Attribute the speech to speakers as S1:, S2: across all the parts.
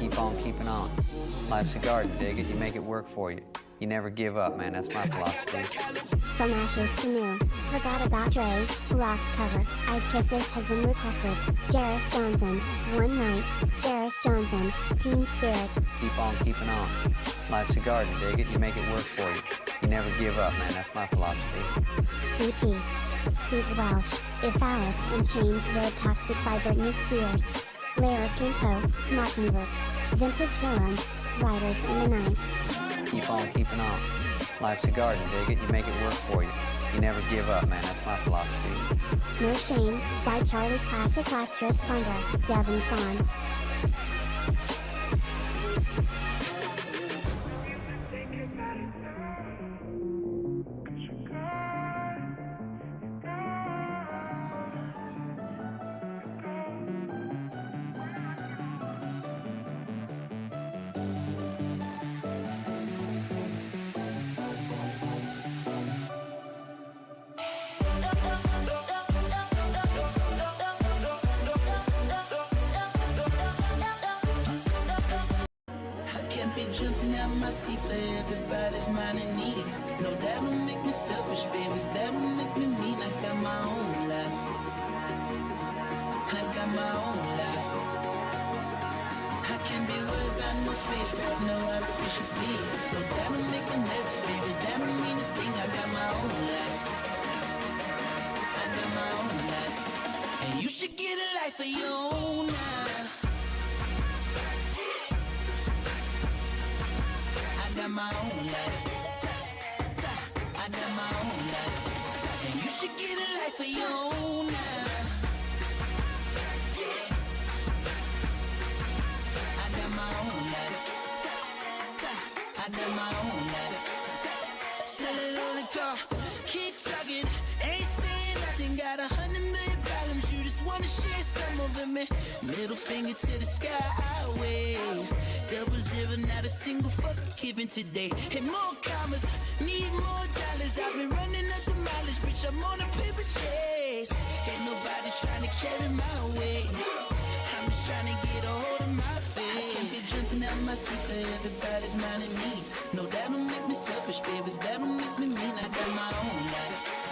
S1: Keep on keeping on. Life's a garden, dig it, you make it work for you. You never give up, man, that's my philosophy.
S2: From ashes to new. Forgot about Dre, rock cover. I'd Kick This has been requested. Jairus Johnson, One Night. Jairus Johnson, Teen Spirit.
S1: Keep on keeping on. Life's a garden, dig it, you make it work for you. You never give up, man, that's my philosophy.
S2: Free Peace. Steve Welsh, If Alice in Chains Wrote Toxic by Britney Spears. Lyric info, Mockingbird. Vintage Villains, Riders in the Night.
S1: Keep on keeping on. Life's a garden, dig it, you make it work for you. You never give up, man, that's my philosophy.
S2: No Shame, by Charlie Classic Astrus Thunder, Devon Songs.
S3: Jumping out my seat for everybody's mind and needs. No, that don't make me selfish, baby. That don't make me mean. I got my own life. I got my own life. I can't be worried about no space, but no artificial beat. No, that don't make me nervous, baby. That don't mean a thing. I got my own life. I got my own life. And you should get a life of your own now. I got my own life. I got my own life. And you should get a life of your own now. I got my own life. I got my own life. Sell it all the car. Keep talking. Ain't saying nothing. Got 100 million problems. You just wanna share some of them. Middle finger to the sky. I wave. Double zero, not a single fuck given today. And more commas, need more dollars. I've been running up the mileage, bitch, I'm on a paper chase. Ain't nobody trying to carry my weight. I'm just trying to get a hold of my faith. I can't be jumping out my seat for everybody's mind and needs. No, that don't make me selfish, baby, that don't make me mean. I got my own life.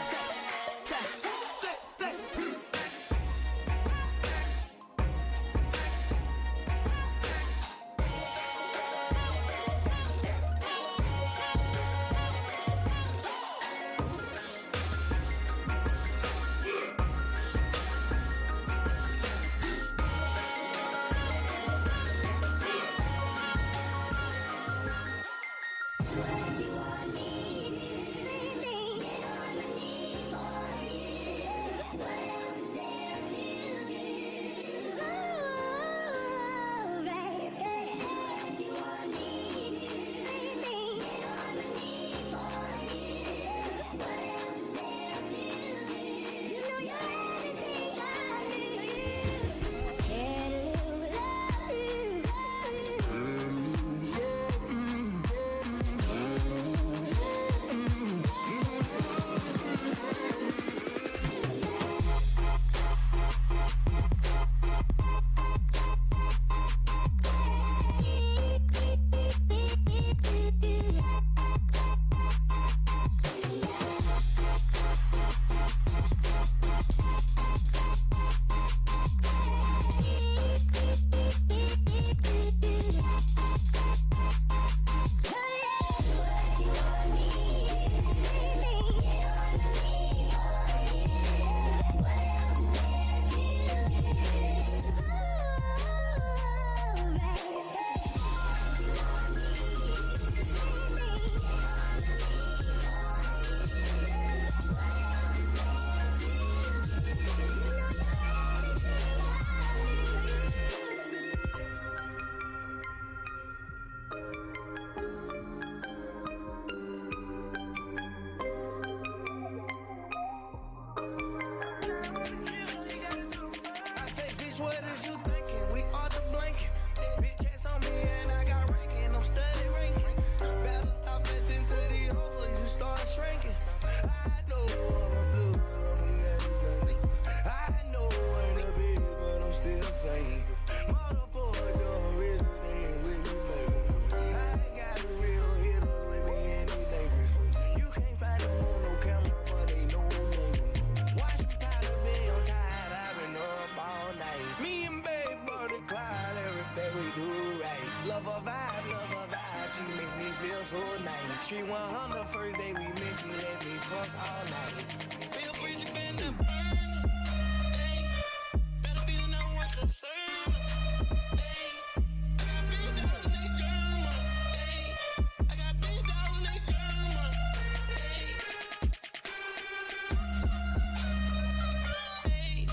S4: so nice. 3-100 first day we met, she let me fuck all night. Real preacher been the burner. Hey, better be the number one concern. Hey, I got big dollars in that girl. Hey, I got big dollars in that girl. Hey, hey.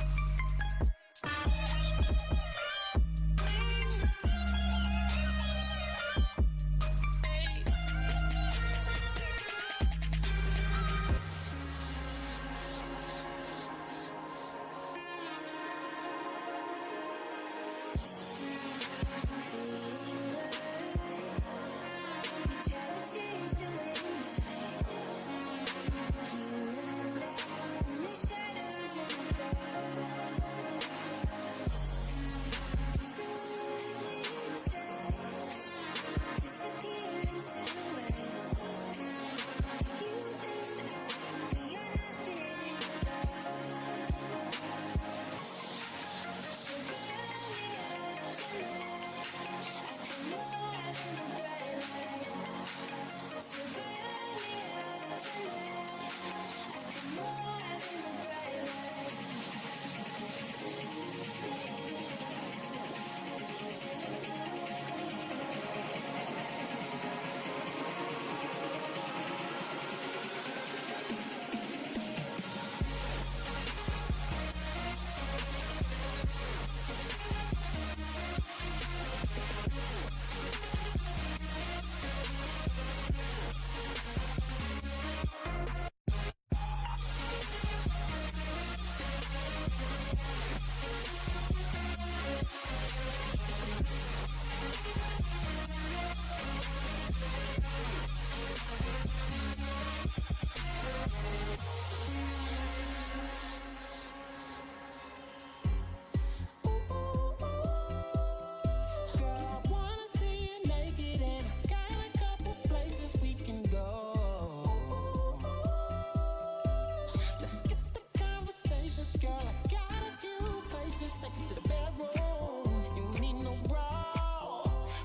S4: Girl, I got a few places, take it to the bedroom. You need no bra.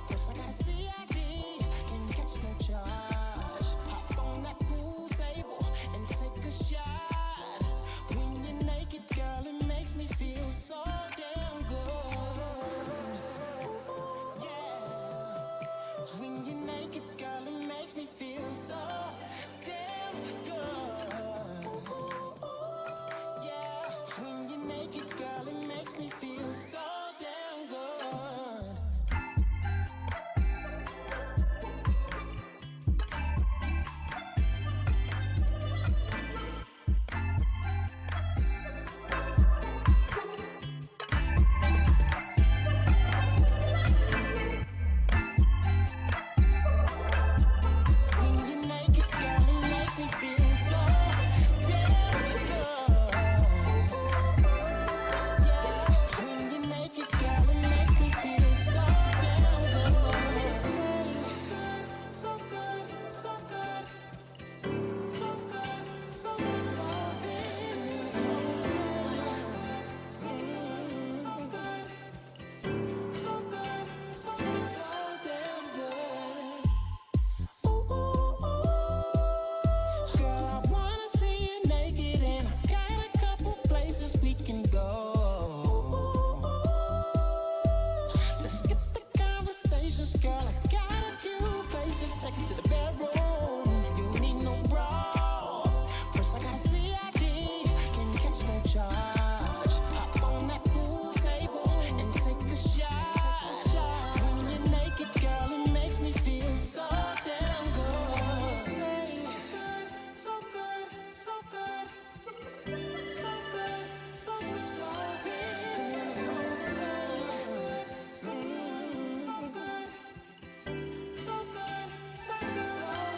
S4: First, I gotta see ID. Can't catch no charge. Hop on that pool table and take a shot. When you're naked, girl, it makes me feel so damn good. Yeah. When you're naked, girl, it makes me feel so damn good. When you're naked, girl, it makes me feel so damn good. When you're naked, girl, it makes me feel so damn good. When you're naked, girl, it makes me feel so damn good. So good, so good, so good, so good, so good, so good, so good, so good, so good, so damn good. Ooh, ooh, ooh. Girl, I wanna see you naked, and I got a couple places we can go. Let's skip the conversations, girl. I got a few places, take it to the bedroom. You need no bra. First, I gotta see ID. Can't catch no charge. Hop on that pool table and take a shot. When you're naked, girl, it makes me feel so damn good. Say, so good, so good, so good, so good, so good, so good, so good, so good, so good, so good, so good.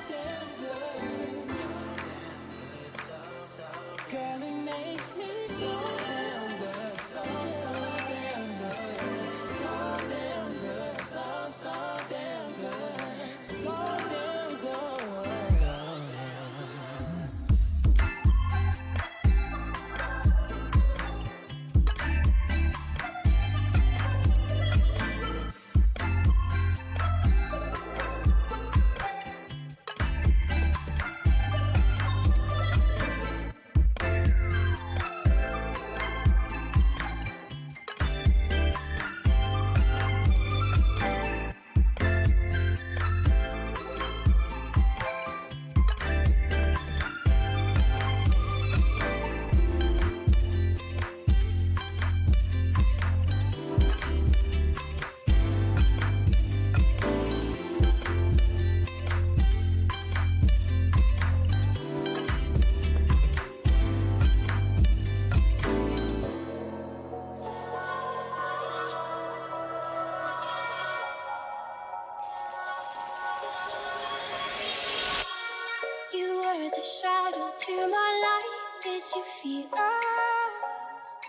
S3: you feel lost.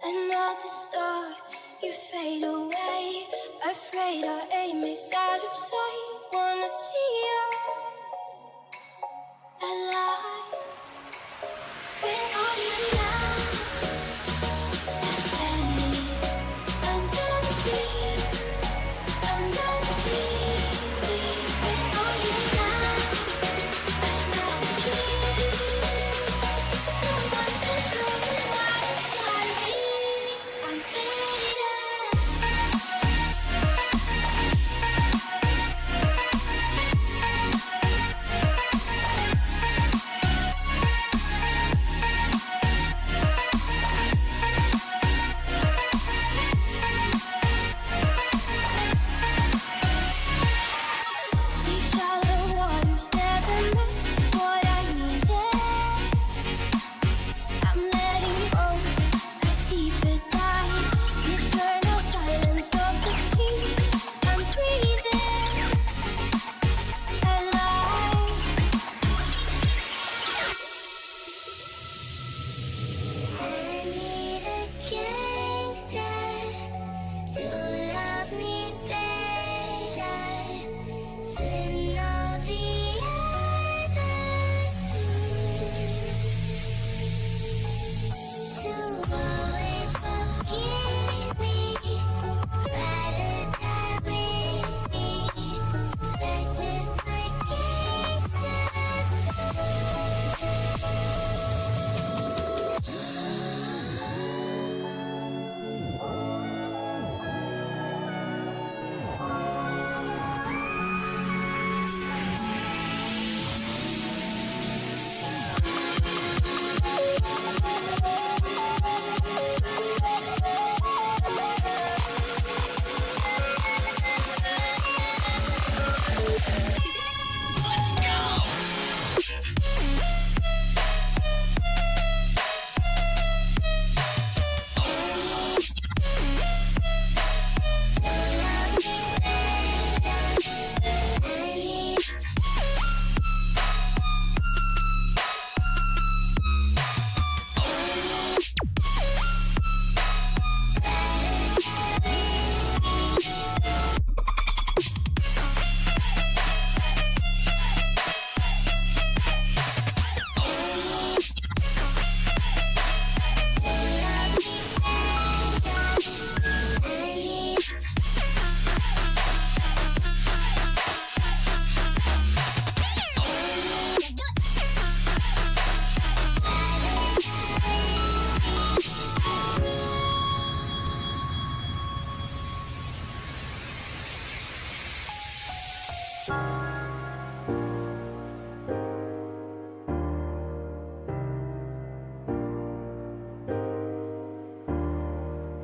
S3: Another star, you fade away. Afraid our aim is out of sight. Wanna see us alive. Where are you now? That planet under the sea, under the sea. Where are you now? Another dream. The monsters roaming wild inside me. I'm faded. These shallow waters never meant what I needed. I'm letting go, a deeper dive, eternal silence of the sea. I'm breathing alive. I need a gangster to love me better than all the others do. To always forgive me, rather die with me. That's just what gangsters do.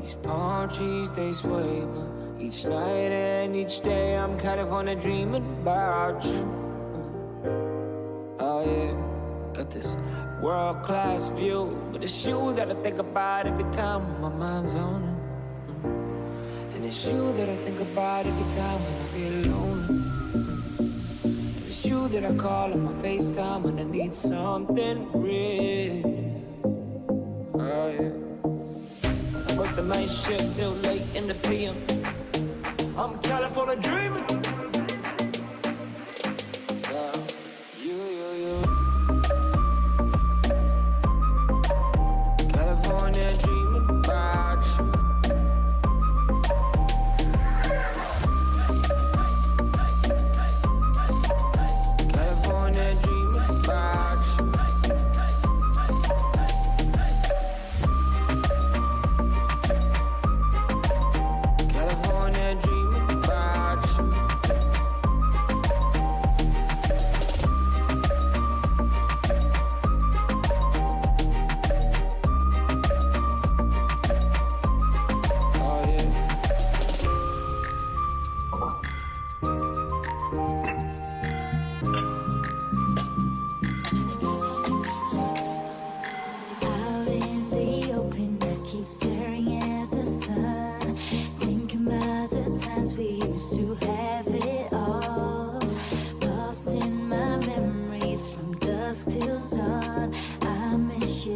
S5: These palm trees, they sway each night and each day. I'm California dreaming about you. Oh yeah, got this world-class view, but it's you that I think about every time when my mind's on it. And it's you that I think about every time when I feel alone. And it's you that I call on my FaceTime when I need something real. Oh yeah. I work the night shift till late in the PM. I'm California dreaming. Yeah, you. California dreaming about you. California dreaming about you. California dreaming about you. Oh yeah.
S6: Out in the open, I keep staring at the sun, thinking about the times we used to have it all. Lost in my memories from dusk till dawn. I miss you.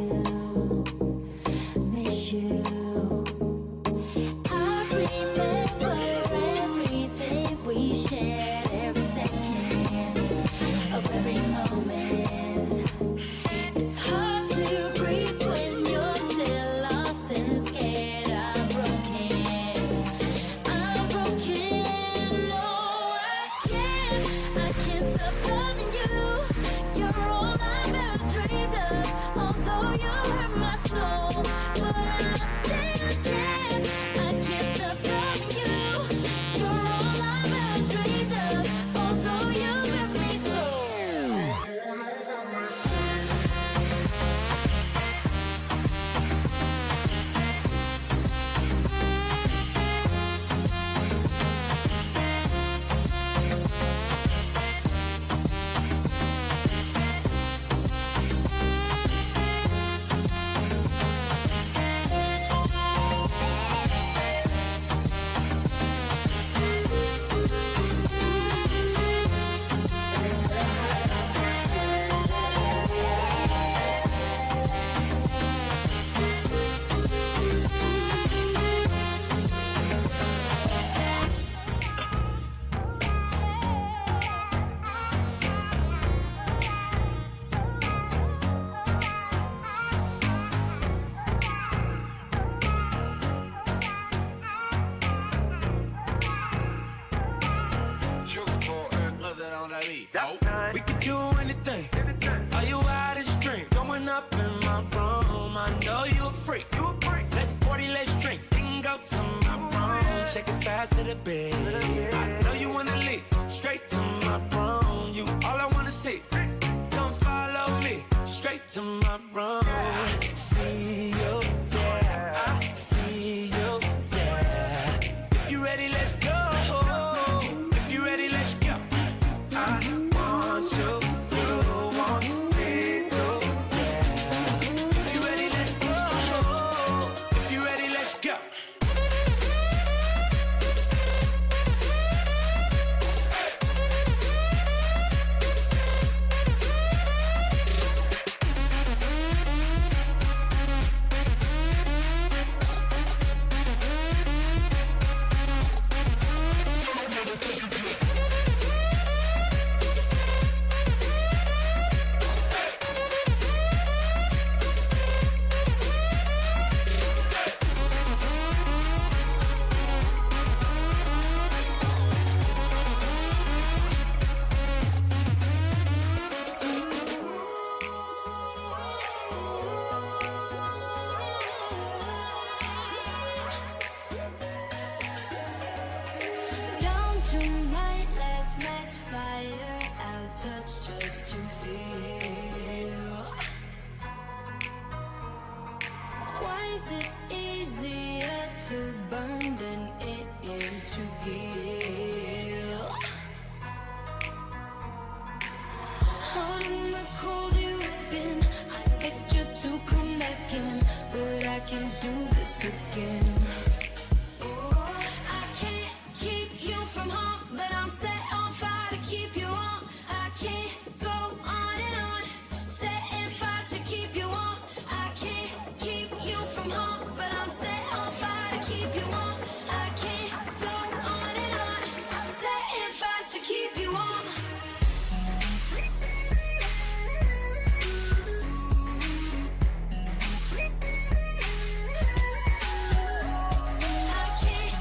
S3: We could do anything. Are you out of drink? Going up in my room. I know you a freak. Let's party, let's drink. Then go to my room. Shake it fast to the bed. I know you wanna leave. Straight to my room. You all I wanna see. Come follow me. Straight to my room. See you, yeah. I see you, yeah. If you ready, let's go. If you ready, let's go. I want you, you want me too, yeah. If you ready, let's go. If you ready, let's go.
S6: Down to my last match, fire I'll touch just to feel. Why is it easier to burn than it is to heal? Out in the cold you've been, I begged you to come back in, but I can't do this again. I can't keep you from home, but I'm set on fire to keep you warm. I can't go on and on, setting fires to keep you warm. I can't keep you from home, but I'm set on fire to keep you warm. I can't go on and on, setting fires to keep you warm. I can't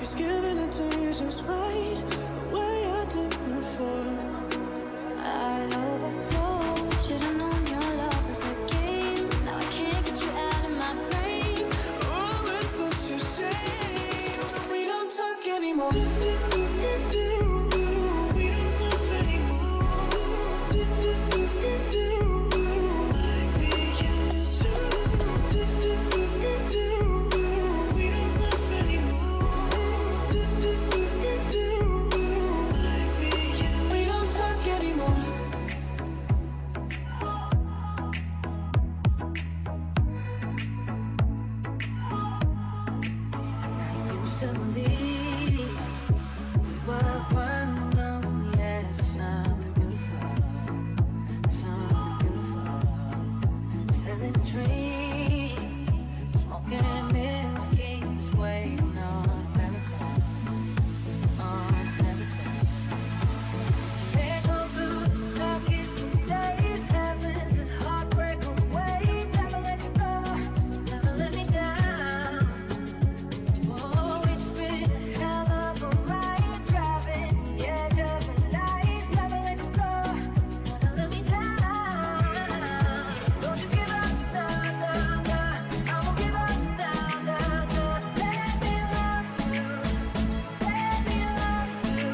S4: He's giving it to me just right, the way I did before.
S6: I overthought, should've known your love was a game. Now I can't get you out of my brain.
S4: Oh, it's such a shame that we don't talk anymore. We don't love anymore. Like we used to. We don't love anymore. Like we don't talk anymore.
S6: I used to believe we weren't alone. Yes, something beautiful, selling a dream, smoking mirrors, keeps waiting on America, Say go through the darkest of days, heaven's a heartbreak away. Never let you go, never let me down. Oh, it's been a hell of a ride, driving the edge of a life. Never let you go, never let me down. Don't you give up, nah, nah, nah. I won't give up, nah, nah, nah. Let me love you, let me love you.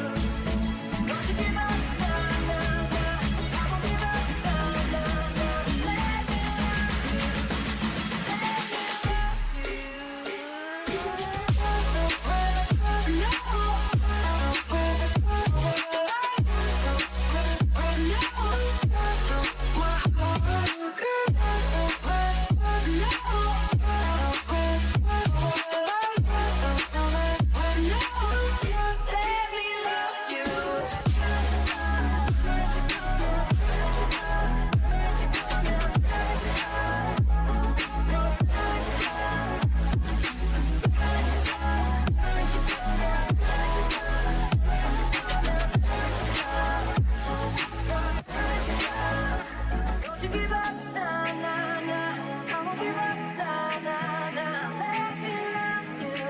S6: Don't you give up, nah, nah, nah. I won't give up, nah, nah, nah. Let me love you, Don't you give up, nah, nah, nah. I won't give up, nah, nah, nah. Let me love you,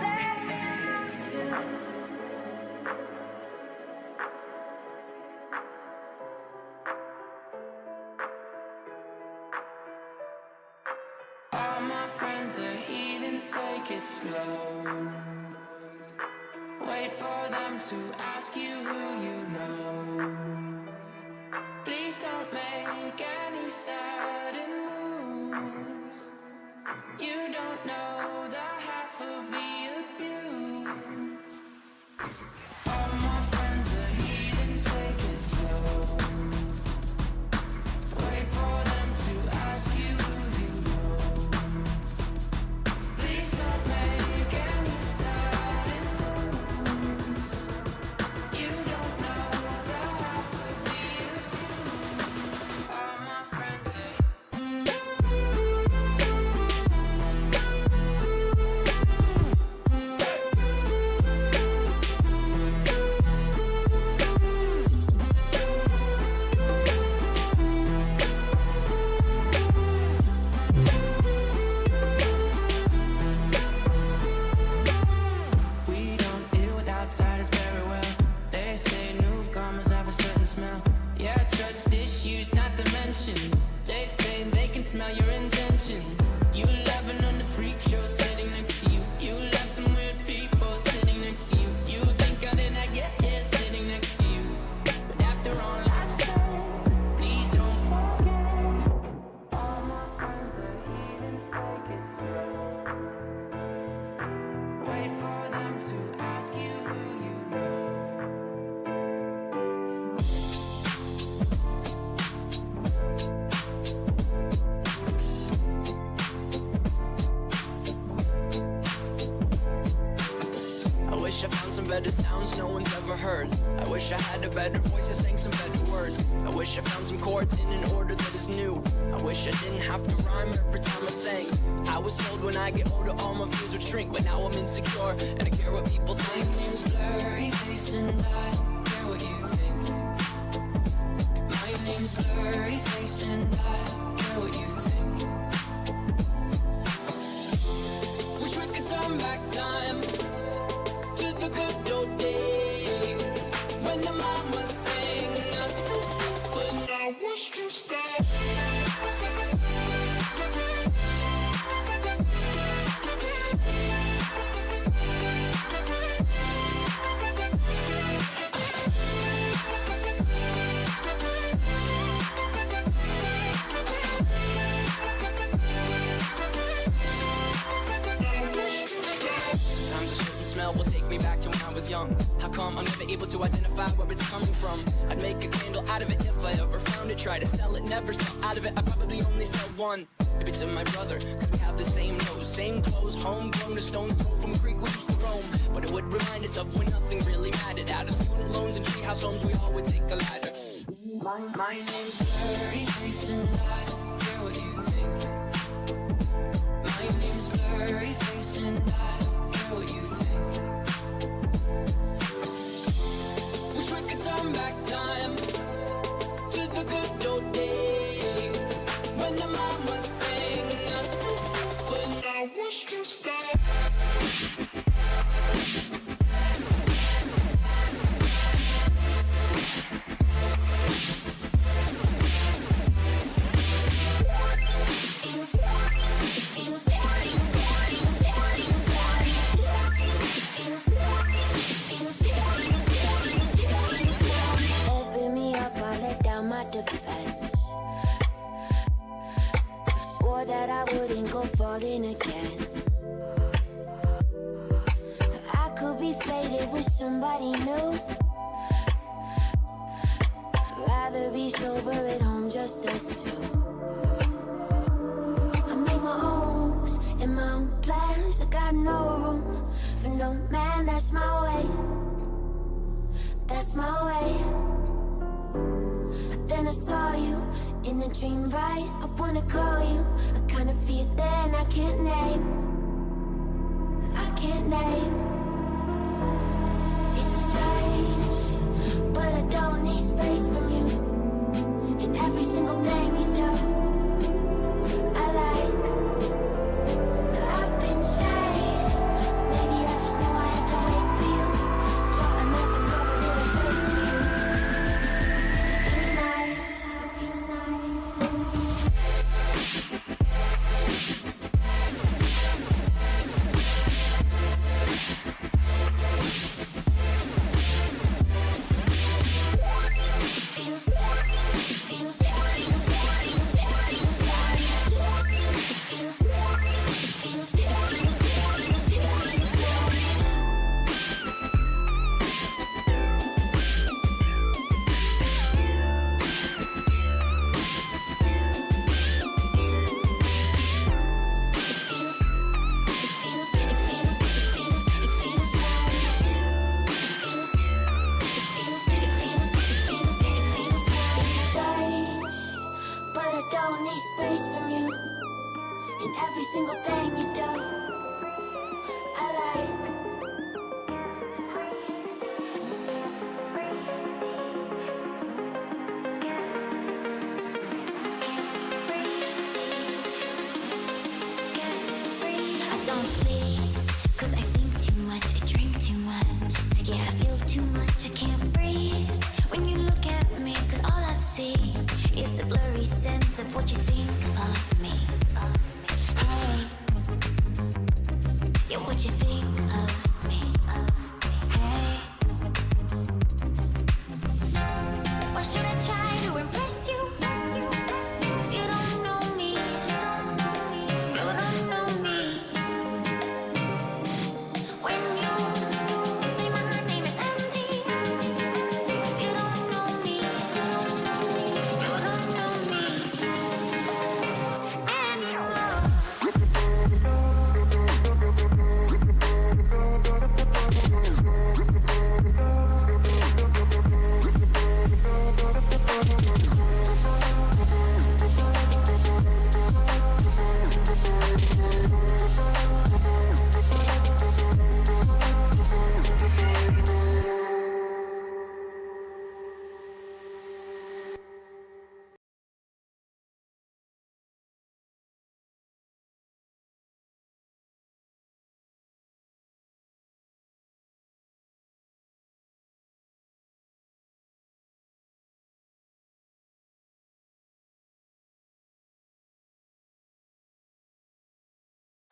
S6: let me love you.
S5: All my friends are heathens, take it slow. Wait for them to ask you who you know. Please don't make any sudden moves. You don't know the half of the abuse. All my friends are heathens, take it slow. Wait for them to ask you who you know. Please don't make any sudden moves. You don't know the half of the abuse. All my friends are We don't deal with outsiders very well. They say newcomers have a certain smell. Yeah, trust issues not to mention. They say they can smell your intentions. You laughing on the freak show sitting next to you. You love some weird people sitting next to you. You think how did I get here sitting next to you? But after all I've said, please don't forget. All my friends are heathens, take it slow. Wait for them to ask you who you know. I wish I found some better sounds no one's ever heard. I wish I had a better voice that sang some better words. I wish I found some chords in an order that is new. I wish I didn't have to rhyme every time I sang. I was told when I get older all my fears would shrink, but now I'm insecure and I care what people think. My name's blurry face and I care what you think. My name's blurry face and I care what you think. Wish we could turn back time.
S3: back to when I was young. How come I'm never able to identify where it's coming from? I'd make a candle out of it if I ever found it. Try to sell it, never sell out of it. I probably only sell one. Maybe to my brother, cause we have the same nose, same clothes, homegrown, a stone's throw from a creek we used to roam. But it would remind us of when nothing really mattered. Out of student loans and treehouse homes, we all would take the ladder. My name's Blurry Face and I don't care what you think. My name's Blurry Face and I don't care what you think. Wish we could turn back time to the good old days when the mama sang us to sleep, but now it's just us.
S6: Open me up, I let down my defense. Swore that I wouldn't go falling again. I could be faded with somebody new. Rather be sober at home, just us two. I make my own rules and my own plans. I got no room for no man, that's my way. That's my way. But then I saw you in a dream, right? I wanna call you. I kind of feel then I can't name. I can't name. It's strange, but I don't need space from you. In every single thing you do, I like. I've been chased. Maybe I just knew I had to wait for you. I never covered little space for you. Feels nice. Feels nice.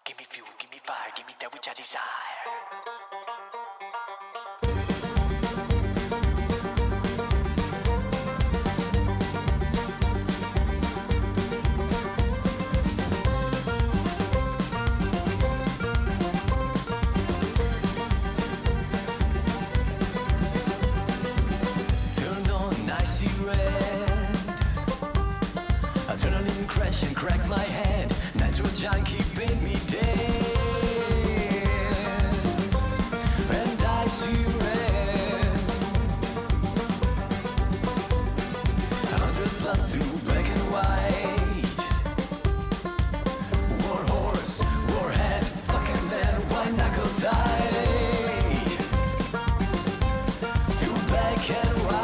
S7: Give me fuel, give me fire, give me that which I desire.
S3: junk keeping me dead. And I see red. 100 plus through black and white. War horse, warhead, fucking man, white knuckle tight. Through black and white.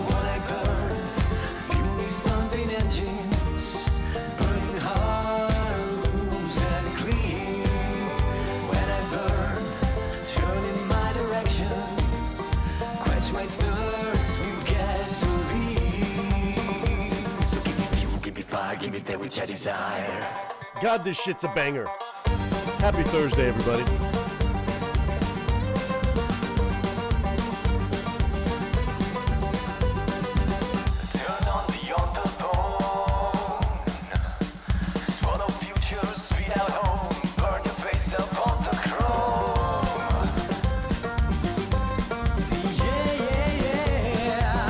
S3: When I burn, fuel these pumping engines, burning hard, loose and clean. When I burn, turn in my direction, quench my thirst with gasoline. So give me fuel, give me fire, give me that which I desire.
S8: God, this shit's a banger. Happy Thursday, everybody.
S3: Turn on the undertone. Swallow future, speed out home. Burn your face up on the chrome. Yeah, yeah, yeah.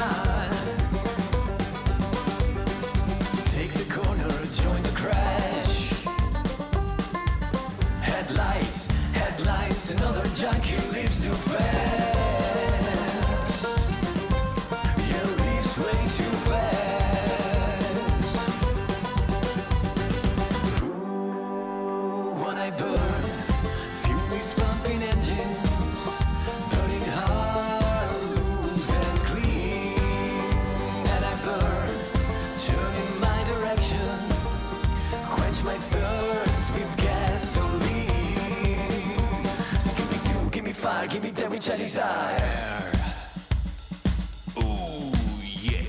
S3: Take the corner, join the crash. Headlights, headlights, another junkie leaves too fast. Yeah, leaves way too fast. Ooh, when I burn, fuel these pumping engines, burning hard, loose and clean. And I burn, turn in my direction, quench my thirst with gasoline. So give me fuel, give me fire, give me that which I desire. Ooh, yeah.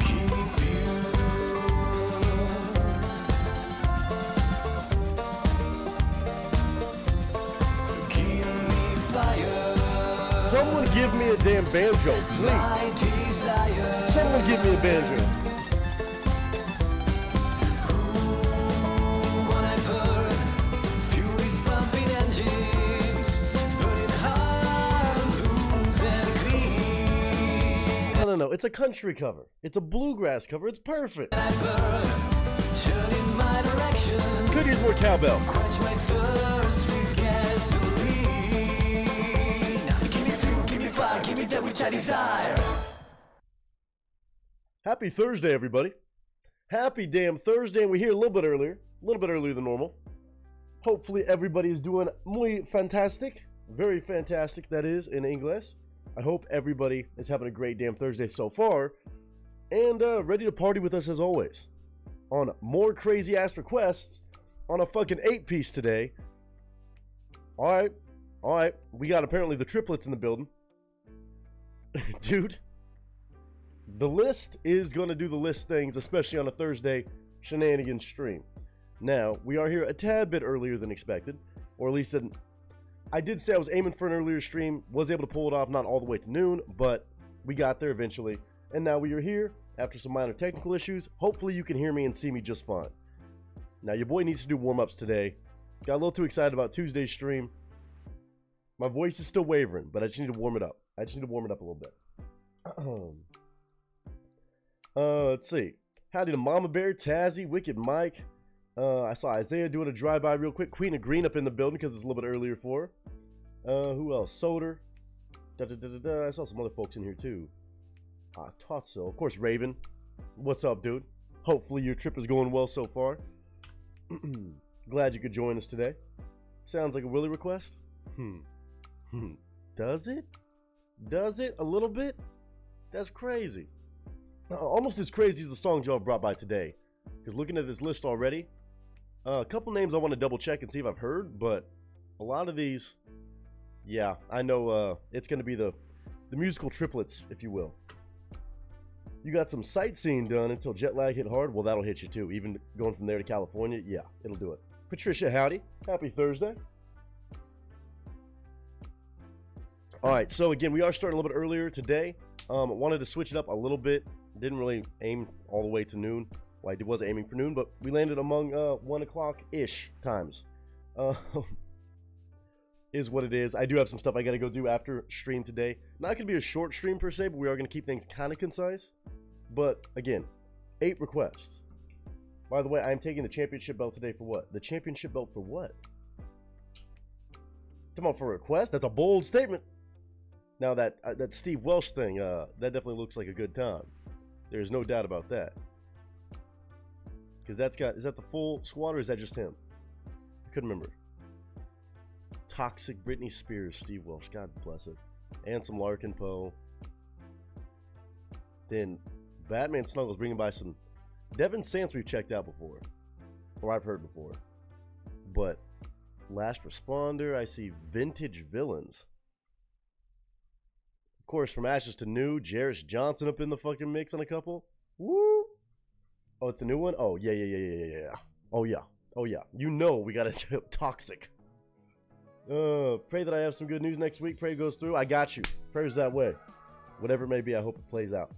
S3: Give me fuel. Give me fire.
S8: Someone give me a damn banjo, please.
S3: My desire.
S8: Someone give me a banjo.
S3: When I burn, fuel these pumping engines, burning hard, loose and clean.
S8: No. It's a country cover. It's a bluegrass cover. It's perfect.
S3: I burn, turn in my direction,
S8: Could use more cowbell.
S3: quench my thirst with gasoline. Give me fuel, give me fire, give me that which I desire.
S8: Happy Thursday, everybody. Happy damn Thursday, and we're here a little bit earlier than normal. Hopefully everybody is doing muy fantastic. Very fantastic, that is, in English. I hope everybody is having a great damn Thursday so far, and ready to party with us as always. On more crazy ass requests, on a fucking 8-piece today. Alright, we got apparently the triplets in the building. Dude, the list is going to do the list things, especially on a Thursday shenanigans stream. Now, we are here a tad bit earlier than expected, or at least I did say I was aiming for an earlier stream, was able to pull it off, not all the way to noon, but we got there eventually. And now we are here, after some minor technical issues. Hopefully you can hear me and see me just fine. Now, your boy needs to do warm-ups today. Got a little too excited about Tuesday's stream. My voice is still wavering, but I just need to warm it up. a little bit. Let's see. Howdy to Mama Bear, Tazzy, Wicked Mike. I saw Isaiah doing a drive-by real quick. Queen of Green up in the building because it's a little bit earlier for her. Who else? Soder. I saw some other folks in here too. I thought so. Of course, Raven. What's up, dude? Hopefully your trip is going well so far. Glad you could join us today. Sounds like a Willie request? Does it? Does it? A little bit? That's crazy. Almost as crazy as the songs y'all brought by today. Because looking at this list already, a couple names I want to double check and see if I've heard, but a lot of these Yeah, I know it's going to be the musical triplets, if you will. You got some sightseeing done until jet lag hit hard. Well, that'll hit you too. Even going from there to California, yeah, it'll do it. Patricia, howdy. Happy Thursday. All right, so again, we are starting a little bit earlier today. Wanted to switch it up a little bit. Didn't really aim all the way to noon. Well, I was aiming for noon, but we landed among 1 o'clock-ish times. Is what it is. I do have some stuff I got to go do after stream today. Not going to be a short stream per se, but we are going to keep things kind of concise. But again, 8 requests. By the way, I'm taking the championship belt today for what? The championship belt for what? Come on, for a request? That's a bold statement. Now that Steve Welsh thing, that definitely looks like a good time. There's no doubt about that. Because is that the full squad or is that just him? I couldn't remember. Toxic Britney Spears, Steve Welsh, God bless it. And some Larkin Poe. Then Batman Snuggles bringing by some Devin Sants we've checked out before. Or I've heard before. But Last Responder, I see Vintage Villains. Of course, from Ashes to New, Jarris Johnson up in the fucking mix on a couple. Woo! Oh, it's a new one? Oh, yeah. Oh, yeah. You know we got to Toxic. Pray that I have some good news next week. Pray it goes through. I got you. Prayers that way. Whatever it may be, I hope it plays out.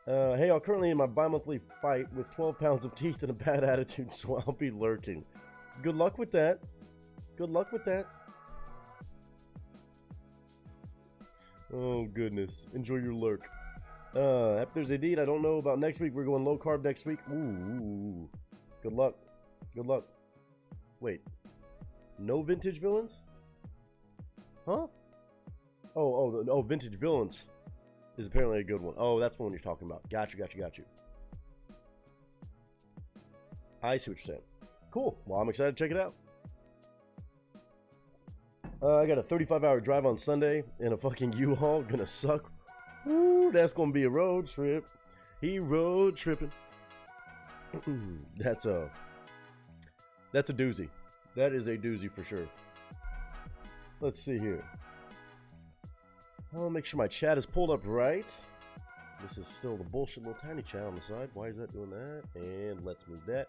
S8: Hey, I'm currently in my bi-monthly fight with 12 pounds of teeth and a bad attitude, so I'll be lurking. Good luck with that. Good luck with that. Oh, goodness. Enjoy your lurk. Happy Thursday, Deed. I don't know about next week. We're going low carb next week. Ooh. Good luck. Good luck. Wait. No Vintage Villains? Huh? Oh, Vintage Villains is apparently a good one. Oh, that's the one you're talking about. Got you. I see what you're saying. Cool. Well, I'm excited to check it out. I got a 35-hour drive on Sunday in a fucking U-Haul. Gonna suck. Woo, that's gonna be a road trip. He road tripping. That's a doozy. That is a doozy for sure. Let's see here. I'll make sure my chat is pulled up right. This is still the bullshit little tiny chat on the side. Why is that doing that? And let's move that.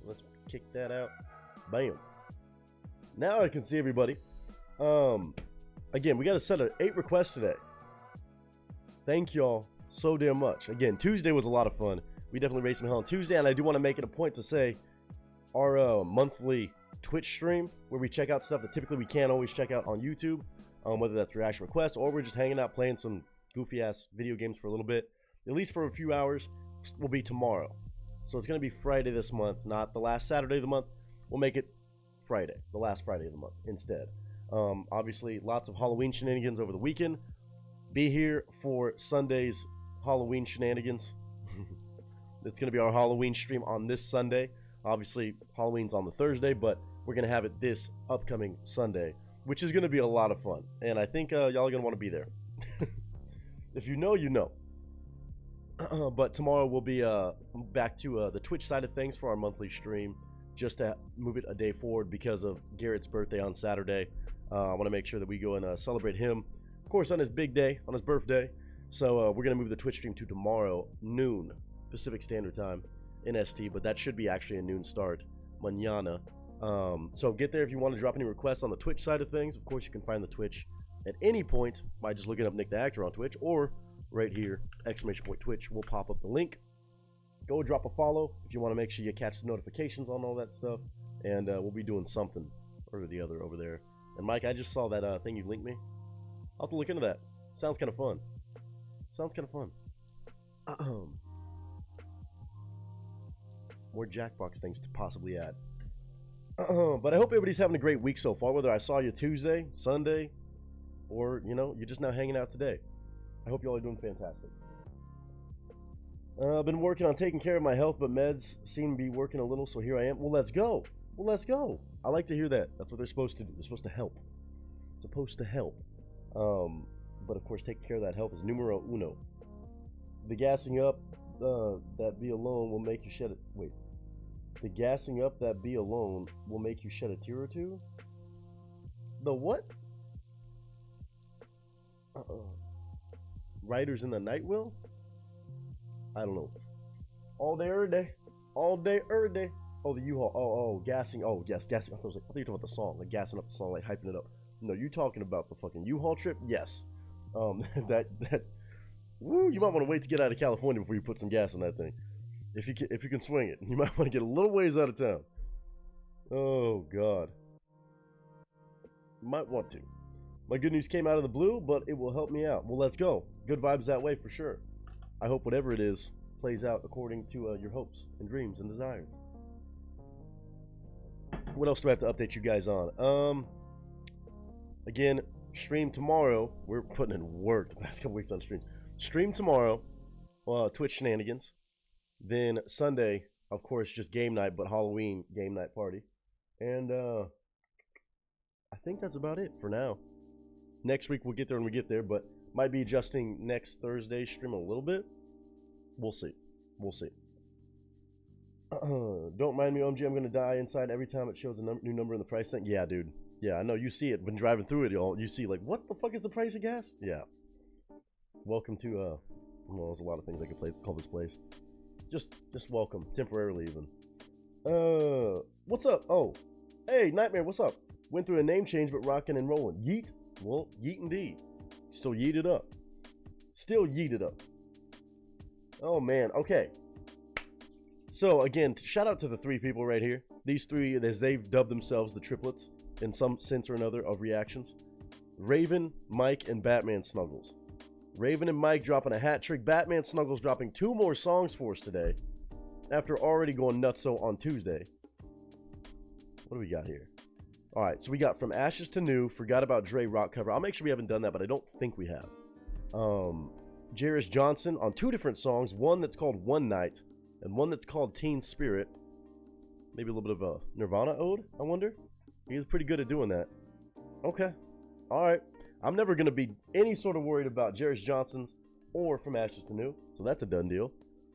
S8: Let's kick that out. Bam. Now I can see everybody. Again, we got a set of 8 requests today. Thank y'all so damn much. Again, Tuesday was a lot of fun. We definitely raised some hell on Tuesday, and I do want to make it a point to say our monthly Twitch stream where we check out stuff that typically we can't always check out on YouTube, whether that's reaction requests or we're just hanging out playing some goofy ass video games for a little bit, at least for a few hours, will be tomorrow. So it's going to be Friday this month, not the last Saturday of the month. We'll make it Friday, the last Friday of the month instead. Obviously, lots of Halloween shenanigans over the weekend. Be here for Sunday's Halloween shenanigans. It's going to be our Halloween stream on this Sunday. Obviously, Halloween's on the Thursday, but we're going to have it this upcoming Sunday, which is going to be a lot of fun. And I think y'all are going to want to be there. If you know, you know. But tomorrow we'll be back to the Twitch side of things for our monthly stream, just to move it a day forward because of Garrett's birthday on Saturday. I want to make sure that we go and celebrate him, of course, on his big day, on his birthday. So we're going to move the Twitch stream to tomorrow, noon, Pacific Standard Time in ST, but that should be actually a noon start, mañana. So get there if you want to drop any requests on the Twitch side of things. Of course, you can find the Twitch at any point by just looking up Nick the Actor on Twitch, or right here, !Twitch will pop up the link. Go drop a follow if you want to make sure you catch the notifications on all that stuff, and we'll be doing something or the other over there. And Mike, I just saw that thing you linked me. I'll have to look into that. Sounds kind of fun. More Jackbox things to possibly add. But I hope everybody's having a great week so far, whether I saw you Tuesday, Sunday, or, you know, you're just now hanging out today. I hope you all are doing fantastic. I've been working on taking care of my health, but meds seem to be working a little, so here I am. Well, let's go. I like to hear that. That's what they're supposed to do. They're supposed to help. But of course, taking care of that health is numero uno. The gassing up that be alone will make you shed it. The gassing up that be alone will make you shed a tear or two? The what? Riders in the Night Will? I don't know. All day, every day. All day, every day. Oh, the U-Haul. Oh, gassing. Oh, yes, gassing. I thought you were talking about the song, like gassing up the song, like hyping it up. No, you talking about the fucking U-Haul trip? Yes. That. Woo! You might want to wait to get out of California before you put some gas on that thing. If you can swing it, you might want to get a little ways out of town. Oh God. Might want to. My good news came out of the blue, but it will help me out. Well, let's go. Good vibes that way for sure. I hope whatever it is plays out according to your hopes and dreams and desires. What else do I have to update you guys on? Again, stream tomorrow. We're putting in work the past couple weeks on stream. Stream tomorrow, Twitch Shenanigans. Then Sunday, of course, just game night, but Halloween game night party. And I think that's about it for now. Next week we'll get there when we get there, but might be adjusting next Thursday stream a little bit. We'll see. We'll see. Don't mind me, OMG. I'm gonna die inside every time it shows a new number in the price thing. Yeah, dude. Yeah, I know. You see it. Been driving through it, y'all. You see, like, what the fuck is the price of gas? Yeah. Welcome to well, there's a lot of things I could call this place. Just welcome, temporarily even. What's up? Oh, hey, Nightmare, what's up? Went through a name change, but rocking and rolling. Yeet? Well, yeet indeed. Still yeeted up. Still yeeted up. Oh, man. Okay. So, again, shout out to the three people right here. These three, as they've dubbed themselves the triplets in some sense or another of reactions. Raven, Mike, and Batman Snuggles. Raven and Mike dropping a hat trick. Batman Snuggles dropping 2 more songs for us today after already going nutso on Tuesday. What do we got here? All right, so we got From Ashes to New, Forgot About Dre rock cover. I'll make sure we haven't done that, but I don't think we have. Jairus Johnson on 2 different songs, one that's called One Night and one that's called Teen Spirit. Maybe a little bit of a Nirvana ode, I wonder. He was pretty good at doing that. Okay, all right. I'm never going to be any sort of worried about Jairus Johnson's or From Ashes to New, so that's a done deal.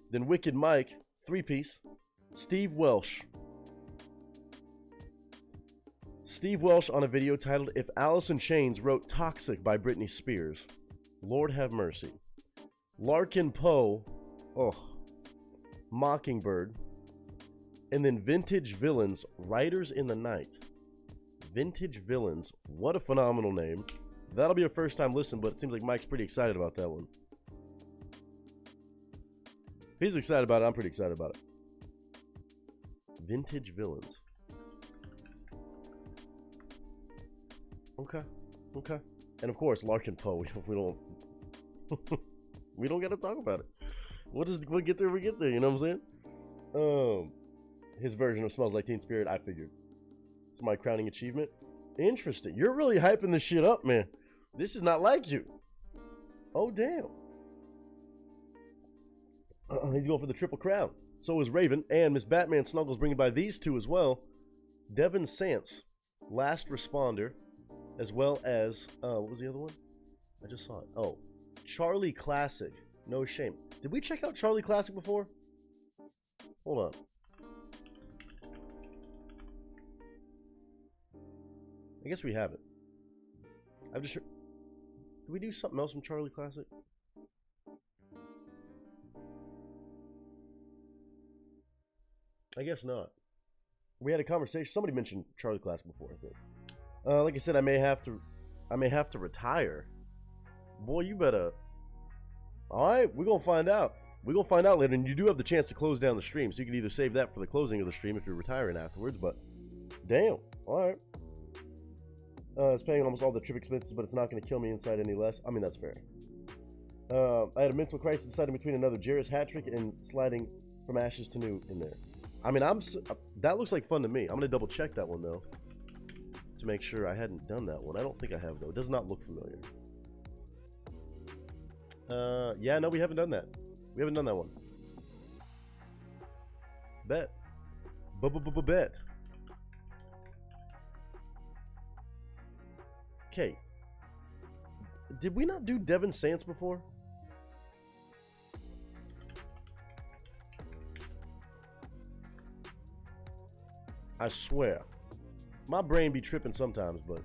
S8: Then Wicked Mike, 3-piece. Steve Welsh. Steve Welsh on a video titled If Alice in Chains Wrote Toxic by Britney Spears. Lord have mercy. Larkin Poe. Oh. Mockingbird. And then Vintage Villains, Riders in the Night. Vintage Villains. What a phenomenal name. That'll be a first time listen, but it seems like Mike's pretty excited about that one. If he's excited about it, I'm pretty excited about it. Vintage Villains. Okay. Okay. And of course, Larkin Poe. We don't we don't gotta talk about it. We'll get there, we get there, you know what I'm saying? His version of Smells Like Teen Spirit, I figured. It's my crowning achievement. Interesting. You're really hyping this shit up, man. This is not like you. Oh, damn. He's going for the triple crown. So is Raven. And Miss Batman Snuggles bringing by these 2 as well. Devin Sance, Last Responder. As well as, what was the other one? I just saw it. Oh, Charlie Classic. No Shame. Did we check out Charlie Classic before? Hold on. I guess we haven't. I've just... Did we do something else from Charlie Classic? I guess not. We had a conversation. Somebody mentioned Charlie Classic before, I think. Like I said, I may have to retire. Boy, you better... Alright, we're gonna find out. We're gonna find out later, and you do have the chance to close down the stream, so you can either save that for the closing of the stream if you're retiring afterwards, but... Damn. Alright. It's paying almost all the trip expenses, but it's not going to kill me inside any less. I mean, that's fair. I had a mental crisis deciding between another Jairus hat trick and sliding From Ashes to New in there. I mean, that looks like fun to me. I'm going to double check that one, though, to make sure I hadn't done that one. I don't think I have, though. It does not look familiar. Yeah, no, we haven't done that. We haven't done that one. Bet. Bet. Okay. Did we not do Devin Sance before? I swear. My brain be tripping sometimes, but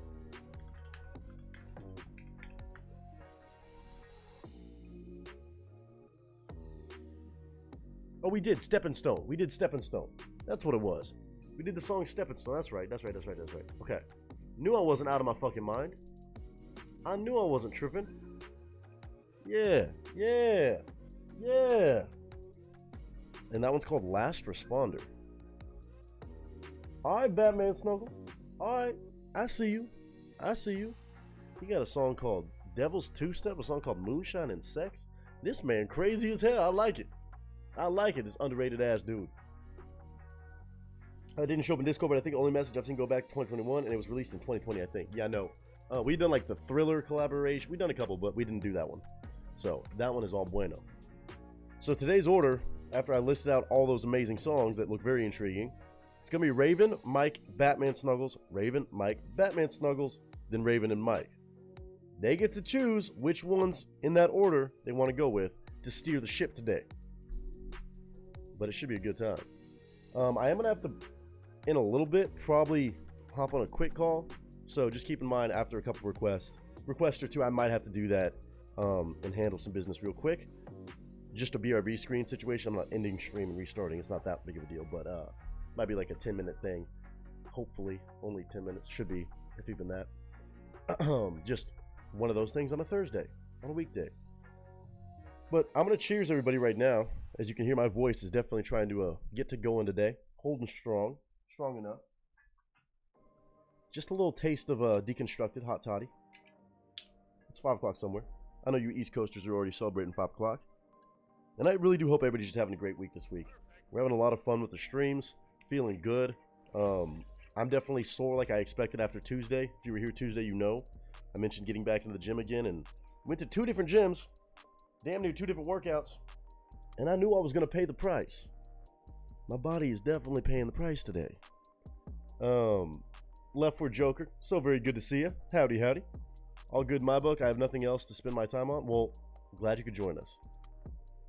S8: Oh, we did Stepping Stone. We did Stepping Stone. That's what it was. We did the song Stepping Stone. That's right. That's right. That's right. That's right. Okay. Knew I wasn't out of my fucking mind. I knew I wasn't tripping. Yeah. Yeah. Yeah. And that one's called Last Responder. Alright, Batman Snuggle. Alright. I see you. I see you. He got a song called Devil's Two-Step, a song called Moonshine and Sex. This man crazy as hell. I like it. I like it, this underrated ass dude. I didn't show up in Discord, but I think the only message I've seen go back to 2021, and it was released in 2020, I think. Yeah, I know. We've done like the Thriller collaboration. We've done a couple, but we didn't do that one. So that one is all bueno. So today's order, after I listed out all those amazing songs that look very intriguing, it's going to be Raven, Mike, Batman Snuggles, Raven, Mike, Batman Snuggles, then Raven and Mike. They get to choose which ones in that order they want to go with to steer the ship today. But it should be a good time. I am going to have to, in a little bit, probably hop on a quick call. So just keep in mind, after a couple requests or two, I might have to do that and handle some business real quick. Just a BRB screen situation. I'm not ending stream and restarting. It's not that big of a deal, but might be like a 10-minute thing. Hopefully, only 10 minutes. Should be, if even that. Just one of those things on a Thursday, on a weekday. But I'm going to cheers everybody right now. As you can hear, my voice is definitely trying to get to going today. Holding strong. Strong enough. Just a little taste of deconstructed hot toddy. It's 5 o'clock somewhere. I know you East Coasters are already celebrating 5 o'clock. And I really do hope everybody's just having a great week this week. We're having a lot of fun with the streams. Feeling good. I'm definitely sore like I expected after Tuesday. If you were here Tuesday, you know. I mentioned getting back into the gym again and went to 2 different gyms. Damn near 2 different workouts. And I knew I was going to pay the price. My body is definitely paying the price today. Left for Joker. So very good to see you. Howdy, howdy. All good in my book. I have nothing else to spend my time on. Well, glad you could join us.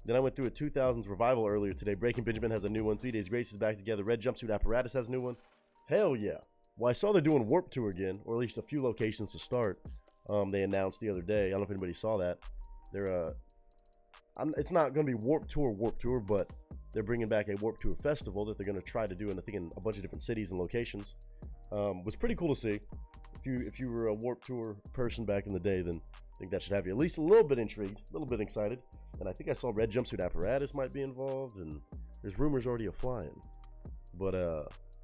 S8: Then I went through a 2000s revival earlier today. Breaking Benjamin has a new one. 3 Days Grace is back together. Red Jumpsuit Apparatus has a new one. Hell yeah. Well, I saw they're doing Warp Tour again, or at least a few locations to start. They announced the other day. I don't know if anybody saw that. They're it's not going to be Warp Tour, but they're bringing back a Warp Tour festival that they're going to try to do, and I think in a bunch of different cities and locations. Was pretty cool to see. If you were a Warp Tour person back in the day, then I think that should have you at least a little bit intrigued, a little bit excited. And I think I saw Red Jumpsuit Apparatus might be involved, and there's rumors already of flying. But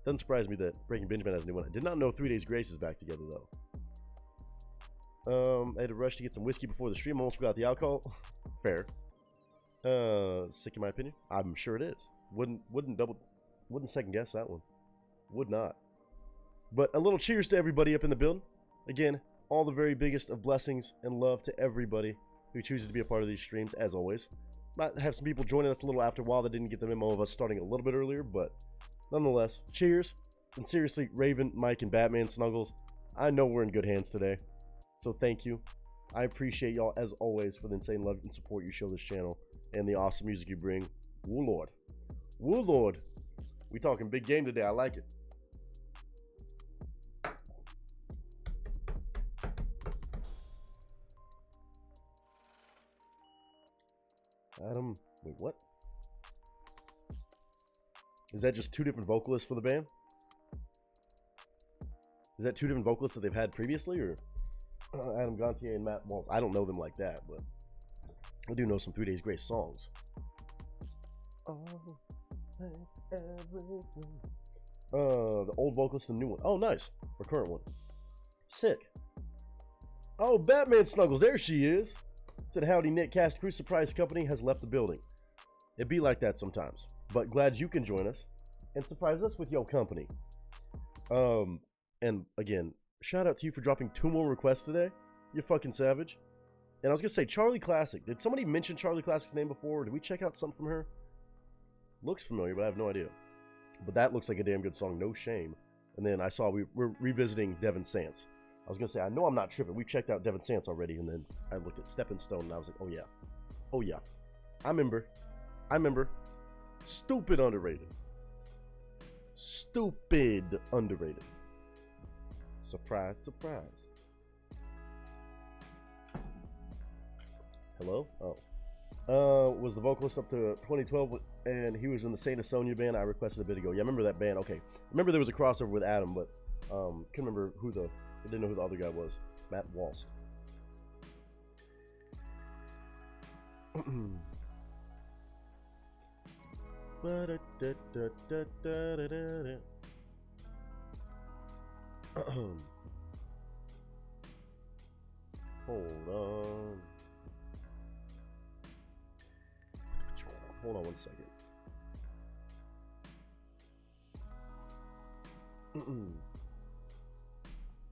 S8: doesn't surprise me that Breaking Benjamin has a new one. I did not know 3 Days Grace is back together though. I had to rush to get some whiskey before the stream. Almost forgot the alcohol. Fair. Sick in my opinion. I'm sure it is. Wouldn't second guess that one. Would not. But a little cheers to everybody up in the building. Again, all the very biggest of blessings and love to everybody who chooses to be a part of these streams, as always. Might have some people joining us a little after a while that didn't get the memo of us starting a little bit earlier, but nonetheless, cheers. And seriously, Raven, Mike, and Batman Snuggles, I know we're in good hands today. So thank you. I appreciate y'all, as always, for the insane love and support you show this channel and the awesome music you bring. Woo Lord. Woo Lord. We talking big game today. I like it. Adam, wait, what? Is that just 2 different vocalists for the band? Is that 2 different vocalists that they've had previously, or Adam Gontier and Matt Walsh? I don't know them like that, but I do know some 3 Days Grace songs. The old vocalist and the new one. Oh, nice. Or current one. Sick. Oh, Batman Snuggles, there she is. Said, howdy, Nick. Cast Crew Surprise Company has left the building. It be like that sometimes, but glad you can join us and surprise us with your company. And again, shout out to you for dropping 2 more requests today. You're fucking savage. And I was gonna say, Charlie Classic. Did somebody mention Charlie Classic's name before? Or did we check out something from her? Looks familiar, but I have no idea. But that looks like a damn good song, no shame. And then I saw we're revisiting Devin Sance. I was gonna say, I know I'm not tripping. We checked out Devin Sance already, and then I looked at Stepping Stone, and I was like, oh yeah. Oh yeah. I remember. Stupid underrated. Stupid underrated. Surprise, surprise. Hello? Oh. Was the vocalist up to 2012, and he was in the Saint of Sonia band I requested a bit ago. Yeah, I remember that band. Okay, remember there was a crossover with Adam, but couldn't remember who I didn't know who the other guy was. Matt Walst. Hold on. Hold on one second.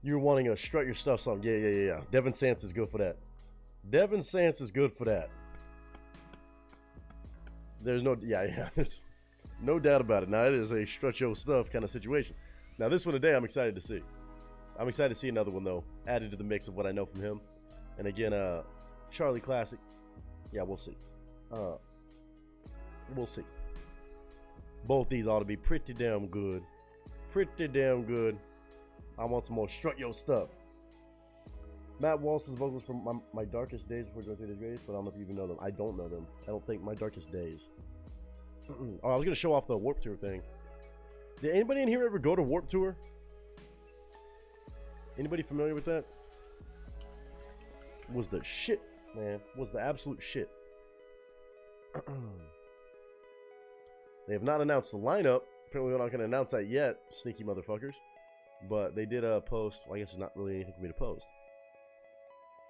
S8: You're wanting a strut your stuff song. Yeah. Devin Sance is good for that. Devin Sance is good for that. There's no, yeah. No doubt about it. Now, it is a strut your stuff kind of situation. Now, this one today, I'm excited to see. I'm excited to see another one, though, added to the mix of what I know from him. And again, Charlie Classic. Yeah, we'll see. We'll see. Both these ought to be pretty damn good. Pretty damn good. I want some more strut your stuff. Matt Walsh was vocalist from my Darkest Days before going through the grades, but I don't know if you even know them. I don't know them. I don't think My Darkest Days. Oh, I was going to show off the Warp Tour thing. Did anybody in here ever go to Warp Tour? Anybody familiar with that? Was the shit, man. Was the absolute shit. They have not announced the lineup. Apparently, they're not going to announce that yet, sneaky motherfuckers. But they did post. Well, I guess it's not really anything for me to post.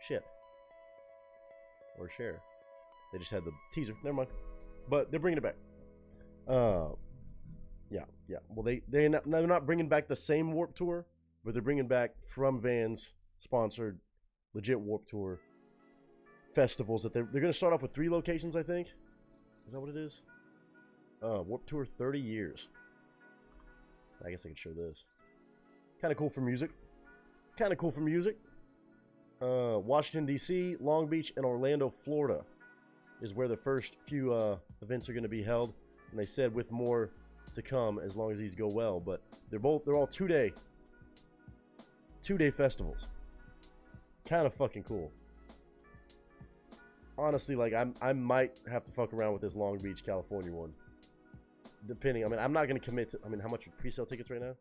S8: Shit. Or share. They just had the teaser. Never mind. But they're bringing it back. Yeah. Well, they're not bringing back the same Warp Tour, but they're bringing back from Vans sponsored legit Warp Tour festivals that they're going to start off with 3 locations, I think. Is that what it is? Warp Tour 30 years. I guess I can show this. Kind of cool for music. Washington, D.C., Long Beach, and Orlando, Florida is where the first few events are going to be held. And they said with more to come as long as these go well. But they're all 2-day festivals. Kind of fucking cool. Honestly, like I might have to fuck around with this Long Beach, California one. Depending, I mean, I'm not going to commit to, I mean, how much are pre-sale tickets right now?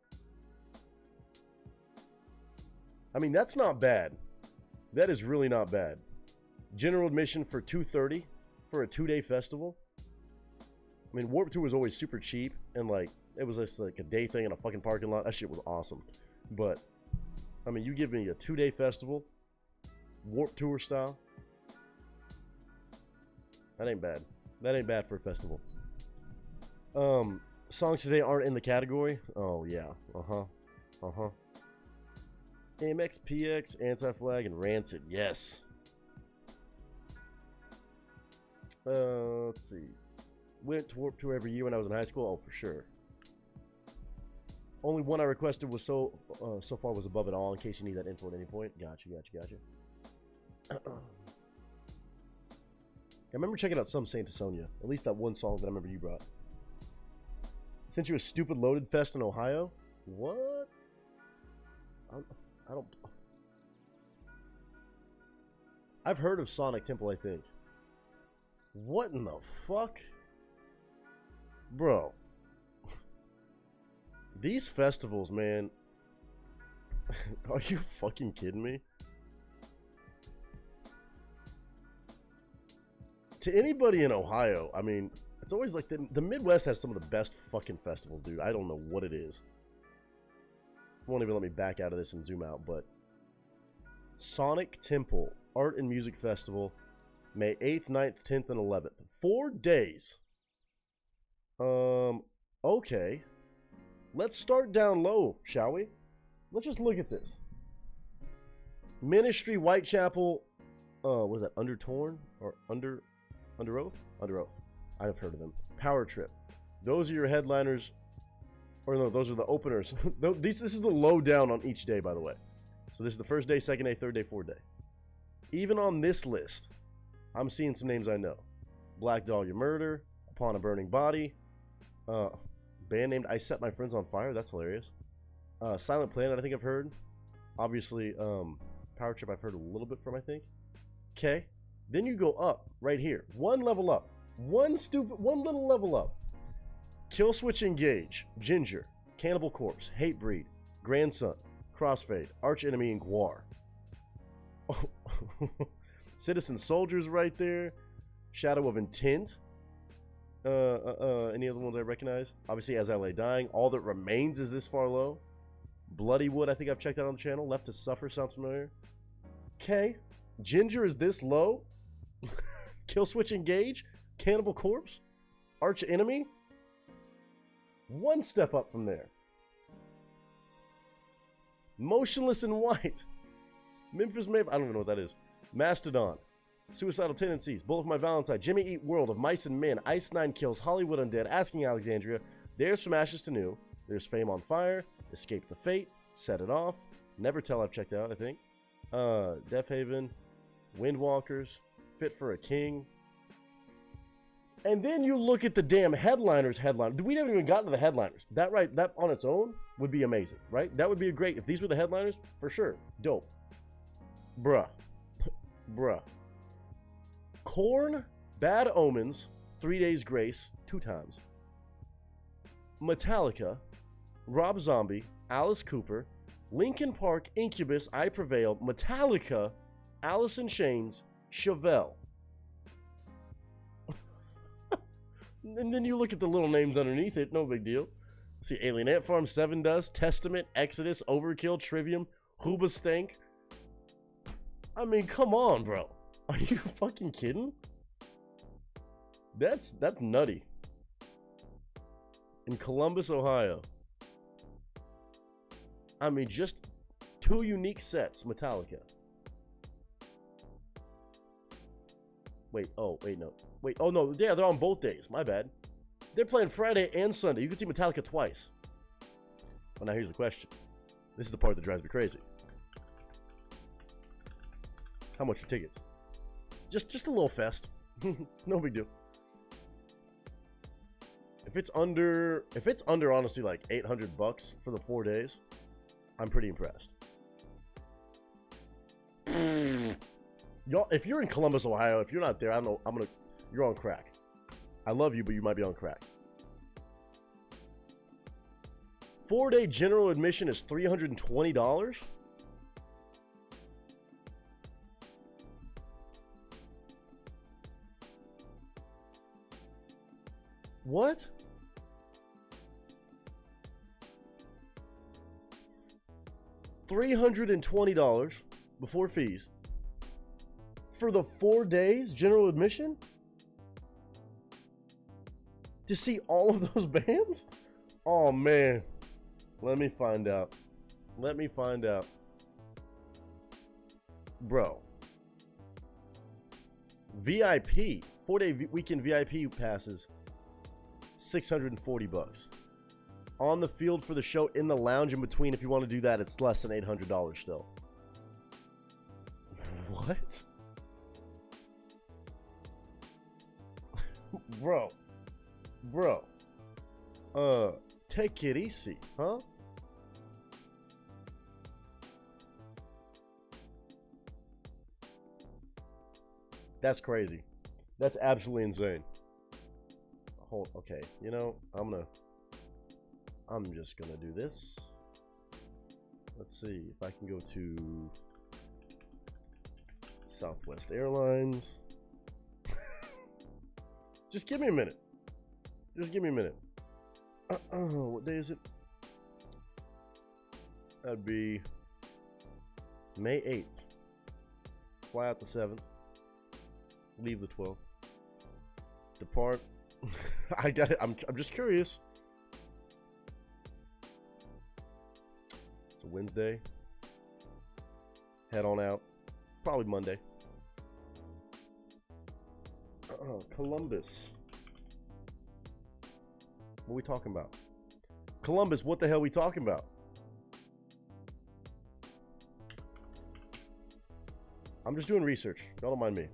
S8: I mean, that's not bad. That is really not bad. General admission for $230 for a 2-day festival. I mean, Warped Tour was always super cheap, and like it was just like a day thing in a fucking parking lot. That shit was awesome. But I mean, you give me a 2-day festival, Warped Tour style. That ain't bad. That ain't bad for a festival. Songs today aren't in the category. Oh yeah. AMX, PX, Anti-Flag, and Rancid. Yes. Let's see. Went to Warped Tour every year when I was in high school. Oh, for sure. Only one I requested was so far was Above It All. In case you need that info at any point. Gotcha. I remember checking out some Saint Sonia. At least that one song that I remember you brought. Sent you a stupid loaded fest in Ohio? What? I don't... I've heard of Sonic Temple, I think. What in the fuck? Bro. These festivals, man. Are you fucking kidding me? To anybody in Ohio, I mean... It's always like the Midwest has some of the best fucking festivals, dude. I don't know what it is. It won't even let me back out of this and zoom out, but Sonic Temple Art and Music Festival, May 8th, 9th, 10th, and 11th. 4 days. Okay. Let's start down low, shall we? Let's just look at this. Ministry, Whitechapel, was that Undertorn? Or Under Oath? Under Oath. I've heard of them. Power Trip. Those are your headliners. Or no, those are the openers. This is the lowdown on each day, by the way. So this is the first day, second day, third day, fourth day. Even on this list, I'm seeing some names I know. Black Dahlia Murder, Upon a Burning Body, band named I Set My Friends on Fire. That's hilarious. Silent Planet, I think I've heard. Obviously, Power Trip I've heard a little bit from, I think. Okay. Then you go up right here. One level up. One little level up. Kill Switch Engage. Ginger. Cannibal Corpse. Hatebreed. Grandson. Crossfade. Arch Enemy, and Guar. Citizen Soldiers right there. Shadow of Intent. Any other ones I recognize? Obviously, As I Lay Dying. All That Remains is this far low. Bloody Wood, I think I've checked out on the channel. Left to Suffer sounds familiar. Okay. Ginger is this low. Kill Switch Engage. Cannibal Corpse. Arch Enemy. One step up from there. Motionless in White. Memphis Maeve. I don't even know what that is. Mastodon. Suicidal Tendencies. Bullet for My Valentine. Jimmy Eat World of Mice and Men. Ice 9 Kills. Hollywood Undead. Asking Alexandria. There's From Ashes to New. There's Fame on Fire. Escape the Fate. Set It Off. Never Tell I've checked out, I think. Death Haven. Windwalkers. Fit for a King. And then you look at the damn headliners headline. We haven't even gotten to the headliners. That on its own would be amazing, right? That would be a great, if these were the headliners, for sure. Dope. Bruh. Korn, Bad Omens, 3 Days Grace, 2 times. Metallica, Rob Zombie, Alice Cooper, Linkin Park, Incubus, I Prevail, Metallica, Alice in Chains, Chevelle. And then you look at the little names underneath it, no big deal. See, Alien Ant Farm, Seven Dust, Testament, Exodus, Overkill, Trivium, Hoobastank. I mean, come on, bro. Are you fucking kidding? That's nutty. In Columbus, Ohio. I mean, just 2 unique sets, Metallica. Wait, no. Wait, oh no, yeah, they're on both days. My bad. They're playing Friday and Sunday. You can see Metallica twice. Well, now here's the question. This is the part that drives me crazy. How much are tickets? Just a little fest. No big deal. If it's under honestly like $800 for the 4 days, I'm pretty impressed. Y'all, if you're in Columbus, Ohio, if you're not there, I don't know. You're on crack. I love you, but you might be on crack. 4-day general admission is $320. What? $320 before fees for the 4 days general admission to see all of those bands? Oh man, let me find out. Bro, VIP 4-day weekend VIP passes $640. On the field for the show, in the lounge in between, if you want to do that, it's less than $800 still. What? Bro. Take it easy, huh? That's crazy. That's absolutely insane. Okay, you know, I'm just gonna do this. Let's see if I can go to Southwest Airlines. Just give me a minute. What day is it? That'd be May 8th. Fly out the 7th. Leave the 12th. Depart. I got it. I'm just curious. It's a Wednesday. Head on out. Probably Monday. Columbus. What are we talking about? Columbus, what the hell are we talking about? I'm just doing research. Y'all don't mind me.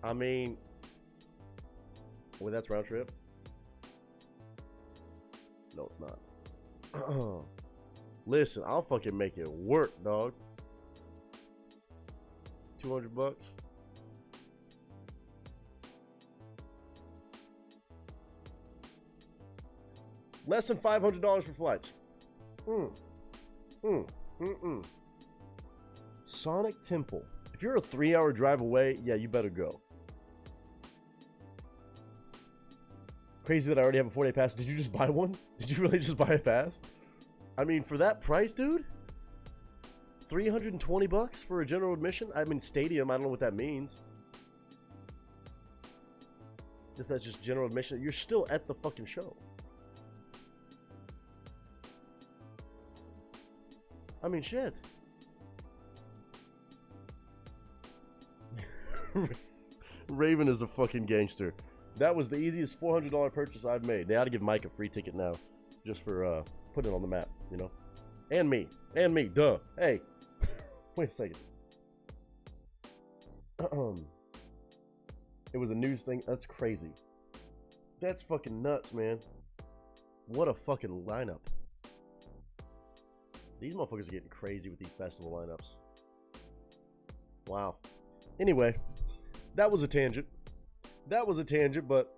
S8: I mean, well, that's round trip. No, it's not. Listen, I'll fucking make it work, dog. $200. Less than $500 for flights. Sonic Temple. If you're a 3-hour drive away, yeah, you better go. Crazy that I already have a 4-day pass. Did you just buy one? Did you really just buy a pass? I mean, for that price, dude? $320 for a general admission? I mean, stadium. I don't know what that means. Guess that's just general admission. You're still at the fucking show. I mean, shit. Raven is a fucking gangster. That was the easiest $400 purchase I've made. They ought to give Mike a free ticket now, just for putting it on the map, you know? And me, duh. Hey, wait a second. It was a news thing. That's crazy. That's fucking nuts, man. What a fucking lineup. These motherfuckers are getting crazy with these festival lineups. Wow. Anyway, that was a tangent. That was a tangent, but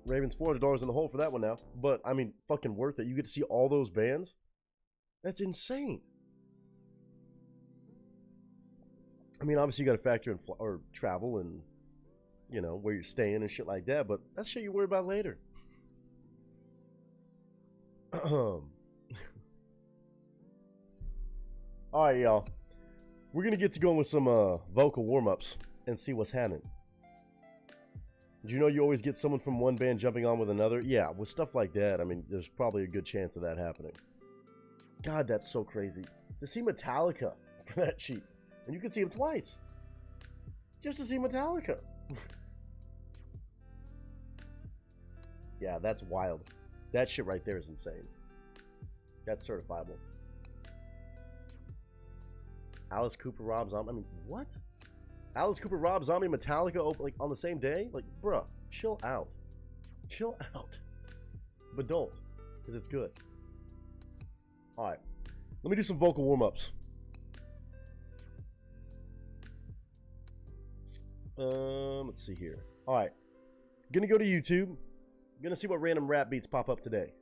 S8: Raven's $400 in the hole for that one now. But, I mean, fucking worth it. You get to see all those bands? That's insane. I mean, obviously you got to factor in or travel and, you know, where you're staying and shit like that. But that's shit you worry about later. Alright, y'all. We're going to get to going with some vocal warm-ups and see what's happening. Did you know you always get someone from one band jumping on with another? Yeah, with stuff like that, I mean, there's probably a good chance of that happening. God, that's so crazy. To see Metallica for that cheap. And you can see them twice. Just to see Metallica. Yeah, that's wild. That shit right there is insane. That's certifiable. Alice Cooper, Rob Zombie. I mean, what? Alice Cooper, Rob Zombie, Metallica open like on the same day? Like, bruh, chill out. Chill out. But don't, because it's good. Alright. Let me do some vocal warm-ups. Let's see here. Alright. Gonna go to YouTube. Gonna see what random rap beats pop up today.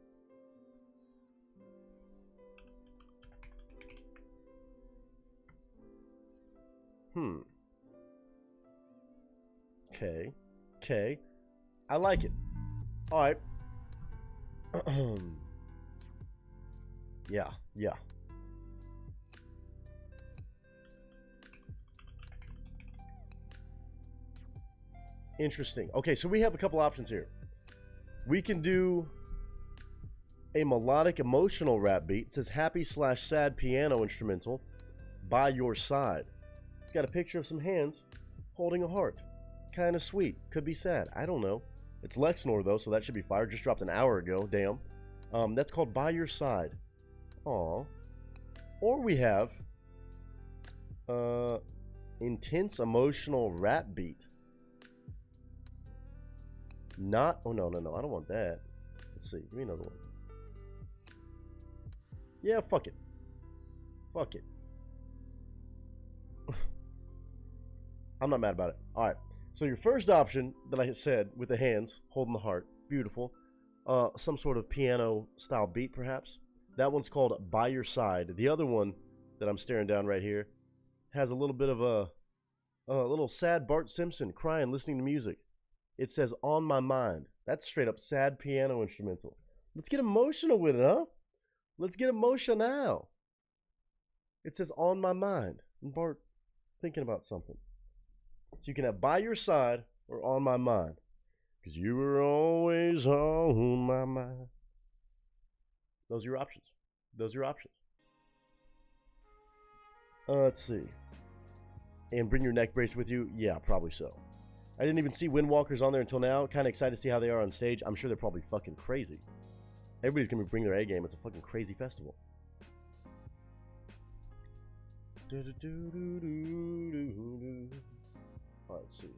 S8: Okay. I like it. Alright. Yeah. Interesting. Okay, so we have a couple options here. We can do a melodic emotional rap beat. It says happy/sad piano instrumental by your side. It's got a picture of some hands holding a heart. Kind of sweet. Could be sad. I don't know. It's Lexnor though, so that should be fire. Just dropped an hour ago. Damn. That's called By Your Side. Aw. Or we have intense emotional rap beat. Not. Oh no. I don't want that. Let's see. Give me another one. Yeah. Fuck it. I'm not mad about it. All right. So your first option that I said with the hands holding the heart, beautiful. Some sort of piano style beat perhaps. That one's called By Your Side. The other one that I'm staring down right here has a little bit of a little sad Bart Simpson crying listening to music. It says On My Mind. That's straight up sad piano instrumental. Let's get emotional with it, huh? Let's get emotional. It says On My Mind. And Bart thinking about something. So you can have By Your Side or On My Mind. Because you were always on my mind. Those are your options. Let's see. And bring your neck brace with you? Yeah, probably so. I didn't even see Windwalkers on there until now. Kind of excited to see how they are on stage. I'm sure they're probably fucking crazy. Everybody's going to bring their A game. It's a fucking crazy festival. Let's see.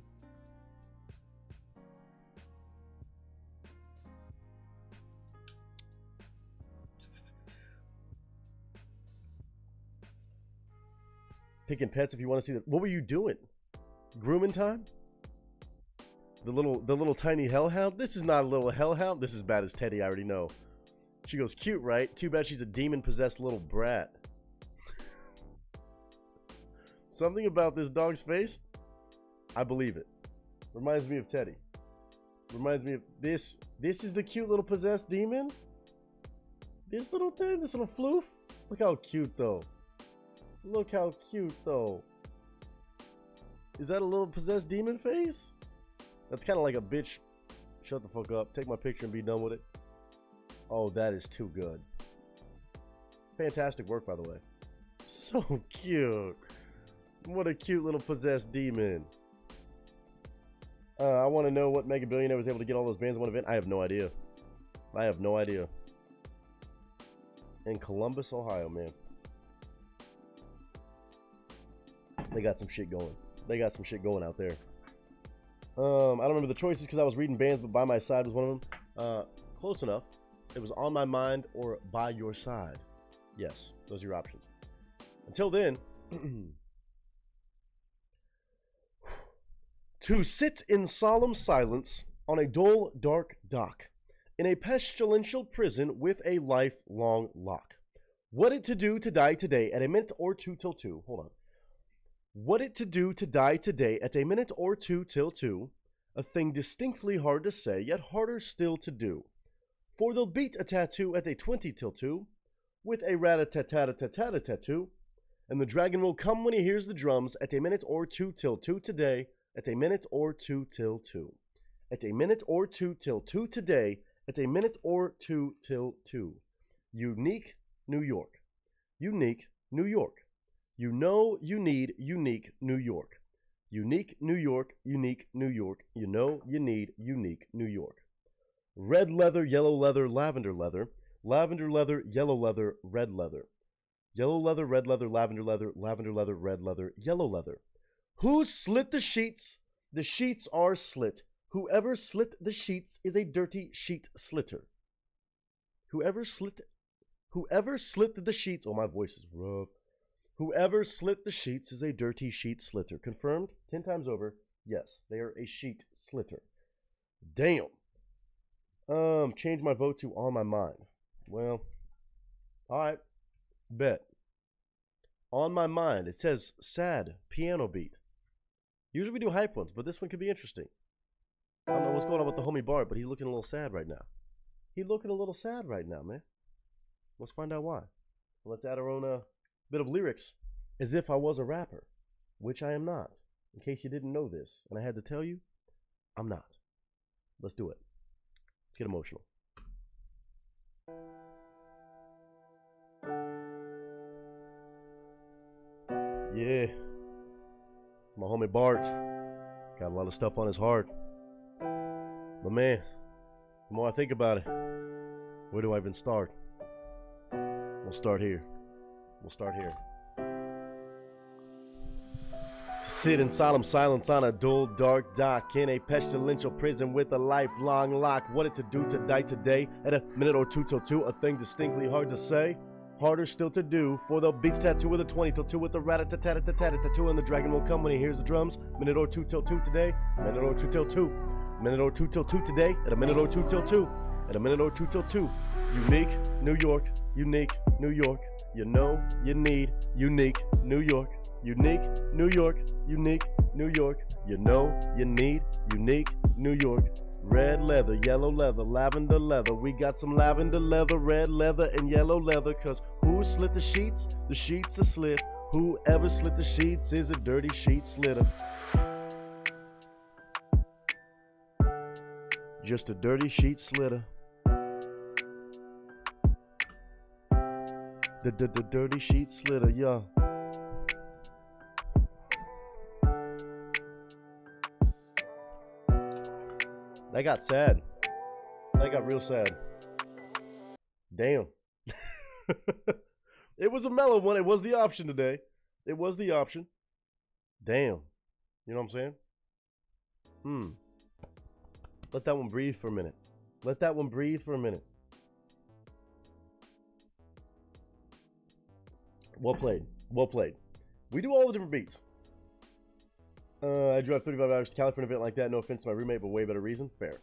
S8: picking pets if you want to see that. What were you doing? Grooming time? The little tiny hellhound? This is not a little hellhound. This is bad as Teddy, I already know. She goes, cute, right? Too bad she's a demon-possessed little brat. Something about this dog's face, I believe it. Reminds me of Teddy. Reminds me of this. This is the cute little possessed demon? This little thing, this little floof? Look how cute, though. Look how cute, though. Is that a little possessed demon face? That's kind of like a bitch. Shut the fuck up. Take my picture and be done with it. Oh, that is too good. Fantastic work, by the way. So cute. What a cute little possessed demon. I want to know what Mega Billionaire was able to get all those bands in one event. I have no idea. I have no idea. In Columbus, Ohio, man. They got some shit going. They got some shit going out there. I don't remember the choices because I was reading bands, but By My Side was one of them. Close enough. It was On My Mind or By Your Side. Yes, those are your options. Until then, to sit in solemn silence on a dull, dark dock in a pestilential prison with a lifelong lock. What it to do to die today at a minute or two till two. Hold on. What it to do to die today at a minute or two till two, a thing distinctly hard to say, yet harder still to do. For they'll beat a tattoo at a 20 till two, with a rat-a-tat-tat-tat-tat-tattoo, and the dragon will come when he hears the drums at a minute or two till two today, at a minute or two till two. At a minute or two till two today, at a minute or two till two. Unique New York. Unique New York. You know you need unique New York. Unique New York, unique New York. You know you need unique New York. Red leather, yellow leather, lavender leather. Lavender leather, yellow leather, red leather. Yellow leather, red leather, lavender leather, lavender leather, red leather, yellow leather. Who slit the sheets? The sheets are slit. Whoever slit the sheets is a dirty sheet slitter. Whoever slit the sheets. Oh, my voice is rough. Whoever slit the sheets is a dirty sheet slitter. Confirmed 10 times over. Yes, they are a sheet slitter. Damn. Change my vote to On My Mind. Well, all right. Bet. On My Mind. It says sad piano beat. Usually we do hype ones, but this one could be interesting. I don't know what's going on with the homie Bart, but he's looking a little sad right now. He's looking a little sad right now, man. Let's find out why. Let's add our own bit of lyrics as if I was a rapper, which I am not. In case you didn't know this, and I had to tell you, I'm not. Let's do it. Let's get emotional. Yeah. It's my homie Bart. Got a lot of stuff on his heart. But man, the more I think about it, where do I even start? We'll start here. We'll start here. To sit in solemn silence on a dull, dark dock in a pestilential prison with a lifelong lock. What it to do to die today at a minute or two till two, a thing distinctly hard to say. Harder still to do, for they'll beat tattoo with a 20 till 2 with the rat-a-tat-tat-tat-tattoo, and the dragon will come when he hears the drums. Minute or two till 2 today, minute or 2 till 2. Minute or 2 till 2 today, at a minute or 2 till 2. At a minute or 2 till 2. Unique New York, unique New York. You know you need unique New York. Unique New York, unique New York. You know you need unique New York. Red leather, yellow leather, lavender leather. We got some lavender leather, red leather, and yellow leather. Cause who slit the sheets? The sheets are slit. Whoever slit the sheets is a dirty sheet slitter. Just a dirty sheet slitter. The dirty sheet slitter, yeah. That got sad. That got real sad. Damn. It was a mellow one. It was the option today. It was the option. Damn. You know what I'm saying? Let that one breathe for a minute. Let that one breathe for a minute. Well played. Well played. We do all the different beats. I drive 35 hours to Cali for an event like that. No offense to my roommate, but way better reason. Fair.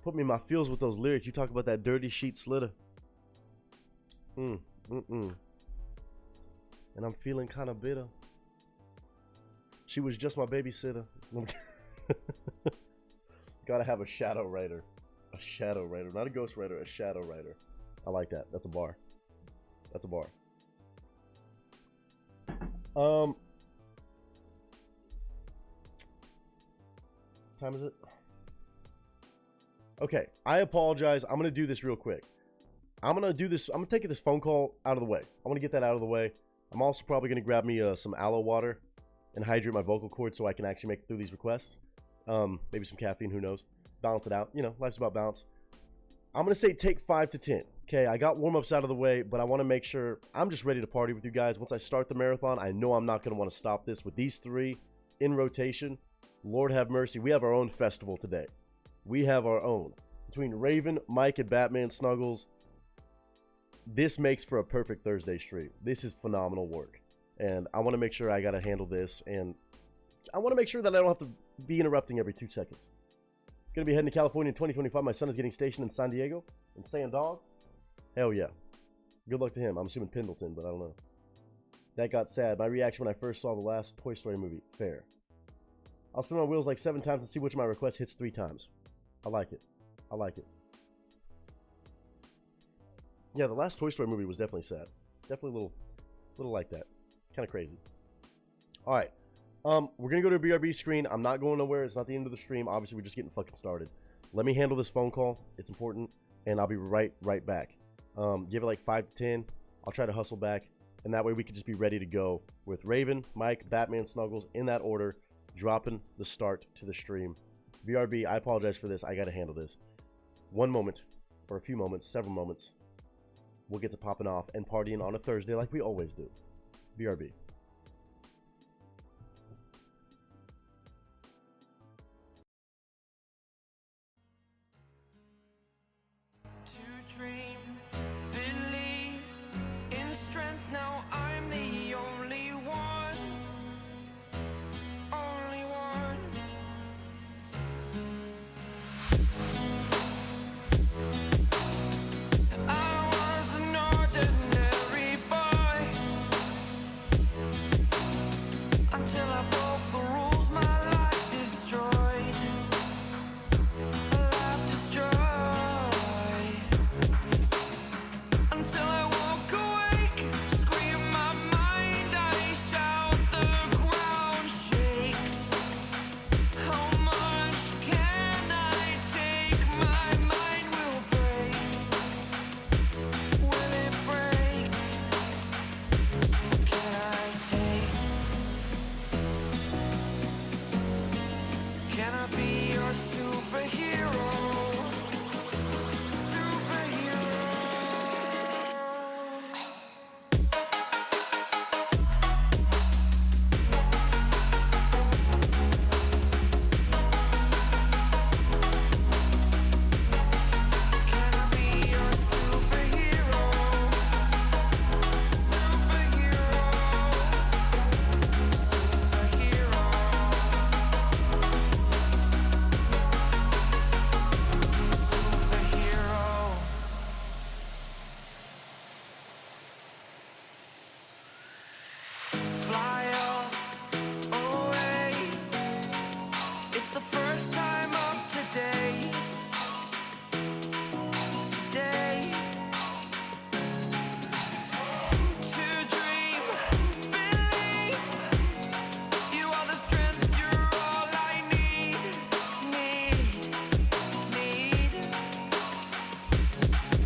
S8: Put me in my feels with those lyrics. You talk about that dirty sheet slitter. And I'm feeling kind of bitter. She was just my babysitter. Gotta have a shadow writer. A shadow writer. Not a ghost writer, a shadow writer. I like that. That's a bar. That's a bar. Time is it? Okay, I apologize. I'm gonna do this real quick. I'm gonna take this phone call out of the way. I want to get that out of the way. I'm also probably gonna grab me some aloe water and hydrate my vocal cords so I can actually make it through these requests. Maybe some caffeine, who knows? Balance it out. You know, life's about balance. I'm gonna say take 5 to 10. Okay, I got warm-ups out of the way, but I want to make sure I'm just ready to party with you guys. Once I start the marathon, I know I'm not gonna want to stop this with these 3 in rotation. Lord have mercy, we have our own festival today. We have our own. Between Raven, Mike, and Batman Snuggles, this makes for a perfect Thursday stream. This is phenomenal work. And I want to make sure I got to handle this. And I want to make sure that I don't have to be interrupting every 2 seconds. Going to be heading to California in 2025. My son is getting stationed in San Diego. In Sand Dog. Hell yeah. Good luck to him. I'm assuming Pendleton, but I don't know. That got sad. My reaction when I first saw the last Toy Story movie. Fair. I'll spin my wheels like 7 times and see which of my requests hits 3 times. I like it. I like it. Yeah, the last Toy Story movie was definitely sad. Definitely a little like that. Kind of crazy. All right. We're going to go to a BRB screen. I'm not going nowhere. It's not the end of the stream. Obviously, we're just getting fucking started. Let me handle this phone call. It's important. And I'll be right back. Give it like 5 to 10. I'll try to hustle back. And that way we can just be ready to go with Raven, Mike, Batman, Snuggles in that order. Dropping the start to the stream. BRB, I apologize for this. I got to handle this. One moment, or a few moments, several moments, we'll get to popping off and partying on a Thursday like we always do. BRB.
S5: To dream, believe in strength. Now I'm the only one. Only one. I was an ordinary boy until I broke the rules. My life destroyed. A life destroyed. Until I walk awake, scream my mind, I shout, the ground shakes. How much can I take? My mind will break. Will it break? Can I take? Can I be your superhero? Superhero. Can I be your superhero? Superhero. Superhero. Superhero. Fly away. It's the first time of today. Today. To dream, believe. You are the strength, you're all I need.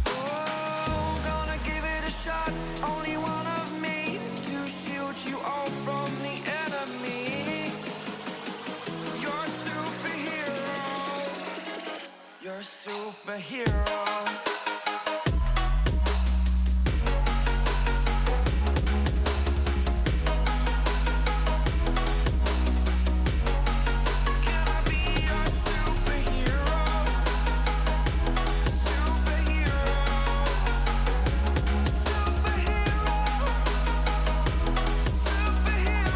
S5: Oh, gonna give it a shot. Only one of me to shield you all from the enemy. You're a superhero. You're a superhero. Can I be your superhero? Superhero. Superhero. Superhero.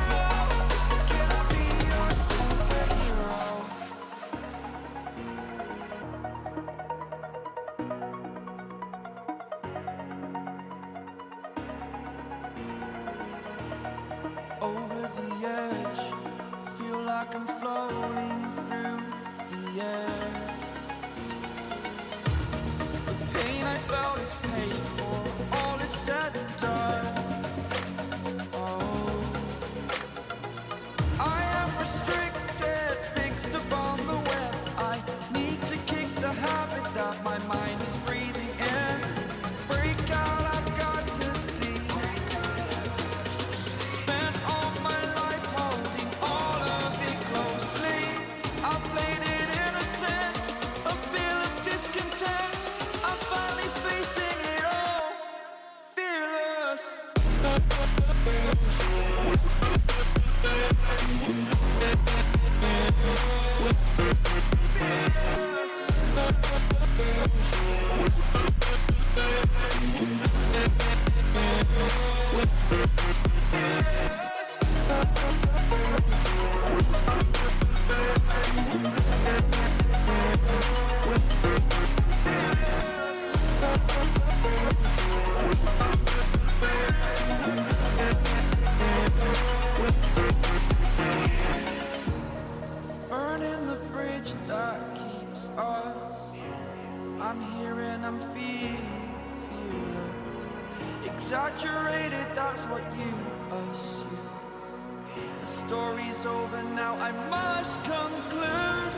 S9: exaggerated, that's what you assume. The story's over now, I must conclude.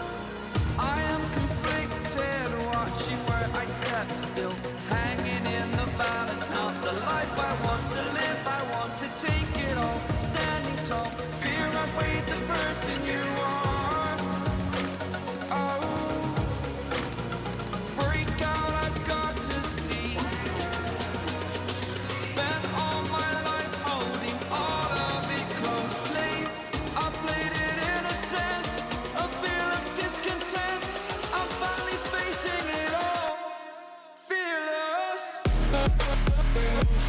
S9: I am conflicted, watching where I step still, hanging in the balance, not the life I want to live. I want to take it all, standing tall, fear I weighed the person you are. Oh, break out, I've got to see. Spent all my life holding all of it closely. I played it innocent, a feel of discontent. I'm finally facing it all, fearless. Fearless.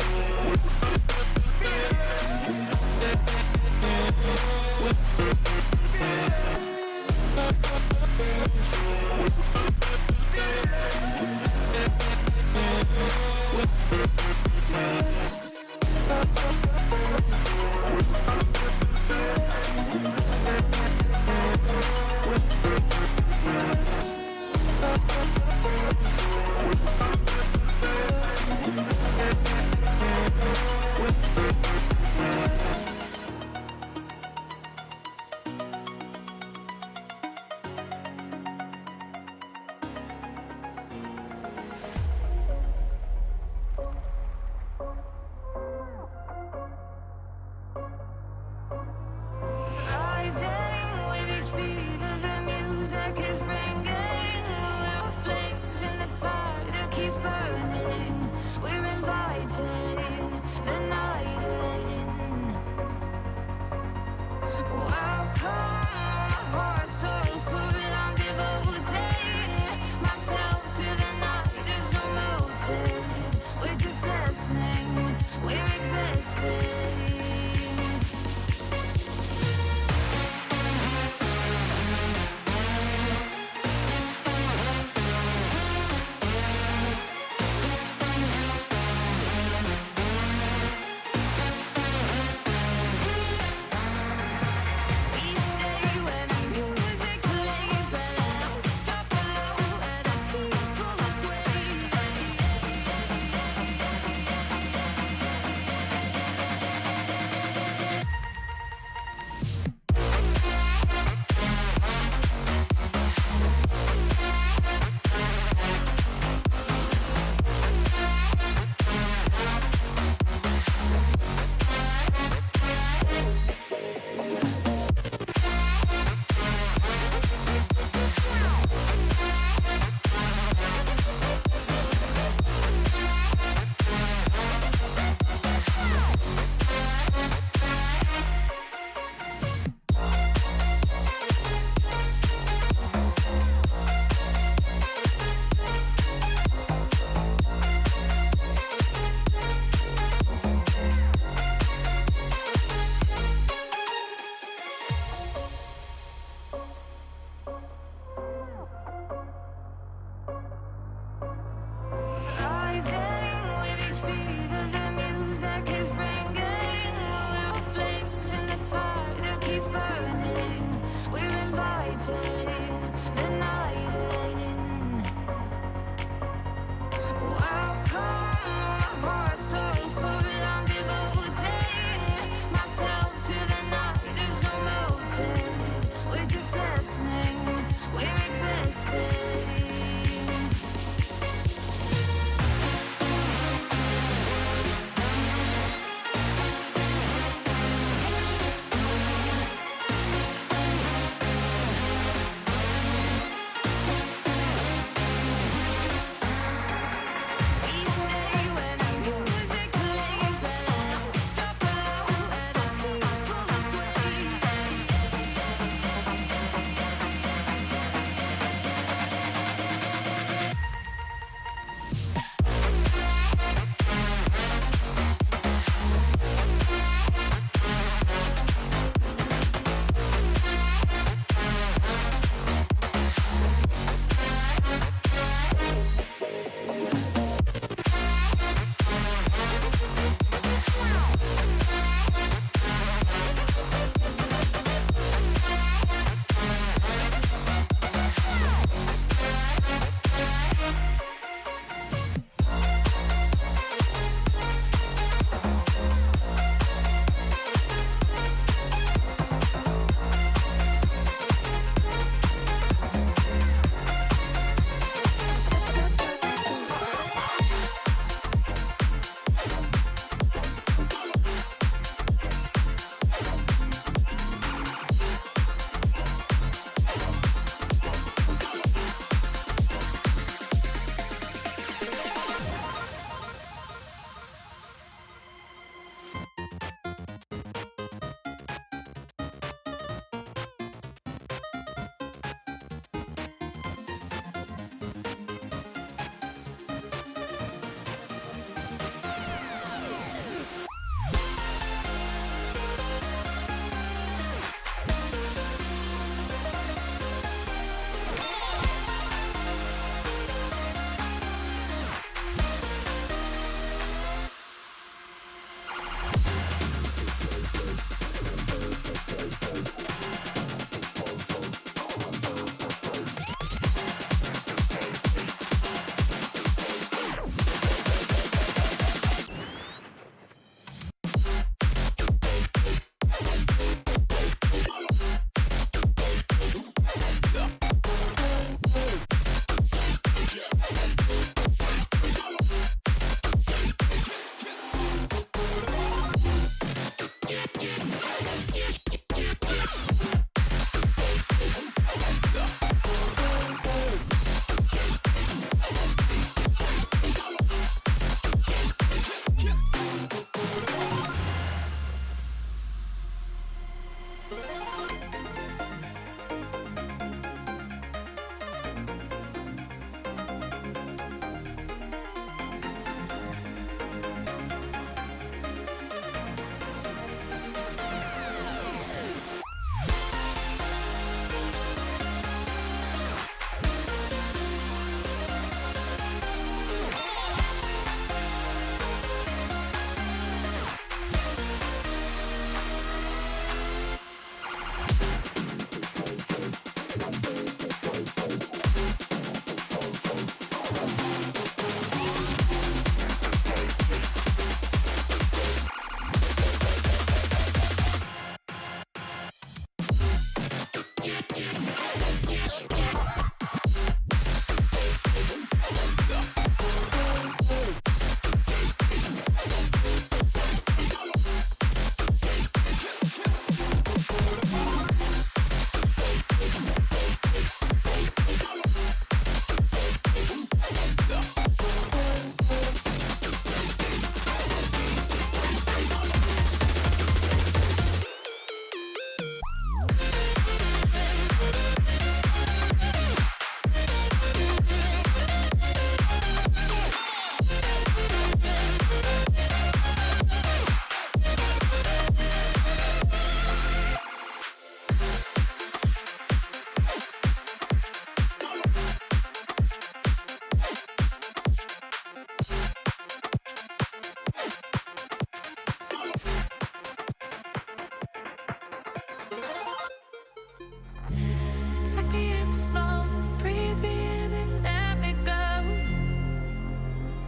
S10: smoke, breathe me in and let me go.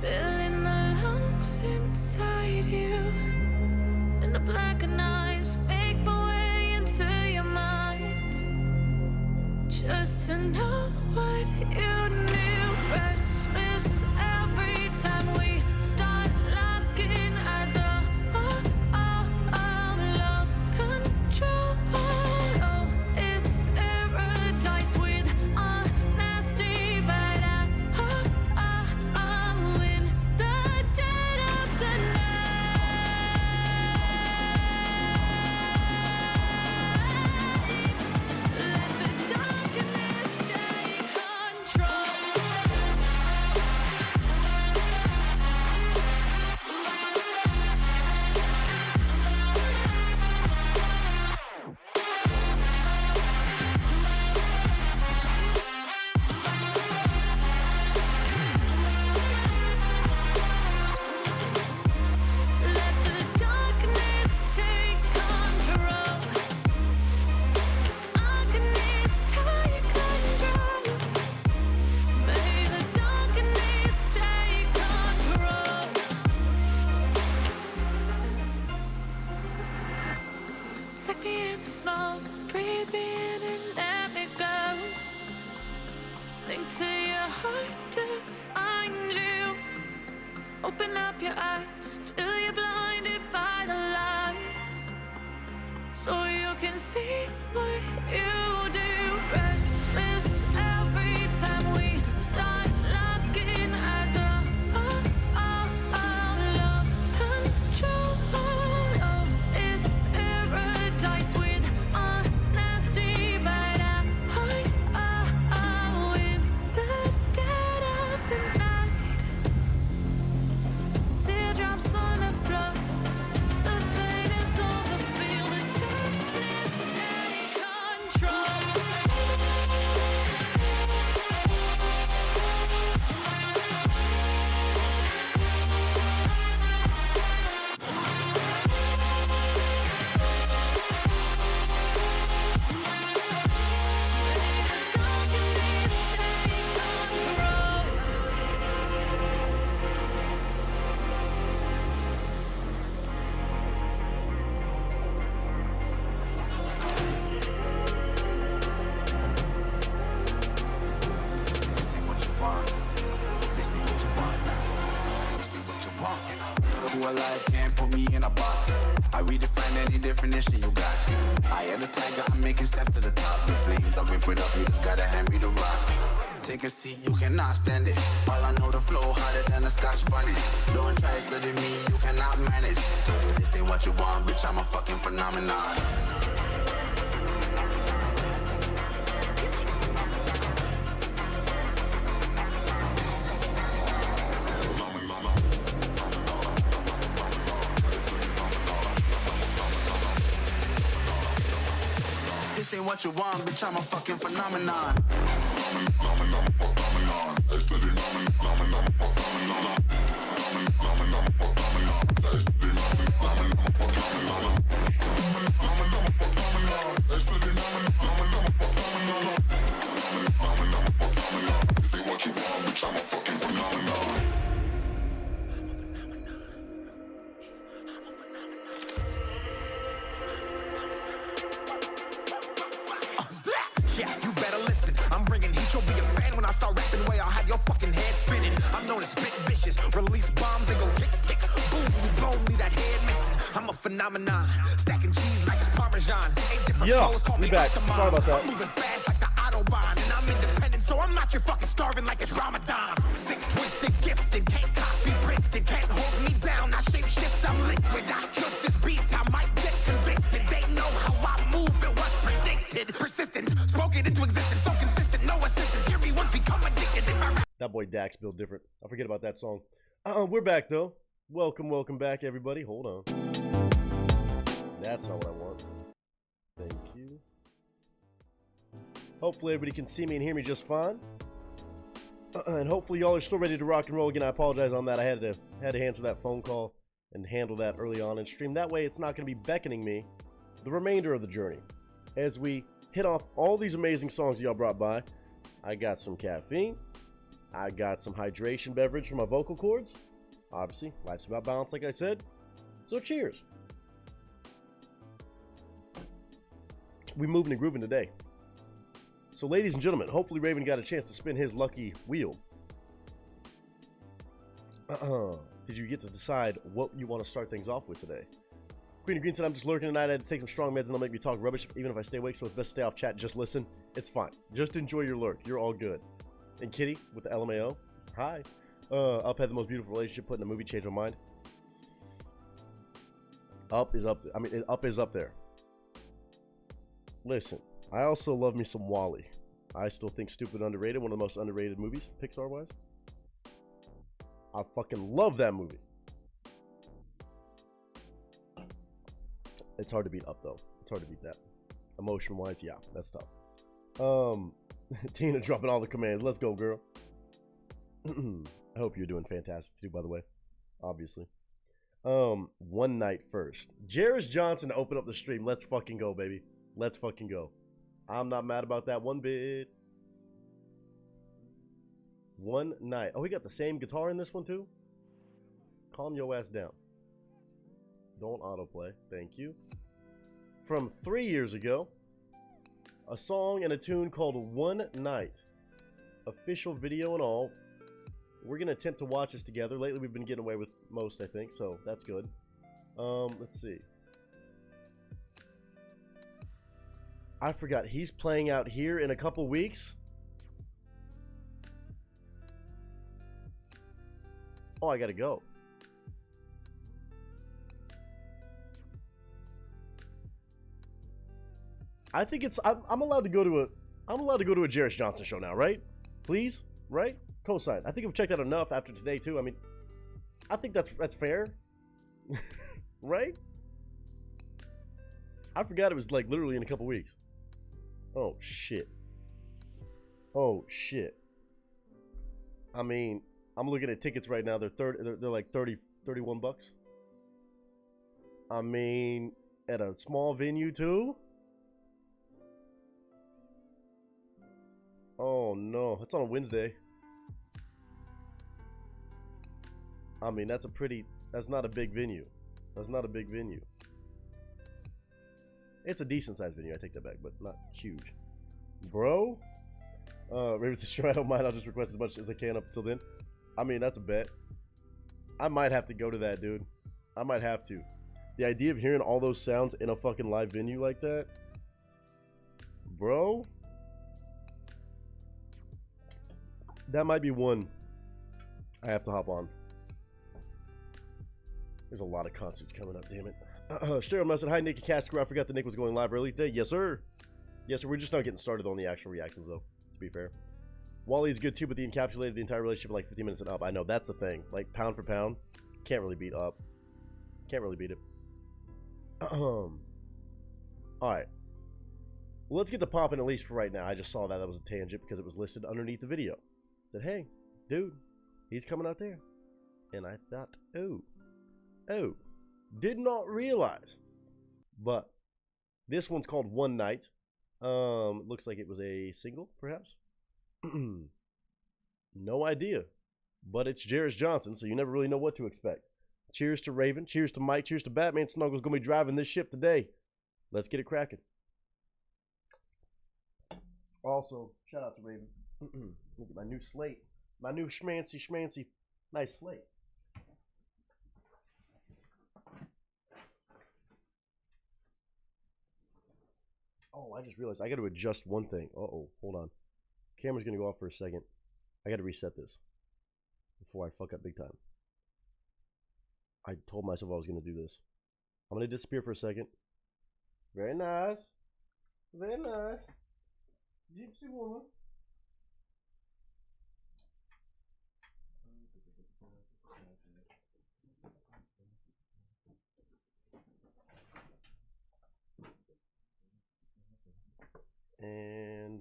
S10: Filling the lungs inside you, and the blackened eyes make my way into your mind. Just to know what you knew, restless every time we start locking eyes. Lost control. Oh, it's paradise with honesty, but I'm in the dead of the night. Let the darkness take control. Let the darkness take control. Darkness take control. May the darkness take control. Take me in the smoke, breathe me in and let me go. Sink to your heart to find you. Open up your eyes till you're blinded by the lies, so you can see what you do. Restless every time we start locking eyes. Lost control. Oh, it's paradise with honesty, but I'm in the dead of the night. Teardrops on the floor. The pain is over. Feel the darkness take control. Darkness take control.
S4: This ain't what you want. This ain't what you want now. This ain't what you want. Who alive can't put me in a box. I redefine any definition you got. I am the tiger, I'm making steps to the top. The flames, I whip it up, you just gotta hand me the rock. Take a seat, you cannot stand it. All I know, the flow harder than a scotch bunny. Don't try studying me, you cannot manage. This ain't what you want, bitch, I'm a fucking phenomenon. This ain't what you want, bitch, I'm a fucking phenomenon.
S11: Yeah, you better listen. I'm bringing heat. You'll be a fan when I start rapping. Way I'll have your fucking head spinning. I'm known as spit vicious. Release bombs and go tick tick. Boom, you blown me that head missing. I'm a phenomenon. Stacking cheese like it's Parmesan. Ain't different clothes, call me
S8: back.
S11: Octomom.
S8: Sorry about that.
S11: I'm moving fast like the Autobahn. And I'm independent, so I'm not your fucking starving like it's Ramadan. Sick, twisted, gifted. Can't copy, printed. Can't hold me down. I shape shift, I'm liquid. I killed this beat, I might get convicted. They know how I move, it was predicted. Persistent, spoke it into existence. So consistent, no assistance. Hear me once, become addicted. If I
S8: That boy Dax built different. I forget about that song. We're back though. Welcome back, everybody. Hold on. That's not what I want. Thank you. Hopefully everybody can see me and hear me just fine. And hopefully y'all are still ready to rock and roll again. I apologize on that. I had to answer that phone call and handle that early on in stream. That way it's not going to be beckoning me the remainder of the journey as we hit off all these amazing songs y'all brought by. I got some caffeine. I got some hydration beverage for my vocal cords. Obviously, life's about balance, like I said. So cheers. We moving and grooving today. So ladies and gentlemen, hopefully Raven got a chance to spin his lucky wheel. Did you get to decide what you want to start things off with today? Queen of Green said, I'm just lurking tonight. I had to take some strong meds and they'll make me talk rubbish even if I stay awake, so it's best to stay off chat. Just listen. It's fine. Just enjoy your lurk. You're all good. And Kitty with the LMAO. Hi. Up had the most beautiful relationship put in a movie, changed my mind. Up is up. I mean, Up is up there. Listen, I also love me some Wall-E. I still think stupid underrated. One of the most underrated movies, Pixar-wise. I fucking love that movie. It's hard to beat Up, though. It's hard to beat that. Emotion-wise, yeah, that's tough. Tina dropping all the commands. Let's go, girl. I hope you're doing fantastic, too, by the way. Obviously. One night first. Jairus Johnson to open up the stream. Let's fucking go, baby. Let's fucking go. I'm not mad about that one bit. One night. Oh, we got the same guitar in this one, too? Calm your ass down. Don't autoplay. Thank you. From 3 years ago, a song and a tune called One Night. Official video and all. We're going to attempt to watch this together. Lately, we've been getting away with most, I think, so that's good. Let's see. I forgot. He's playing out here in a couple weeks. Oh, I gotta go. I think it's. I'm allowed to go to a. I'm allowed to go to a Jairus Johnson show now, right? Please, right? Cosign. I think I've checked out enough after today too. I mean, I think that's fair, right? I forgot it was like literally in a couple weeks. Oh shit. Oh shit. I mean, I'm looking at tickets right now. They're like 31 bucks. I mean, at a small venue too. Oh no, it's on a Wednesday. I mean, that's not a big venue. That's not a big venue. It's a decent sized venue, I take that back, but not huge. Bro? Raven says, sure, I don't mind. I'll just request as much as I can up until then. I mean, that's a bet. I might have to go to that, dude. I might have to. The idea of hearing all those sounds in a fucking live venue like that. Bro? That might be one I have to hop on. There's a lot of concerts coming up, damn it. Stereo Must said, hi, Nick and Casker. I forgot that Nick was going live early today. Yes, sir. Yes, sir. We're just not getting started on the actual reactions, though, to be fair. Wally's good, too, but they encapsulated the entire relationship in like 15 minutes and up. I know, that's the thing. Like, pound for pound. Can't really beat Up. Can't really beat it. Alright. Well, let's get the popping at least for right now. I just saw that was a tangent because it was listed underneath the video. Said, hey, dude, he's coming out there. And I thought, oh, did not realize. But this one's called One Night. Looks like it was a single, perhaps. No idea. But it's Jairus Johnson, so you never really know what to expect. Cheers to Raven. Cheers to Mike. Cheers to Batman. Snuggles gonna be driving this ship today. Let's get it cracking. Also, shout out to Raven. Look at my new slate. My new schmancy, nice slate. Oh, I just realized I got to adjust one thing. Uh-oh, hold on. Camera's going to go off for a second. I got to reset this before I fuck up big time. I told myself I was going to do this. I'm going to disappear for a second. Very nice. Very nice. Gypsy woman. And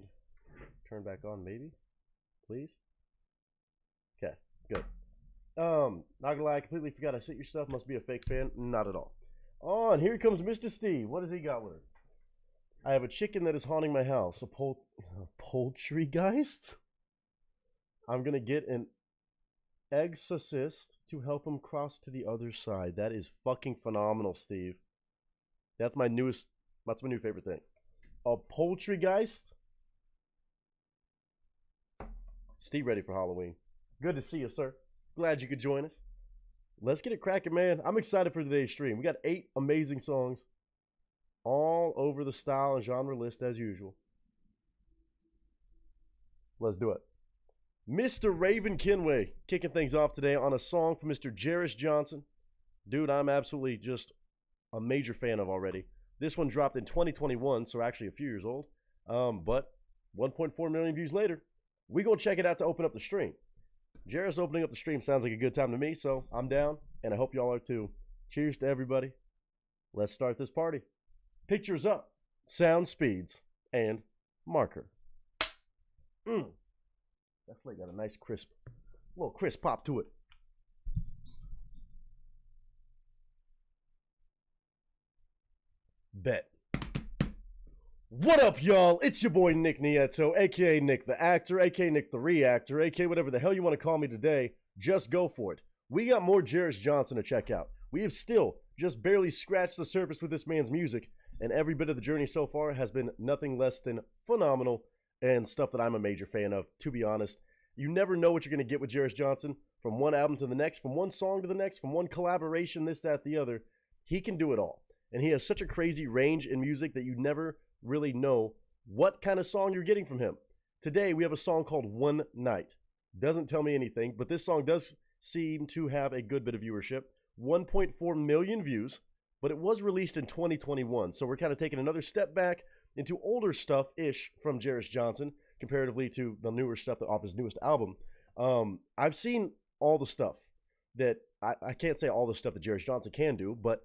S8: turn back on, maybe, please. Okay, good. Not gonna lie, I completely forgot I sent your stuff. Must be a fake fan. Not at all. Oh, and here comes Mr. Steve. What does he got with us? I have a chicken that is haunting my house. A poultrygeist? I'm going to get an exorcist to help him cross to the other side. That is fucking phenomenal, Steve. That's my new favorite thing. A poultrygeist? Steve ready for Halloween. Good to see you, sir. Glad you could join us. Let's get it cracking, man. I'm excited for today's stream. We got 8 amazing songs, all over the style and genre list as usual. Let's do it. Mr. Raven Kenway kicking things off today on a song from Mr. Jarris Johnson. Dude, I'm absolutely just a major fan of already. This one dropped in 2021, so actually a few years old. But 1.4 million views later, we gonna check it out to open up the stream. Jarris opening up the stream sounds like a good time to me, so I'm down, and I hope y'all are too. Cheers to everybody. Let's start this party. Pictures up, sound speeds, and marker. That slate got a nice little crisp pop to it. Bet. What up, y'all? It's your boy Nick Nieto, aka Nick the Actor, aka Nick the Reactor, aka whatever the hell you want to call me today. Just go for it. We got more Jarris Johnson to check out. We have still just barely scratched the surface with this man's music, and every bit of the journey so far has been nothing less than phenomenal and stuff that I'm a major fan of, to be honest. You never know what you're going to get with Jarris Johnson from one album to the next, from one song to the next, from one collaboration, this, that, the other. He can do it all. And he has such a crazy range in music that you never really know what kind of song you're getting from him. Today, we have a song called One Night. Doesn't tell me anything, but this song does seem to have a good bit of viewership. 1.4 million views, but it was released in 2021. So we're kind of taking another step back into older stuff-ish from Jarris Johnson, comparatively to the newer stuff off his newest album. I've seen all the stuff that, I can't say all the stuff that Jarris Johnson can do, but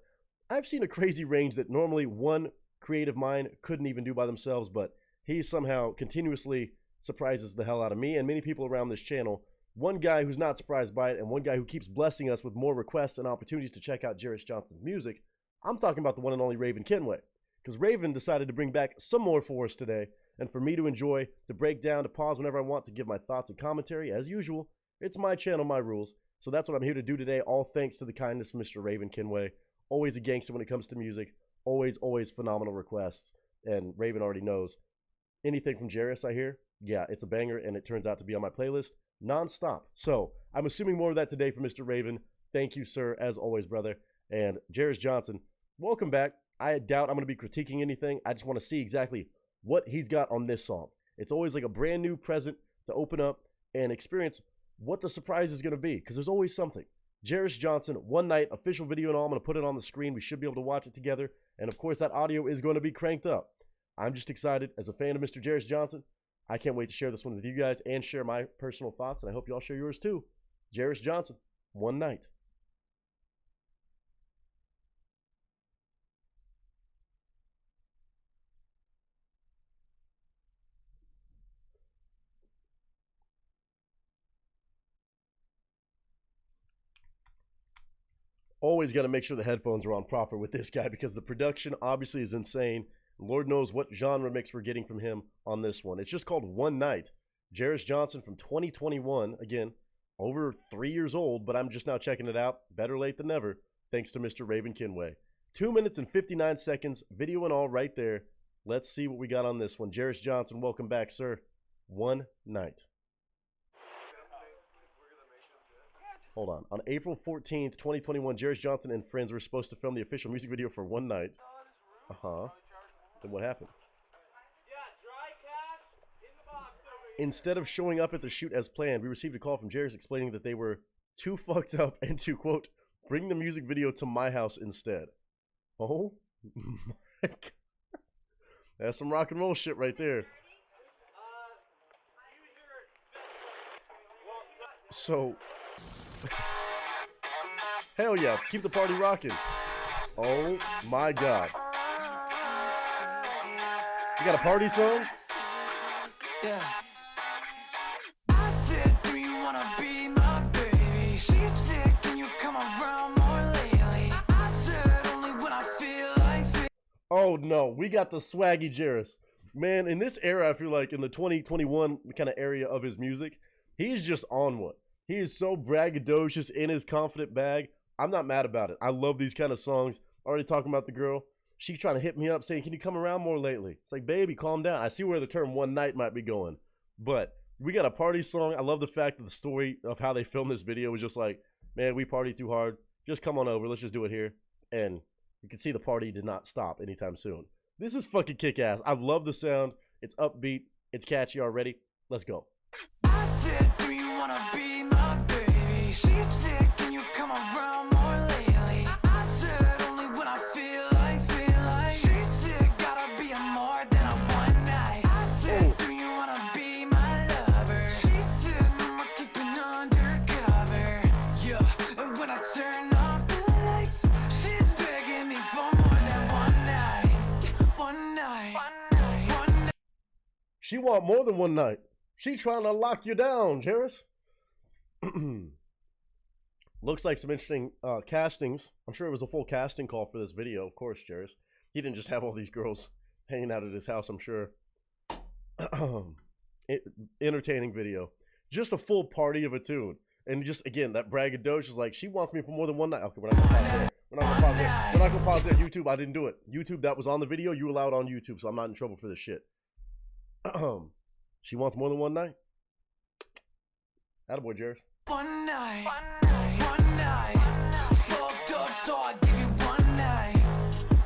S8: I've seen a crazy range that normally one creative mind couldn't even do by themselves, but he somehow continuously surprises the hell out of me and many people around this channel. One guy who's not surprised by it, and one guy who keeps blessing us with more requests and opportunities to check out Jarris Johnson's music. I'm talking about the one and only Raven Kenway, because Raven decided to bring back some more for us today, and for me to enjoy, to break down, to pause whenever I want, to give my thoughts and commentary. As usual, it's my channel, my rules, so that's what I'm here to do today, all thanks to the kindness of Mr. Raven Kenway. Always a gangster when it comes to music. Always phenomenal requests. And Raven already knows. Anything from Jarris I hear, yeah, it's a banger, and it turns out to be on my playlist non-stop. So, I'm assuming more of that today from Mr. Raven. Thank you, sir, as always, brother. And Jarris Johnson, welcome back. I doubt I'm going to be critiquing anything. I just want to see exactly what he's got on this song. It's always like a brand new present to open up and experience what the surprise is going to be, because there's always something. Jarris Johnson, One Night, official video and all. I'm going to put it on the screen. We should be able to watch it together. And of course, that audio is going to be cranked up. I'm just excited. As a fan of Mr. Jarris Johnson, I can't wait to share this one with you guys and share my personal thoughts. And I hope y'all share yours too. Jarris Johnson, One Night. Always got to make sure the headphones are on proper with this guy, because the production obviously is insane. Lord knows what genre mix we're getting from him on this one. It's just called One Night. Jarris Johnson from 2021. Again, over 3 years old, but I'm just now checking it out. Better late than never, thanks to Mr. Raven Kenway. 2 minutes and 59 seconds, video and all right there. Let's see what we got on this one. Jarris Johnson, welcome back, sir. One Night. Hold on. On April 14th, 2021, Jarris Johnson and friends were supposed to film the official music video for One Night. Then what happened? Instead of showing up at the shoot as planned, we received a call from Jarris explaining that they were too fucked up and to, quote, bring the music video to my house instead. Oh my God. That's some rock and roll shit right there. So... hell yeah, keep the party rocking. Oh my God. You got a party song?
S3: Yeah. I said, do you wanna be my baby? She said, can you come around more lately? I said, only when I feel like it.
S8: Oh Oh no, we got the swaggy Jairus. Man, in this era, I feel like in the 2021 kind of area of his music, he's just on one. He is so braggadocious in his confident bag. I'm not mad about it. I love these kind of songs. Already talking about the girl. She trying to hit me up saying, can you come around more lately? It's like, baby, calm down. I see where the term one night might be going. But we got a party song. I love the fact that the story of how they filmed this video was just like, man, we partied too hard. Just come on over. Let's just do it here. And you can see the party did not stop anytime soon. This is fucking kick-ass. I love the sound. It's upbeat. It's catchy already. Let's go.
S10: I said, do you wanna be my baby? She's sick, can you come around more lately? I said, only when I feel like she's sick, gotta be a more than a one night. I said, do you wanna be my lover? She said, no more keeping undercover. Yeah, and when I turn off the lights, she's begging me for more than one night. One night.
S8: She want more than one night. She trying to lock you down, Jairus. Looks like some interesting castings. I'm sure it was a full casting call for this video, of course, Jairus. He didn't just have all these girls hanging out at his house, I'm sure. Entertaining video. Just a full party of a tune. And just, again, that braggadocio is like, she wants me for more than one night. Okay, we're not going to pause there. We're not going to pause there. We're not going to pause there. YouTube, I didn't do it. YouTube, that was on the video. You allowed on YouTube, so I'm not in trouble for this shit. She wants more than one night. Attaboy, Jairus.
S10: One night, one night, fucked up, so I give you one night,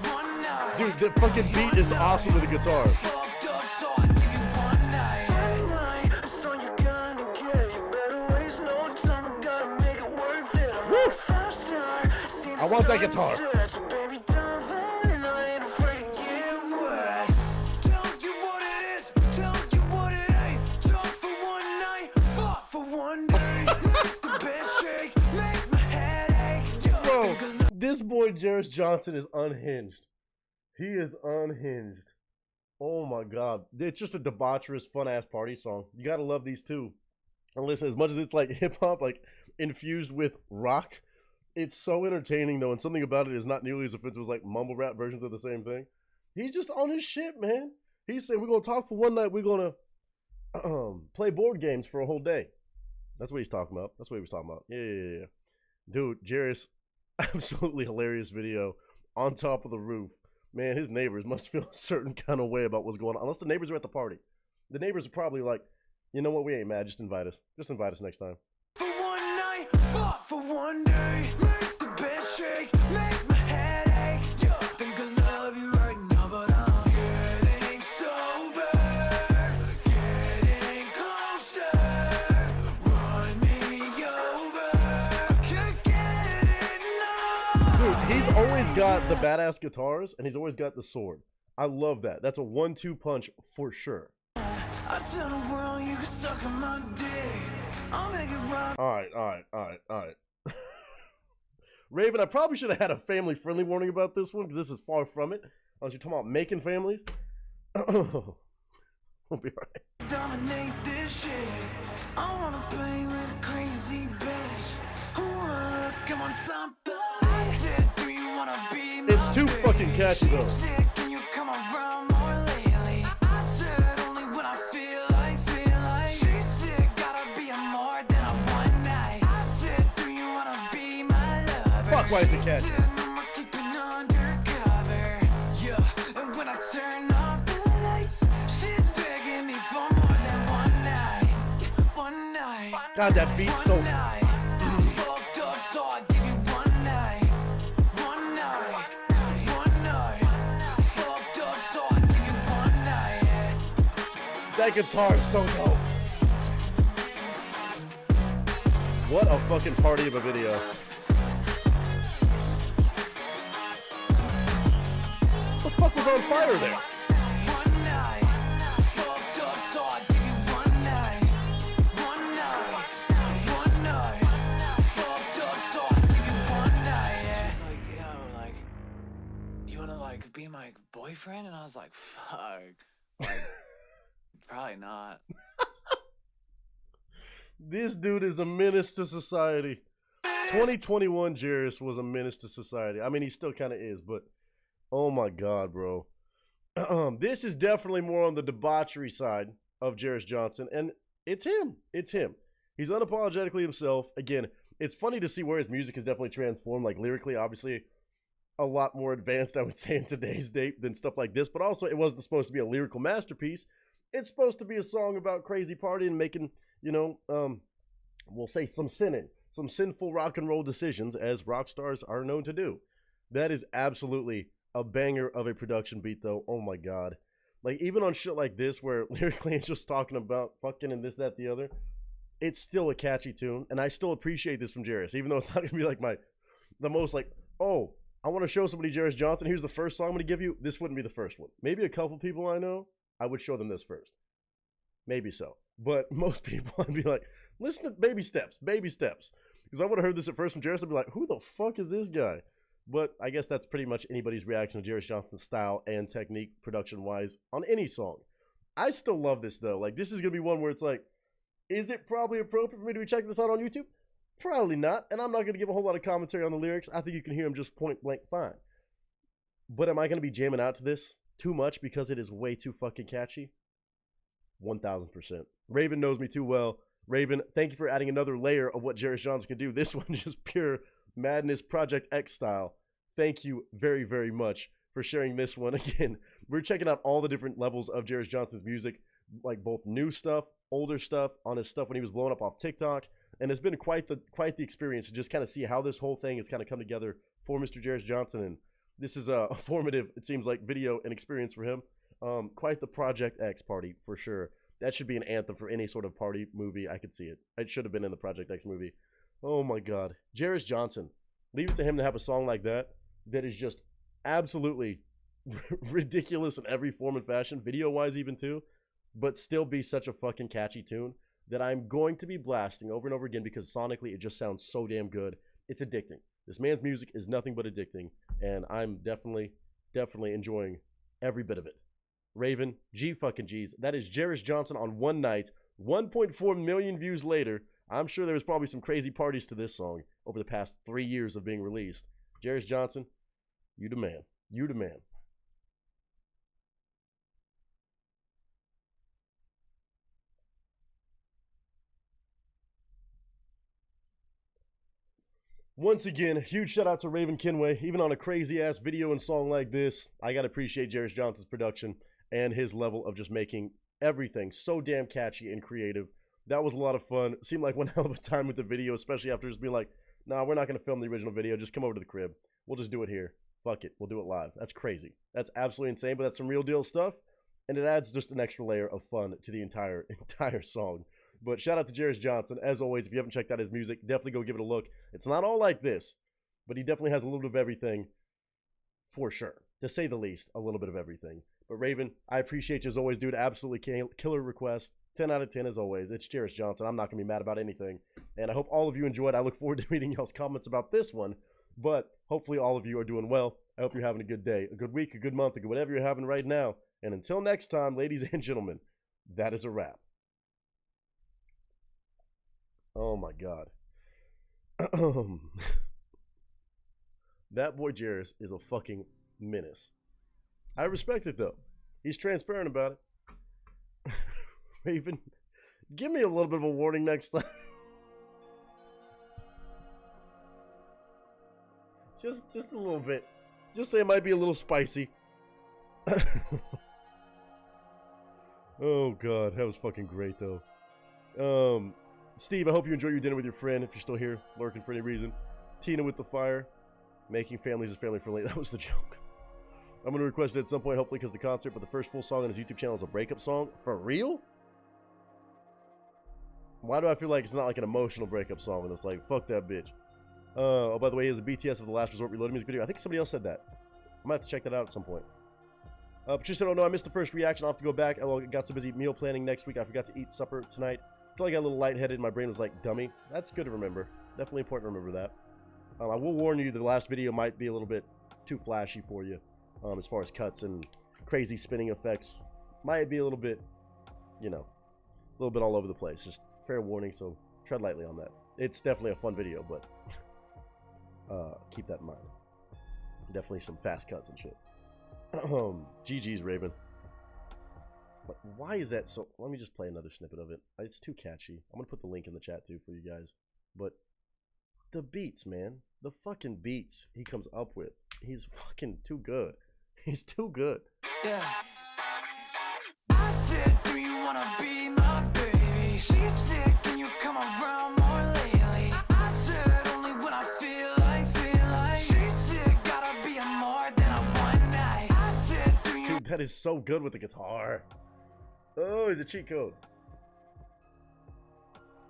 S10: one night.
S8: Dude, the fucking beat is awesome with the guitar.
S10: Fucked up, so I give you one night, that's all you gonna get. You better waste no time, I gotta make it worth it. I'm a five-star,
S8: I want that guitar.
S10: so baby, don't fall, and I ain't afraid to get wet. Tell you what it is, tell you what it ain't. Talk for one night, fuck for one day.
S8: Bro, this boy Jairus Johnson is unhinged. He is unhinged. Oh my god. It's just a debaucherous, fun-ass party song. You gotta love these two. And listen, as much as it's like hip-hop, like infused with rock, it's so entertaining though, and something about it is not nearly as offensive as like mumble rap versions of the same thing. He's just on his shit, man. He said, we're gonna talk for one night, we're gonna play board games for a whole day. That's what he's talking about. That's what he was talking about. Yeah. Dude, Jairus, absolutely hilarious video on top of the roof. Man, his neighbors must feel a certain kind of way about what's going on. Unless the neighbors are at the party. The neighbors are probably like, you know what, we ain't mad, just invite us. Just invite us next time.
S10: For one night, fuck for one day. Make the bed shake, make my head ache. Yeah, think I love you right now, but I'm getting sober. Getting closer. Run me over. Can't get enough.
S8: Dude, he's always got the badass guitars, and he's always got the sword. I love that. That's a 1-2 punch for sure.
S10: I tell the world you can suck on my dick. I'll make it right.
S8: All right. Raven, I probably should have had a family-friendly warning about this one, because this is far from it. Unless you're talking about making families. We'll be right.
S10: Dominate this shit. I wanna play with a crazy bitch. I wanna look, I'm on top of it. I said, do you wanna be my
S8: It's too fucking catchy though.
S10: She's sick, can you come around more lately? I said, only when I feel like she's sick, gotta be a more than a one night. I said, do you wanna be my lover?
S8: Fuck, why is it catchy?
S10: She said, no more keeping undercover. Yeah, and when I turn off the lights, she's begging me for more than one night. One night.
S8: God, that beat's so...
S10: One night. I'm fucked up, so I give you one night. One night. One night. Fucked up, so I give you one night. Yeah.
S8: That guitar is so dope. What a fucking party of a video. What the fuck was on fire there?
S10: One night. Fucked up, so I give you one night. One night. One night. Fucked up, so I give you one night. Yeah. It's like, yo, like, you wanna like be my boyfriend? And I was like, fuck. Like, probably not.
S8: This dude is a menace to society. 2021 Jairus was a menace to society. I mean, he still kind of is, but oh my god, bro. This is definitely more on the debauchery side of Jarris Johnson, and it's him. It's him. He's unapologetically himself. Again, it's funny to see where his music has definitely transformed, like lyrically, obviously a lot more advanced, I would say, in today's date than stuff like this, but also it wasn't supposed to be a lyrical masterpiece. It's supposed to be a song about crazy partying and making, you know, we'll say some sinful rock and roll decisions, as rock stars are known to do. That is absolutely a banger of a production beat, though. Oh my god. Like, even on shit like this, where lyrically it's just talking about fucking and this, that, the other, it's still a catchy tune, and I still appreciate this from Jarris, even though it's not gonna be like the most like, oh, I want to show somebody Jarris Johnson, here's the first song I'm gonna give you. This wouldn't be the first one. Maybe a couple people I know, I would show them this first. Maybe so. But most people, I'd be like, listen to baby steps. Because if I would have heard this at first from Jarris, I'd be like, who the fuck is this guy? But I guess that's pretty much anybody's reaction to Jarris Johnson's style and technique, production-wise, on any song. I still love this, though. Like, this is going to be one where it's like, is it probably appropriate for me to be checking this out on YouTube? Probably not. And I'm not going to give a whole lot of commentary on the lyrics. I think you can hear them just point blank fine. But am I going to be jamming out to this too much because it is way too fucking catchy? 1000%. Raven knows me too well. Raven, thank you for adding another layer of what Jarris Johnson can do. This one is just pure madness, Project X style. Thank you very, very much for sharing this one. Again, we're checking out all the different levels of Jarris Johnson's music, like both new stuff, older stuff, on his stuff when he was blowing up off TikTok. And it's been quite the experience to just kind of see how this whole thing has kind of come together for Mr. Jarris Johnson. And this is a formative, it seems like, video and experience for him. Quite the Project X party, for sure. That should be an anthem for any sort of party movie. I could see it. It should have been in the Project X movie. Oh my god. Jarris Johnson. Leave it to him to have a song like that that is just absolutely ridiculous in every form and fashion, video-wise even too, but still be such a fucking catchy tune that I'm going to be blasting over and over again because sonically it just sounds so damn good. It's addicting. This man's music is nothing but addicting, and I'm definitely enjoying every bit of it. Raven, G fucking G's. That is Jarris Johnson on one night. 1.4 million views later. I'm sure there was probably some crazy parties to this song over the past 3 years of being released. Jarris Johnson, you the man. You the man. Once again, huge shout out to Raven Kenway. Even on a crazy ass video and song like this, I gotta appreciate Jarris Johnson's production and his level of just making everything so damn catchy and creative. That was a lot of fun. Seemed like one hell of a time with the video, especially after just being like, nah, we're not gonna film the original video. Just come over to the crib. We'll just do it here. Fuck it. We'll do it live. That's crazy. That's absolutely insane, but that's some real deal stuff. And it adds just an extra layer of fun to the entire song. But shout out to Jarris Johnson. As always, if you haven't checked out his music, definitely go give it a look. It's not all like this, but he definitely has a little bit of everything, for sure. To say the least, a little bit of everything. But Raven, I appreciate you as always, dude. Absolutely killer request. 10 out of 10 as always. It's Jarris Johnson. I'm not going to be mad about anything. And I hope all of you enjoyed. I look forward to reading y'all's comments about this one. But hopefully all of you are doing well. I hope you're having a good day, a good week, a good month, a good whatever you're having right now. And until next time, ladies and gentlemen, that is a wrap. Oh my god. That boy Jarris is a fucking menace. I respect it though. He's transparent about it. Raven, give me a little bit of a warning next time. just a little bit. Just say it might be a little spicy. Oh god, that was fucking great though. Steve, I hope you enjoy your dinner with your friend if you're still here, lurking for any reason. Tina with the fire. Making families is family friendly. That was the joke. I'm going to request it at some point, hopefully because of the concert, but the first full song on his YouTube channel is a breakup song. For real? Why do I feel like it's not like an emotional breakup song and it's like, fuck that bitch? Oh, by the way, he has a BTS of the Last Resort Reloaded music video. I think somebody else said that. I might have to check that out at some point. Patricia said, oh no, I missed the first reaction. I'll have to go back. I got so busy meal planning next week. I forgot to eat supper tonight. Until I got a little lightheaded. My brain was like, dummy. That's good to remember. Definitely important to remember that. I will warn you, the last video might be a little bit too flashy for you. As far as cuts and crazy spinning effects. Might be a little bit, you know, a little bit all over the place. Just fair warning, so tread lightly on that. It's definitely a fun video, but keep that in mind. Definitely some fast cuts and shit. GG's Raven. But why is that so? Let me just play another snippet of it. It's too catchy. I'm gonna put the link in the chat too for you guys. But the beats, man, the fucking beats he comes up with, he's fucking too good. He's too good.
S9: Yeah. I said, do you wanna be my baby? She said, can you come around more lately? I said, only when I feel like. She said, gotta be a more than a one night. I said, do you...
S8: Dude, that is so good with the guitar. Oh, he's a cheat code.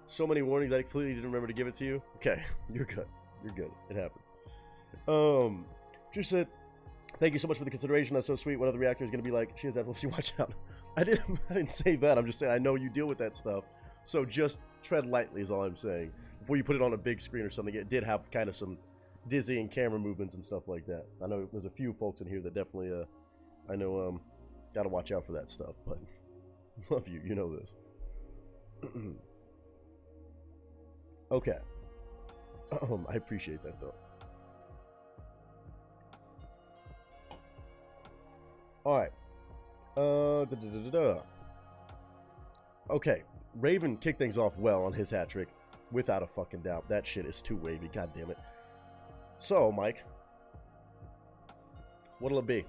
S8: So many warnings, I clearly didn't remember to give it to you. Okay, you're good. You're good. It happens. Drew said, thank you so much for the consideration. That's so sweet. One of the reactors is gonna be like, she has epilepsy, watch out. I didn't say that. I'm just saying I know you deal with that stuff. So just tread lightly is all I'm saying. Before you put it on a big screen or something, it did have kind of some dizzying camera movements and stuff like that. I know there's a few folks in here that definitely I know gotta watch out for that stuff, but love you, you know this. Okay. I appreciate that though. Alright. Okay. Raven kicked things off well on his hat trick. Without a fucking doubt. That shit is too wavy. God damn it. So, Mike. What'll it be?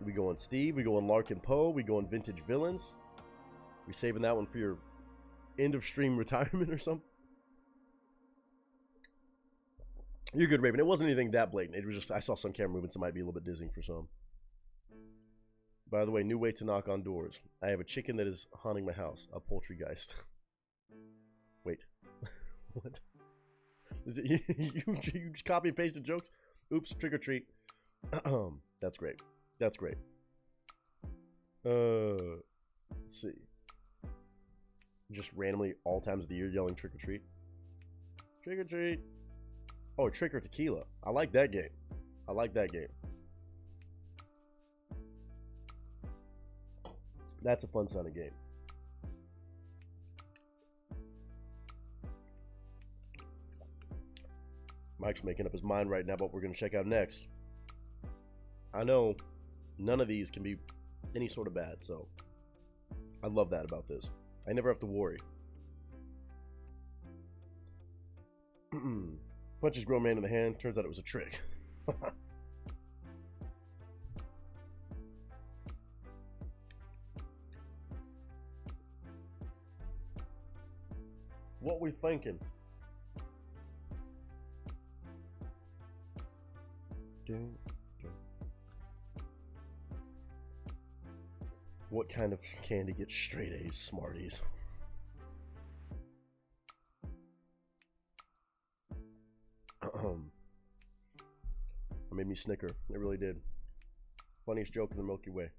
S8: We going Steve. We going Larkin Poe. We going Vintage Villains. We saving that one for your end of stream retirement or something? You're good, Raven. It wasn't anything that blatant. It was just, I saw some camera movements that might be a little bit dizzying for some. By the way, new way to knock on doors. I have a chicken that is haunting my house. A poultrygeist. Wait. What? Is it you just copy and pasted jokes? Oops, trick or treat. That's great. That's great. Let's see. Just randomly all times of the year yelling trick or treat. Trick or treat. Oh, trick or tequila. I like that game. I like that game. That's a fun sounding game. Mike's making up his mind right now about what we're going to check out next. I know none of these can be any sort of bad, so I love that about this. I never have to worry. Punches grown man in the hand. Turns out it was a trick. What we thinking? What kind of candy gets straight A's, Smarties? It made me snicker. It really did. Funniest joke in the Milky Way.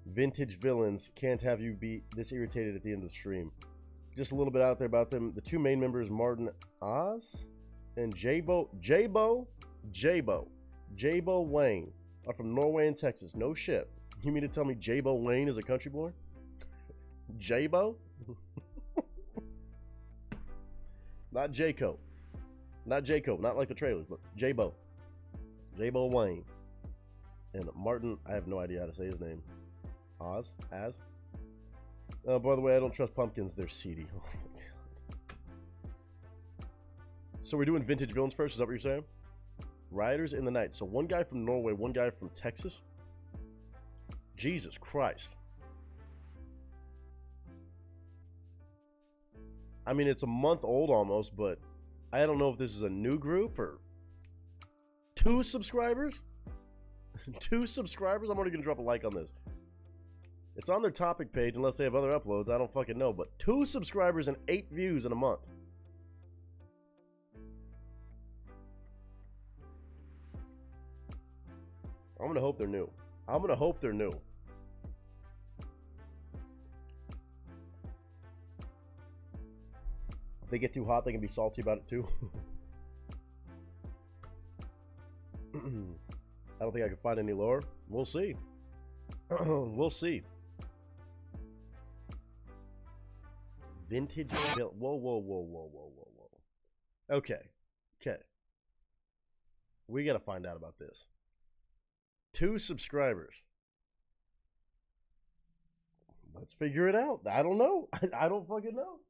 S8: Vintage Villains can't have you be this irritated at the end of the stream. Just a little bit out there about them. The two main members, Martin Oz and Jabo Wayne, are from Norway and Texas. No shit. You mean to tell me Jabo Wayne is a country boy? Jabo? Not Jaco. Not Jacob. Not like the trailers, but Jabo. Jabo Wayne. And Martin, I have no idea how to say his name. Oz? Az? By the way, I don't trust pumpkins. They're seedy. Oh my god. So we're doing Vintage Villains first? Is that what you're saying? Riders in the Night. So one guy from Norway, one guy from Texas? Jesus Christ. I mean, it's a month old almost, but I don't know if this is a new group or 2 subscribers? 2 subscribers? I'm already going to drop a like on this. It's on their topic page unless they have other uploads. I don't fucking know. But 2 subscribers and 8 views in a month. I'm going to hope they're new. I'm going to hope they're new. If they get too hot, they can be salty about it too. don't think I can find any lower. We'll see. We'll see. Vintage. Whoa, whoa, whoa, whoa, whoa, whoa, whoa. Okay. Okay. We got to find out about this. 2 subscribers. Let's figure it out. I don't know. I don't fucking know.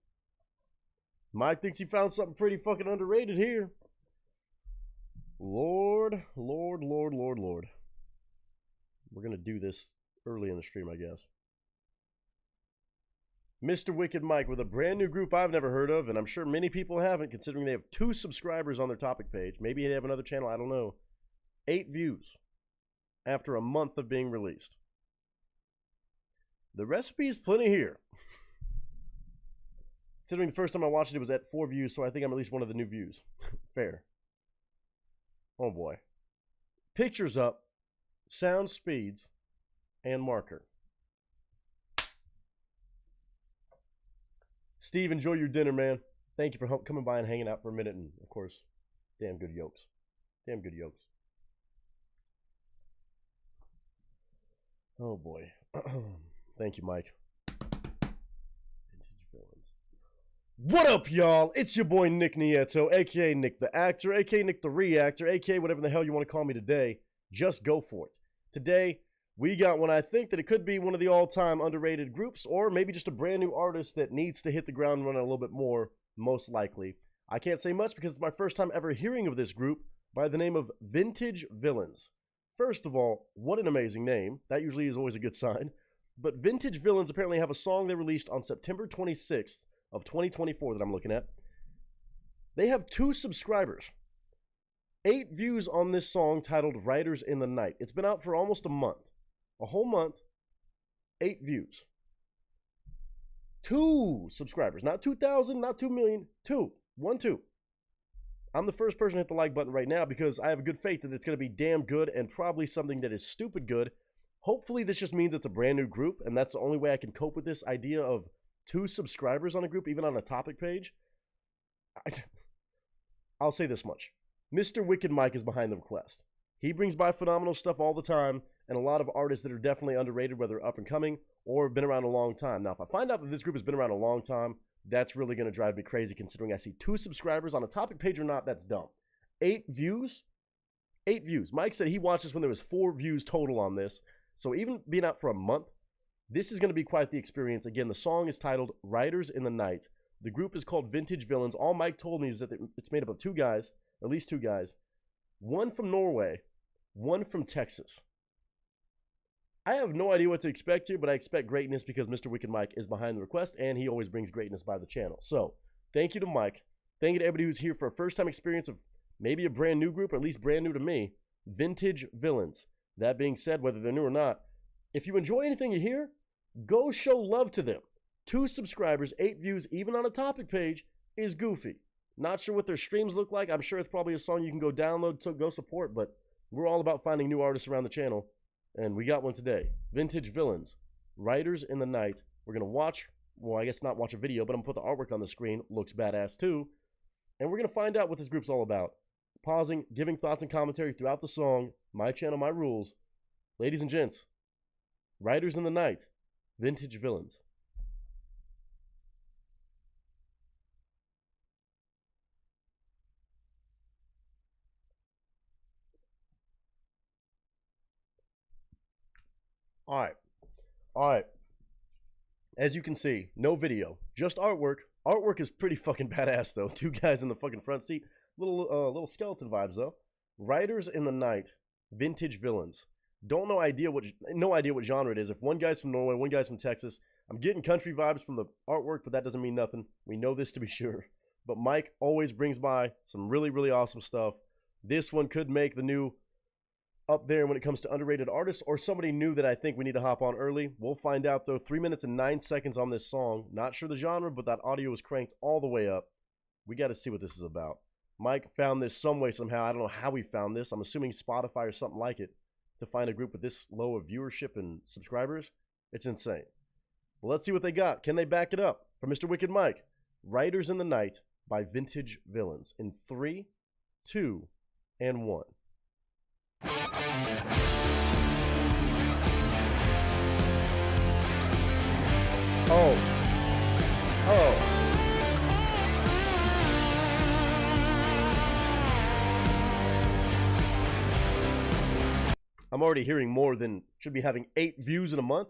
S8: Mike thinks he found something pretty fucking underrated here. Lord, Lord, Lord, Lord, Lord. We're going to do this early in the stream, I guess. Mr. Wicked Mike with a brand new group I've never heard of, and I'm sure many people haven't, considering they have 2 subscribers on their topic page. Maybe they have another channel, I don't know. 8 views after a month of being released. The recipe is plenty here. Considering the first time I watched it, it was at 4 views, so I think I'm at least one of the new views. Fair. Oh boy. Pictures up, sound speeds, and marker. Steve, enjoy your dinner, man. Thank you for coming by and hanging out for a minute, and of course, damn good yolks. Damn good yolks. Oh boy. Thank you, Mike. What up, y'all? It's your boy Nick Nieto, aka Nick the Actor, aka Nick the Reactor, aka whatever the hell you want to call me today. Just go for it. Today, we got one I think that it could be one of the all-time underrated groups, or maybe just a brand new artist that needs to hit the ground running a little bit more, most likely. I can't say much because it's my first time ever hearing of this group by the name of Vintage Villains. First of all, what an amazing name. That usually is always a good sign. But Vintage Villains apparently have a song they released on September 26th of 2024 that I'm looking at. They have 2 subscribers. 8 views on this song titled Riders in the Night. It's been out for almost a month. A whole month. 8 views. 2 subscribers. Not 2,000, not 2 million. 2. 1, 2. I'm the first person to hit the like button right now because I have a good faith that it's going to be damn good and probably something that is stupid good. Hopefully this just means it's a brand new group, and that's the only way I can cope with this idea of 2 subscribers on a group, even on a topic page. I'll say this much. Mr. Wicked Mike is behind the request. He brings by phenomenal stuff all the time, and a lot of artists that are definitely underrated, whether up and coming or have been around a long time. Now, if I find out that this group has been around a long time, that's really going to drive me crazy, considering I see 2 subscribers on a topic page or not. That's dumb. 8 views? 8 views. Mike said he watched this when there was 4 views total on this. So even being out for a month, this is going to be quite the experience. Again, the song is titled Riders in the Night. The group is called Vintage Villains. All Mike told me is that it's made up of 2 guys, at least 2 guys. One from Norway, one from Texas. I have no idea what to expect here, but I expect greatness because Mr. Wicked Mike is behind the request, and he always brings greatness by the channel. So, thank you to Mike. Thank you to everybody who's here for a first-time experience of maybe a brand new group, or at least brand new to me, Vintage Villains. That being said, whether they're new or not, if you enjoy anything you hear, go show love to them. 2 subscribers, 8 views, even on a topic page, is goofy. Not sure what their streams look like. I'm sure it's probably a song you can go download to go support, but we're all about finding new artists around the channel, and we got one today. Vintage Villains, Riders in the Night. We're going to watch, well, I guess not watch a video, but I'm going to put the artwork on the screen. Looks badass too. And we're going to find out what this group's all about. Pausing, giving thoughts and commentary throughout the song. My channel, my rules. Ladies and gents, Riders in the Night, Vintage Villains. All right. As you can see, no video, just artwork. Artwork is pretty fucking badass though. 2 guys in the fucking front seat. Little skeleton vibes though. Riders in the Night, Vintage Villains. No idea what genre it is. If one guy's from Norway, one guy's from Texas. I'm getting country vibes from the artwork, but that doesn't mean nothing. We know this to be sure. But Mike always brings by some really, really awesome stuff. This one could make the new up there when it comes to underrated artists, or somebody new that I think we need to hop on early. We'll find out though. 3 minutes and 9 seconds on this song. Not sure the genre, but that audio is cranked all the way up. We got to see what this is about. Mike found this some way, somehow. I don't know how he found this. I'm assuming Spotify or something like it, to find a group with this low of viewership and subscribers. It's insane. Well, let's see what they got. Can they back it up? From Mr. Wicked Mike, Riders in the Night by Vintage Villains. In 3, 2, and 1. Oh. Oh. I'm already hearing more than should be having 8 views in a month.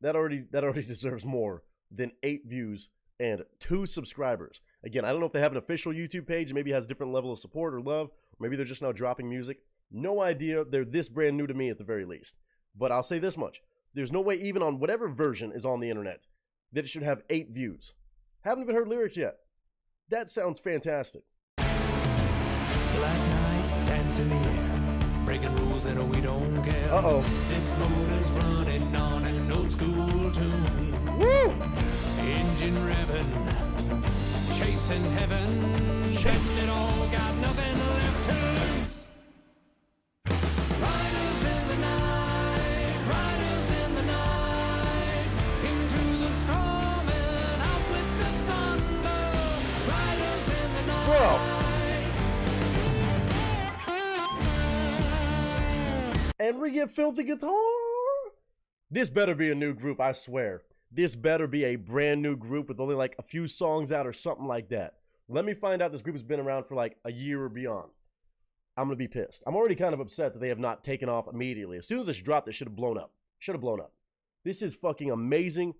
S8: That already deserves more than 8 views and 2 subscribers. Again, I don't know if they have an official YouTube page, maybe it has a different level of support or love, or maybe they're just now dropping music. No idea. They're this brand new to me at the very least. But I'll say this much. There's no way even on whatever version is on the internet that it should have 8 views. Haven't even heard lyrics yet. That sounds fantastic.
S5: Black night, dance in the air, breaking rules and we don't care.
S8: Uh-oh.
S5: This motor's running on an old school tune.
S8: Woo!
S5: Engine revving, chasing heaven, chasing it all, got nothing left to lose. Riders in the night, riders in the night, into the storm and out with the thunder. Riders in the night.
S8: Bro. And we get Filthy Guitar. This better be a new group, I swear. This better be a brand new group with only like a few songs out or something like that. Let me find out this group has been around for like a year or beyond. I'm going to be pissed. I'm already kind of upset that they have not taken off immediately. As soon as this dropped, it should have blown up. Should have blown up. This is fucking amazing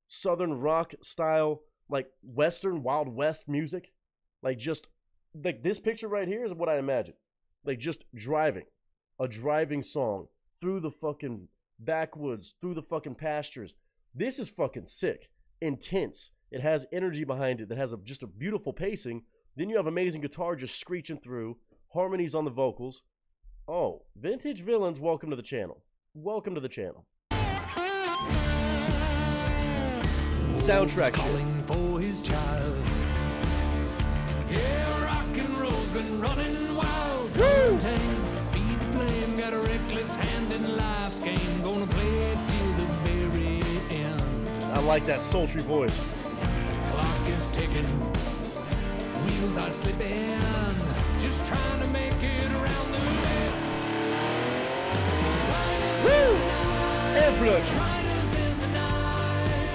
S8: Southern rock style, like Western Wild West music. Like just, like this picture right here is what I imagine. Like just driving. A driving song through the fucking backwoods, through the fucking pastures. This is fucking sick. Intense. It has energy behind it that has just a beautiful pacing. Then you have amazing guitar just screeching through. Harmonies on the vocals. Oh, Vintage Villains, welcome to the channel. Welcome to the channel. Soundtrack
S5: calling for his child. Yeah, rock and roll's been running wild.
S8: Woo!
S5: Feed the flame, got a reckless hand in life's game. Gonna play it till the very end.
S8: I like that sultry voice.
S5: Clock is ticking, wheels are slipping. Just trying to make it around the bend.
S8: Woo! And production.
S5: Riders in the night,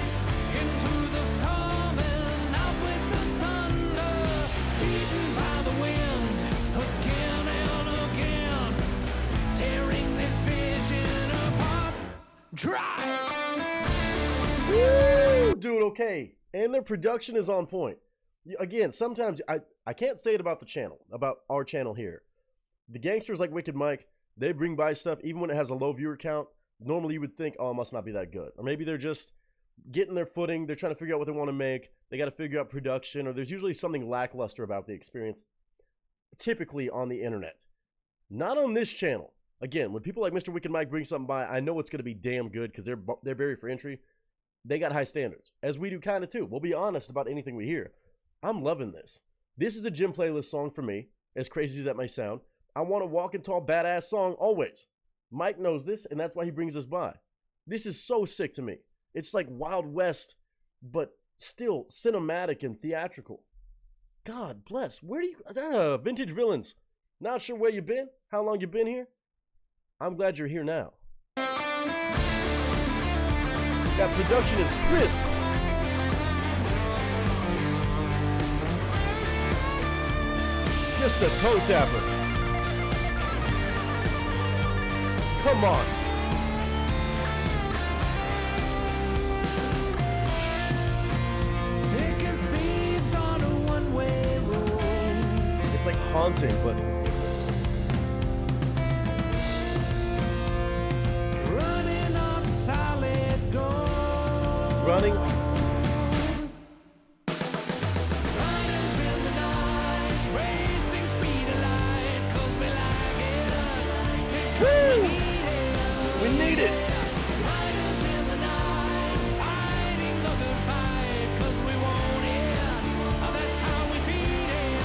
S5: into the storm and out with the thunder, beaten by the wind again and again, tearing this vision apart. Dry.
S8: Woo! Dude, okay. And their production is on point. Again, sometimes I can't say it about the channel, about our channel here. The gangsters like Wicked Mike, they bring by stuff even when it has a low viewer count. Normally you would think, oh, it must not be that good. Or maybe they're just getting their footing. They're trying to figure out what they want to make. They got to figure out production, or there's usually something lackluster about the experience, typically on the internet. Not on this channel. Again, when people like Mr. Wicked Mike bring something by, I know it's going to be damn good because they're barrier for entry. They got high standards, as we do kind of too. We'll be honest about anything we hear. I'm loving this. This is a gym playlist song for me, as crazy as that may sound. I want a walking tall, badass song always. Mike knows this, and that's why he brings us by. This is so sick to me. It's like Wild West, but still cinematic and theatrical. God bless. Where do you... Vintage Villains. Not sure where you've been, how long you've been here. I'm glad you're here now. That production is crisp. Just a toe tapper. Come on.
S5: Thick as thieves on a one-way road.
S8: It's like haunting, but
S5: Running on solid gold.
S8: running.
S5: Riders in the night, racing speed of light, 'cause we like it. Say 'cause we need it.
S8: We need it.
S5: Riders in the night, fighting the good fight, 'cause we want it. Oh, that's how we feed it.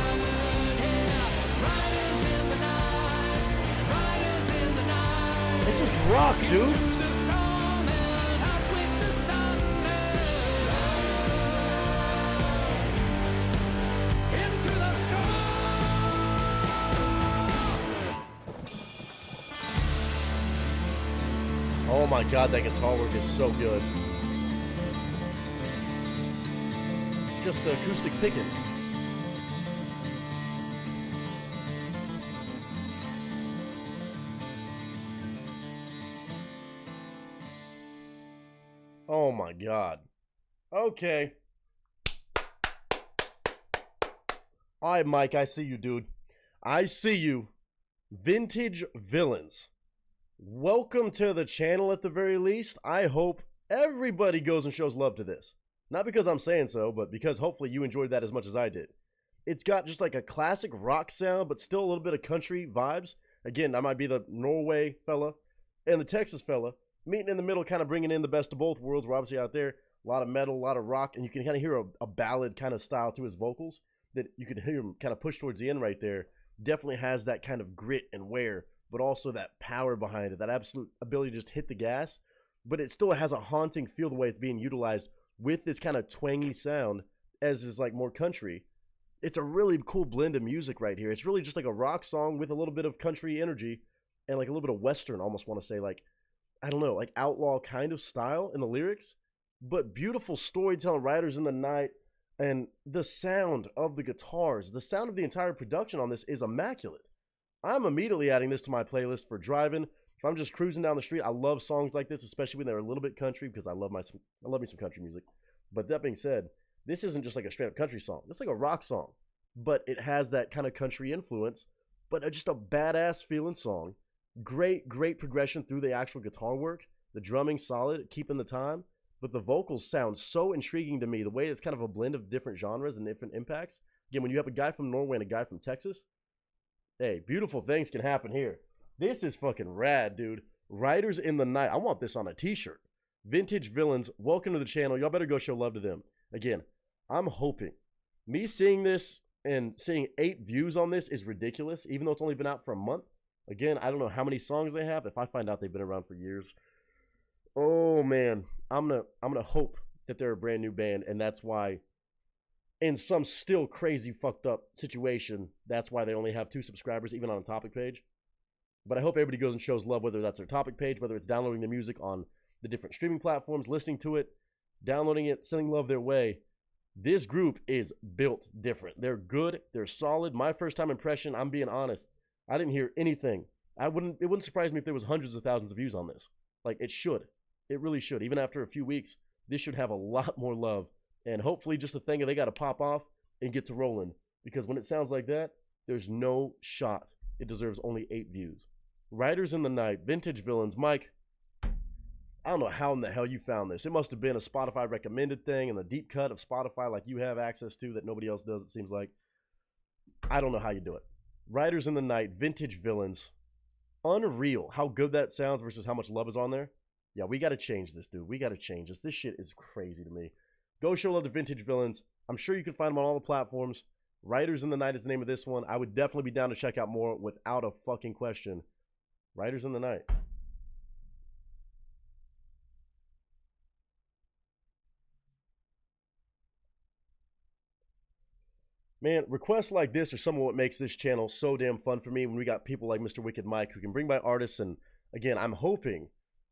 S5: Yeah. Riders in the night, riders in the night.
S8: It's just rock, dude.
S5: To the storm and out with the thunder. Into the storm.
S8: Oh my god, that guitar work is so good. Just the acoustic picking. Oh my god. Okay. Alright, Mike, I see you, dude. I see you. Vintage Villains. Welcome to the channel at the very least. I hope everybody goes and shows love to this. Not because I'm saying so, but because hopefully you enjoyed that as much as I did. It's got just like a classic rock sound, but still a little bit of country vibes. Again, I might be the Norway fella and the Texas fella, meeting in the middle, kind of bringing in the best of both worlds. We're obviously out there, a lot of metal, a lot of rock, and you can kind of hear a ballad kind of style to his vocals that you could hear him kind of push towards the end right there. Definitely has that kind of grit and wear, but also that power behind it, that absolute ability to just hit the gas. But it still has a haunting feel the way it's being utilized with this kind of twangy sound, as is like more country. It's a really cool blend of music right here. It's really just like a rock song with a little bit of country energy and like a little bit of Western, almost want to say, like, I don't know, like outlaw kind of style in the lyrics, but beautiful storytelling, Riders in the Night, and the sound of the guitars, the sound of the entire production on this is immaculate. I'm immediately adding this to my playlist for driving. If I'm just cruising down the street, I love songs like this, especially when they're a little bit country, because I love me some country music. But that being said, this isn't just like a straight up country song. It's like a rock song, but it has that kind of country influence, but just a badass feeling song. Great progression through the actual guitar work. The drumming solid, keeping the time, but the vocals sound so intriguing to me. The way it's kind of a blend of different genres and different impacts. Again, when you have a guy from Norway and a guy from Texas, hey, beautiful things can happen here. This is fucking rad, dude. Riders in the Night. I want this on a t-shirt. Vintage Villains, welcome to the channel. Y'all better go show love to them. Again, I'm hoping. Me seeing this and seeing 8 views on this is ridiculous, even though it's only been out for a month. Again, I don't know how many songs they have. If I find out they've been around for years, oh man, I'm gonna hope that they're a brand new band, and that's why, in some still crazy fucked up situation, that's why they only have 2 subscribers, even on a topic page. But I hope everybody goes and shows love, whether that's their topic page, whether it's downloading the music on the different streaming platforms, listening to it, downloading it, sending love their way. This group is built different. They're good. They're solid. My first time impression, I'm being honest, I didn't hear anything. It wouldn't surprise me if there was hundreds of thousands of views on this. Like, it should. It really should. Even after a few weeks, this should have a lot more love. And hopefully just a thing that they got to pop off and get to rolling. Because when it sounds like that, there's no shot it deserves only 8 views. Riders in the Night, Vintage Villains. Mike, I don't know how in the hell you found this. It must have been a Spotify recommended thing in the deep cut of Spotify like you have access to that nobody else does, it seems like. I don't know how you do it. Riders in the Night, Vintage Villains. Unreal how good that sounds versus how much love is on there. Yeah, we got to change this, dude. We got to change this. This shit is crazy to me. Go show love to Vintage Villains. I'm sure you can find them on all the platforms. Riders in the Night is the name of this one. I would definitely be down to check out more without a fucking question. Riders in the Night. Man, requests like this are some of what makes this channel so damn fun for me when we got people like Mr. Wicked Mike who can bring by artists. And again, I'm hoping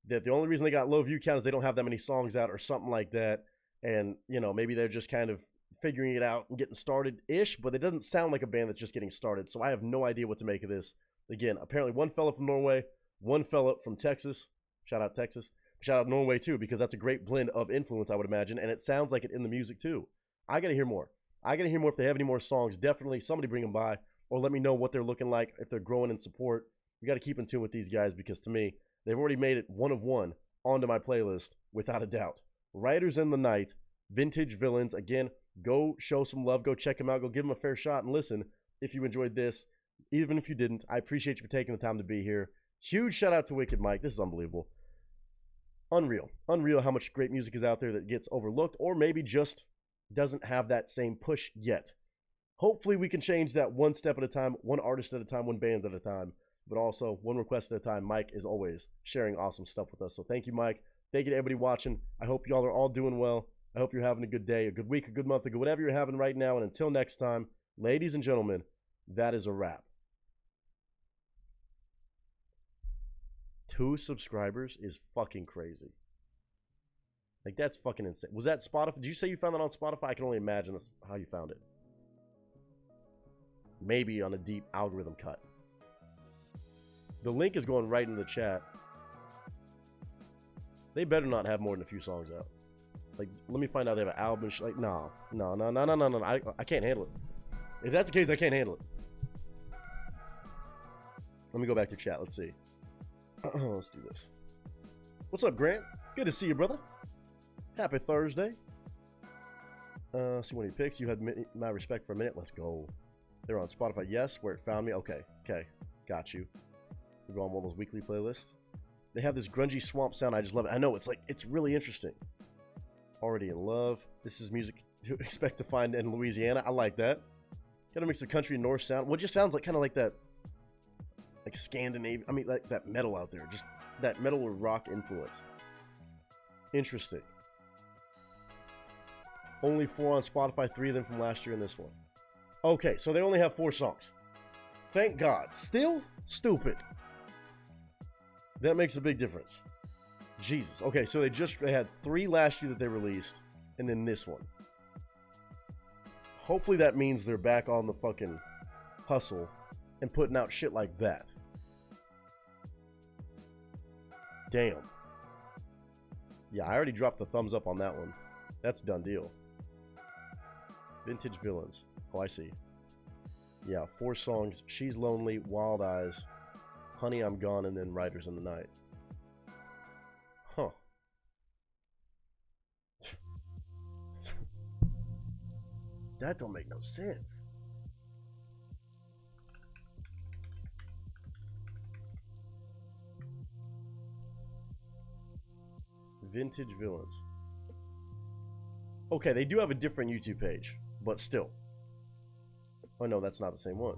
S8: that the only reason they got low view count is they don't have that many songs out or something like that. And, you know, maybe they're just kind of figuring it out and getting started-ish, but it doesn't sound like a band that's just getting started. So I have no idea what to make of this. Again, apparently one fella from Norway, one fella from Texas. Shout out Texas. Shout out Norway too, because that's a great blend of influence, I would imagine. And it sounds like it in the music too. I got to hear more. I got to hear more if they have any more songs. Definitely somebody bring them by or let me know what they're looking like, if they're growing in support. We got to keep in tune with these guys because to me, they've already made it one of one onto my playlist without a doubt. Riders in the Night, Vintage Villains. Again, go show some love. Go check them out. Go give them a fair shot and listen if you enjoyed this. Even if you didn't, I appreciate you for taking the time to be here. Huge shout out to Wicked Mike. This is unbelievable. Unreal. Unreal how much great music is out there that gets overlooked or maybe just doesn't have that same push yet. Hopefully we can change that one step at a time, one artist at a time, one band at a time, but also one request at a time. Mike is always sharing awesome stuff with us. So thank you, Mike. Thank you to everybody watching. I hope y'all are all doing well. I hope you're having a good day, a good week, a good month, a good whatever you're having right now. And until next time, ladies and gentlemen, that is a wrap. 2 subscribers is fucking crazy. Like, that's fucking insane. Was that Spotify? Did you say you found that on Spotify? I can only imagine that's how you found it. Maybe on a deep algorithm cut. The link is going right into the chat. They better not have more than a few songs out. Like, let me find out they have an album. Like, no. I can't handle it. If that's the case, I can't handle it. Let me go back to chat. Let's see. Let's do this. What's up, Grant? Good to see you, brother. Happy Thursday. See what he picks. You had my respect for a minute. Let's go. They're on Spotify. Yes, where it found me. Okay. Got you. We go on one of those weekly playlists. They have this grungy swamp sound. I just love it. I know, it's like, it's really interesting. Already in love. This is music to expect to find in Louisiana. I like that. Got a mix of country and North sound. Well, it just sounds like kind of like that, like Scandinavian. I mean, like that metal out there. Just that metal or rock influence. Interesting. Only 4 on Spotify, 3 of them from last year and this one. Okay, so they only have 4 songs. Thank God. Still stupid. That makes a big difference. Jesus. Okay, so they had 3 last year that they released, and then this one. Hopefully that means they're back on the fucking hustle and putting out shit like that. Damn. Yeah, I already dropped the thumbs up on that one. That's a done deal. Vintage Villains. Oh, I see. Yeah, 4 songs. She's Lonely, Wild Eyes, Honey, I'm Gone, and then Riders in the Night. Huh. That don't make no sense. Vintage Villains. Okay, they do have a different YouTube page, but still. Oh no, that's not the same one.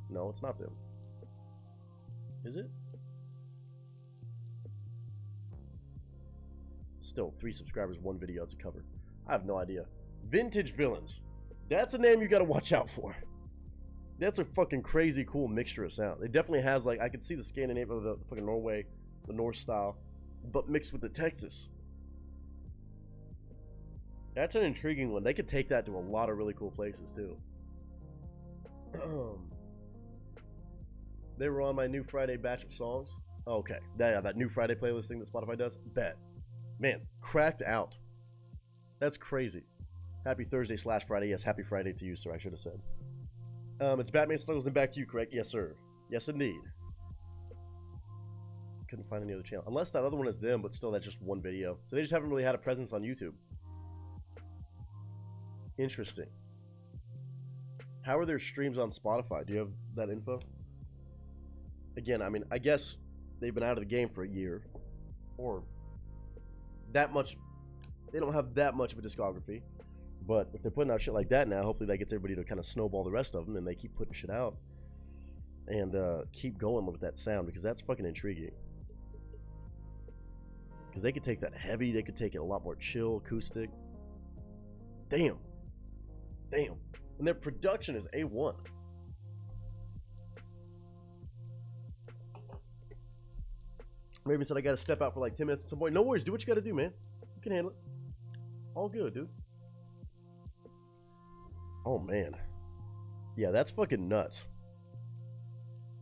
S8: No, it's not them. Is it? Still, 3 subscribers, 1 video to cover. I have no idea. Vintage Villains. That's a name you gotta watch out for. That's a fucking crazy cool mixture of sound. It definitely has, like, I could see the Scandinavian of the fucking Norway, the Norse style, but mixed with the Texas. That's an intriguing one. They could take that to a lot of really cool places too. They were on my new Friday batch of songs. Okay, that new Friday playlist thing that Spotify does. Bet. Man, cracked out. That's crazy. Happy Thursday / Friday. Yes, happy Friday to you, sir. I should have said. It's Batman Snuggles and back to you, correct? Yes, sir. Yes, indeed. Couldn't find any other channel. Unless that other one is them, but still, that's just 1 video. So they just haven't really had a presence on YouTube. Interesting. How are their streams on Spotify? Do you have that info? Again, I mean, I guess they've been out of the game for a year. Or that much. They don't have that much of a discography. But if they're putting out shit like that now, hopefully that gets everybody to kind of snowball the rest of them. And they keep putting shit out. And keep going with that sound. Because that's fucking intriguing. Because they could take that heavy. They could take it a lot more chill, acoustic. Damn. Damn. And their production is A1. Raven said I gotta step out for like 10 minutes at some point. No worries, do what you gotta do, man. You can handle it. All good, dude. Oh man. Yeah, that's fucking nuts.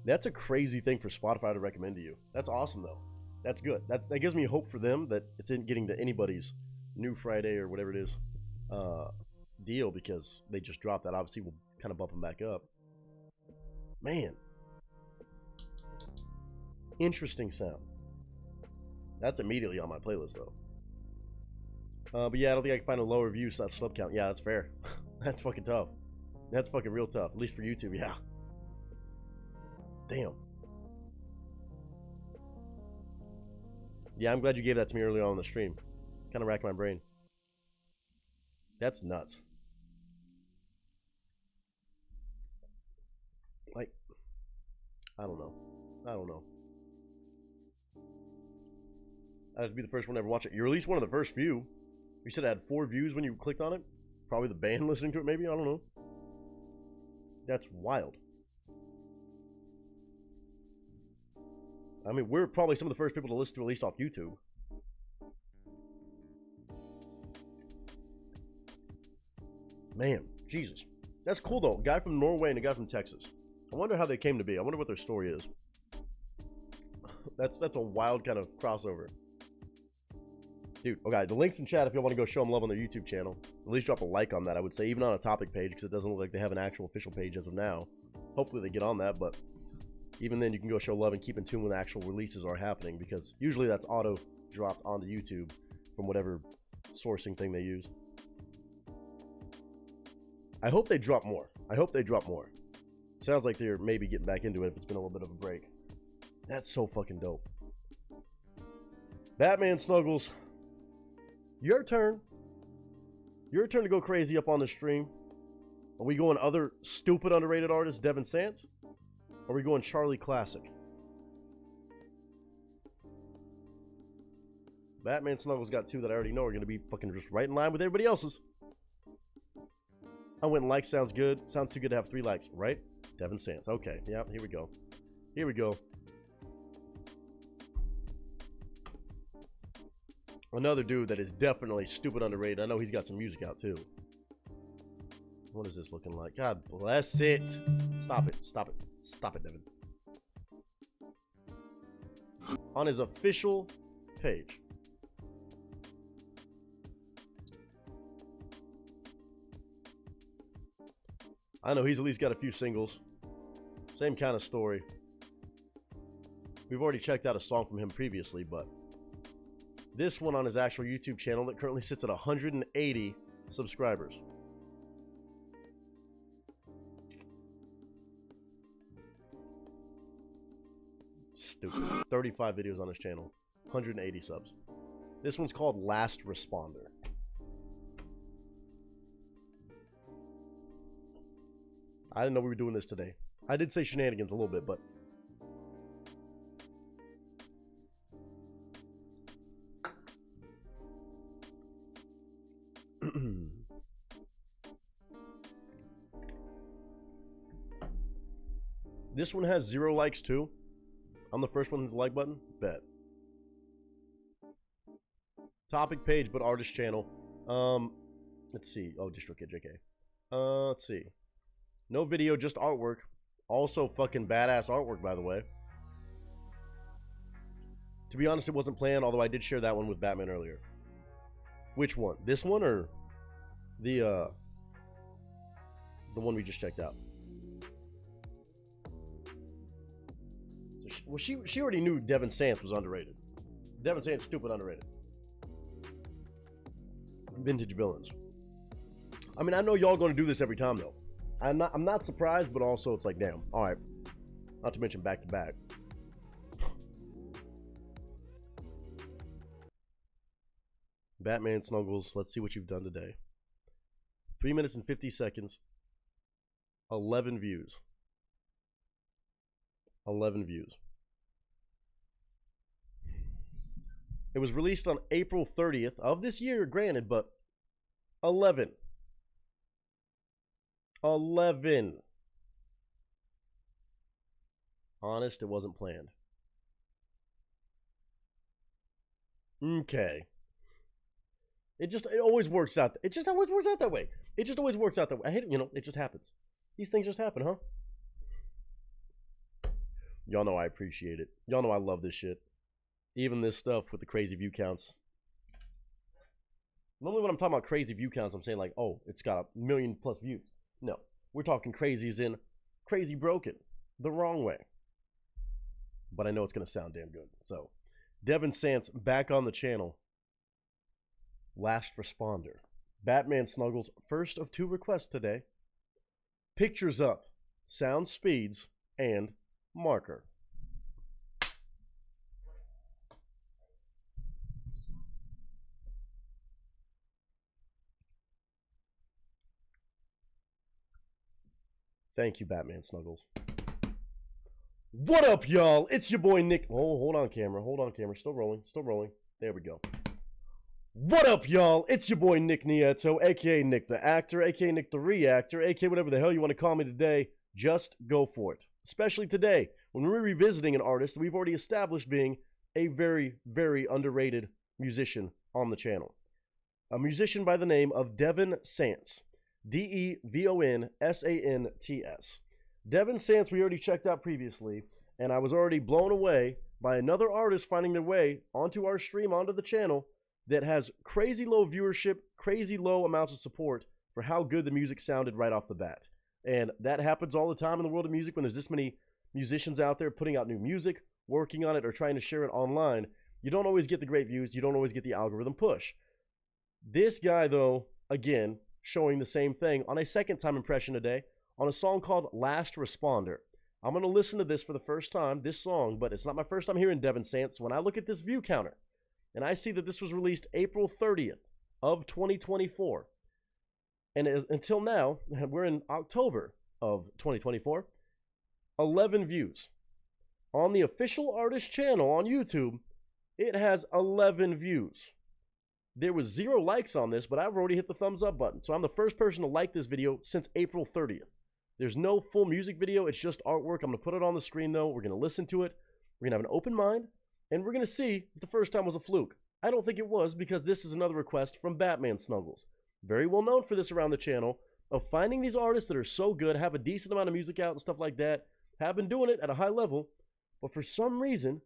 S8: That's a crazy thing for Spotify to recommend to you. That's awesome though. That's good. That gives me hope for them that it's in getting to anybody's new Friday or whatever it is deal, because they just dropped that. Obviously we'll kind of bump them back up. Man, interesting sound. That's immediately on my playlist though. But yeah, I don't think I can find a lower view / sub count. Yeah, that's fair. That's fucking tough. That's fucking real tough, at least for YouTube. Yeah, damn. Yeah, I'm glad you gave that to me earlier on in the stream. Kind of racked my brain. That's nuts. Like, I don't know. I'd have to be the first one to ever watch it. You're at least one of the first few. You said it had 4 views when you clicked on it. Probably the band listening to it, maybe. I don't know. That's wild. I mean, we're probably some of the first people to listen to, at least off YouTube. Man, Jesus. That's cool, though. A guy from Norway and a guy from Texas. I wonder how they came to be. I wonder what their story is. That's a wild kind of crossover. Dude, okay, the link's in chat if you want to go show them love on their YouTube channel. At least drop a like on that, I would say, even on a topic page, because it doesn't look like they have an actual official page as of now. Hopefully they get on that, but even then you can go show love and keep in tune when actual releases are happening, because usually that's auto-dropped onto YouTube from whatever sourcing thing they use. I hope they drop more. I hope they drop more. Sounds like they're maybe getting back into it if it's been a little bit of a break. That's so fucking dope. Batman Snuggles, your turn. Your turn to go crazy up on the stream. Are we going other stupid underrated artist, Devin Sance? Or are we going Charlie Classic? Batman Snuggles got two that I already know are going to be fucking just right in line with everybody else's. I went like sounds good. Sounds too good to have 3 likes, right? Devin Sance. Okay, yeah, here we go. Here we go. Another dude that is definitely stupid underrated. I know he's got some music out too. What is this looking like? God bless it. Stop it. Stop it. Stop it, Devin. On his official page. I know he's at least got a few singles. Same kind of story. We've already checked out a song from him previously, but this one on his actual YouTube channel that currently sits at 180 subscribers. Stupid. 35 videos on his channel. 180 subs. This one's called Last Responder. I didn't know we were doing this today. I did say shenanigans a little bit, but this one has 0 likes too. I'm the first one with the like button. Bet. Topic page, but artist channel. Let's see. Oh, DistroKid, JK. Let's see. No video, just artwork. Also fucking badass artwork, by the way. To be honest, it wasn't planned, although I did share that one with Batman earlier. Which one? This one or the one we just checked out? Well, she already knew Devin Sance was underrated. Devin Sance, stupid underrated. Vintage villains. I mean, I know y'all going to do this every time though. I'm not surprised, but also it's like, damn. All right. Not to mention back to back. Batman Snuggles. Let's see what you've done today. 3 minutes and 50 seconds. 11 views. 11 views. It was released on April 30th of this year, granted, but 11. 11. Honest, it wasn't planned. Okay. It always works out. It just always works out that way. It just always works out that way. I hate it, it just happens. These things just happen, huh? Y'all know I appreciate it. Y'all know I love this shit. Even this stuff with the crazy view counts. Normally when I'm talking about crazy view counts, I'm saying like, oh, it's got 1 million+ views. No, we're talking crazies in crazy broken. The wrong way. But I know it's going to sound damn good. So, Devin Sance back on the channel. Last Responder. Batman Snuggles, first of 2 requests today. Pictures up, sound speeds, and marker. Thank you, Batman Snuggles. What up, y'all? It's your boy Nick. Oh, hold on, camera. Hold on, camera. Still rolling. Still rolling. There we go. What up, y'all? It's your boy Nick Nieto, aka Nick the Actor, aka Nick the Reactor, aka whatever the hell you want to call me today. Just go for it. Especially today, when we're revisiting an artist that we've already established being a very, very underrated musician on the channel. A musician by the name of Devon Sants. Devonsants. Devon Sants we already checked out previously, and I was already blown away by another artist finding their way onto our stream, onto the channel, that has crazy low viewership, crazy low amounts of support for how good the music sounded right off the bat. And that happens all the time in the world of music when there's this many musicians out there putting out new music, working on it, or trying to share it online. You don't always get the great views. You don't always get the algorithm push. This guy, though, again, showing the same thing on a second-time impression today on a song called Last Responder. I'm going to listen to this for the first time, this song, but it's not my first time hearing Devon Sants. When I look at this view counter, and I see that this was released April 30th of 2024, and until now, we're in October of 2024, 11 views. On the official artist channel on YouTube, it has 11 views. There was 0 likes on this, but I've already hit the thumbs up button. So I'm the first person to like this video since April 30th. There's no full music video. It's just artwork. I'm going to put it on the screen, though. We're going to listen to it. We're going to have an open mind, and we're going to see if the first time was a fluke. I don't think it was, because this is another request from Batman Snuggles. Very well known for this around the channel, of finding these artists that are so good, have a decent amount of music out and stuff like that, have been doing it at a high level, but for some reason,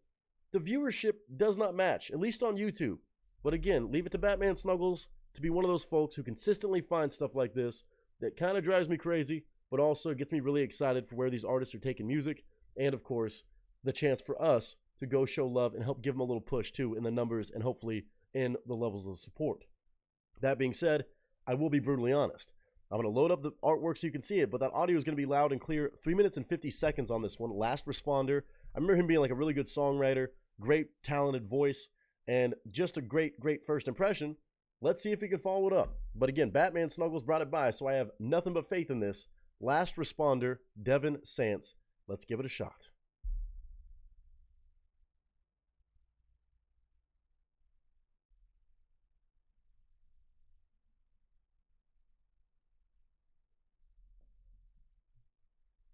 S8: the viewership does not match, at least on YouTube. But again, leave it to Batman Snuggles to be one of those folks who consistently finds stuff like this that kind of drives me crazy, but also gets me really excited for where these artists are taking music, and of course, the chance for us to go show love and help give them a little push too in the numbers and hopefully in the levels of support. That being said, I will be brutally honest. I'm going to load up the artwork so you can see it, but that audio is going to be loud and clear. 3 minutes and 50 seconds on this one. Last Responder. I remember him being like a really good songwriter, great talented voice, and just a great, great first impression. Let's see if he can follow it up. But again, Batman Snuggles brought it by, so I have nothing but faith in this. Last Responder, Devon Sants. Let's give it a shot.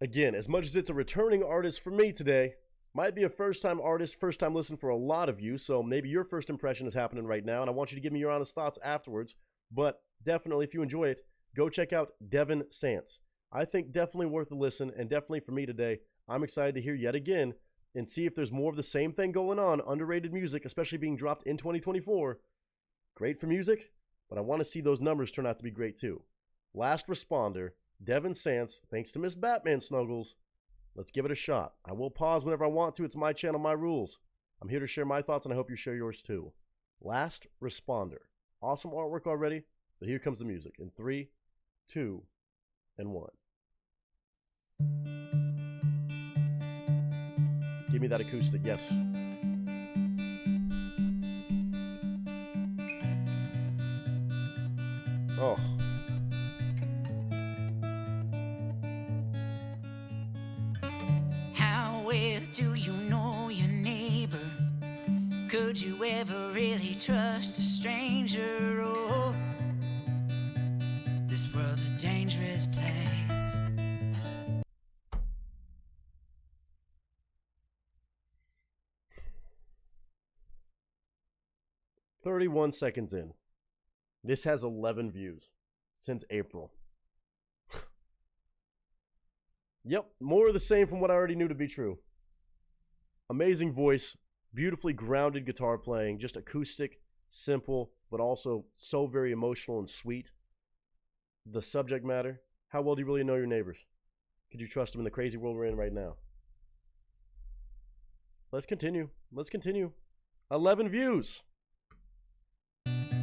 S8: Again, as much as it's a returning artist for me today, might be a first-time artist, first-time listen for a lot of you, so maybe your first impression is happening right now, and I want you to give me your honest thoughts afterwards. But definitely, if you enjoy it, go check out Devon Sants. I think definitely worth a listen, and definitely for me today, I'm excited to hear yet again and see if there's more of the same thing going on, underrated music, especially being dropped in 2024. Great for music, but I want to see those numbers turn out to be great too. Last Responder, Devon Sants, thanks to Miss Batman Snuggles. Let's give it a shot. I will pause whenever I want to. It's my channel, my rules. I'm here to share my thoughts, and I hope you share yours too. Last Responder. Awesome artwork already, but here comes the music in 3, 2, and 1. Give me that acoustic, yes. Oh.
S3: How well do you know your neighbor? Could you ever really trust a stranger? Oh, this world's a dangerous place.
S8: 31 seconds in. This has 11 views since April. Yep, more of the same from what I already knew to be true. Amazing voice, beautifully grounded guitar playing, just acoustic, simple, but also so very emotional and sweet. The subject matter, how well do you really know your neighbors? Could you trust them in the crazy world we're in right now? Let's continue. Let's continue. 11 views.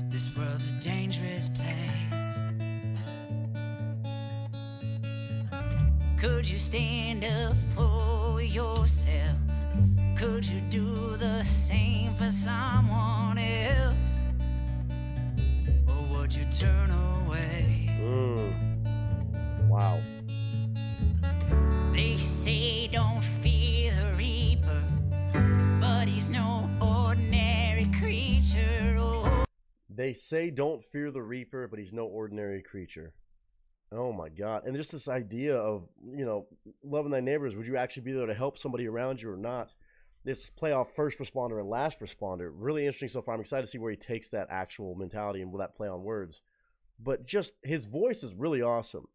S3: This world's a dangerous place. Could you stand up for yourself? Could you do the same for someone else? Or would you turn away?
S8: Wow.
S3: They say don't fear the reaper, but he's no ordinary creature. Oh.
S8: They say don't fear the reaper, but he's no ordinary creature. Oh my God. And just this idea of, loving thy neighbors. Would you actually be there to help somebody around you or not? This play off first responder and last responder. Really interesting so far. I'm excited to see where he takes that actual mentality and will that play on words. But just his voice is really awesome.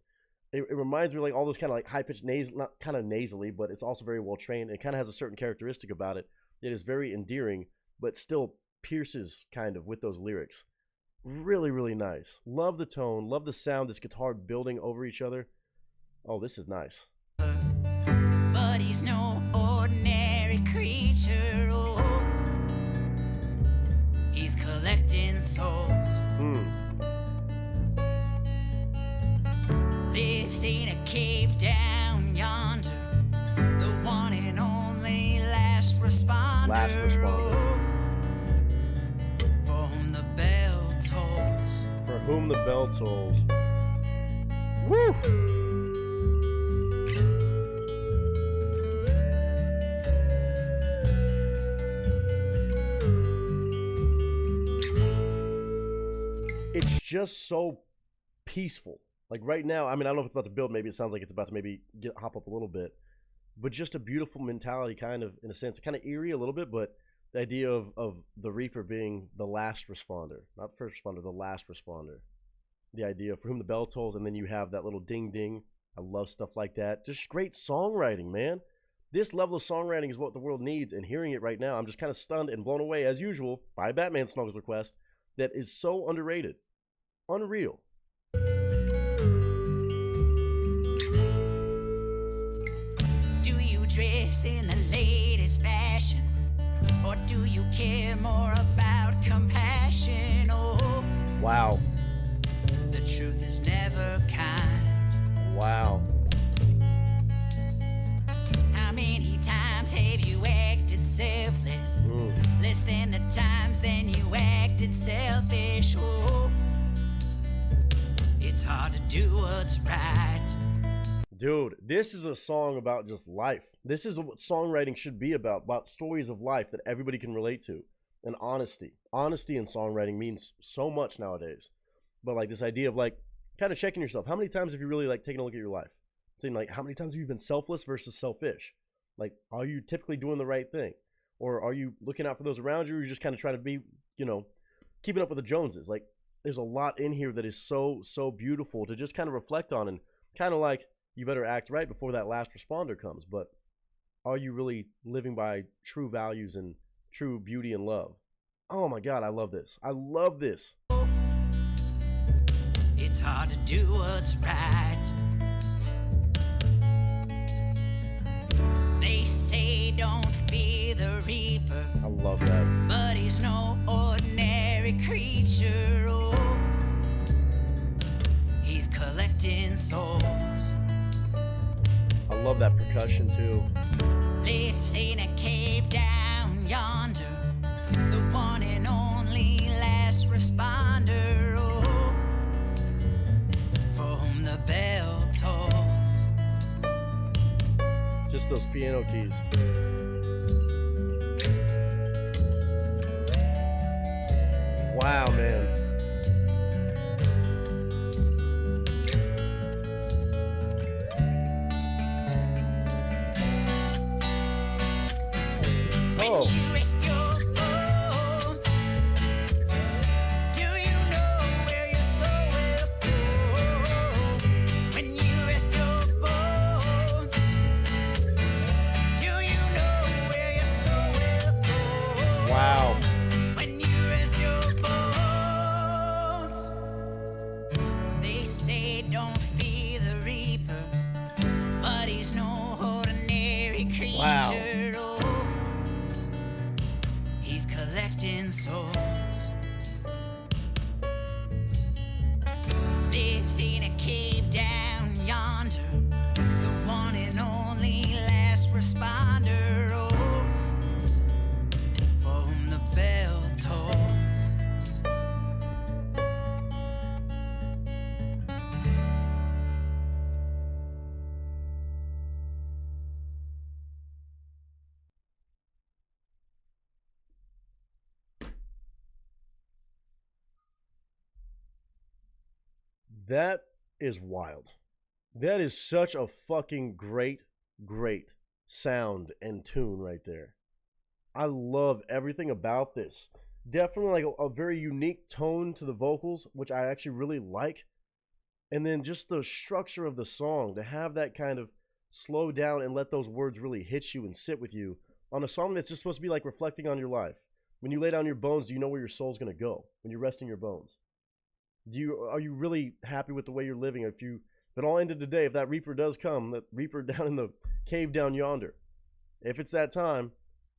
S8: It reminds me of like all those kind of like high pitched nasal, not kind of nasally, but it's also very well trained. It kind of has a certain characteristic about it. It is very endearing, but still pierces kind of with those lyrics. Really, really nice. Love the tone, love the sound, this guitar building over each other. Oh, this is nice.
S3: But he's no ordinary creature. Oh, he's collecting souls. Lives in a cave down yonder. The one and only last responder.
S8: Last responder.
S3: For whom the bell tolls.
S8: For whom the bell tolls. Woo! It's just so peaceful. Like right now, I mean, I don't know if it's about to build. Maybe it sounds like it's about to maybe hop up a little bit. But just a beautiful mentality, kind of, in a sense. Kind of eerie a little bit, but the idea of the Reaper being the last responder. Not the first responder, the last responder. The idea for whom the bell tolls, and then you have that little ding ding. I love stuff like that. Just great songwriting, man. This level of songwriting is what the world needs, and hearing it right now, I'm just kind of stunned and blown away, as usual, by Batman Snuggles request, that is so underrated. Unreal.
S3: Do you dress in the latest fashion? Or do you care more about compassion? Oh,
S8: wow.
S3: The truth is never kind.
S8: Wow.
S3: How many times have you acted selfless? Less than the times then you acted selfish. Oh, it's hard to do what's right.
S8: Dude, this is a song about just life. This is what songwriting should be about stories of life that everybody can relate to. And honesty. Honesty in songwriting means so much nowadays. But like this idea of like kind of checking yourself. How many times have you really like taken a look at your life? Saying like how many times have you been selfless versus selfish? Like, are you typically doing the right thing? Or are you looking out for those around you? Or are you just kind of trying to be, keeping up with the Joneses? Like, there's a lot in here that is so beautiful to just kind of reflect on, and kind of like, you better act right before that last responder comes. But are you really living by true values and true beauty and love? Oh my God, I love this. I love this.
S3: It's hard to do what's right. They say don't fear the Reaper.
S8: I love that.
S3: But he's no ordinary creature. Oh, he's collecting souls.
S8: I love that percussion too.
S3: Lives in a cave down yonder. The one and only last responder. Oh, for whom the bell tolls.
S8: Just those piano keys. Wow, man. Oh.
S3: When you rest your bones, do you know where your soul will go? When you rest your bones, do you know where your soul will go?
S8: Wow.
S3: When you rest your bones, they say don't fear the Reaper, but he's no ordinary creature.
S8: Wow.
S3: Oh, he's collecting souls. Lives in a cave down yonder. The one and only last responder. Oh, for whom the bell tolls.
S8: That is wild. That is such a fucking great, great sound and tune right there. I love everything about this. Definitely like a very unique tone to the vocals, which I actually really like. And then just the structure of the song, to have that kind of slow down and let those words really hit you and sit with you on a song that's just supposed to be like reflecting on your life. When you lay down your bones, do you know where your soul's going to go when you're resting your bones? Are you really happy with the way you're living? If it all ended today, if that reaper does come, that reaper down in the cave down yonder, if it's that time,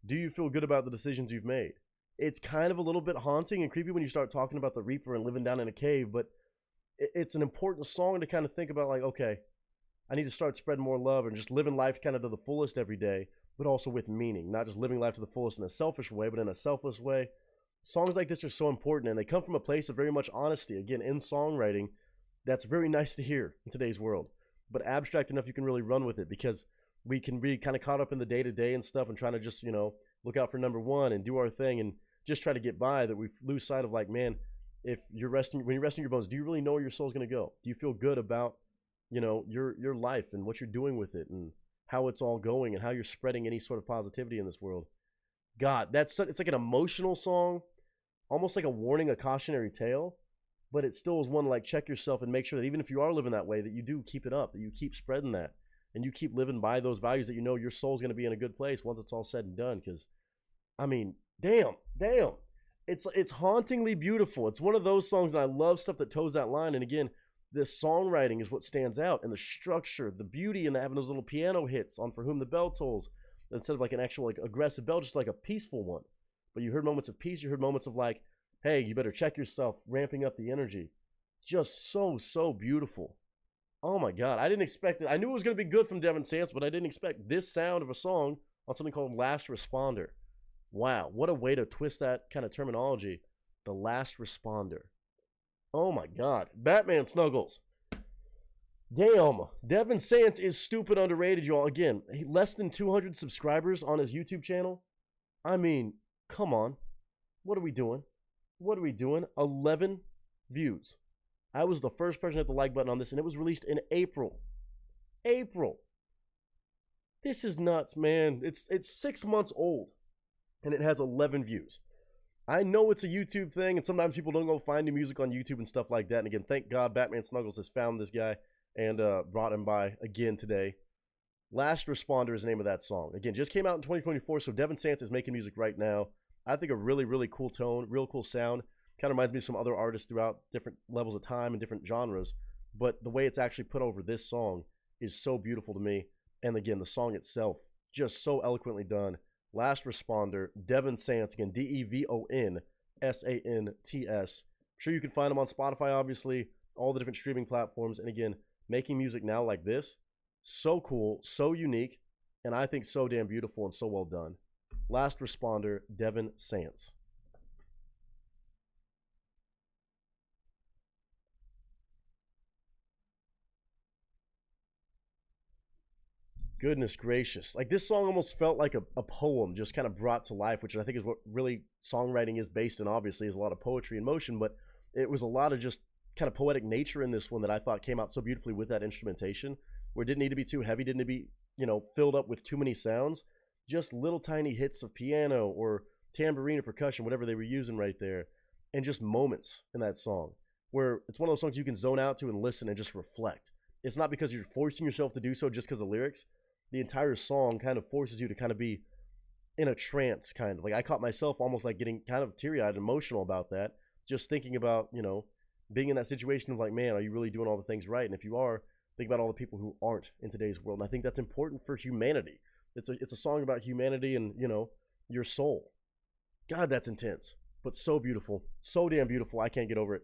S8: do you feel good about the decisions you've made? It's kind of a little bit haunting and creepy when you start talking about the reaper and living down in a cave, but it's an important song to kind of think about, like, okay, I need to start spreading more love and just living life kind of to the fullest every day, but also with meaning, not just living life to the fullest in a selfish way, but in a selfless way. Songs like this are so important, and they come from a place of very much honesty. Again, in songwriting, that's very nice to hear in today's world, but abstract enough you can really run with it, because we can be kind of caught up in the day-to-day and stuff and trying to just, look out for number one and do our thing and just try to get by, that we lose sight of, like, man, when you're resting your bones, do you really know where your soul's going to go? Do you feel good about, your life and what you're doing with it and how it's all going and how you're spreading any sort of positivity in this world? God, it's like an emotional song, almost like a warning, a cautionary tale, but it still is one to, like, check yourself and make sure that even if you are living that way, that you do keep it up, that you keep spreading that, and you keep living by those values, that your soul's going to be in a good place once it's all said and done. Because, I mean, damn, it's hauntingly beautiful. It's one of those songs, and I love stuff that toes that line. And again, this songwriting is what stands out, and the structure, the beauty in having those little piano hits on For Whom the Bell Tolls, instead of like an actual like aggressive bell, just like a peaceful one. But you heard moments of peace, you heard moments of like, hey, you better check yourself, ramping up the energy. Just so beautiful. Oh my God, I didn't expect it. I knew it was going to be good from Devin Sance, but I didn't expect this sound of a song on something called Last Responder. Wow, what a way to twist that kind of terminology. The Last Responder. Oh my God. Batman Snuggles. Damn. Devin Sance is stupid underrated, y'all. Again, less than 200 subscribers on his YouTube channel. I mean, come on. What are we doing? 11 views. I was the first person to hit the like button on this, and it was released in April. This is nuts, man. It's 6 months old, and it has 11 views. I know it's a YouTube thing, and sometimes people don't go find new music on YouTube and stuff like that. And again, thank God Batman Snuggles has found this guy and brought him by again today. Last Responder is the name of that song. Again, just came out in 2024, so Devin Sance is making music right now. I think a really, really cool tone, real cool sound. Kind of reminds me of some other artists throughout different levels of time and different genres. But the way it's actually put over this song is so beautiful to me. And again, the song itself, just so eloquently done. Last Responder, Devin Sance, again, DEVONSANTS. I'm sure you can find him on Spotify, obviously, all the different streaming platforms. And again, making music now like this, so cool, so unique, and I think so damn beautiful and so well done. Last Responder, Devin Sance. Goodness gracious. Like, this song almost felt like a poem just kind of brought to life, which I think is what really songwriting is based in, obviously, is a lot of poetry in motion, but it was a lot of just kind of poetic nature in this one that I thought came out so beautifully with that instrumentation, where it didn't need to be too heavy, didn't need to be, filled up with too many sounds, just little tiny hits of piano or tambourine or percussion, whatever they were using right there, and just moments in that song, where it's one of those songs you can zone out to and listen and just reflect. It's not because you're forcing yourself to do so just because of the lyrics. The entire song kind of forces you to kind of be in a trance, kind of. Like, I caught myself almost like getting kind of teary-eyed, emotional about that, just thinking about, being in that situation of like, man, are you really doing all the things right? And if you are, think about all the people who aren't in today's world. And I think that's important for humanity. It's a song about humanity and, your soul. God, that's intense, but so beautiful. So damn beautiful. I can't get over it.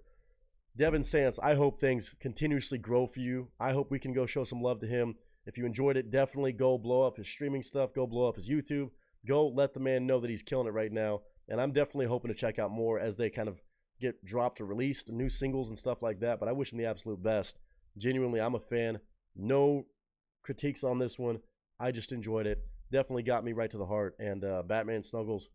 S8: Devin Sance, I hope things continuously grow for you. I hope we can go show some love to him. If you enjoyed it, definitely go blow up his streaming stuff. Go blow up his YouTube. Go let the man know that he's killing it right now. And I'm definitely hoping to check out more as they kind of get dropped or released, new singles and stuff like that. But I wish him the absolute best. Genuinely, I'm a fan. No critiques on this one. I just enjoyed it. Definitely got me right to the heart. And Batman Snuggles,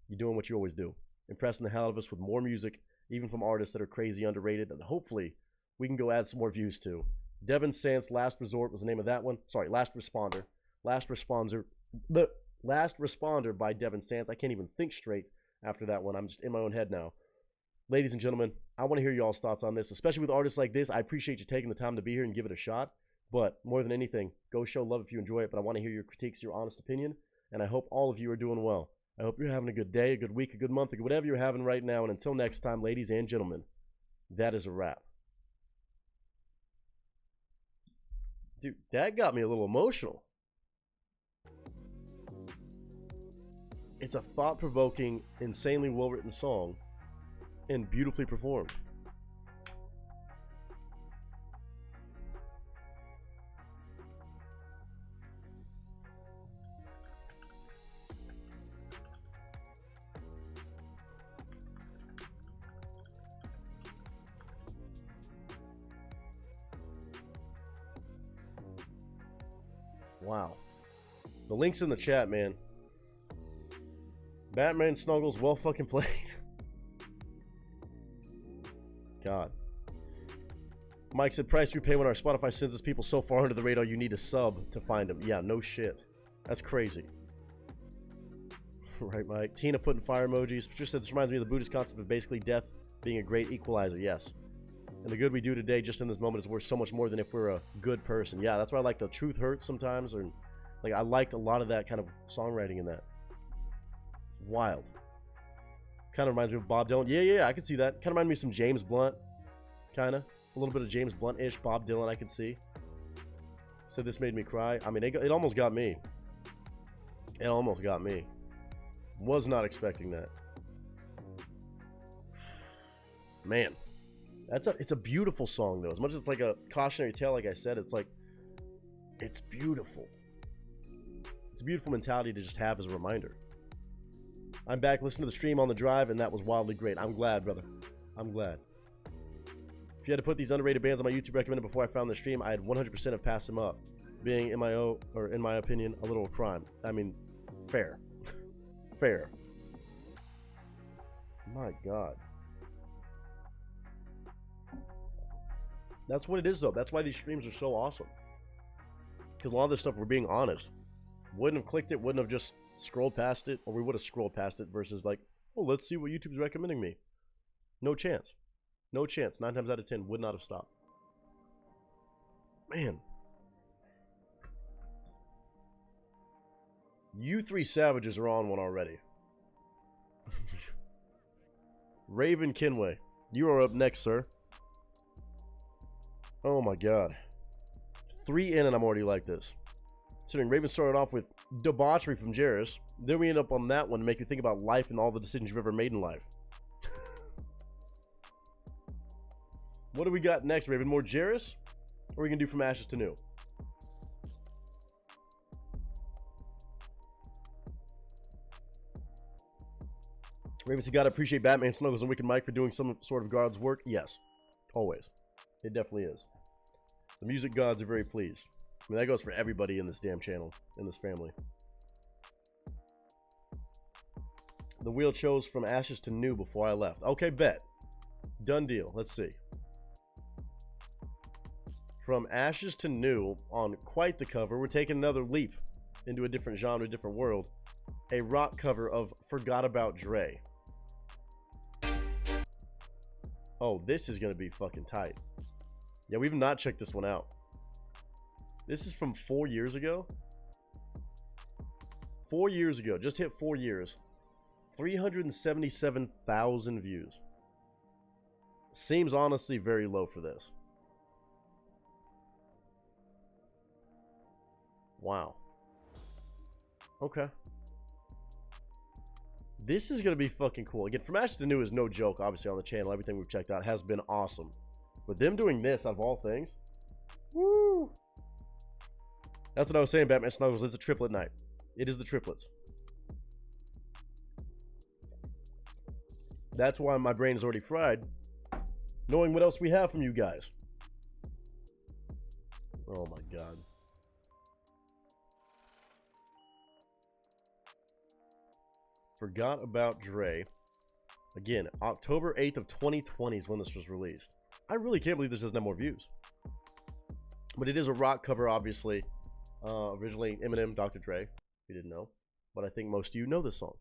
S8: you're doing what you always do. Impressing the hell out of us with more music, even from artists that are crazy underrated. And hopefully we can go add some more views to. Devin Sant's Last Resort was the name of that one. Sorry, Last Responder. Last Responder by Devin Sant. I can't even think straight after that one. I'm just in my own head now. Ladies and gentlemen, I want to hear y'all's thoughts on this, especially with artists like this. I appreciate you taking the time to be here and give it a shot. But more than anything, go show love if you enjoy it. But I want to hear your critiques, your honest opinion. And I hope all of you are doing well. I hope you're having a good day, a good week, a good month, whatever you're having right now. And until next time, ladies and gentlemen, that is a wrap. Dude, that got me a little emotional. It's a thought-provoking, insanely well-written song and beautifully performed. Wow. The link's in the chat, man. Batman Snuggles, well fucking played. God. Mike said, price we pay when our Spotify sends us people so far under the radar, you need a sub to find them. Yeah, no shit. That's crazy. Right, Mike? Tina putting fire emojis. Patricia said, this reminds me of the Buddhist concept of basically death being a great equalizer. Yes. And the good we do today just in this moment is worth so much more than if we're a good person. Yeah, that's why I like the truth hurts sometimes. Or like I liked a lot of that kind of songwriting in that. It's wild. Kind of reminds me of Bob Dylan. Yeah, I can see that. Kind of reminds me of some James Blunt. Kind of. A little bit of James Blunt-ish. Bob Dylan, I can see. Said this made me cry. I mean, it almost got me. It almost got me. Was not expecting that. Man. It's a beautiful song, though. As much as it's like a cautionary tale, like I said, it's like, it's beautiful. It's a beautiful mentality to just have as a reminder. I'm back listening to the stream on the drive, and that was wildly great. I'm glad, brother. I'm glad. If you had to put these underrated bands on my YouTube recommended before I found the stream, I'd 100% have passed them up. Being, in my opinion, a little crime. I mean, fair. Fair. My God. That's what it is, though. That's why these streams are so awesome. Because a lot of this stuff, we're being honest. Wouldn't have clicked it, wouldn't have just scrolled past it, or we would have scrolled past it versus like, oh, let's see what YouTube's recommending me. No chance. No chance. 9 times out of 10 would not have stopped. Man. You three savages are on one already. Raven Kinway, you are up next, sir. Oh my God. 3 in and I'm already like this. Considering Raven started off with debauchery from Jairus, then we end up on that one to make you think about life and all the decisions you've ever made in life. What do we got next, Raven? More Jairus? Or are we going to do From Ashes to New? Raven said, gotta appreciate Batman Snuggles and Wicked Mike for doing some sort of God's work. Yes. Always. It definitely is. The music gods are very pleased. I mean, that goes for everybody in this damn channel, in this family. The wheel chose From Ashes to New before I left. Okay, bet. Done deal. Let's see. From Ashes to New, on quite the cover, we're taking another leap into a different genre, different world. A rock cover of Forgot About Dre. Oh, this is going to be fucking tight. Yeah, we've not checked this one out. This is from 4 years ago. 4 years ago. Just hit 4 years. 377,000 views. Seems honestly very low for this. Wow. Okay. This is going to be fucking cool. Again, From Ashes to New is no joke, obviously, on the channel. Everything we've checked out has been awesome. But them doing this, out of all things, woo! That's what I was saying, Batman Snuggles. It's a triplet night. It is the triplets. That's why my brain is already fried, knowing what else we have from you guys. Oh my God. Forgot About Dre. Again, October 8th of 2020 is when this was released. I really can't believe this doesn't have more views. But it is a rock cover, obviously. Originally Eminem, Dr. Dre, if you didn't know. But I think most of you know this song.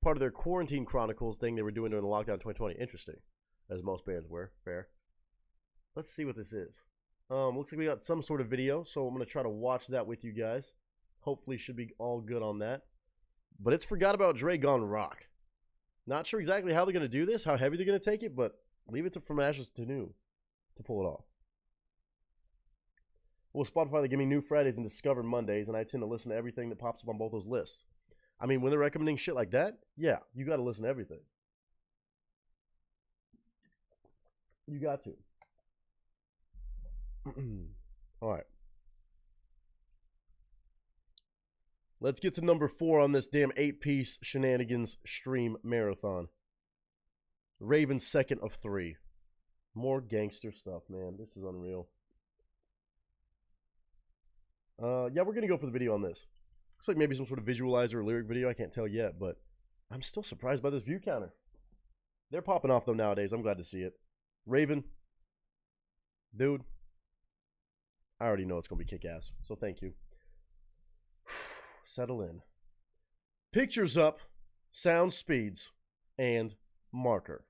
S8: Part of their Quarantine Chronicles thing they were doing during the lockdown 2020. Interesting. As most bands were. Fair. Let's see what this is. Looks like we got some sort of video, so I'm going to try to watch that with you guys. Hopefully should be all good on that. But it's Forgot About Dre Gone Rock. Not sure exactly how they're going to do this, how heavy they're going to take it, but leave it to From Ashes to New to pull it off. Well, Spotify, they give me new Fridays and Discover Mondays, and I tend to listen to everything that pops up on both those lists. I mean, when they're recommending shit like that, yeah, you got to listen to everything. You got to. All right. Let's get to number 4 on this damn 8-piece Shenanigans stream marathon. Raven's second of 3. More gangster stuff, man. This is unreal. Yeah, we're going to go for the video on this. Looks like maybe some sort of visualizer or lyric video. I can't tell yet, but I'm still surprised by this view counter. They're popping off, though, nowadays. I'm glad to see it. Raven. Dude. I already know it's going to be kick-ass, so thank you. Settle in. Pictures up, sound speeds, and marker.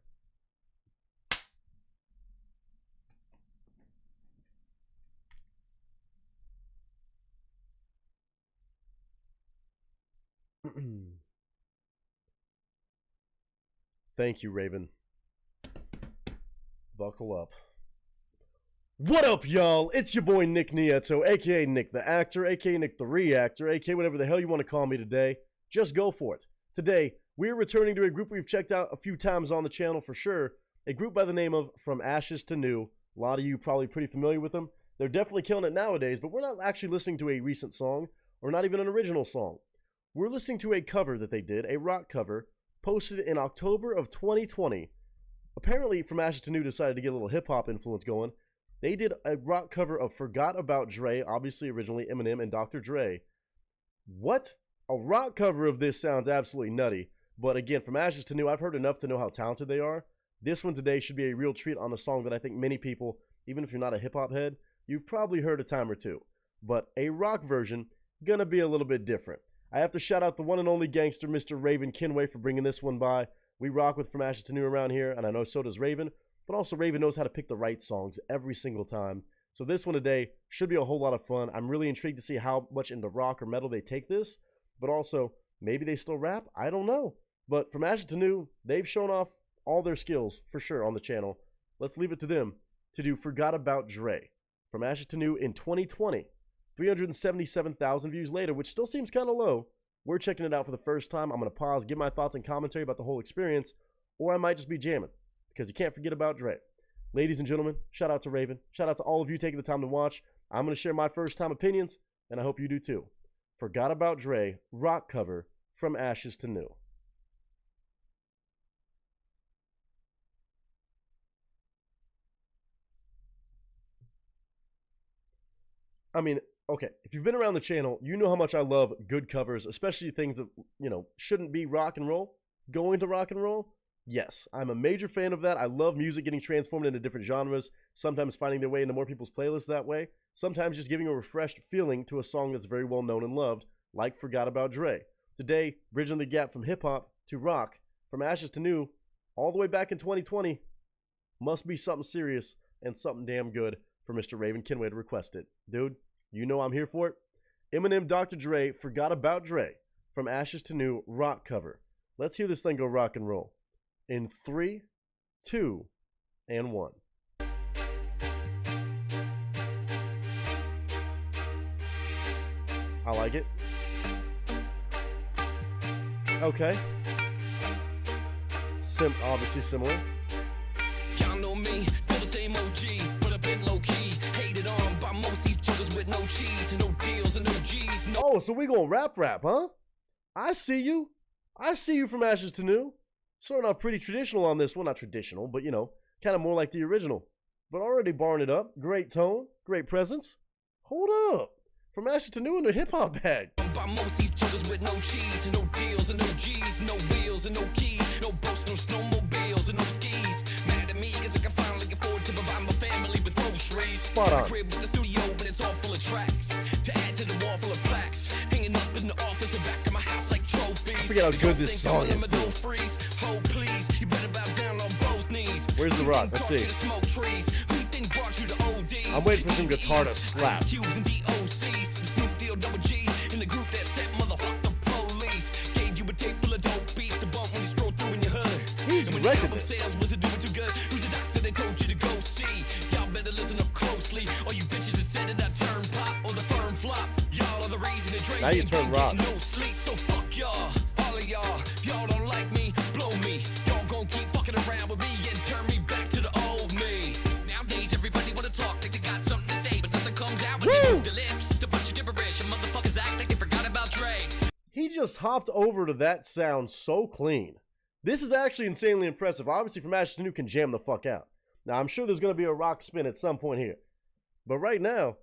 S8: Thank you, Raven. Buckle up. What up, y'all? It's your boy Nick Nieto, aka Nick the Actor, aka Nick the Reactor, aka whatever the hell you want to call me today. Just go for it. Today, we're returning to a group we've checked out a few times on the channel for sure. A group by the name of From Ashes to New. A lot of you probably pretty familiar with them. They're definitely killing it nowadays, but we're not actually listening to a recent song, or not even an original song. We're listening to a cover that they did, a rock cover, posted in October of 2020. Apparently, From Ashes to New decided to get a little hip-hop influence going. They did a rock cover of Forgot About Dre, obviously originally Eminem and Dr. Dre. What? A rock cover of this sounds absolutely nutty. But again, From Ashes to New, I've heard enough to know how talented they are. This one today should be a real treat on a song that I think many people, even if you're not a hip-hop head, you've probably heard a time or two. But a rock version, gonna be a little bit different. I have to shout out the one and only gangster, Mr. Raven Kinway, for bringing this one by. We rock with From Ashes to New around here, and I know so does Raven. But also, Raven knows how to pick the right songs every single time. So this one today should be a whole lot of fun. I'm really intrigued to see how much into rock or metal they take this. But also, maybe they still rap? I don't know. But From Ashes to New, they've shown off all their skills, for sure, on the channel. Let's leave it to them to do Forgot About Dre. From Ashes to New in 2020. 377,000 views later, which still seems kind of low. We're checking it out for the first time. I'm going to pause, give my thoughts and commentary about the whole experience. Or I might just be jamming. Because you can't forget about Dre. Ladies and gentlemen, shout out to Raven. Shout out to all of you taking the time to watch. I'm going to share my first time opinions, and I hope you do too. Forgot About Dre, rock cover, From Ashes to New. I mean, okay, if you've been around the channel, you know how much I love good covers, especially things that, you know, shouldn't be rock and roll, going to rock and roll. Yes, I'm a major fan of that. I love music getting transformed into different genres, sometimes finding their way into more people's playlists that way, sometimes just giving a refreshed feeling to a song that's very well known and loved, like Forgot About Dre. Today, bridging the gap from hip-hop to rock, From Ashes to New, all the way back in 2020, must be something serious and something damn good for Mr. Raven Kinway to request it. Dude, you know I'm here for it. Eminem, Dr. Dre, Forgot About Dre, From Ashes to New, rock cover. Let's hear this thing go rock and roll. In 3, 2, and 1. I like it. Okay. Obviously similar.
S3: Y'all know me, still the same OG, but I've been low-key. Hated on by most these jokers with no cheese, no deals and no G's. No.
S8: Oh, so we gonna rap, huh? I see you. I see you From Ashes to New. Starting off pretty traditional on this one. Not traditional, but, you know, kind of more like the original. But already barring it up. Great tone. Great presence. Hold up. From Ashes to New in the hip-hop bag.
S3: By most these jokers with no cheese, no deals and no G's, no wheels and no keys, no boats, no snowmobiles and no skis. Mad at me, cause I can finally afford to provide my family with groceries.
S8: Spot on.
S3: Crib with the studio, but it's all full of tracks. To add to the wall full of plaques. Hanging up in the office and back of my house like trophies.
S8: I forget how good this song is, too.
S3: Freeze. Hold please, you better bow down on both knees.
S8: Where's the rock? Let's see. I'm waiting for some guitar to slap. He's wrecking this. Now you turn rock.
S3: So fuck y'all, all of y'all. If y'all don't like me, blow me. Y'all gon' keep fucking around with me and turn me back to the old me. Nowadays everybody wanna talk like they got something to say, but nothing comes out when they move their lips. Just a bunch of gibberish and motherfuckers act like they forgot about Dre.
S8: He just hopped over to that sound so clean. This is actually insanely impressive. Obviously, from Ashes to New can jam the fuck out. Now, I'm sure there's going to be a rock spin at some point here. But right now,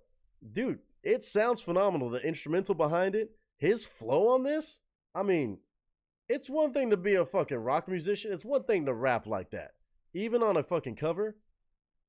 S8: dude, it sounds phenomenal. The instrumental behind it, his flow on this, I mean, it's one thing to be a fucking rock musician. It's one thing to rap like that. Even on a fucking cover,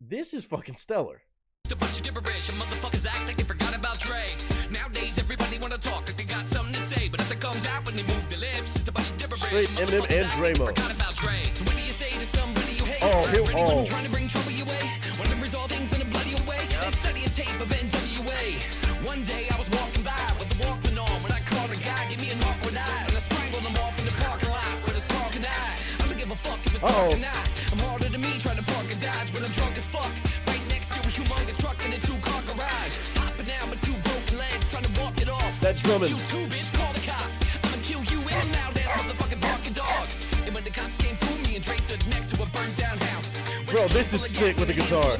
S8: this is fucking stellar.
S3: Just a bunch of gibberish and motherfuckers act like they forgot about Dre. Nowadays, everybody wanna talk like they got something to say, but nothing comes out when they move their lips. It's a bunch of gibberish.
S8: Straight Eminem and Dre mode.
S3: Forgot about Dre. So what do you say to somebody you hate?
S8: Oh, here,
S3: Anyone trying to bring trouble your way? When them resolve things in a bloody way. They study a tape of NWA. One day I was walking by with a Walkman on when I caught a guy, give me an awkward eye, and I strangled him off in the parking lot with his talking eye. I don't give a fuck if it's dark or not. I'm harder than me trying to park a Dodge when I'm drunk as fuck. Right next to a humongous truck in a two-car garage. Hopping out with two broken legs trying to walk it off.
S8: That drumming.
S3: You too, bitch, call the cops. I'ma kill you and loud ass motherfucking barking dogs. And when the cops came through me and Dre stood next to a burned down house.
S8: Bro, this is sick with the guitar.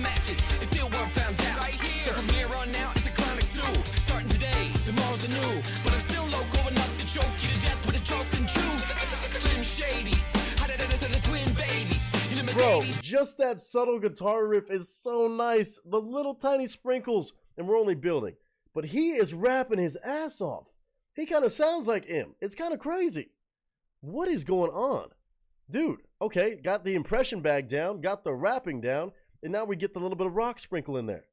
S3: It still weren't found out. So from here on out, it's a chronic too. Starting today, tomorrow's a new. But I'm still local enough to choke you to death with a Charleston Chew. Slim Shady. How did I the twin babies?
S8: Bro, just that subtle guitar riff is so nice. The little tiny sprinkles, and we're only building. But he is rapping his ass off. He kind of sounds like him. It's kind of crazy. What is going on? Dude, okay, got the impression bag down, got the rapping down, and now we get the little bit of rock sprinkle in there.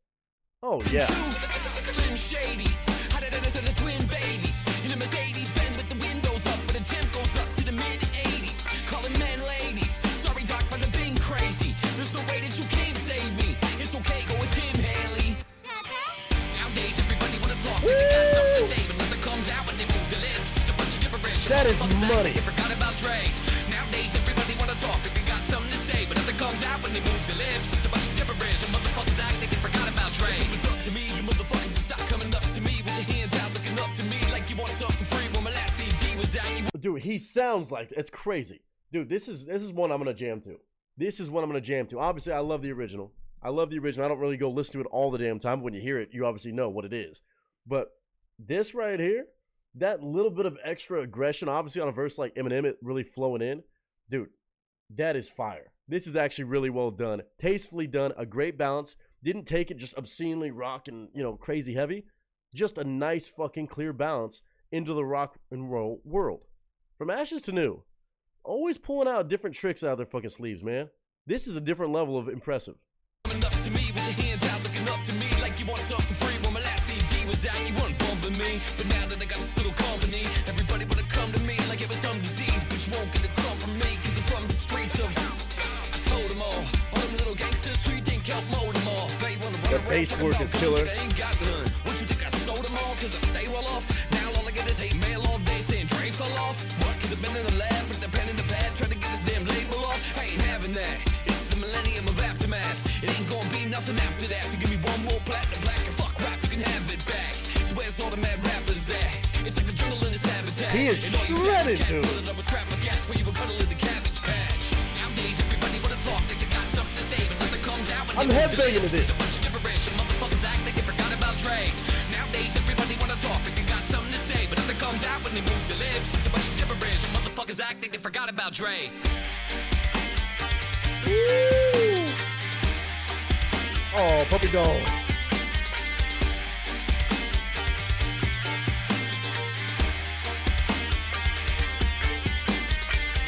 S8: Oh, yeah.
S3: Slim Shady. How did I the twin babies? In a Mercedes Benz with the windows up, but the temp goes up to the mid-80s. Calling men ladies. Sorry, Doc, but I'm being crazy. There's no way that you can't save me. It's okay, go with him, Haley. Nowadays, everybody wanna talk. They got something to say, but nothing comes out when they move their lips. Just a bunch of gibberish.
S8: That is money.
S3: They forgot about Dre. Nowadays, everybody wanna talk. They got something to say, but nothing comes out when they move their lips. Just a bunch of gibberish. And motherfuckers act like they forgot about Dre. If it was up to me, you motherfuckers would stop coming up to me with your hands out, looking up to me like you want something free. When my last CD was out, you.
S8: Dude, he sounds like it's crazy. Dude, this is one I'm gonna jam to. This is one I'm gonna jam to. Obviously, I love the original. I don't really go listen to it all the damn time. When you hear it, you obviously know what it is. But this right here, that little bit of extra aggression, obviously on a verse like Eminem, it really flowing in. Dude, that is fire. This is actually really well done. Tastefully done. A great balance. Didn't take it just obscenely rock and, crazy heavy. Just a nice fucking clear balance into the rock and roll world. From Ashes to New, always pulling out different tricks out of their fucking sleeves, man. This is a different level of impressive.
S3: Coming up to me with your hands out, looking up to me like you want something free. When my last CD was out, you weren't bumping me. But now that I got this little company, everybody wanna come to me like it was some disease. But you won't get a crumb from me, cause I'm from the streets of. I told them all them little gangsters who you think help mold them all. They wanna run
S8: The bass work is killer.
S3: I ain't got none. What you think I sold them all? Cause I stay well off. Now all I get is hate mail all day saying Dre fell off. What? Cause I've been in the lab with the pen in the pad trying to get this damn label off. I ain't having that. It's the millennium of aftermath. It ain't gonna be nothing after that. So give me one more platinum black and fuck rap, you can have it back. So where's all the mad rappers at? It's like the jungle in this habitat.
S8: He is shredded, dude. I'm headbanging to this.
S3: Motherfuckers act like they forgot about Dre. Nowadays everybody wanna talk like they got something to say, but nothing comes out when they move their lips. It's a bunch of gibberish. Motherfuckers act like they forgot about Dre.
S8: Woo! Oh, puppy dog.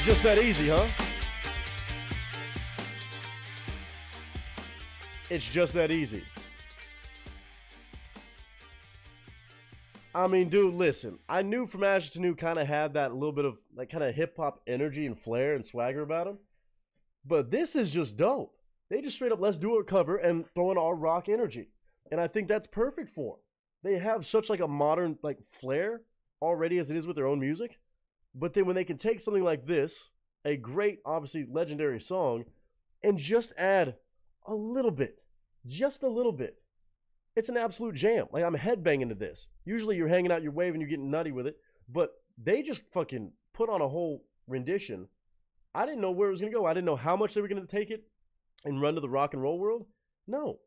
S8: Just that easy, huh? It's just that easy. I mean, dude, listen. I knew From Ashes to New kind of had that little bit of like kind of hip hop energy and flair and swagger about him. But this is just dope. They just straight up, let's do a cover and throw in our rock energy. And I think that's perfect for them. They have such like a modern like flair already as it is with their own music. But then when they can take something like this, a great, obviously legendary song, and just add a little bit, just a little bit, it's an absolute jam. Like, I'm headbanging to this. Usually you're hanging out, you're waving, you're getting nutty with it. But they just fucking put on a whole rendition. I didn't know where it was going to go. I didn't know how much they were going to take it and run to the rock and roll world. No,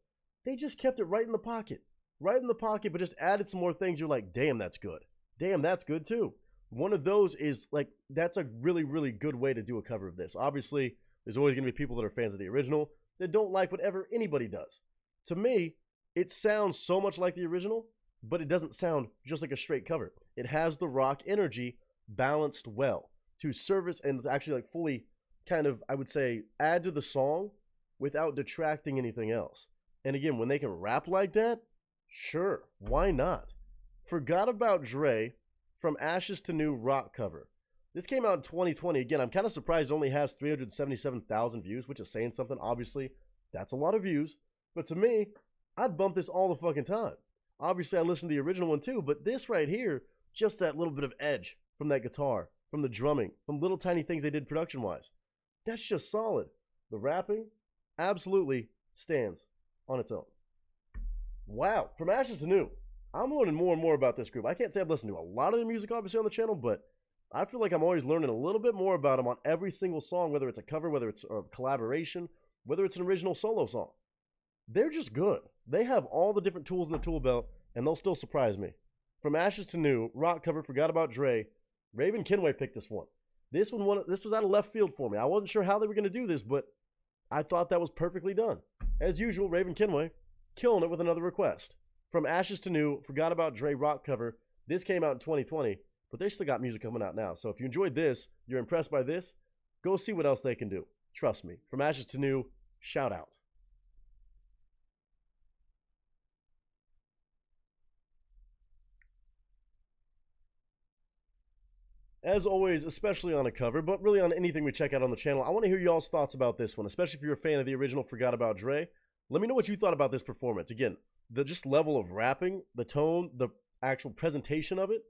S8: they just kept it right in the pocket. Right in the pocket, but just added some more things. You're like, damn, that's good. Damn, that's good too. One of those is like, that's a really, really good way to do a cover of this. Obviously, there's always going to be people that are fans of the original that don't like whatever anybody does. To me, it sounds so much like the original, but it doesn't sound just like a straight cover. It has the rock energy balanced well to service and actually like fully kind of, I would say, add to the song without detracting anything else. And again, when they can rap like that, sure, why not? Forgot About Dre, From Ashes to New rock cover. This came out in 2020. Again, I'm kind of surprised it only has 377,000 views, which is saying something. Obviously, that's a lot of views. But to me, I'd bump this all the fucking time. Obviously, I listened to the original one too, but this right here, just that little bit of edge from that guitar, from the drumming, from little tiny things they did production-wise. That's just solid. The rapping absolutely stands on its own. Wow, From Ashes to New. I'm learning more and more about this group. I can't say I've listened to a lot of their music, obviously, on the channel, but I feel like I'm always learning a little bit more about them on every single song, whether it's a cover, whether it's a collaboration, whether it's an original solo song. They're just good. They have all the different tools in the tool belt, and they'll still surprise me. From Ashes to New, rock cover, Forgot About Dre. Raven Kenway picked this one. This was out of left field for me. I wasn't sure how they were going to do this, but I thought that was perfectly done. As usual, Raven Kenway killing it with another request. From Ashes to New, Forgot About Dre rock cover. This came out in 2020, but they still got music coming out now. So if you enjoyed this, you're impressed by this, go see what else they can do. Trust me. From Ashes to New, shout out. As always, especially on a cover, but really on anything we check out on the channel, I want to hear y'all's thoughts about this one, especially if you're a fan of the original Forgot About Dre. Let me know what you thought about this performance. Again, the just level of rapping, the tone, the actual presentation of it,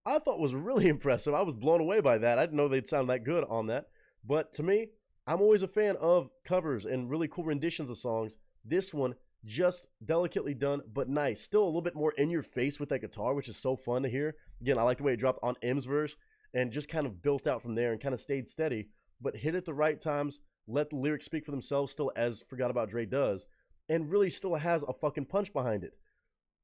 S8: I thought was really impressive. I was blown away by that. I didn't know they'd sound that good on that. But to me, I'm always a fan of covers and really cool renditions of songs. This one, just delicately done, but nice. Still a little bit more in your face with that guitar, which is so fun to hear. Again, I like the way it dropped on M's verse and just kind of built out from there and kind of stayed steady, but hit at the right times, let the lyrics speak for themselves still, as Forgot About Dre does, and really still has a fucking punch behind it.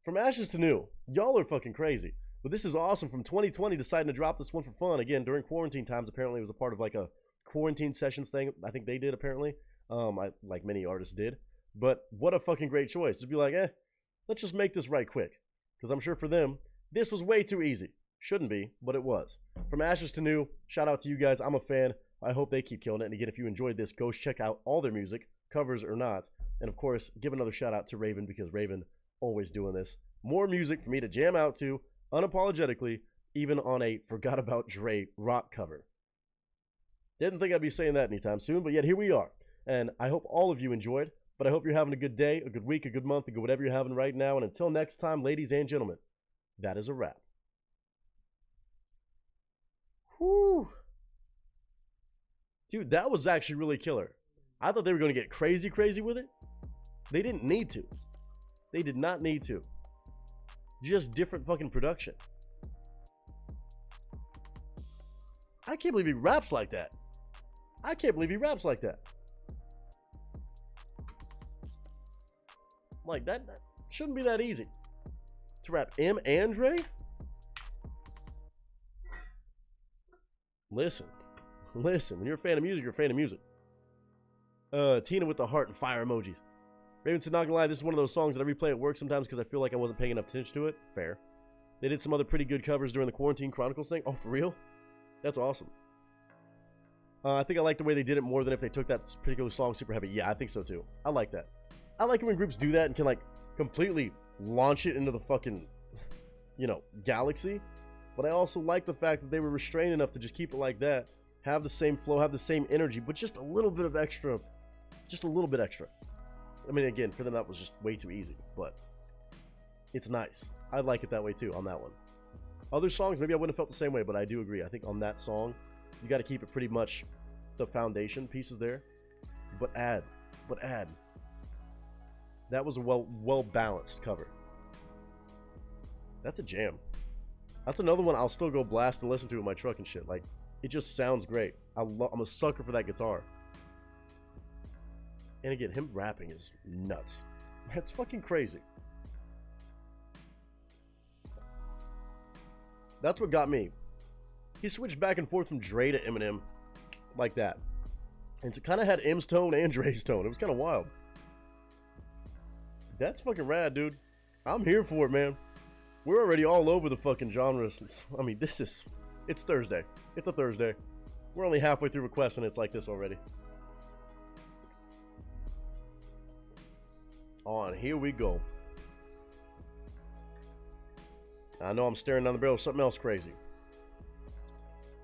S8: From Ashes to New, y'all are fucking crazy. But this is awesome. From 2020, deciding to drop this one for fun. Again, during quarantine times, apparently it was a part of like a quarantine sessions thing. I think they did, apparently. Like many artists did. But what a fucking great choice. Just be like, let's just make this right quick. Because I'm sure for them, this was way too easy. Shouldn't be, but it was. From Ashes to New, shout out to you guys. I'm a fan. I hope they keep killing it. And again, if you enjoyed this, go check out all their music, covers or not. And of course, give another shout out to Raven, because Raven always doing this. More music for me to jam out to, unapologetically, even on a Forgot About Dre rock cover. Didn't think I'd be saying that anytime soon, but yet here we are. And I hope all of you enjoyed, but I hope you're having a good day, a good week, a good month, a good whatever you're having right now. And until next time, ladies and gentlemen, that is a wrap. Whew. Dude, that was actually really killer. I thought they were going to get crazy with it. They didn't need to. They did not need to. Just different fucking production. I can't believe he raps like that. I can't believe he raps like that. Like, that shouldn't be that easy. To rap M and Dre? Listen, when you're a fan of music, you're a fan of music. Tina with the heart and fire emojis. Raven said, not gonna lie, this is one of those songs that I replay at work sometimes because I feel like I wasn't paying enough attention to it. Fair. They did some other pretty good covers during the Quarantine Chronicles thing. Oh, for real? That's awesome. I think I like the way they did it more than if they took that particular song super heavy. Yeah, I think so too. I like that. I like it when groups do that and can like completely launch it into the fucking, you know, galaxy. But I also like the fact that they were restrained enough to just keep it like that, have the same flow, have the same energy, but just a little bit of extra, just a little bit extra. I mean, again, for them that was just way too easy, but it's nice. I like it that way too on that one. Other songs, maybe I wouldn't have felt the same way, but I do agree. I think on that song, you got to keep it pretty much the foundation pieces there, but add. That was a well balanced cover. That's a jam. That's another one I'll still go blast and listen to in my truck and shit. Like, it just sounds great. I'm a sucker for that guitar. And again, him rapping is nuts. That's fucking crazy. That's what got me. He switched back and forth from Dre to Eminem like that. And it kind of had M's tone and Dre's tone. It was kind of wild. That's fucking rad, dude. I'm here for it, man. We're already all over the fucking genres. I mean, it's Thursday. It's a Thursday. We're only halfway through requests and it's like this already. On, here we go. I know I'm staring down the barrel of something else crazy.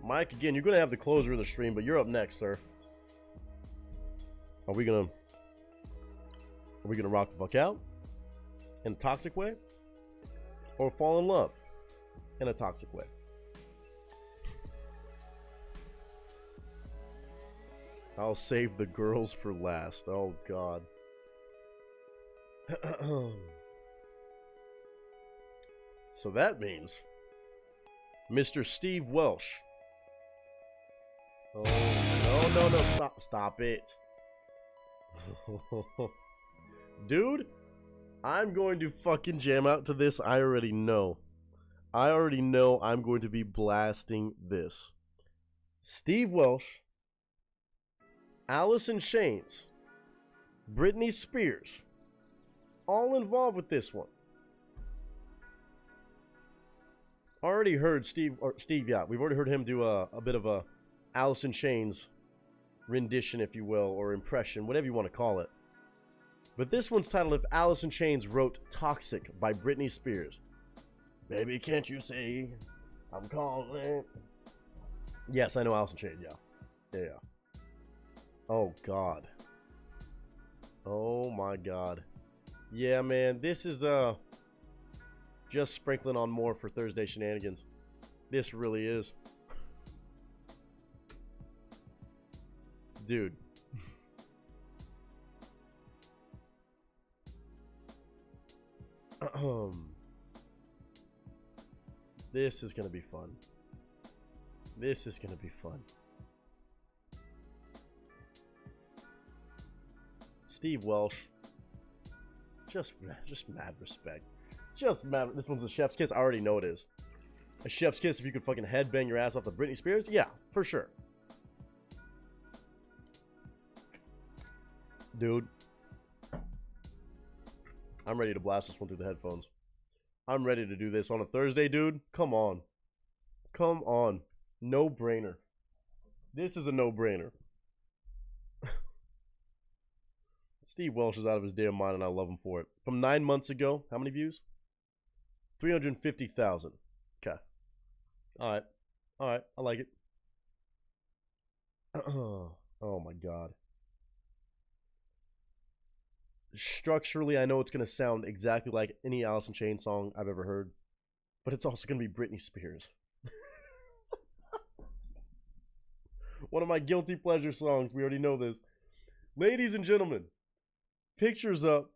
S8: Mike, again, you're going to have the closer of the stream, but you're up next, sir. Are we gonna rock the fuck out in a toxic way? Or fall in love in a toxic way? I'll save the girls for last. Oh, God. So that means Mr. Steve Welsh. Oh, no, stop it. Dude, I'm going to fucking jam out to this. I already know I'm going to be blasting this. Steve Welsh, Alice in Chains, Britney Spears, all involved with this one. Already heard Steve, yeah, we've already heard him do a bit of a Alice in Chains rendition, if you will, or impression, whatever you want to call it. But this one's titled If Alice in Chains Wrote Toxic by Britney Spears. Baby, can't you see I'm calling? Yes, I know Alice in Chains, yeah. Oh, God. Oh, my God. Yeah, man, this is, just sprinkling on more for Thursday Shenanigans. This really is. Dude. This is gonna be fun. This is gonna be fun. Steve Welsh. Just mad respect. Just mad. This one's a chef's kiss. I already know it is. A chef's kiss if you could fucking headbang your ass off the Britney Spears? Yeah, for sure. Dude. I'm ready to blast this one through the headphones. I'm ready to do this on a Thursday, dude. Come on. Come on. No brainer. This is a no-brainer. Steve Welsh is out of his damn mind, and I love him for it. From 9 months ago, how many views? 350,000. Okay. All right. I like it. Oh my God. Structurally, I know it's going to sound exactly like any Alice in Chains song I've ever heard, but it's also going to be Britney Spears. One of my guilty pleasure songs. We already know this. Ladies and gentlemen, pictures up,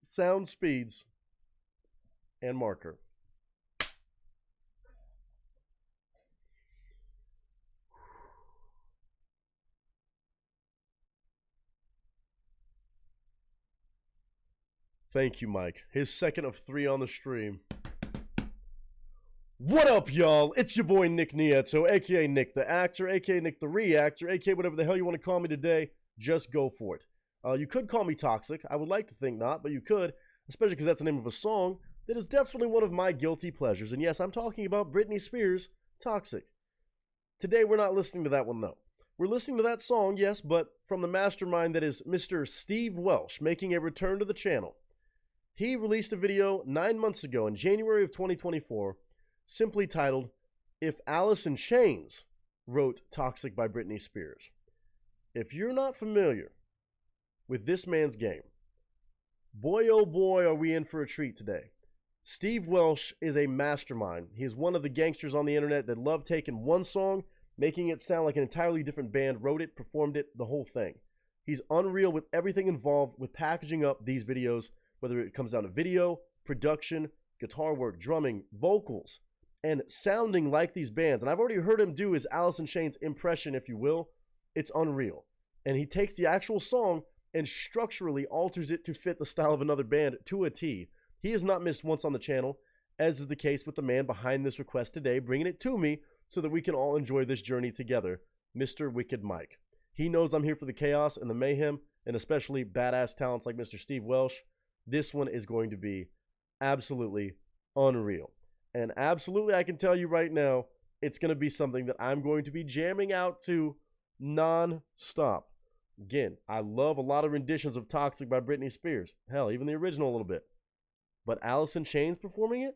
S8: sound speeds, and marker. Thank you, Mike. His second of 3 on the stream. What up, y'all? It's your boy, Nick Nieto, a.k.a. Nick the Actor, a.k.a. Nick the Reactor, a.k.a. whatever the hell you want to call me today. Just go for it. You could call me Toxic. I would like to think not, but you could, especially because that's the name of a song that is definitely one of my guilty pleasures. And yes, I'm talking about Britney Spears' Toxic. Today, we're not listening to that one, though. We're listening to that song, yes, but from the mastermind that is Mr. Steve Welsh, making a return to the channel. He released a video 9 months ago in January of 2024, simply titled, If Alice in Chains Wrote Toxic by Britney Spears. If you're not familiar with this man's game, boy oh boy are we in for a treat today. Steve Welsh is a mastermind. He is one of the gangsters on the internet that love taking one song, making it sound like an entirely different band, wrote it, performed it, the whole thing. He's unreal with everything involved with packaging up these videos, whether it comes down to video, production, guitar work, drumming, vocals, and sounding like these bands. And I've already heard him do his Alice in Chains impression, if you will. It's unreal. And he takes the actual song and structurally alters it to fit the style of another band to a T. He has not missed once on the channel, as is the case with the man behind this request today, bringing it to me so that we can all enjoy this journey together, Mr. Wicked Mike. He knows I'm here for the chaos and the mayhem, and especially badass talents like Mr. Steve Welsh. This one is going to be absolutely unreal. And absolutely, I can tell you right now, it's going to be something that I'm going to be jamming out to non-stop. Again, I love a lot of renditions of Toxic by Britney Spears. Hell, even the original a little bit. But Alice in Chains performing it?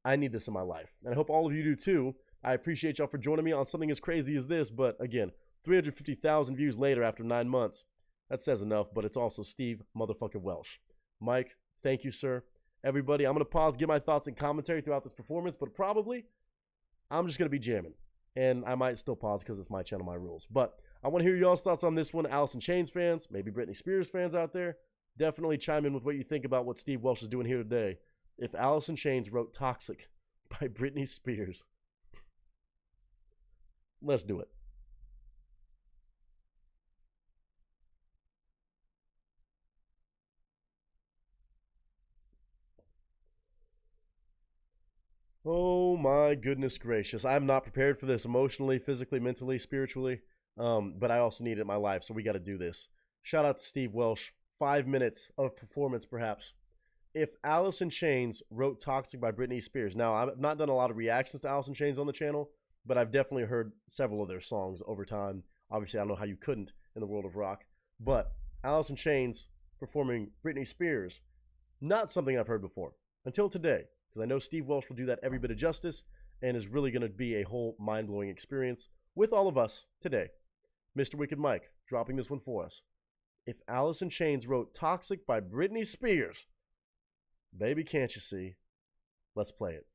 S8: I need this in my life. And I hope all of you do too. I appreciate y'all for joining me on something as crazy as this. But again, 350,000 views later after 9 months. That says enough, but it's also Steve motherfucking Welsh. Mike, thank you, sir. Everybody, I'm going to pause, give my thoughts and commentary throughout this performance, but probably I'm just going to be jamming. And I might still pause because it's my channel, my rules. But I want to hear y'all's thoughts on this one. Alice in Chains fans, maybe Britney Spears fans out there, definitely chime in with what you think about what Steve Welsh is doing here today. If Alice in Chains wrote Toxic by Britney Spears, let's do it. Oh my goodness gracious. I'm not prepared for this emotionally, physically, mentally, spiritually. But I also need it in my life, so we got to do this. Shout out to Steve Welsh. 5 minutes of performance, perhaps. If Alice in Chains wrote Toxic by Britney Spears. Now, I've not done a lot of reactions to Alice in Chains on the channel, but I've definitely heard several of their songs over time. Obviously, I don't know how you couldn't in the world of rock. But Alice in Chains performing Britney Spears, not something I've heard before until today, because I know Steve Welsh will do that every bit of justice and is really going to be a whole mind-blowing experience with all of us today. Mr. Wicked Mike dropping this one for us. If Alice in Chains wrote Toxic by Britney Spears, baby, can't you see? Let's play it.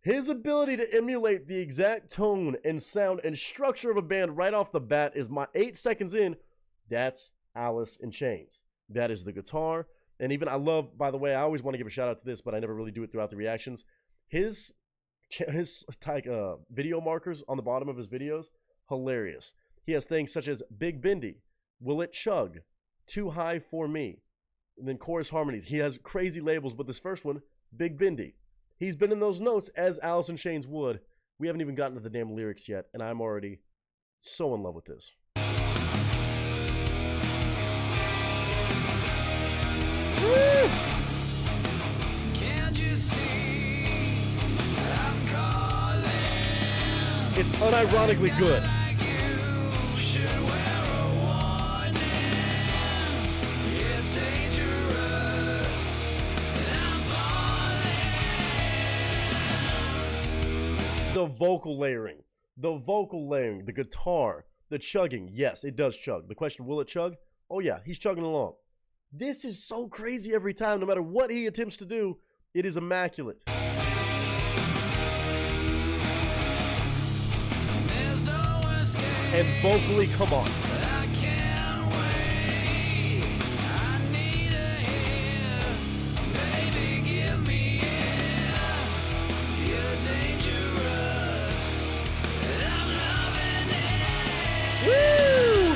S8: His ability to emulate the exact tone and sound and structure of a band right off the bat is my 8 seconds in. That's Alice in Chains. That is the guitar. And even I love, by the way, I always want to give a shout out to this, but I never really do it throughout the reactions. His video markers on the bottom of his videos, hilarious. He has things such as Big Bendy, Will It Chug, Too High for Me, and then chorus harmonies. He has crazy labels, but this first one, Big Bendy. He's been in those notes as Alice in Chains would. We haven't even gotten to the damn lyrics yet, and I'm already so in love with this.
S3: Can't you see I'm calling?
S8: It's unironically good.
S3: Like you should wear a warning. It's dangerous. I'm falling.
S8: The vocal layering, the guitar, the chugging. Yes, it does chug. The question, will it chug? Oh yeah, he's chugging along. This is so crazy every time. No matter what he attempts to do, it is immaculate. And vocally, come on.
S3: I can't wait. I need a hit. Baby, give me it. You're dangerous. I'm loving it.
S8: Woo!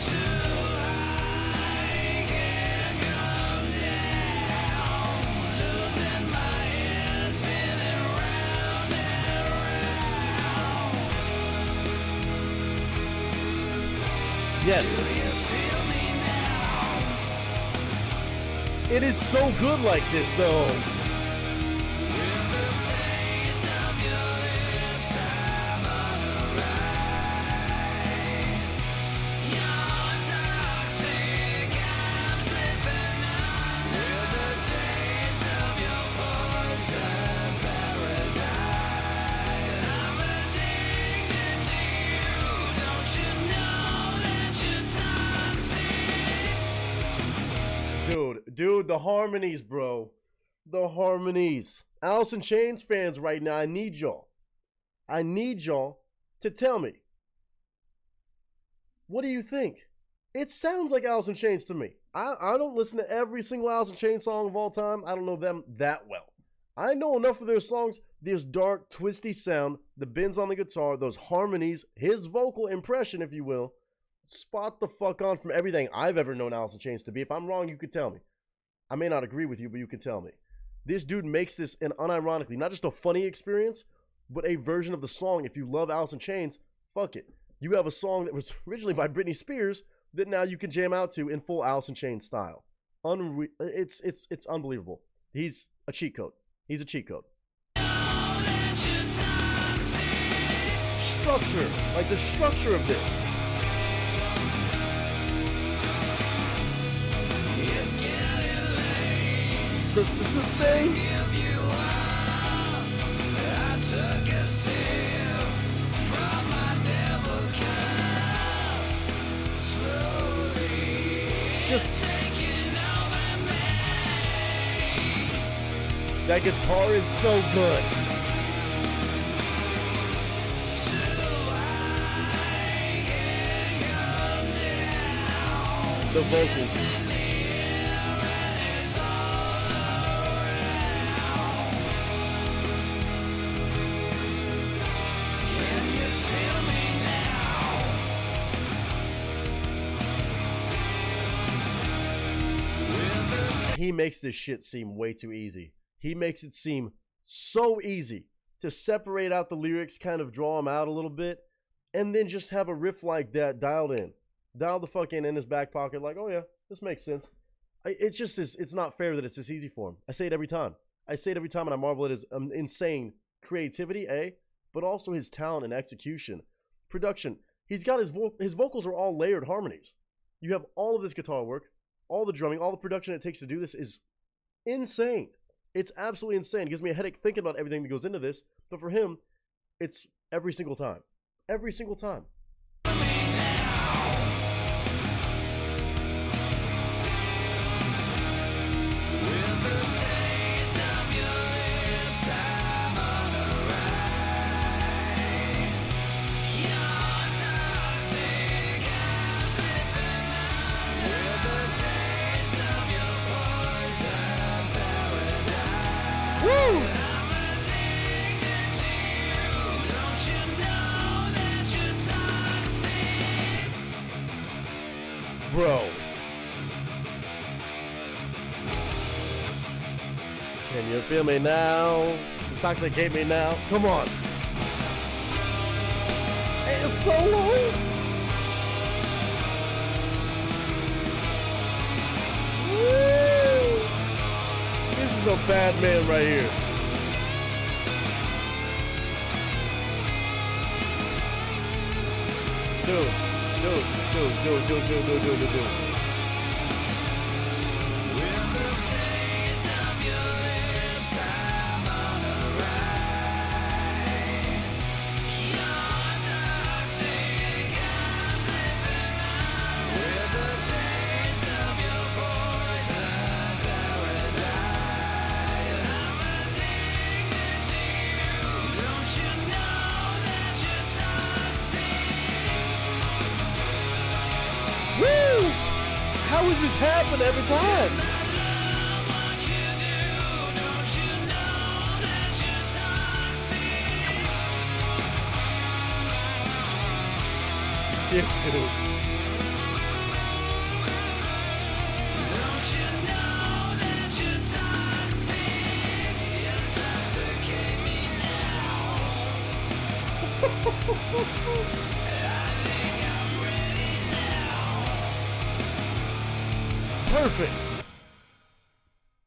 S3: Too high, can't come down. Losing my head, spinning round and round.
S8: Yes. It is so good like this, though. Dude, the harmonies, bro. The harmonies. Alice in Chains fans right now, I need y'all to tell me. What do you think? It sounds like Alice in Chains to me. I don't listen to every single Alice in Chains song of all time. I don't know them that well. I know enough of their songs. This dark, twisty sound, the bends on the guitar, those harmonies, his vocal impression, if you will, spot the fuck on from everything I've ever known Alice in Chains to be. If I'm wrong, you could tell me. I may not agree with you, but you can tell me. This dude makes this an unironically, not just a funny experience, but a version of the song. If you love Alice in Chains, fuck it. You have a song that was originally by Britney Spears that now you can jam out to in full Alice in Chains style. It's unbelievable. He's a cheat code. He's a cheat code. Structure, like the structure of this. The sustain. Just that guitar is so good. The vocals. He makes this shit seem way too easy. He makes it seem so easy to separate out the lyrics, kind of draw them out a little bit, and then just have a riff like that dialed in. Dialed the fuck in his back pocket, like, oh yeah, this makes sense. It's just it's not fair that it's this easy for him. I say it every time. And I marvel at his insane creativity, but also his talent and execution. Production. He's got his vocals are all layered harmonies. You have all of this guitar work, all the drumming, all the production it takes to do this is insane. It's absolutely insane. It gives me a headache thinking about everything that goes into this. But for him, it's every single time. Every single time. Bro. Can you feel me now? Intoxicate me now? Come on. It's so long. Woo. This is a bad man right here. Dude. How does this happen every time? Yes, dude. Perfect.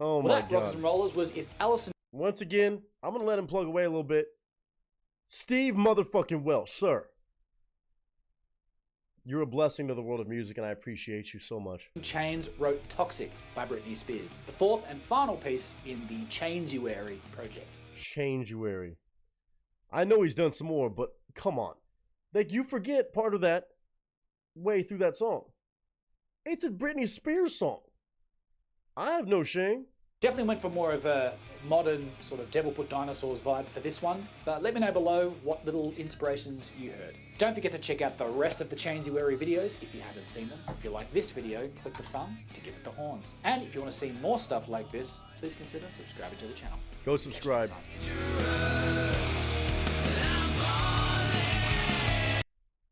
S8: Oh my
S12: That Rockers
S8: god.
S12: and Rollers was If Allison.
S8: Once again, I'm gonna let him plug away a little bit. Steve motherfucking Welsh, sir. You're a blessing to the world of music, and I appreciate you so much.
S12: Chains wrote Toxic by Britney Spears, the fourth and final piece in the Changeuary project.
S8: Changeuary. I know he's done some more, but come on. Like, you forget part of that way through that song. It's a Britney Spears song. I have no shame.
S12: Definitely went for more of a modern sort of Devil Put Dinosaurs vibe for this one, but let me know below what little inspirations you heard. Don't forget to check out the rest of the Changeuary videos if you haven't seen them. If you like this video, click the thumb to give it the horns. And if you want to see more stuff like this, please consider subscribing to the channel.
S8: Go subscribe.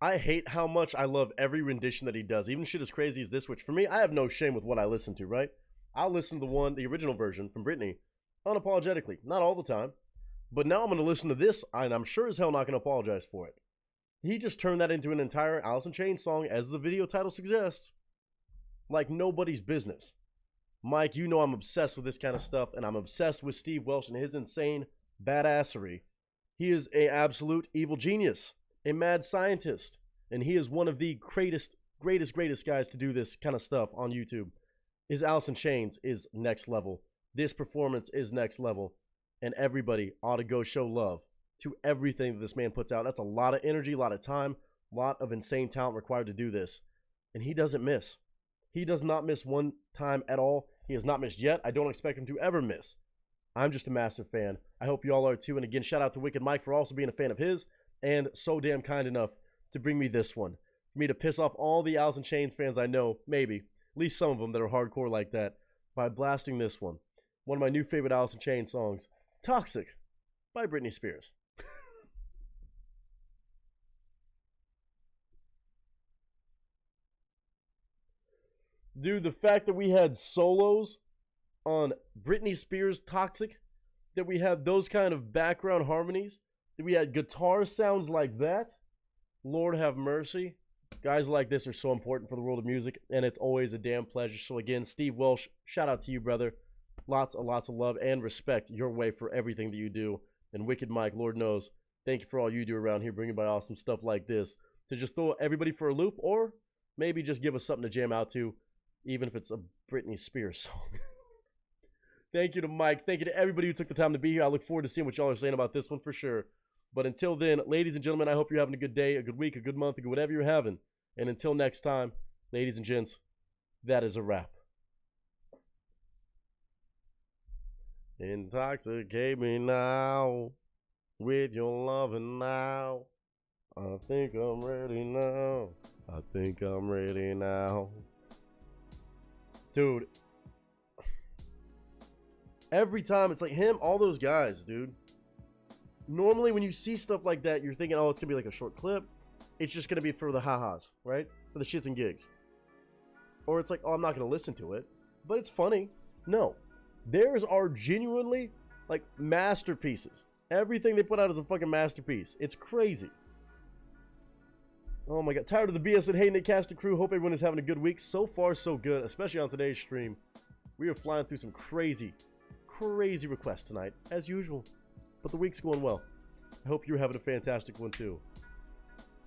S8: I hate how much I love every rendition that he does, even shit as crazy as this, which for me, I have no shame with what I listen to, right? I'll listen to the original version from Britney, unapologetically. Not all the time. But now I'm going to listen to this, and I'm sure as hell not going to apologize for it. He just turned that into an entire Alice in Chains song, as the video title suggests. Like nobody's business. Mike, you know I'm obsessed with this kind of stuff, and I'm obsessed with Steve Welsh and his insane badassery. He is an absolute evil genius, a mad scientist, and he is one of the greatest guys to do this kind of stuff on YouTube. His Alice in Chains is next level. This performance is next level. And everybody ought to go show love to everything that this man puts out. That's a lot of energy, a lot of time, a lot of insane talent required to do this. And he doesn't miss. He does not miss one time at all. He has not missed yet. I don't expect him to ever miss. I'm just a massive fan. I hope you all are too. And again, shout out to Wicked Mike for also being a fan of his and so damn kind enough to bring me this one. For me to piss off all the Alice in Chains fans I know, maybe, at least some of them that are hardcore like that, by blasting this one. One of my new favorite Alice in Chains songs, Toxic by Britney Spears. Dude, the fact that we had solos on Britney Spears' Toxic, that we had those kind of background harmonies, that we had guitar sounds like that, Lord have mercy. Guys like this are so important for the world of music, and it's always a damn pleasure. So again, Steve Welsh, shout out to you, brother. Lots of love and respect your way for everything that you do. And Wicked Mike, Lord knows, thank you for all you do around here, bringing by awesome stuff like this to just throw everybody for a loop, or maybe just give us something to jam out to, even if it's a Britney Spears song. Thank you to Mike. Thank you to everybody who took the time to be here. I look forward to seeing what y'all are saying about this one for sure. But until then, ladies and gentlemen, I hope you're having a good day, a good week, a good month, a good whatever you're having. And until next time, ladies and gents, that is a wrap. Intoxicate me now with your loving now. I think I'm ready now. I think I'm ready now. Dude. Every time, it's like him, all those guys, dude. Normally, when you see stuff like that, you're thinking, oh, it's going to be like a short clip. It's just going to be for the ha-has, right? For the shits and gigs. Or it's like, oh, I'm not going to listen to it. But it's funny. No. Theirs are genuinely, like, masterpieces. Everything they put out is a fucking masterpiece. It's crazy. Oh my god. Tired of the BS and hating it, cast and crew. Hope everyone is having a good week. So far, so good. Especially on today's stream. We are flying through some crazy requests tonight, as usual. But the week's going well. I hope you're having a fantastic one, too.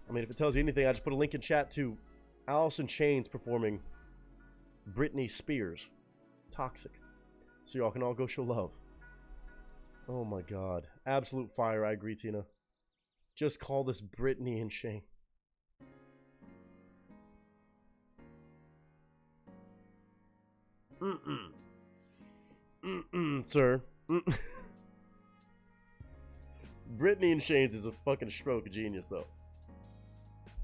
S8: I mean, if it tells you anything, I just put a link in chat to Alice in Chains performing Britney Spears' Toxic. So y'all can all go show love. Oh my god. Absolute fire, I agree, Tina. Just call this Britney and Shane. Sir. Britney and Shane's is a fucking stroke of genius, though.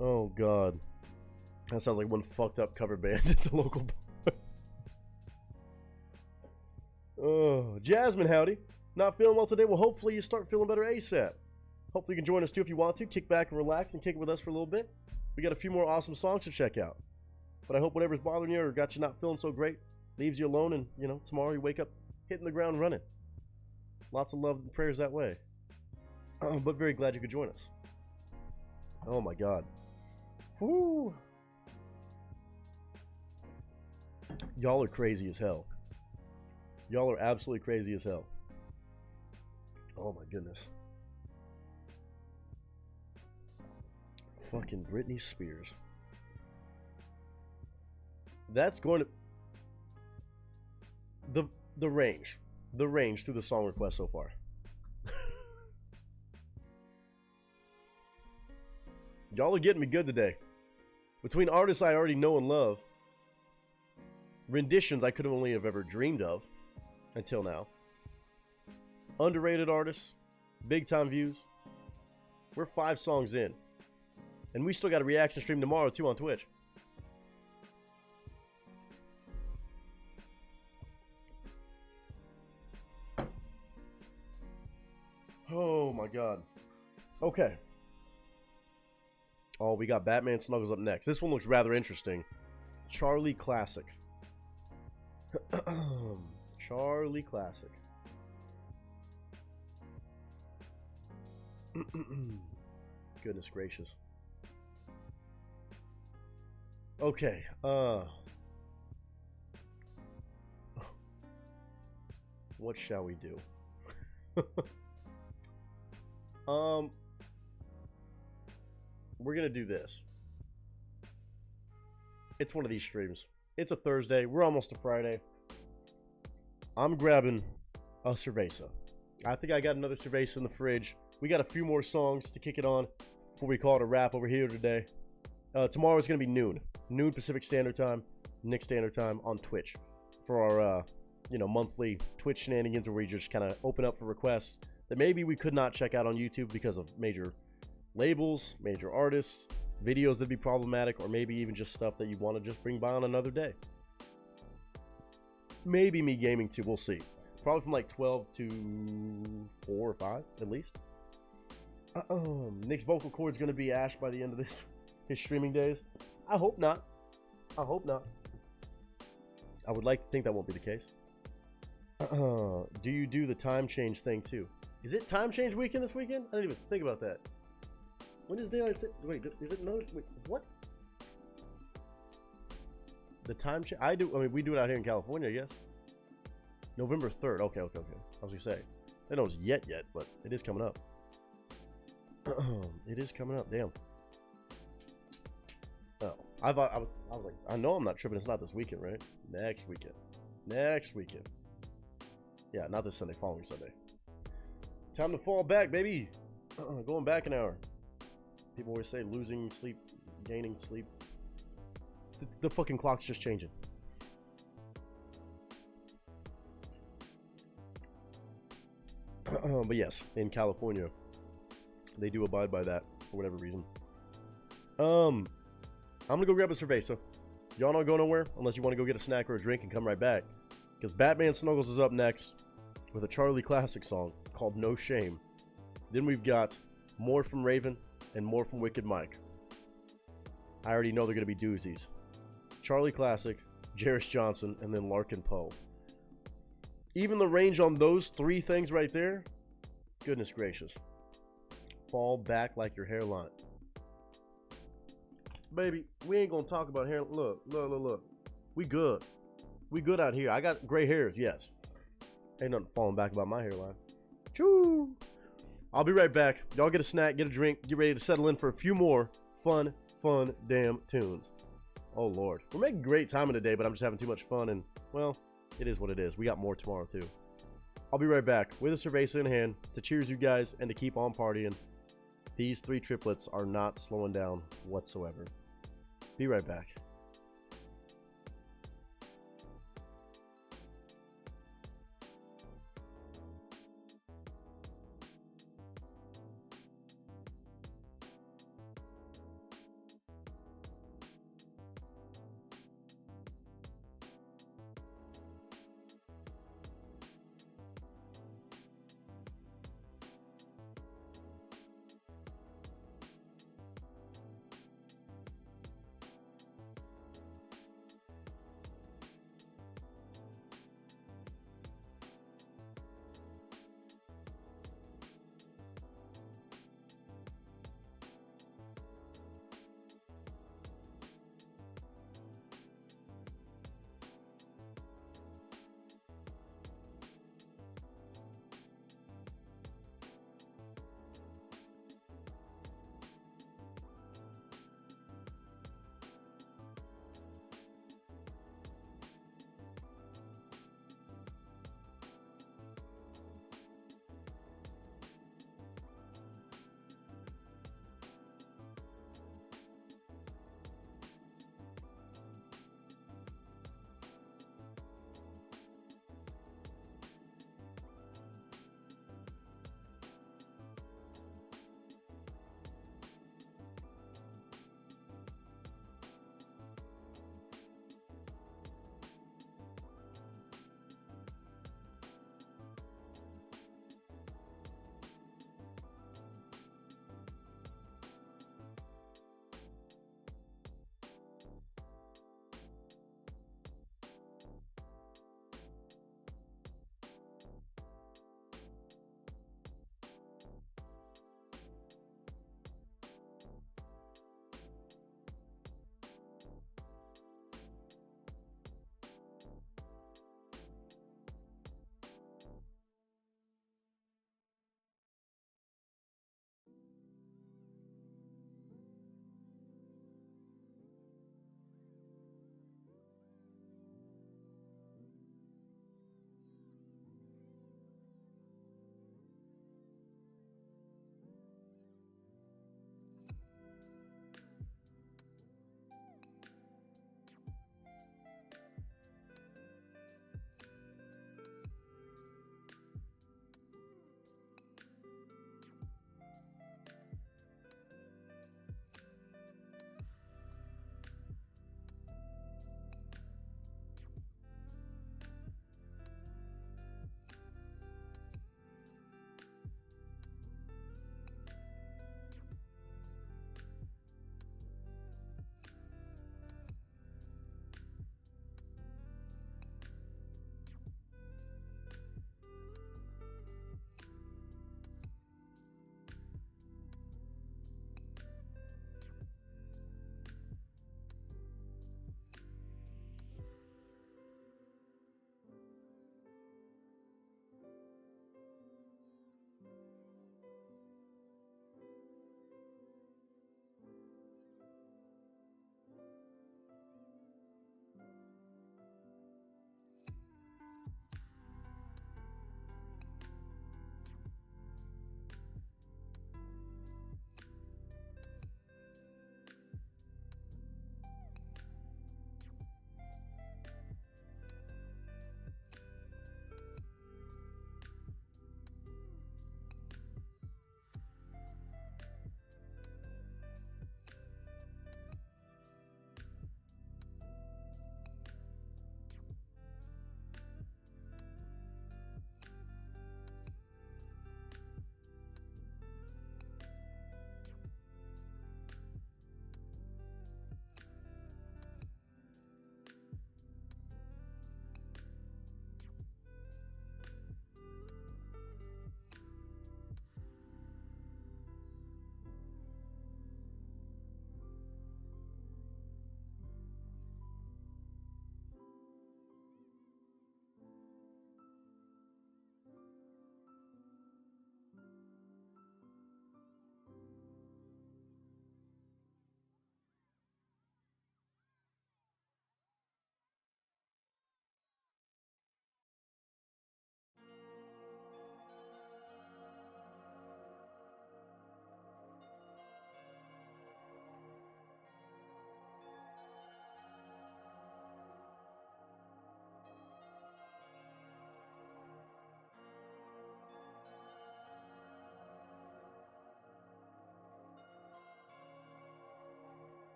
S8: Oh god. That sounds like one fucked up cover band at the local bar. Oh, Jasmine, howdy. Not feeling well today? Well, hopefully you start feeling better ASAP. Hopefully you can join us too if you want to. Kick back and relax and kick it with us for a little bit. We got a few more awesome songs to check out. But I hope whatever's bothering you or got you not feeling so great leaves you alone, and, you know, tomorrow you wake up hitting the ground running. Lots of love and prayers that way. But very glad you could join us. Oh my god. Woo. Y'all are crazy as hell. Y'all are absolutely crazy as hell. Oh my goodness. Fucking Britney Spears. That's going to... The range through the song request so far. Y'all are getting me good today. Between artists I already know and love, renditions I could have only have ever dreamed of until now, underrated artists, big time views. We're 5 songs in, and we still got a reaction stream tomorrow too on Twitch. Oh my god. Okay. Oh, we got Batman Snuggles up next. This one looks rather interesting. Charlie Classic. Charlie Classic. Goodness gracious. Okay. What shall we do? We're gonna do this. It's one of these streams. It's a Thursday. We're almost to Friday. I'm grabbing a cerveza. I think I got another cerveza in the fridge. We got a few more songs to kick it on before we call it a wrap over here today. Tomorrow is gonna be noon Pacific Standard Time, Nick Standard Time on Twitch for our monthly Twitch shenanigans, where we just kind of open up for requests that maybe we could not check out on YouTube because of major labels, major artists, videos that'd be problematic, or maybe even just stuff that you want to just bring by on another day. Maybe me gaming too, we'll see. Probably from like 12 to 4 or 5 at least. Nick's vocal cord's gonna be ash by the end of his streaming days. I hope not. I hope not. I would like to think that won't be the case. Do you do the time change thing too? Is it time change weekend this weekend? I didn't even think about that. When is daylight? Wait, is it another? Wait, what? The time change? I mean, we do it out here in California, I guess. November 3rd. Okay. I was gonna say, I know it's yet, but it is coming up. It is coming up. Damn. Oh, I was like, I know I'm not tripping. It's not this weekend, right? Next weekend. Yeah, not this Sunday. Following Sunday. Time to fall back, baby. Going back an hour. People always say losing sleep, gaining sleep. The fucking clock's just changing. But yes, in California, they do abide by that for whatever reason. I'm gonna go grab a cerveza. Y'all don't go nowhere unless you want to go get a snack or a drink and come right back, because Batman Snuggles is up next with a Charlie Classic song called No Shame. Then we've got more from Raven and more from Wicked Mike. I already know they're gonna be doozies. Charlie Classic, Jarris Johnson, and then Larkin Poe. Even the range on those 3 things right there, goodness gracious. Fall back like your hairline. Baby, we ain't gonna talk about hair. Look. We good. We good out here. I got gray hairs, yes. Ain't nothing falling back about my hairline. Choo! I'll be right back. Y'all get a snack, get a drink, get ready to settle in for a few more fun damn tunes. Oh, Lord. We're making great time in the day, but I'm just having too much fun, and, well, it is what it is. We got more tomorrow, too. I'll be right back with a cerveza in hand to cheers you guys and to keep on partying. These 3 triplets are not slowing down whatsoever. Be right back.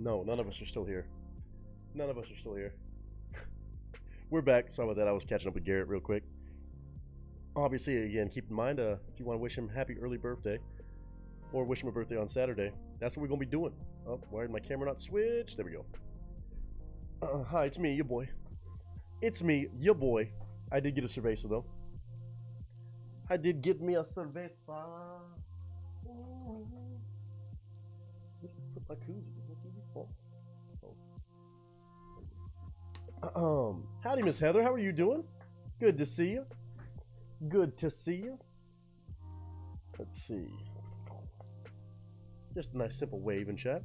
S8: No, none of us are still here. None of us are still here. We're back. Sorry about that. I was catching up with Garrett real quick. Obviously, again, keep in mind, if you want to wish him happy early birthday, or wish him a birthday on Saturday, that's what we're going to be doing. Oh, why did my camera not switch? There we go. Hi, it's me, your boy. It's me, your boy. I did get a cerveza, though. I did get me a cerveza. Put my koozie. Howdy, Miss Heather. How are you doing? Good to see you. Good to see you. Let's see. Just a nice simple wave in chat.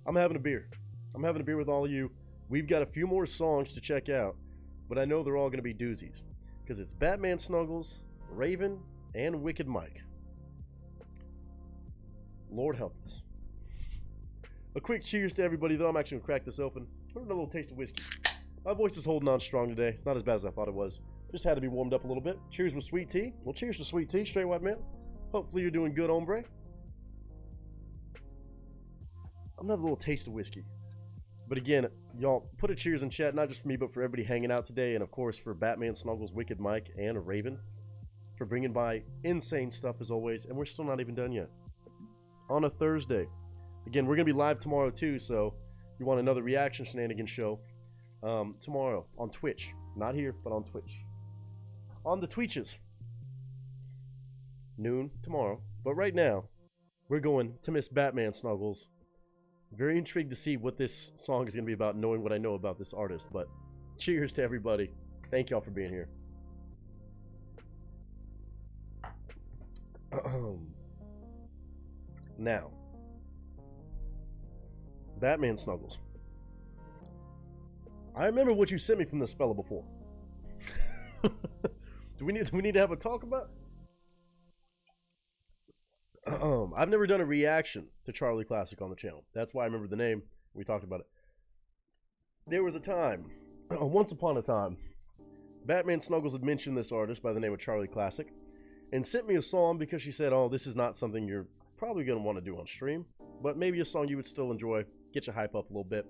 S8: I'm having a beer. I'm having a beer with all of you. We've got a few more songs to check out, but I know they're all going to be doozies because it's Batman Snuggles, Raven, and Wicked Mike. Lord help us. A quick cheers to everybody, though. I'm actually going to crack this open. Put in a little taste of whiskey. My voice is holding on strong today. It's not as bad as I thought it was. Just had to be warmed up a little bit. Cheers with sweet tea. Well, cheers to sweet tea, straight white man. Hopefully you're doing good, hombre. I'm gonna have a little taste of whiskey. But again, y'all, put a cheers in chat, not just for me, but for everybody hanging out today, and of course for Batman Snuggles, Wicked Mike, and Raven, for bringing by insane stuff as always, and we're still not even done yet. On a Thursday. Again, we're gonna be live tomorrow too, so if you want another reaction shenanigans show, tomorrow on Twitch. Not here, but on Twitch. On the Twitches. Noon tomorrow. But right now, we're going to Miss Batman Snuggles. Very intrigued to see what this song is going to be about, knowing what I know about this artist. But cheers to everybody. Thank y'all for being here. Now, Batman Snuggles. I remember what you sent me from this fella before. Do we need to have a talk about? I've never done a reaction to Charlie Classic on the channel. That's why I remember the name. We talked about it. There was a time, once upon a time, Batman Snuggles had mentioned this artist by the name of Charlie Classic and sent me a song because she said, oh, this is not something you're probably going to want to do on stream, but maybe a song you would still enjoy, get you hype up a little bit.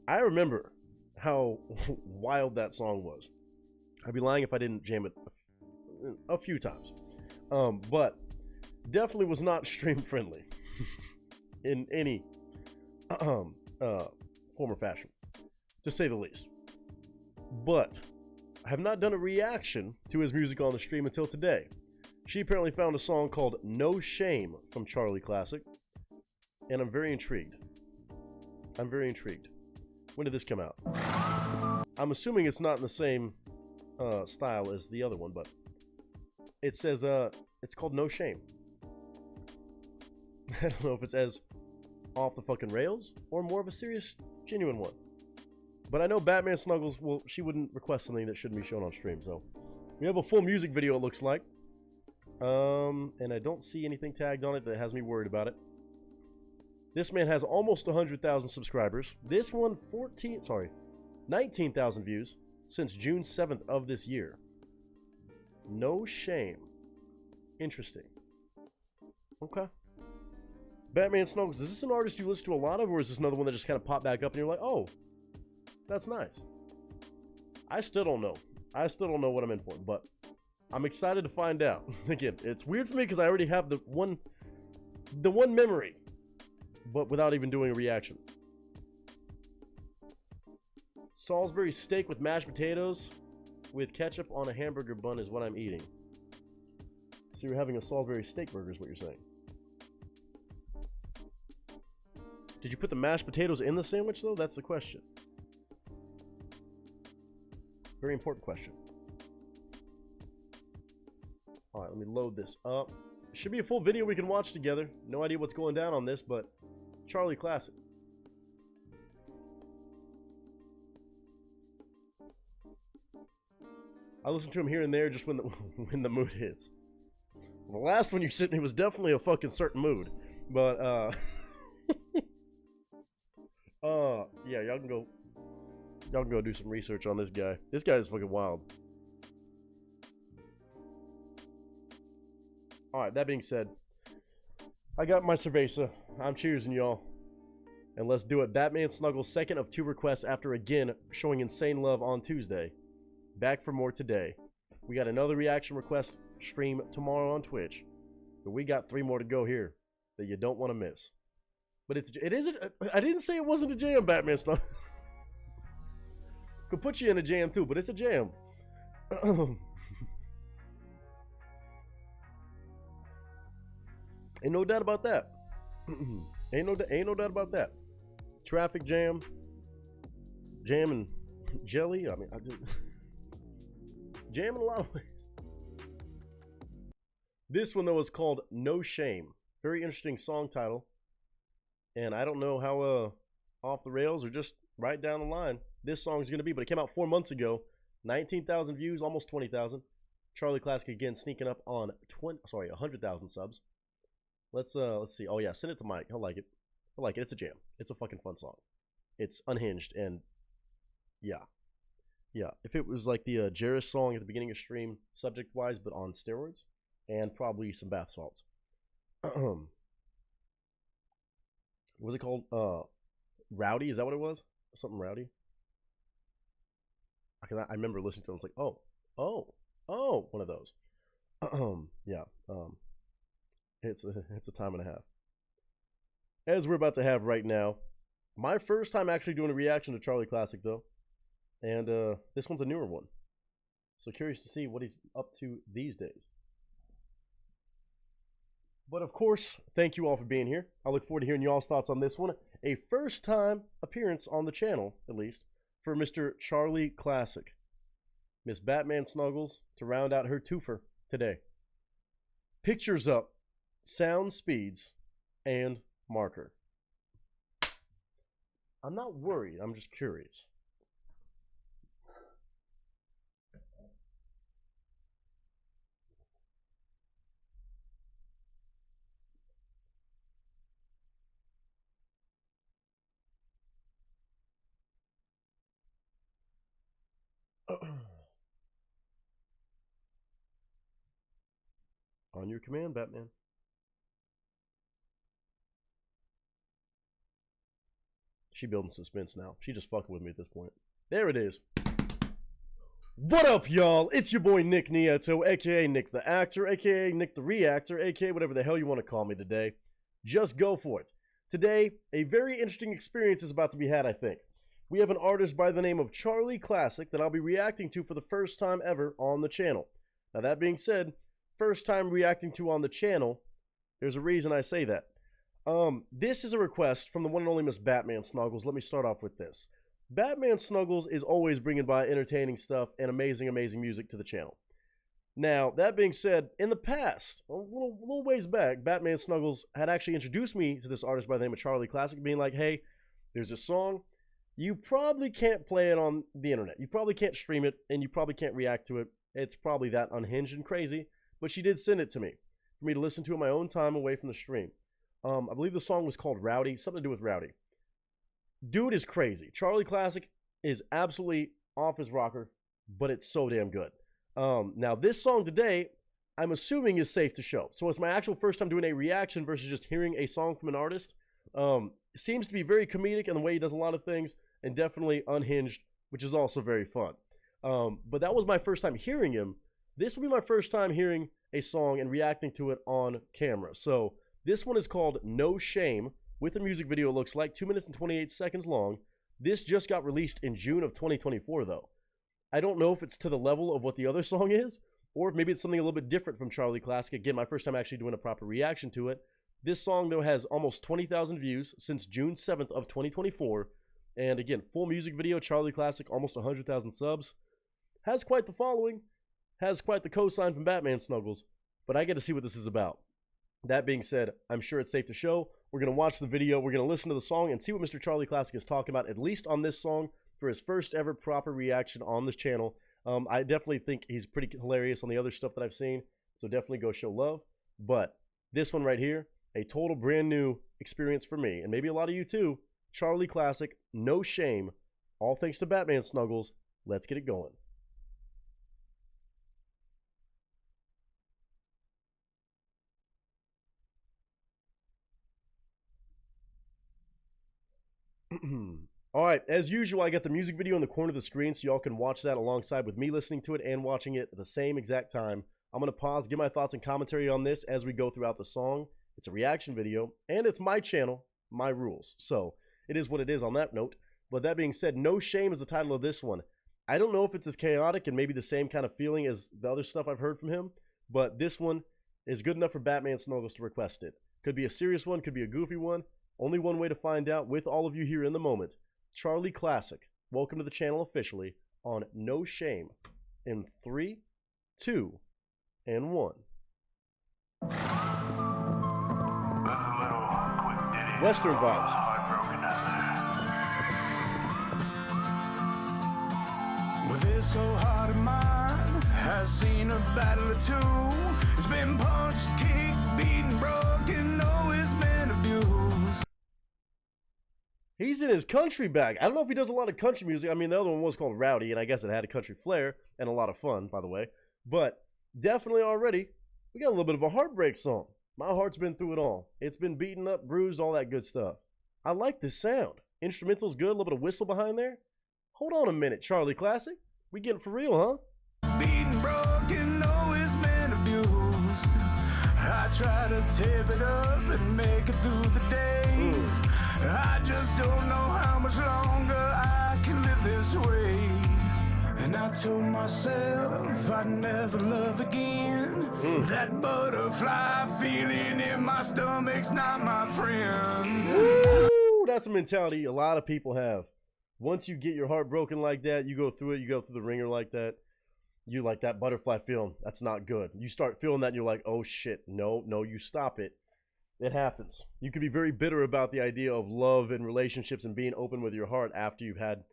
S8: I remember how wild that song was. I'd be lying if I didn't jam it a few times. But definitely was not stream friendly in any form or fashion, to say the least. But I have not done a reaction to his music on the stream until today. She apparently found a song called No Shame from Charlie Classic, and I'm very intrigued. I'm very intrigued. When did this come out? I'm assuming it's not in the same style as the other one, but it says it's called No Shame. I don't know if it's as off the fucking rails or more of a serious, genuine one. But I know Batman Snuggles, well, she wouldn't request something that shouldn't be shown on stream, so we have a full music video, it looks like. And I don't see anything tagged on it that has me worried about it. This man has almost 100,000 subscribers. This one, 19,000 views since June 7th of this year. No Shame. Interesting. Okay. Batman Snuggles, is this an artist you listen to a lot of, or is this another one that just kind of popped back up and you're like, oh, that's nice? I still don't know. I still don't know what I'm in for, but I'm excited to find out. Again, it's weird for me because I already have the one memory, but without even doing a reaction. Salisbury steak with mashed potatoes with ketchup on a hamburger bun is what I'm eating. So you're having a Salisbury steak burger is what you're saying. Did you put the mashed potatoes in the sandwich, though? That's the question. Very important question. All right, let me load this up. It should be a full video we can watch together. No idea what's going down on this, but Charlie Classic. I listen to him here and there just when the mood hits. The last one you sent me was definitely a fucking certain mood, but yeah, y'all can go do some research on this guy. This guy is fucking wild. All right, that being said, I got my cerveza. I'm cheersing y'all. And let's do it. Batman Snuggles, second of 2 requests after again showing insane love on Tuesday. Back for more today. We got another reaction request stream tomorrow on Twitch. But we got 3 more to go here that you don't want to miss. But it isn't. I didn't say it wasn't a jam, Batman Snuggles. Could put you in a jam too, but it's a jam. Ain't no doubt about that. ain't no doubt about that. Traffic jam, jam and jelly. I mean, I just jam in a lot of ways. This one though is called "No Shame." Very interesting song title, and I don't know how off the rails or just right down the line this song is gonna be. But it came out 4 months ago, 19,000 views, almost 20,000. Charlie Classic again sneaking up on 100,000 subs. Let's see. Oh yeah, send it to Mike. He'll like it. He'll like it. It's a jam. It's a fucking fun song. It's unhinged and yeah. If it was like the Jairus song at the beginning of stream, subject wise, but on steroids, and probably some bath salts. What was it called? Rowdy? Is that what it was? Something rowdy? Because I remember listening to it. I was like, oh, one of those. Yeah. It's a time and a half. As we're about to have right now. My first time actually doing a reaction to Charlie Classic though. And this one's a newer one. So curious to see what he's up to these days. But of course, thank you all for being here. I look forward to hearing y'all's thoughts on this one. A first time appearance on the channel, at least, for Mr. Charlie Classic. Miss Batman Snuggles to round out her twofer today. Pictures up, sound speeds, and marker. I'm not worried, I'm just curious. On your command, Batman. She building suspense now. She just fucking with me at this point. There it is. What up, y'all? It's your boy Nick Nieto, aka Nick the Actor, aka Nick the Reactor, aka whatever the hell you want to call me today. Just go for it. Today, a very interesting experience is about to be had, I think. We have an artist by the name of Charlie Classic that I'll be reacting to for the first time ever on the channel. Now that being said, first time reacting to on the channel, there's a reason I say that. This is a request from the one and only Miss Batman Snuggles. Let me start off with this. Batman Snuggles is always bringing by entertaining stuff and amazing music to the channel. Now, that being said, in the past, a little ways back, Batman Snuggles had actually introduced me to this artist by the name of Charlie Classic, being like, hey, there's a song. You probably can't play it on the internet. You probably can't stream it, and you probably can't react to it. It's probably that unhinged and crazy, but she did send it to me for me to listen to in my own time away from the stream. I believe the song was called Rowdy, something to do with Rowdy. Dude is crazy. Charlie Classic is absolutely off his rocker, but it's so damn good. Now this song today, I'm assuming is safe to show. So it's my actual first time doing a reaction versus just hearing a song from an artist. Seems to be very comedic in the way he does a lot of things, and definitely unhinged, which is also very fun. But that was my first time hearing him. This will be my first time hearing a song and reacting to it on camera. So this one is called No Shame, with a music video. It looks like 2 minutes and 28 seconds long. This just got released in June of 2024 though. I don't know if it's to the level of what the other song is, or if maybe it's something a little bit different from Charlie Classic. Again, my first time actually doing a proper reaction to it. This song though has almost 20,000 views since June 7th of 2024. And again, full music video, Charlie Classic, almost 100,000 subs. Has quite the following, has quite the cosign from Batman Snuggles, but I get to see what this is about. That being said, I'm sure it's safe to show. We're going to watch the video, we're going to listen to the song, and see what Mr. Charlie Classic is talking about, at least on this song, for his first ever proper reaction on this channel. I definitely think he's pretty hilarious on the other stuff that I've seen, so definitely go show love. But this one right here, a total brand new experience for me, and maybe a lot of you too. Charlie Classic, No Shame, all thanks to Batman Snuggles. Let's get it going. All right, as usual, I got the music video in the corner of the screen so y'all can watch that alongside with me listening to it and watching it at the same exact time. I'm going to pause, give my thoughts and commentary on this as we go throughout the song. It's a reaction video, and it's my channel, my rules. So it is what it is on that note. But that being said, No Shame is the title of this one. I don't know if it's as chaotic and maybe the same kind of feeling as the other stuff I've heard from him, but this one is good enough for Batman Snuggles to request it. Could be a serious one, could be a goofy one. Only one way to find out with all of you here in the moment. Charlie Classic, welcome to the channel officially on No Shame in 3, 2, and 1. Western vibes.
S4: With this so hard of mine, has seen a battle or two. It's been punched, kicked, beaten, broken, no, it's been abused.
S8: He's in his country bag. I don't know if he does a lot of country music. I mean, the other one was called Rowdy, and I guess it had a country flair and a lot of fun, by the way. But definitely already, we got a little bit of a heartbreak song. My heart's been through it all. It's been beaten up, bruised, all that good stuff. I like this sound. Instrumental's good, a little bit of whistle behind there. Hold on a minute, Charlie Classic. We getting for real, huh?
S4: Beaten, broken, no, it's been abused. I try to tip it up and make it through the day. I just don't know how much longer I can live this way. And I told myself I'd never love again. That butterfly feeling in my stomach's not my friend.
S8: Woo, that's a mentality a lot of people have. Once you get your heart broken like that, you go through it, you go through the ringer like that, you like that butterfly feeling. That's not good. You start feeling that and you're like, oh shit, no, you stop it. It happens. You could be very bitter about the idea of love and relationships and being open with your heart after you've had,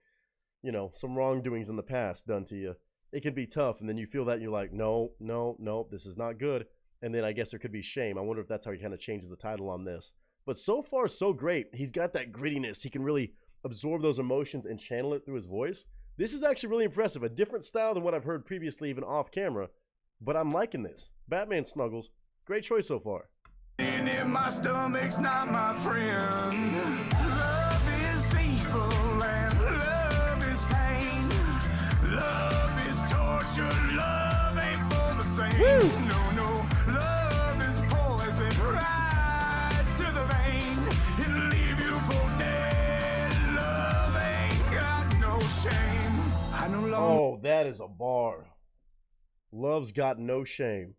S8: you know, some wrongdoings in the past done to you. It can be tough, and then you feel that and you're like, no, this is not good. And then I guess there could be shame. I wonder if that's how he kind of changes the title on this. But so far, so great. He's got that grittiness. He can really absorb those emotions and channel it through his voice. This is actually really impressive. A different style than what I've heard previously, even off camera. But I'm liking this. Batman Snuggles, great choice so far.
S4: And in my stomach's not my friend. Love is evil and love is pain. Love is torture. Love ain't for the same.
S8: Woo!
S4: No. Love is poison right to the vein. It'll leave you for dead. Love ain't got no shame. I no longer.
S8: Oh, that is a bar. Love's got no shame.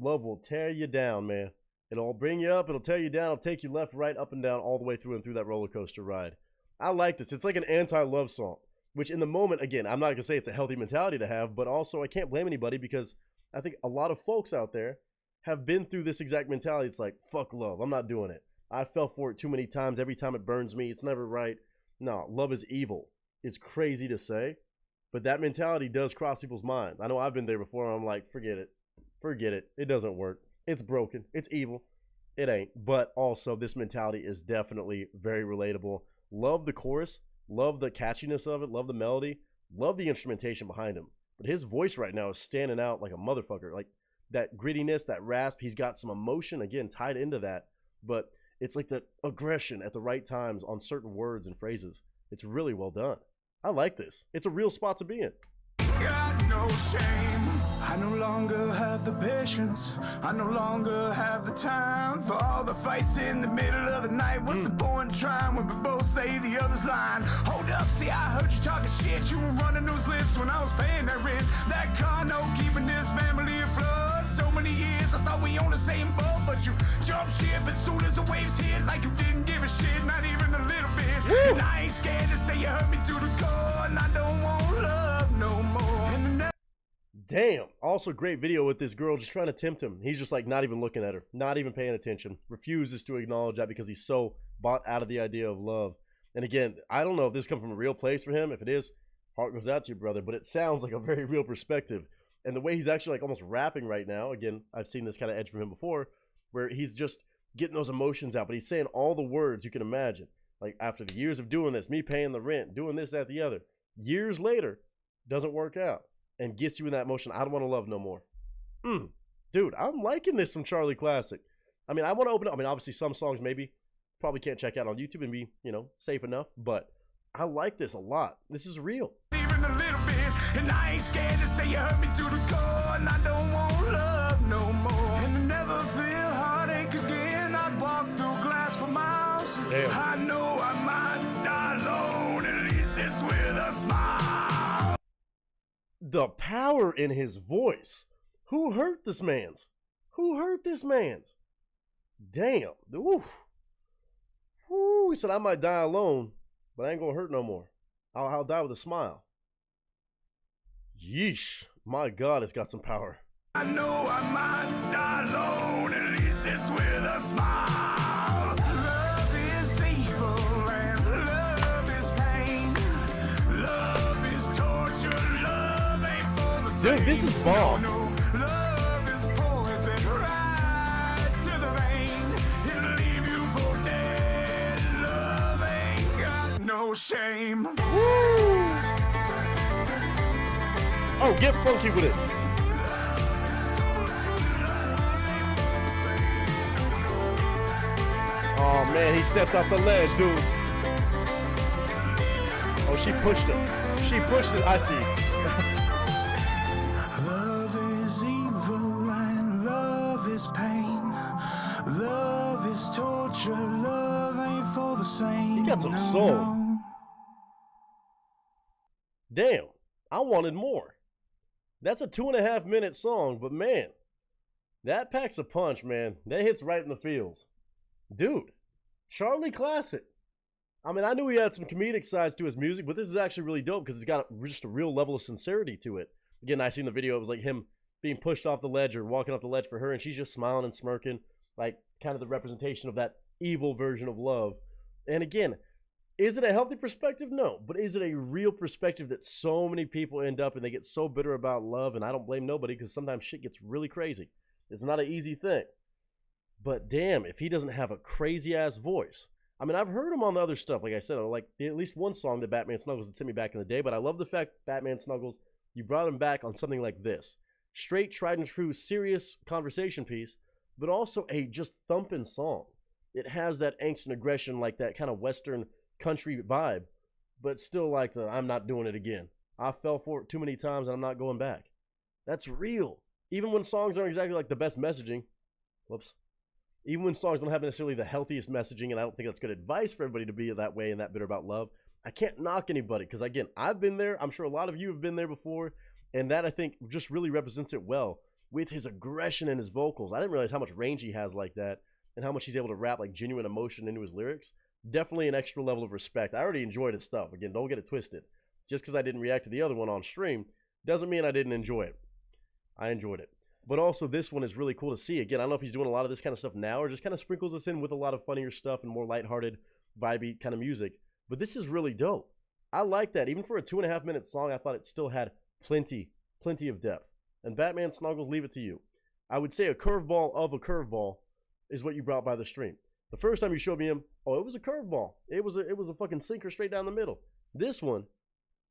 S8: Love will tear you down, man. It'll bring you up, it'll tear you down, it'll take you left, right, up and down, all the way through and through that roller coaster ride. I like this. It's like an anti-love song, which in the moment, again, I'm not going to say it's a healthy mentality to have, but also I can't blame anybody because I think a lot of folks out there have been through this exact mentality. It's like, fuck love, I'm not doing it. I fell for it too many times. Every time it burns me, it's never right. No, love is evil. It's crazy to say, but that mentality does cross people's minds. I know I've been there before, and I'm like, forget it. Forget it. It doesn't work. It's broken. It's evil. It ain't. But also, this mentality is definitely very relatable. Love the chorus. Love the catchiness of it. Love the melody. Love the instrumentation behind him. But his voice right now is standing out like a motherfucker. Like that grittiness, that rasp. He's got some emotion, again, tied into that. But it's like the aggression at the right times on certain words and phrases. It's really well done. I like this. It's a real spot to be in.
S4: Got no shame. I no longer have the patience. I no longer have the time for all the fights in the middle of the night. What's the point in trying when we both say the other's line? Hold up, see, I heard you talking shit. You were running those lips when I was paying that rent. That car note keeping this family afloat. So many years I thought we on the same boat, but you jumped ship as soon as the waves hit, like you didn't give a shit, not even a little bit. And I ain't scared to say you hurt me to the core, and I don't want love no more.
S8: Damn. Also great video with this girl just trying to tempt him. He's just like not even looking at her, not even paying attention, refuses to acknowledge that because he's so bought out of the idea of love. And again, I don't know if this comes from a real place for him. If it is, heart goes out to you, brother, but it sounds like a very real perspective. And the way he's actually like almost rapping right now, again, I've seen this kind of edge from him before, where he's just getting those emotions out, but he's saying all the words you can imagine. Like after the years of doing this, me paying the rent, doing this, that, the other, years later, doesn't work out. And gets you in that motion. I don't want to love no more. Dude, I'm liking this from Charlie Classic. I mean, I want to open up. I mean, obviously some songs maybe probably can't check out on YouTube and be, you know, safe enough. But I like this a lot. This is real.
S11: Even a little bit, and I ain't scared to say you hurt me to the core, and I don't want love no more, and I never feel heartache again. I'd walk through glass for miles.
S8: Damn.
S11: I know I might die alone, at least it's with a smile.
S8: The power in his voice. Who hurt this man's? Who hurt this man's? Damn. Oof. Woo. He said, I might die alone, but I ain't gonna hurt no more. I'll die with a smile. Yeesh. My God, it's got some power.
S11: I know I might die alone, at least it's with a smile. Love is evil and love is pain. Love is torture, love ain't for the same.
S8: Dude, this is bomb.
S11: No, love is poison right to the vein. It'll leave you for dead. Love ain't got no shame.
S8: Oh, get funky with it. Oh man, he stepped off the ledge, dude. Oh, she pushed him. She pushed it. I see.
S11: Love is evil and love is pain. Love is torture. Love ain't for the same.
S8: He got some soul. Damn, I wanted more. That's a 2.5 minute song, but man, that packs a punch, man. That hits right in the feels. Dude, Charlie Classic. I mean, I knew he had some comedic sides to his music, but this is actually really dope because it's got just a real level of sincerity to it. Again, I seen the video. It was like him being pushed off the ledge or walking off the ledge for her, and she's just smiling and smirking, like kind of the representation of that evil version of love. And again, is it a healthy perspective? No. But is it a real perspective that so many people end up and they get so bitter about love? And I don't blame nobody because sometimes shit gets really crazy. It's not an easy thing. But damn, if he doesn't have a crazy ass voice. I mean, I've heard him on the other stuff. Like I said, I like at least one song that Batman Snuggles had sent me back in the day. But I love the fact, Batman Snuggles, you brought him back on something like this. Straight, tried and true, serious conversation piece, but also a just thumping song. It has that angst and aggression, like that kind of Western country vibe, but still like the I'm not doing it again. I fell for it too many times and I'm not going back. That's real. Even when songs aren't exactly like the best messaging. Whoops. Even when songs don't have necessarily the healthiest messaging, and I don't think that's good advice for everybody to be that way and that bitter about love, I can't knock anybody because, again, I've been there. I'm sure a lot of you have been there before, and that, I think, just really represents it well with his aggression and his vocals. I didn't realize how much range he has like that and how much he's able to rap like genuine emotion into his lyrics. Definitely an extra level of respect. I already enjoyed his stuff. Again, don't get it twisted. Just because I didn't react to the other one on stream doesn't mean I didn't enjoy it. I enjoyed it. But also this one is really cool to see. Again, I don't know if he's doing a lot of this kind of stuff now or just kind of sprinkles us in with a lot of funnier stuff and more lighthearted, vibey kind of music. But this is really dope. I like that. Even for a 2.5 minute song, I thought it still had plenty of depth. And Batman Snuggles, leave it to you. I would say a curveball of a curveball is what you brought by the stream. The first time you showed me him, oh, it was a curveball. It was a fucking sinker straight down the middle. This one,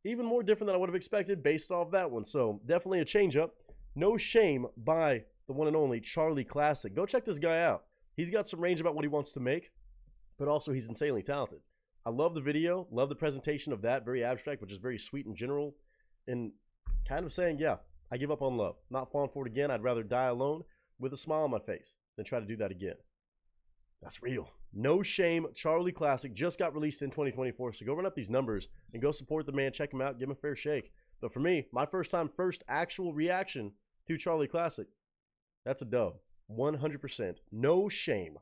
S8: even more different than I would have expected based off that one. So definitely a change up. No Shame by the one and only Charlie Classic. Go check this guy out. He's got some range about what he wants to make, but also he's insanely talented. I love the video, love the presentation of that, very abstract, which is very sweet and general, and kind of saying, yeah, I give up on love. Not falling for it again. I'd rather die alone with a smile on my face than try to do that again. That's real. No Shame, Charlie Classic, just got released in 2024, so go run up these numbers and go support the man, check him out, give him a fair shake. But for me, my first actual reaction to Charlie Classic, that's a dub. 100%. No Shame.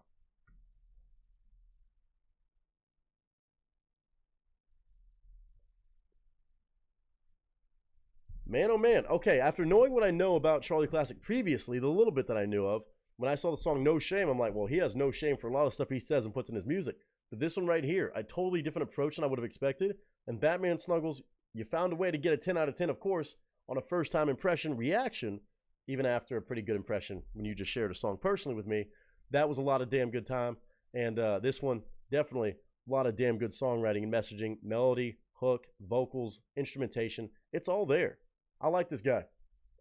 S8: Man, oh man. Okay, after knowing what I know about Charlie Classic previously, the little bit that I knew of, when I saw the song No Shame, I'm like, well, he has no shame for a lot of stuff he says and puts in his music. But this one right here, a totally different approach than I would have expected. And Batman Snuggles, you found a way to get a 10 out of 10, of course, on a first-time impression reaction, even after a pretty good impression when you just shared a song personally with me. That was a lot of damn good time. And this one, definitely a lot of damn good songwriting and messaging, melody, hook, vocals, instrumentation. It's all there. I like this guy.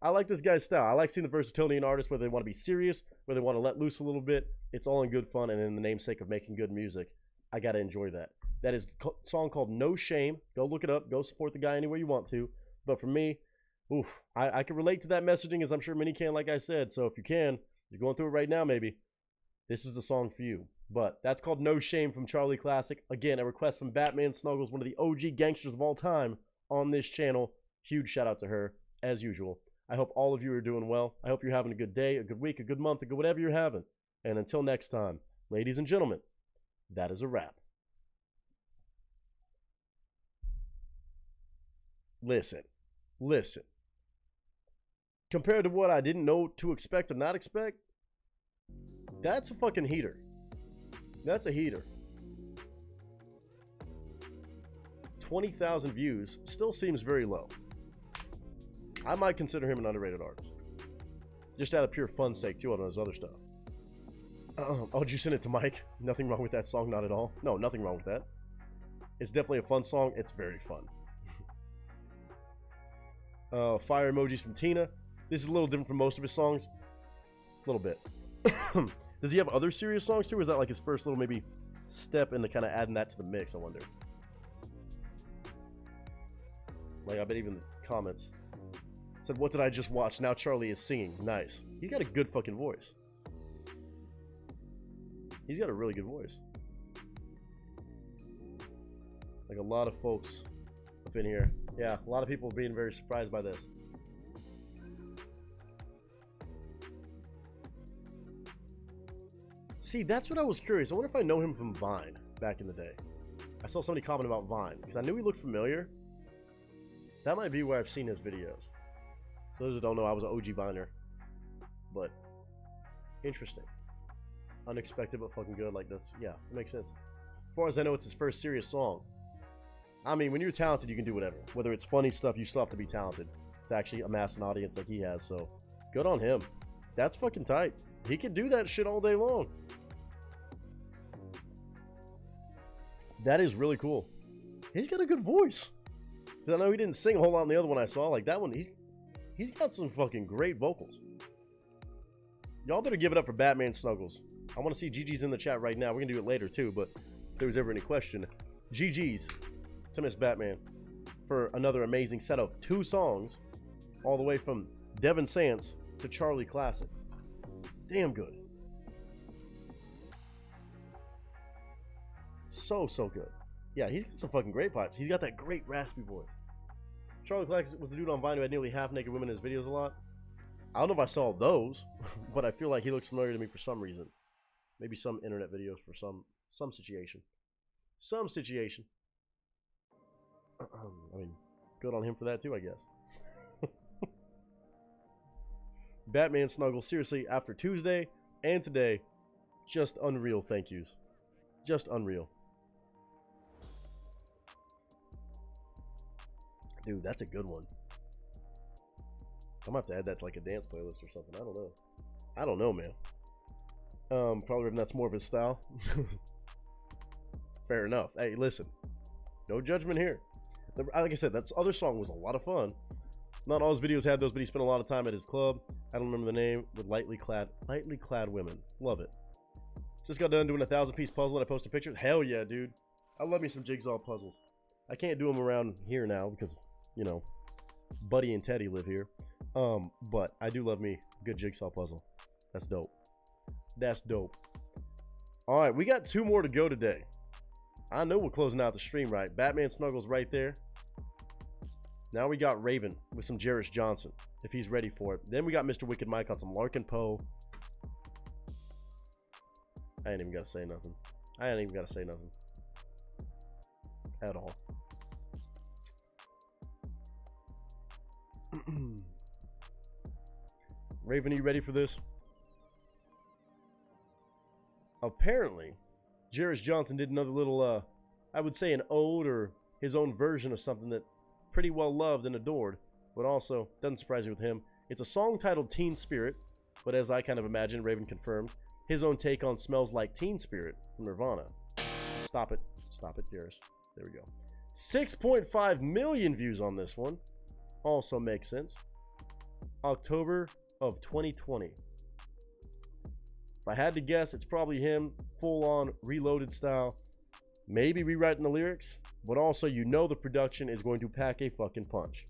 S8: I like this guy's style. I like seeing the versatility in artists, whether they want to be serious, whether they want to let loose a little bit. It's all in good fun and in the namesake of making good music. I got to enjoy that. That is a song called No Shame. Go look it up. Go support the guy anywhere you want to. But for me, oof, I can relate to that messaging, as I'm sure many can, like I said. So if you can, you're going through it right now, maybe, this is the song for you. But that's called No Shame from Charlie Classic. Again, a request from Batman Snuggles, one of the OG gangsters of all time on this channel. Huge shout out to her, as usual. I hope all of you are doing well. I hope you're having a good day, a good week, a good month, a good whatever you're having. And until next time, ladies and gentlemen, that is a wrap. Listen. Compared to what I didn't know to expect or not expect, that's a fucking heater. That's a heater. 20,000 views still seems very low. I might consider him an underrated artist. Just out of pure fun sake, too, on his other stuff. Oh, did you send it to Mike? Nothing wrong with that song, not at all. No, nothing wrong with that. It's definitely a fun song. It's very fun. Fire emojis from Tina. This is a little different from most of his songs. A little bit. Does he have other serious songs too, or is that like his first little maybe step into kind of adding that to the mix, I wonder? Like, I bet even the comments said, what did I just watch? Now Charlie is singing. Nice. He got a good fucking voice. He's got a really good voice. Like a lot of folks up in here. Yeah, a lot of people being very surprised by this. See, that's what I was curious. I wonder if I know him from Vine back in the day. I saw somebody comment about Vine because I knew he looked familiar. That might be where I've seen his videos. For those who don't know, I was an OG Viner. But interesting. Unexpected but fucking good. Like, that's, yeah, it makes sense. As far as I know, it's his first serious song. I mean, when you're talented, you can do whatever. Whether it's funny stuff, you still have to be talented to actually amass an audience like he has. So, good on him. That's fucking tight. He could do that shit all day long. That is really cool. He's got a good voice. I know he didn't sing a whole lot in the other one I saw. Like, that one, he's got some fucking great vocals. Y'all better give it up for Batman Snuggles. I want to see GG's in the chat right now. We're going to do it later, too. But if there was ever any question, GG's to Miss Batman for another amazing set of 2 songs, all the way from Devin Sance to Charlie Classic. Damn good. So good. Yeah, he's got some fucking great pipes. He's got that great raspy voice. Charlie Classic was the dude on Vine who had nearly half naked women in his videos a lot. I don't know if I saw those, but I feel like he looks familiar to me for some reason. Maybe some internet videos for some situation. Some situation. I mean, good on him for that too, I guess. Batman Snuggles, seriously, after Tuesday and today, just unreal thank yous. Just unreal. Dude, that's a good one. I'm gonna have to add that to like a dance playlist or something. I don't know. I don't know, man. Probably if that's more of his style. Fair enough. Hey, listen. No judgment here. Like I said, that other song was a lot of fun. Not all his videos had those, but he spent a lot of time at his club. I don't remember the name. With lightly clad women. Love it. Just got done doing a 1,000-piece puzzle and I posted pictures. Hell yeah, dude. I love me some jigsaw puzzles. I can't do them around here now because, you know, Buddy and Teddy live here. But I do love me a good jigsaw puzzle. That's dope. That's dope. All right, we got 2 more to go today. I know we're closing out the stream, right? Batman Snuggles right there. Now we got Raven with some Jarris Johnson, if he's ready for it. Then we got Mr. Wicked Mike on some Larkin Poe. I ain't even got to say nothing. I ain't even got to say nothing. At all. Raven, are you ready for this? Apparently, Jarris Johnson did another little, I would say an ode or his own version of something that pretty well loved and adored, but also, doesn't surprise you with him. It's a song titled Teen Spirit, but as I kind of imagined, Raven confirmed, his own take on Smells Like Teen Spirit from Nirvana. Stop it, Jarris. There we go. 6.5 million views on this one. Also makes sense. October of 2020. If I had to guess, it's probably him, full-on reloaded style, maybe rewriting the lyrics, but also you know the production is going to pack a fucking punch.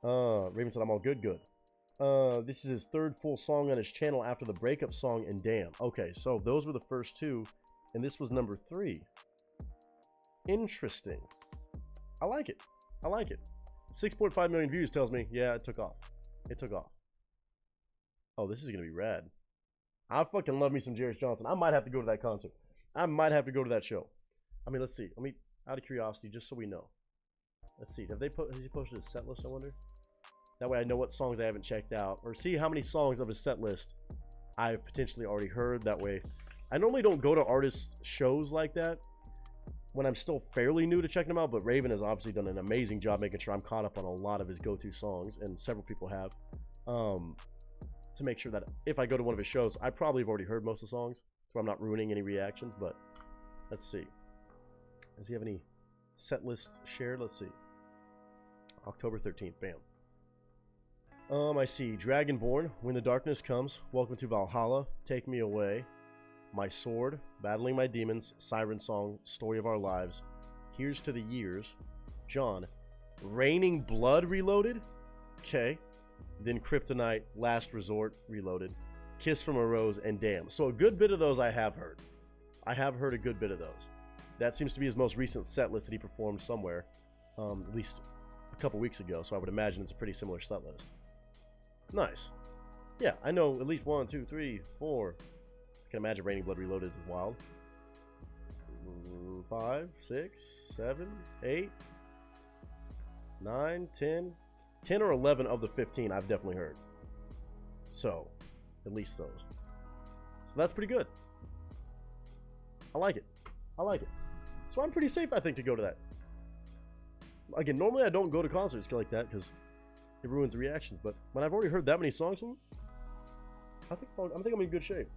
S8: Raven said, I'm all good, good. This is his third full song on his channel after the breakup song and Damn. Okay, so those were the first two, and this was number 3. Interesting. I like it. I like it. 6.5 million views tells me, yeah, it took off. It took off. Oh, this is gonna be rad. I fucking love me some Jairus Johnson. I might have to go to that concert. I might have to go to that show. I mean, let's see. Let me, out of curiosity, just so we know. Let's see. Has he posted his set list, I wonder? That way I know what songs I haven't checked out. Or see how many songs of his set list I've potentially already heard. That way, I normally don't go to artists' shows like that when I'm still fairly new to checking them out. But Raven has obviously done an amazing job making sure I'm caught up on a lot of his go-to songs. And several people have. To make sure that if I go to one of his shows, I probably have already heard most of the songs. So I'm not ruining any reactions. But let's see. Does he have any set lists shared? Let's see. October 13th. Bam. I see Dragonborn, When the Darkness Comes, Welcome to Valhalla, Take Me Away, My Sword, Battling My Demons, Siren Song, Story of Our Lives, Here's to the Years, John, Raining Blood Reloaded, okay, then Kryptonite, Last Resort Reloaded, Kiss from a Rose, and Damn. So a good bit of those I have heard. I have heard a good bit of those. That seems to be his most recent set list that he performed somewhere, at least a couple weeks ago, so I would imagine it's a pretty similar set list. Nice. Yeah, I know at least 1, 2, 3, 4. I can imagine Raining Blood Reloaded is wild. 5, 6, 7, 8, 9, 10. 10 or 11 of the 15 I've definitely heard. So, at least those. So that's pretty good. I like it. I like it. So I'm pretty safe, I think, to go to that. Again, normally I don't go to concerts like that because it ruins the reactions, but when I've already heard that many songs from him, I think I'm in good shape.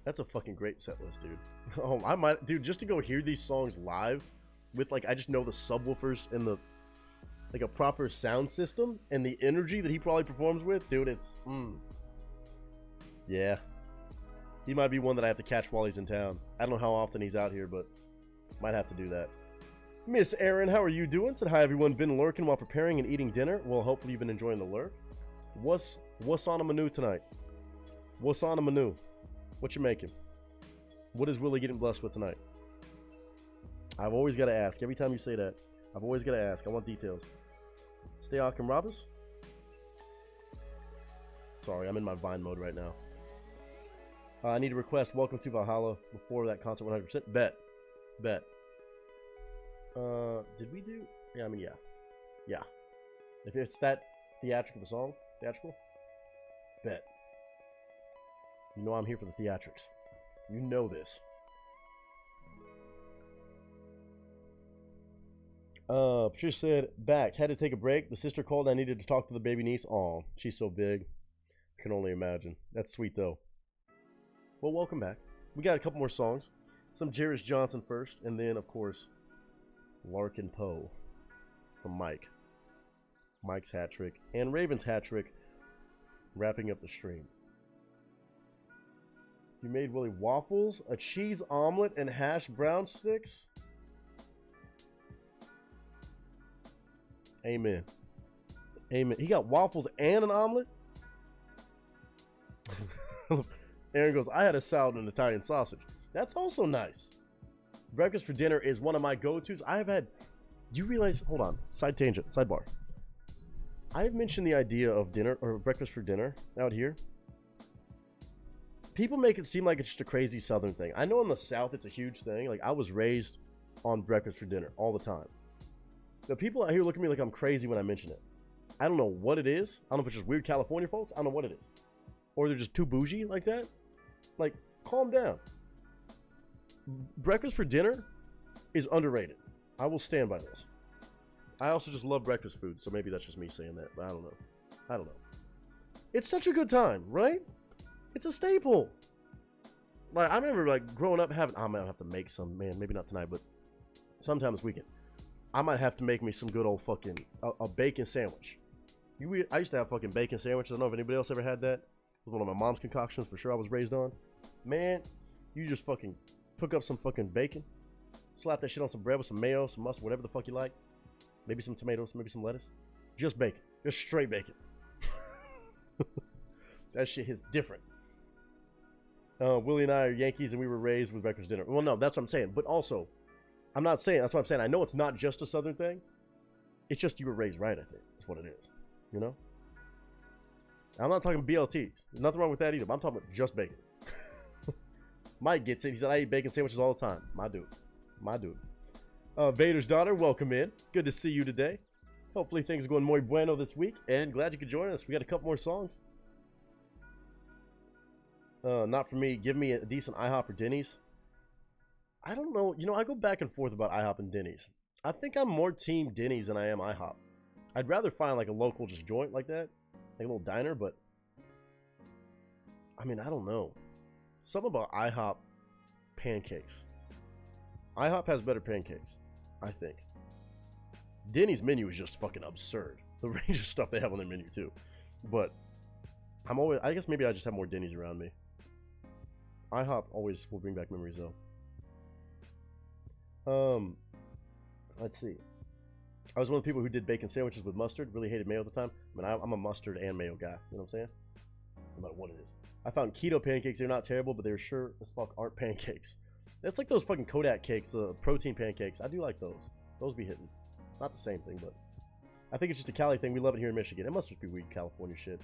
S8: That's a fucking great set list, dude. Oh, I might, dude, just to go hear these songs live with, like, I just know the subwoofers and the, like, a proper sound system and the energy that he probably performs with, dude, it's, yeah. He might be one that I have to catch while he's in town. I don't know how often he's out here, but might have to do that. Miss Erin, how are you doing? Said, hi everyone, been lurking while preparing and eating dinner. Well, hopefully you've been enjoying the lurk. What's on the menu tonight? What's on the menu? What you making? What is Willie getting blessed with tonight? I've always got to ask. Every time you say that, I've always got to ask. I want details. Steak and Robbers? Sorry, I'm in my Vine mode right now. I need to request Welcome to Valhalla before that concert 100%. Bet. Did we do? Yeah, I mean, yeah. Yeah. If it's that theatrical of a song, theatrical, bet. You know I'm here for the theatrics. You know this. Patricia said, back. Had to take a break. The sister called. I needed to talk to the baby niece. Aw, she's so big. I can only imagine. That's sweet, though. Well, welcome back. We got a couple more songs. Some Jairus Johnson first, and then, of course, Larkin Poe from Mike. Mike's hat trick and Raven's hat trick, wrapping up the stream. You made Willie waffles, a cheese omelet, and hash brown sticks? Amen. Amen. He got waffles and an omelet? Aaron goes, I had a salad and Italian sausage. That's also nice. Breakfast for dinner is one of my go-tos. I have had, do you realize, hold on, side tangent, sidebar. I've mentioned the idea of dinner or breakfast for dinner out here. People make it seem like it's just a crazy Southern thing. I know in the South it's a huge thing. Like, I was raised on breakfast for dinner all the time. The people out here look at me like I'm crazy when I mention it. I don't know what it is. I don't know if it's just weird California folks. I don't know what it is. Or they're just too bougie like that. Like, calm down. Breakfast for dinner is underrated. I will stand by this. I also just love breakfast food, so maybe that's just me saying that, but I don't know. I don't know. It's such a good time, right? It's a staple. Like, I remember, like, growing up having, I might have to make some, man, maybe not tonight, but sometime this weekend. I might have to make me some good old fucking, a bacon sandwich. I used to have fucking bacon sandwiches. I don't know if anybody else ever had that. It was one of my mom's concoctions for sure. I was raised on. Man, you just fucking cook up some fucking bacon, slap that shit on some bread with some mayo, some mustard, whatever the fuck you like. Maybe some tomatoes, maybe some lettuce. Just bacon. Just straight bacon. That shit hits different. Willie and I are Yankees and we were raised with breakfast dinner. Well, no, that's what I'm saying. But also, I'm not saying, that's what I'm saying. I know it's not just a Southern thing. It's just you were raised right, I think. That's what it is. You know? I'm not talking BLTs. There's nothing wrong with that either. But I'm talking about just bacon. Mike gets it. He said, I eat bacon sandwiches all the time. My dude. My dude. Vader's daughter, welcome in. Good to see you today. Hopefully things are going muy bueno this week. And glad you could join us. We got a couple more songs. Not for me. Give me a decent IHOP or Denny's. I don't know. You know, I go back and forth about IHOP and Denny's. I think I'm more team Denny's than I am IHOP. I'd rather find like a local just joint like that. Like a little diner, but I mean, I don't know. Something about IHOP pancakes. IHOP has better pancakes, I think. Denny's menu is just fucking absurd. The range of stuff they have on their menu too. But I guess maybe I just have more Denny's around me. IHOP always will bring back memories though. Let's see. I was one of the people who did bacon sandwiches with mustard. Really hated mayo at the time. I mean, I'm a mustard and mayo guy. You know what I'm saying? No matter what it is. I found keto pancakes. They're not terrible, but they're sure as fuck aren't pancakes. That's like those fucking Kodak cakes, protein pancakes. I do like those. Those be hitting. Not the same thing, but I think it's just a Cali thing. We love it here in Michigan. It must just be weird California shit.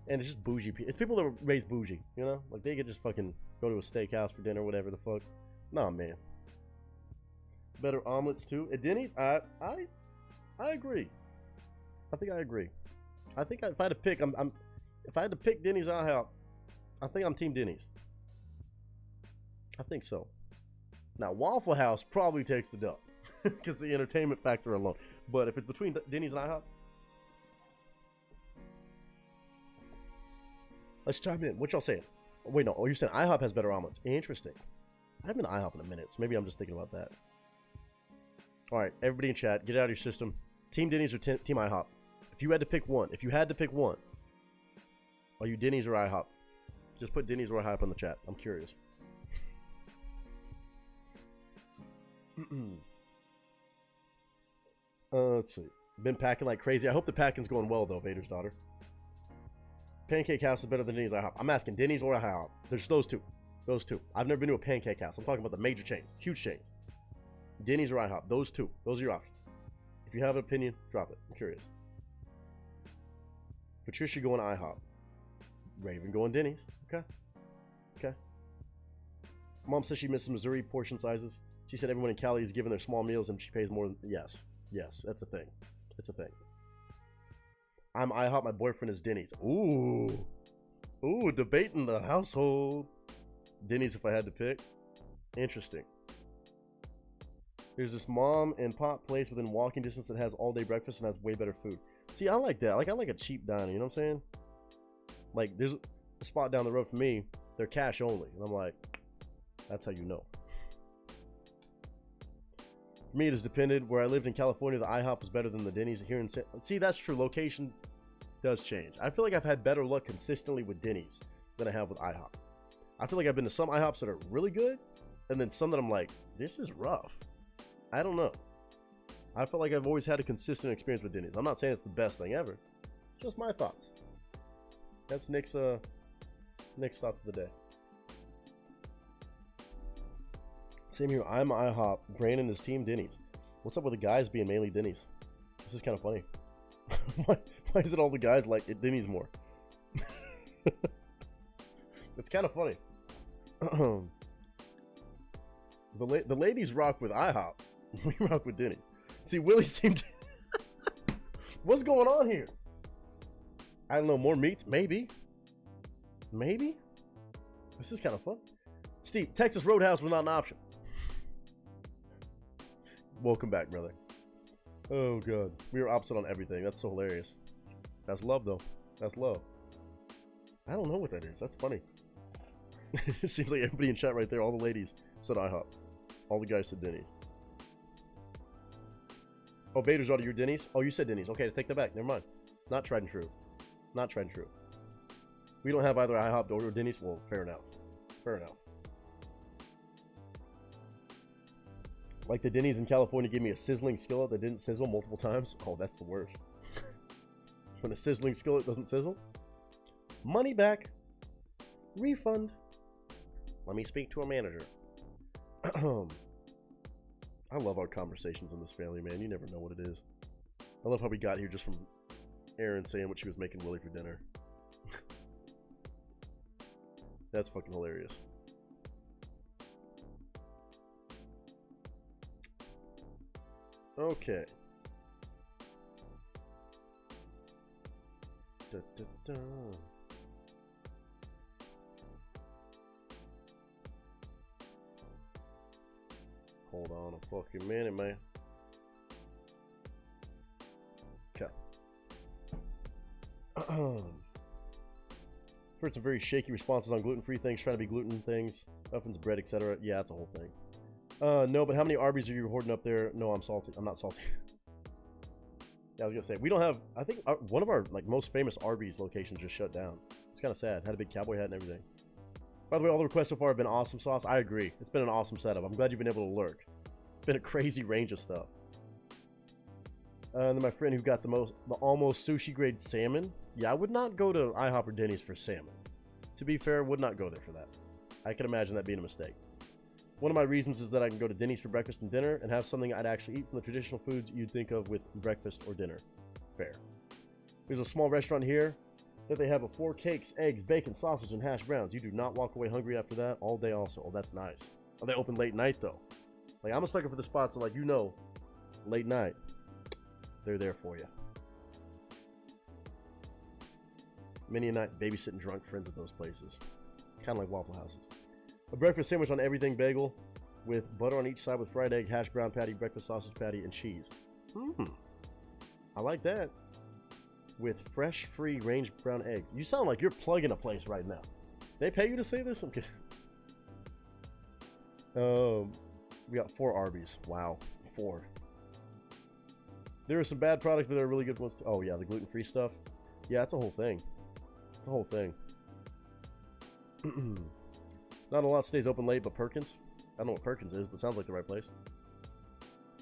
S8: And it's just bougie. It's people that were raised bougie, you know? Like they could just fucking go to a steakhouse for dinner, whatever the fuck. Nah, man. Better omelets too. At Denny's, I agree. I think I agree. I think if I had to pick, if I had to pick Denny's, I think I'm team Denny's. I think so. Now Waffle House probably takes the dub because the entertainment factor alone. But if it's between Denny's and IHOP, let's chime in. What y'all saying? Wait, no. Oh, you're saying IHOP has better omelets. Interesting. I haven't been to IHOP in a minute, so maybe I'm just thinking about that. All right, everybody in chat, get it out of your system. Team Denny's or Team IHOP? If you had to pick one, are you Denny's or IHOP? Just put Denny's or IHOP in the chat. I'm curious. Let's see. Been packing like crazy. I hope the packing's going well though, Vader's daughter. Pancake House is better than Denny's or IHOP. I'm asking Denny's or IHOP. There's those two. Those two. I've never been to a pancake house. I'm talking about the major chains. Huge chains. Denny's or IHOP. Those two. Those are your options. If you have an opinion, drop it. I'm curious. Patricia going IHOP. Raven going Denny's. Okay. Okay. Mom says she misses Missouri portion sizes. She said everyone in Cali is given their small meals and she pays more. Yes. Yes. That's a thing. It's a thing. I'm IHOP. My boyfriend is Denny's. Ooh. Ooh, debate in the household. Denny's if I had to pick. Interesting. There's this mom and pop place within walking distance that has all day breakfast and has way better food. See, I like that. I like a cheap diner, you know what I'm saying? Like, there's a spot down the road for me. They're cash only. And I'm like, that's how you know. For me, it has depended. Where I lived in California, the IHOP was better than the Denny's here in See, that's true. Location does change. I feel like I've had better luck consistently with Denny's than I have with IHOP. I feel like I've been to some IHOPs that are really good, and then some that I'm like, this is rough. I don't know. I feel like I've always had a consistent experience with Denny's. I'm not saying it's the best thing ever. Just my thoughts. That's Nick's thoughts of the day. Same here. I'm IHOP. Brandon is team Denny's. What's up with the guys being mainly Denny's? This is kind of funny. Why is it all the guys like it Denny's more? It's kind of funny. The ladies rock with IHOP. We rock with Denny's. See, Willie's team. What's going on here? I don't know. More meats? Maybe. Maybe. This is kind of fun. Steve, Texas Roadhouse was not an option. Welcome back, brother. Oh, God. We were opposite on everything. That's so hilarious. That's love, though. That's love. I don't know what that is. That's funny. It seems like everybody in chat right there, all the ladies said IHOP. All the guys said Denny's. Oh, Vader's out of your Denny's? Oh, you said Denny's. Okay, take that back. Never mind. Not tried and true. Not tried and true. We don't have either IHOP or Denny's. Well, fair enough. Fair enough. Like the Denny's in California gave me a sizzling skillet that didn't sizzle multiple times. Oh, that's the worst. When a sizzling skillet doesn't sizzle. Money back. Refund. Let me speak to a manager. I love our conversations in this family, man. You never know what it is. I love how we got here just from Erin saying what she was making Willie for dinner. That's fucking hilarious. Okay. Da, da, da. Hold on a fucking minute, man. Okay. Heard some very shaky responses on gluten-free things, trying to be gluten things, muffins, bread, etc. Yeah, that's a whole thing. No, but how many Arby's are you hoarding up there? No, I'm salty. I'm not salty. Yeah, I was gonna say we don't have. I think one of our most famous Arby's locations just shut down. It's kind of sad. Had a big cowboy hat and everything. By the way, all the requests so far have been awesome sauce. I agree. It's been an awesome setup. I'm glad you've been able to lurk. It's been a crazy range of stuff. And then my friend who got the almost sushi grade salmon. Yeah, I would not go to IHOP or Denny's for salmon. To be fair, would not go there for that. I can imagine that being a mistake. One of my reasons is that I can go to Denny's for breakfast and dinner and have something I'd actually eat from the traditional foods you'd think of with breakfast or dinner. Fair. There's a small restaurant here that they have a 4 cakes, eggs, bacon, sausage, and hash browns. You do not walk away hungry after that all day also. Oh, that's nice. Oh, they open late night though. Like, I'm a sucker for the spots that, late night. They're there for you. Many a night babysitting drunk friends at those places. Kind of like Waffle Houses. A breakfast sandwich on everything bagel with butter on each side with fried egg, hash brown patty, breakfast sausage patty, and cheese. I like that. With fresh, free range brown eggs. You sound like you're plugging a place right now. They pay you to say this? I'm kidding. We got 4 Arby's. Wow. 4. There are some bad products, but there are really good ones. Oh, yeah, the gluten-free stuff. Yeah, it's a whole thing. It's a whole thing. Not a lot stays open late, but Perkins. I don't know what Perkins is, but sounds like the right place.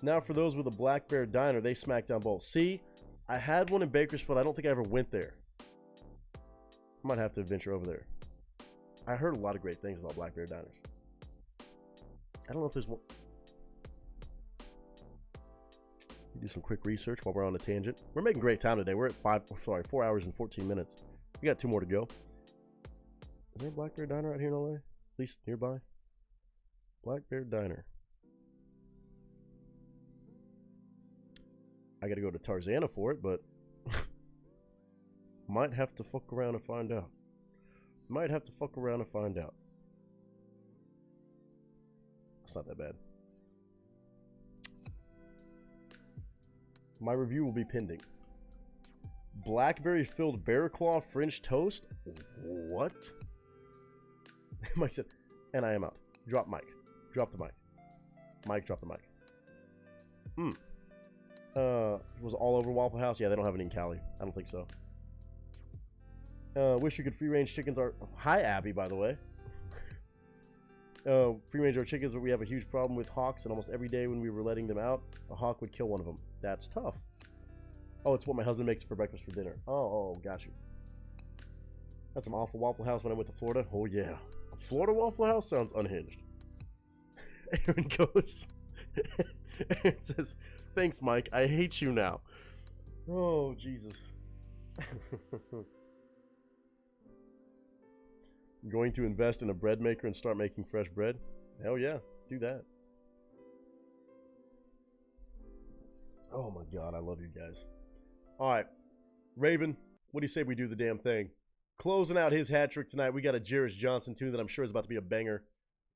S8: Now for those with a Black Bear Diner, they smack down both. See, I had one in Bakersfield. I don't think I ever went there. I might have to venture over there. I heard a lot of great things about Black Bear Diners. I don't know if there's one. Do some quick research while we're on a tangent. We're making great time today. We're at 4 hours and 14 minutes. We got 2 more to go. Is there a Black Bear Diner out here in LA? At least nearby. Black Bear Diner. I gotta go to Tarzana for it, but might have to fuck around and find out. Might have to fuck around and find out. It's not that bad. My review will be pending. Blackberry filled bear claw French toast? What? Mike said, and I am out. Drop mic. Drop the mic. Mike, drop the mic. Was it all over Waffle House? Yeah, they don't have any in Cali. I don't think so. Wish you could free range chickens are. Hi, Abby, by the way. Free range our chickens, but we have a huge problem with hawks, and almost every day when we were letting them out, a hawk would kill one of them. That's tough. Oh, it's what my husband makes for breakfast for dinner. Oh, got you. That's some awful Waffle House when I went to Florida. Oh, yeah. Florida Waffle House sounds unhinged. Aaron goes. Aaron says, thanks, Mike. I hate you now. Oh, Jesus. Going to invest in a bread maker and start making fresh bread? Hell yeah, do that. Oh my God, I love you guys. All right, Raven, what do you say we do the damn thing? Closing out his hat trick tonight, we got a Jairus Johnson tune that I'm sure is about to be a banger.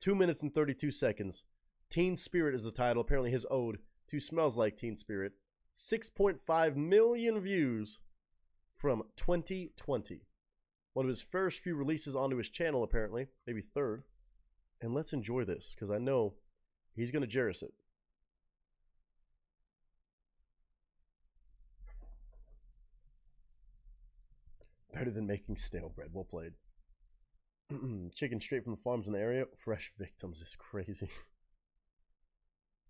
S8: 2 minutes and 32 seconds. Teen Spirit is the title, apparently his ode to Smells Like Teen Spirit. 6.5 million views from 2020. One of his first few releases onto his channel, apparently. Maybe third. And let's enjoy this, because I know he's going to Jairus it. Better than making stale bread. Well played. Chicken straight from the farms in the area. Fresh victims is crazy.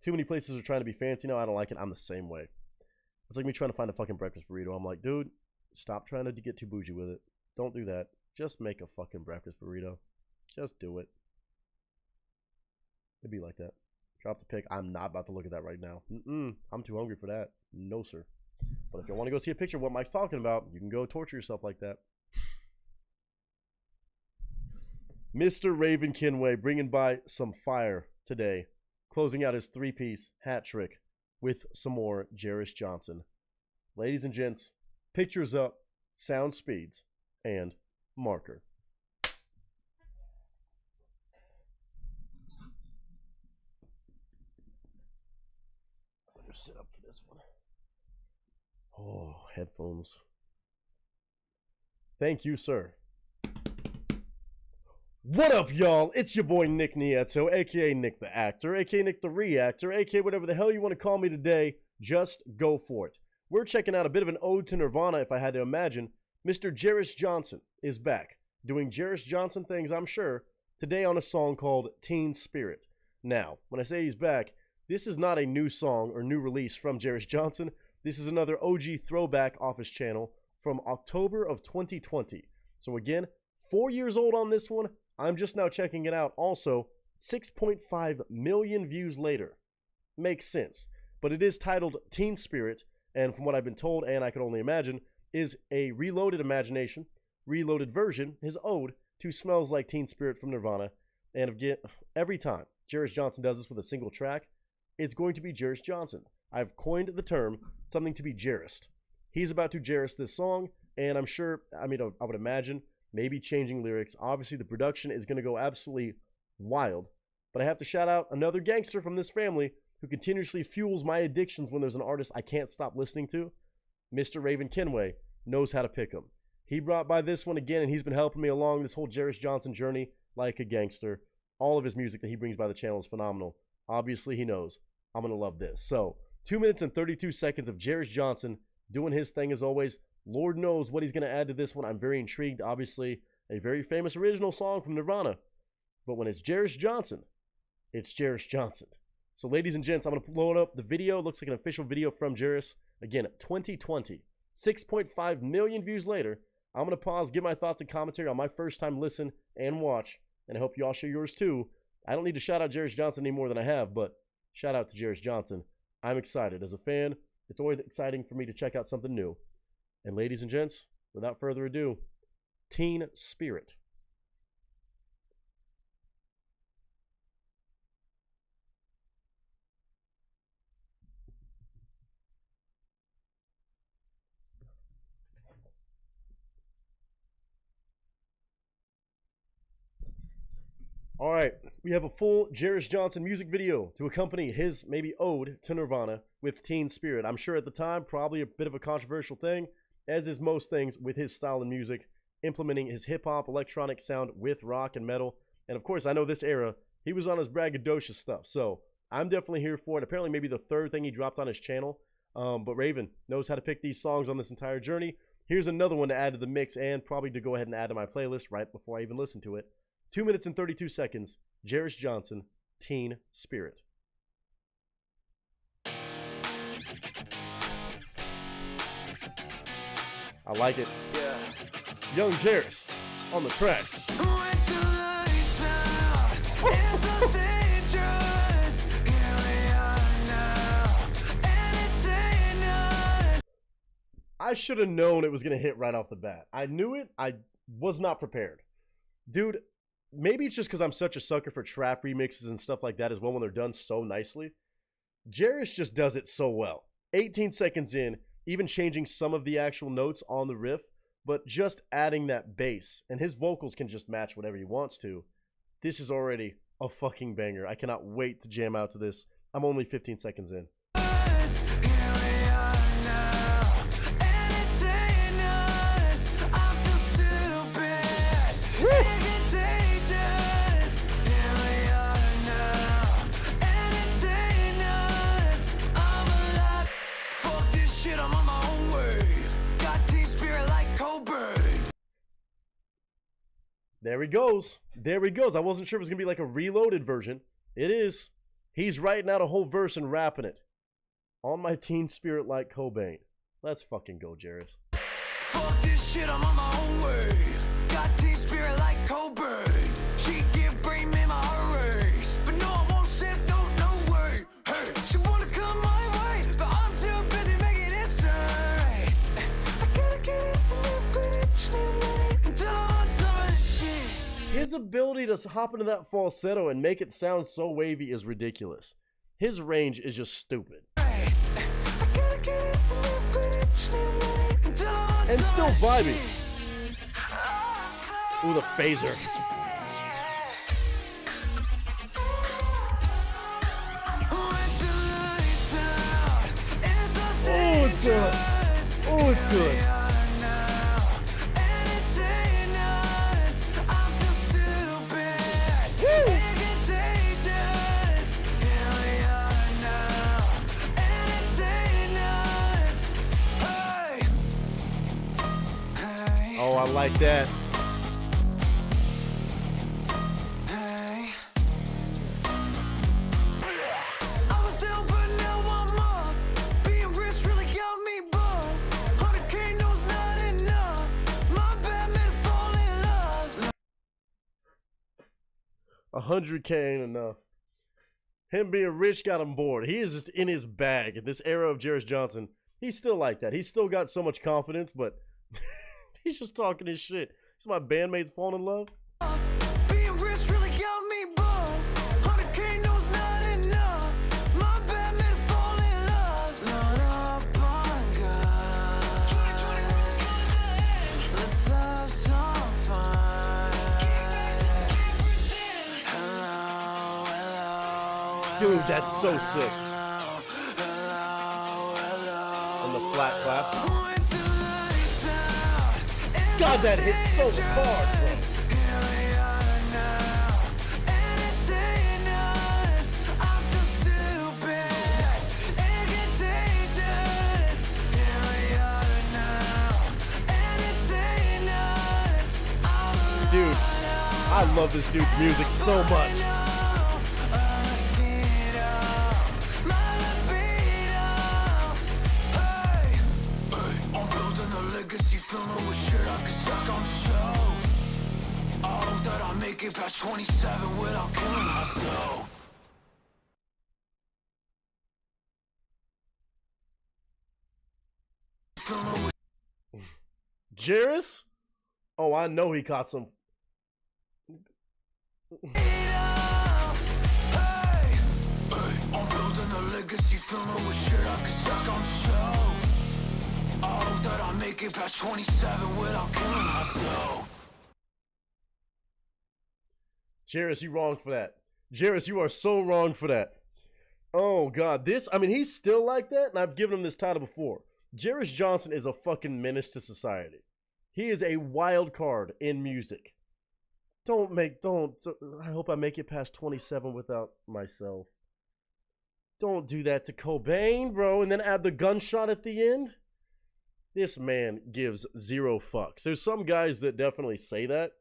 S8: Too many places are trying to be fancy now. I don't like it. I'm the same way. It's like me trying to find a fucking breakfast burrito. I'm like, dude, stop trying to get too bougie with it. Don't do that. Just make a fucking breakfast burrito. Just do it. It'd be like that. Drop the pic. I'm not about to look at that right now. I'm too hungry for that. No, sir. But if you want to go see a picture of what Mike's talking about, you can go torture yourself like that. Mr. Raven Kinway bringing by some fire today. Closing out his three-piece hat trick with some more Jarris Johnson. Ladies and gents, pictures up, sound speeds, and marker. Better sit up for this one. Oh, headphones. Thank you, sir. What up, y'all? It's your boy Nick Nieto, aka Nick the Actor, aka Nick the Reactor, aka whatever the hell you want to call me today. Just go for it. We're checking out a bit of an ode to Nirvana, if I had to imagine. Mr. Jarris Johnson is back, doing Jarris Johnson things, I'm sure, today on a song called Teen Spirit. Now, when I say he's back, this is not a new song or new release from Jarris Johnson. This is another OG throwback off his channel from October of 2020. So again, 4 years old on this one. I'm just now checking it out. Also, 6.5 million views later. Makes sense. But it is titled Teen Spirit, and from what I've been told, and I can only imagine, is a reloaded imagination, reloaded version, his ode to Smells Like Teen Spirit from Nirvana. And again, every time Jarris Johnson does this with a single track, it's going to be Jarris Johnson. I've coined the term, something to be Jarrissed. He's about to Jarris this song, and I'm sure, I would imagine, maybe changing lyrics. Obviously, the production is going to go absolutely wild. But I have to shout out another gangster from this family who continuously fuels my addictions when there's an artist I can't stop listening to. Mr. Raven Kinway knows how to pick them. He brought by this one again, and he's been helping me along this whole Jarris Johnson journey like a gangster. All of his music that he brings by the channel is phenomenal. Obviously, he knows I'm going to love this. So, 2 minutes and 32 seconds of Jarris Johnson doing his thing as always. Lord knows what he's going to add to this one. I'm very intrigued. Obviously, a very famous original song from Nirvana. But when it's Jarris Johnson, it's Jarris Johnson. So, ladies and gents, I'm going to load up the video. It looks like an official video from Jarris. Again, 2020. 6.5 million views later. I'm going to pause, give my thoughts and commentary on my first time listen and watch. And I hope you all share yours too. I don't need to shout out Jarris Johnson any more than I have, but shout out to Jarris Johnson. I'm excited. As a fan, it's always exciting for me to check out something new. And ladies and gents, without further ado, Teen Spirit. All right, we have a full Jarris Johnson music video to accompany his maybe ode to Nirvana with Teen Spirit. I'm sure at the time, probably a bit of a controversial thing, as is most things with his style and music, implementing his hip-hop electronic sound with rock and metal. And of course, I know this era, he was on his braggadocious stuff, so I'm definitely here for it. Apparently maybe the third thing he dropped on his channel, but Raven knows how to pick these songs on this entire journey. Here's another one to add to the mix and probably to go ahead and add to my playlist right before I even listen to it. 2 minutes and 32 seconds, Jarris Johnson, Teen Spirit. I like it.
S9: Yeah.
S8: Young Jarris on the track. I should have known it was going to hit right off the bat. I knew it. I was not prepared. Dude, maybe it's just because I'm such a sucker for trap remixes and stuff like that as well when they're done so nicely. Jarris just does it so well. 18 seconds in, even changing some of the actual notes on the riff, but just adding that bass. And his vocals can just match whatever he wants to. This is already a fucking banger. I cannot wait to jam out to this. I'm only 15 seconds in. There he goes. There he goes. I wasn't sure it was going to be like a reloaded version. It is. He's writing out a whole verse and rapping it. On my teen spirit like Cobain. Let's fucking go, Jairus.
S9: Fuck this shit, I'm on my own way. Got teen spirit like Cobain. She give brain me my heart race. But no, I won't sip, no way. Hey, she wanna come my way, but I'm too busy making it straight. I gotta get it, and quit it, just need a minute until I'm on top of this shit.
S8: His ability to hop into that falsetto and make it sound so wavy is ridiculous. His range is just stupid. And still vibing. Ooh, the phaser. Oh, it's good. Oh, it's good. Oh, I like that. $100K ain't enough. Him being rich got him bored. He is just in his bag. In this era of Jairus Johnson, he's still like that. He's still got so much confidence, but he's just talking his shit. So my bandmates falling in love.
S9: Being rich really got me bummed. 100K knows not enough. My bad made it fall in love. Load up on God. Let's have some fun. Hello.
S8: Dude, that's so sick. And the flat clap. God, that hits so hard, bro. Dude, I love this dude's music so much.
S9: Get past 27 without killing myself.
S8: Jairus? Oh, I know he caught some.
S9: I'm building a legacy, filling with shit I can stack on the shelf. I hope that I make it past 27 without killing myself.
S8: Jairus, you wrong for that. Jairus, you are so wrong for that. Oh, God. This, I mean, he's still like that, and I've given him this title before. Jairus Johnson is a fucking menace to society. He is a wild card in music. I hope I make it past 27 without myself. Don't do that to Cobain, bro, and then add the gunshot at the end. This man gives zero fucks. There's some guys that definitely say that.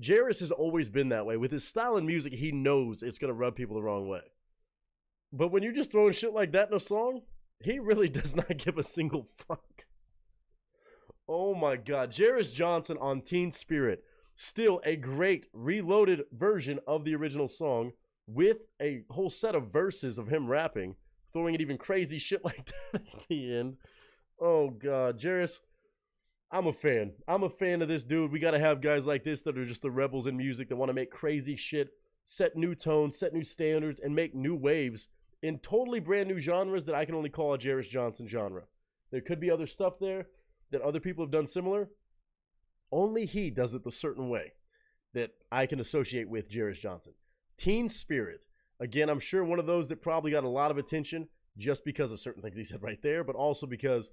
S8: Jairus has always been that way. With his style and music, he knows it's going to rub people the wrong way. But when you're just throwing shit like that in a song, he really does not give a single fuck. Oh my God. Jairus Johnson on Teen Spirit. Still a great reloaded version of the original song with a whole set of verses of him rapping, throwing in even crazy shit like that at the end. Oh God. Jairus, I'm a fan. I'm a fan of this dude. We got to have guys like this that are just the rebels in music that want to make crazy shit, set new tones, set new standards, and make new waves in totally brand new genres that I can only call a Jairus Johnson genre. There could be other stuff there that other people have done similar. Only he does it the certain way that I can associate with Jairus Johnson. Teen Spirit. Again, I'm sure one of those that probably got a lot of attention just because of certain things he said right there, but also because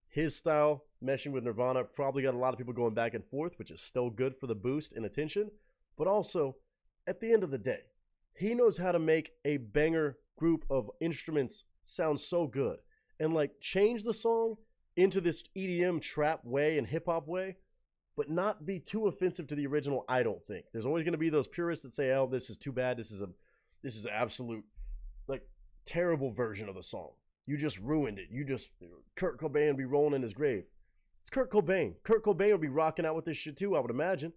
S8: his style, meshing with Nirvana, probably got a lot of people going back and forth, which is still good for the boost in attention. But also, at the end of the day, he knows how to make a banger group of instruments sound so good. And like change the song into this EDM trap way and hip hop way, but not be too offensive to the original, I don't think. There's always going to be those purists that say, oh, this is too bad. This is an absolute, like, terrible version of the song. You just ruined it. Kurt Cobain would be rolling in his grave. It's Kurt Cobain. Kurt Cobain would be rocking out with this shit too, I would imagine.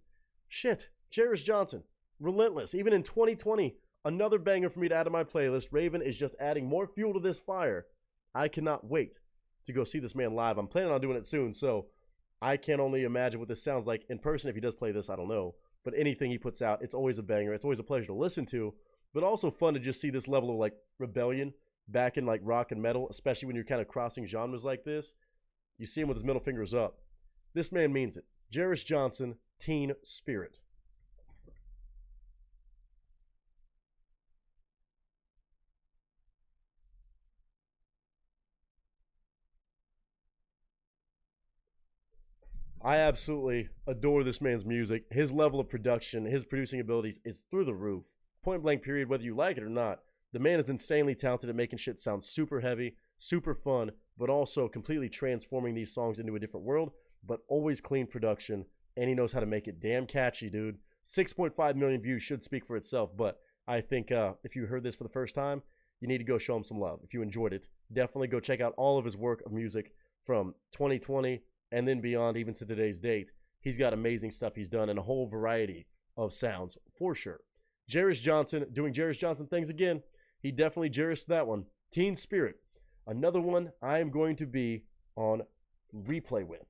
S8: Shit. Jairus Johnson. Relentless. Even in 2020, another banger for me to add to my playlist. Raven is just adding more fuel to this fire. I cannot wait to go see this man live. I'm planning on doing it soon, so I can only imagine what this sounds like in person. If he does play this, I don't know. But anything he puts out, it's always a banger. It's always a pleasure to listen to, but also fun to just see this level of, like, rebellion back in, like, rock and metal, especially when you're kind of crossing genres like this. You see him with his middle fingers up. This man means it. Jairus Johnson, Teen Spirit. I absolutely adore this man's music. His level of production, his producing abilities is through the roof. Point blank period, whether you like it or not. The man is insanely talented at making shit sound super heavy, super fun, but also completely transforming these songs into a different world, but always clean production, and he knows how to make it damn catchy, dude. 6.5 million views should speak for itself, but I think if you heard this for the first time, you need to go show him some love. If you enjoyed it, definitely go check out all of his work of music from 2020 and then beyond, even to today's date. He's got amazing stuff he's done and a whole variety of sounds, for sure. Jairus Johnson doing Jairus Johnson things again. He definitely Jairus that one. Teen Spirit. Another one I am going to be on replay with.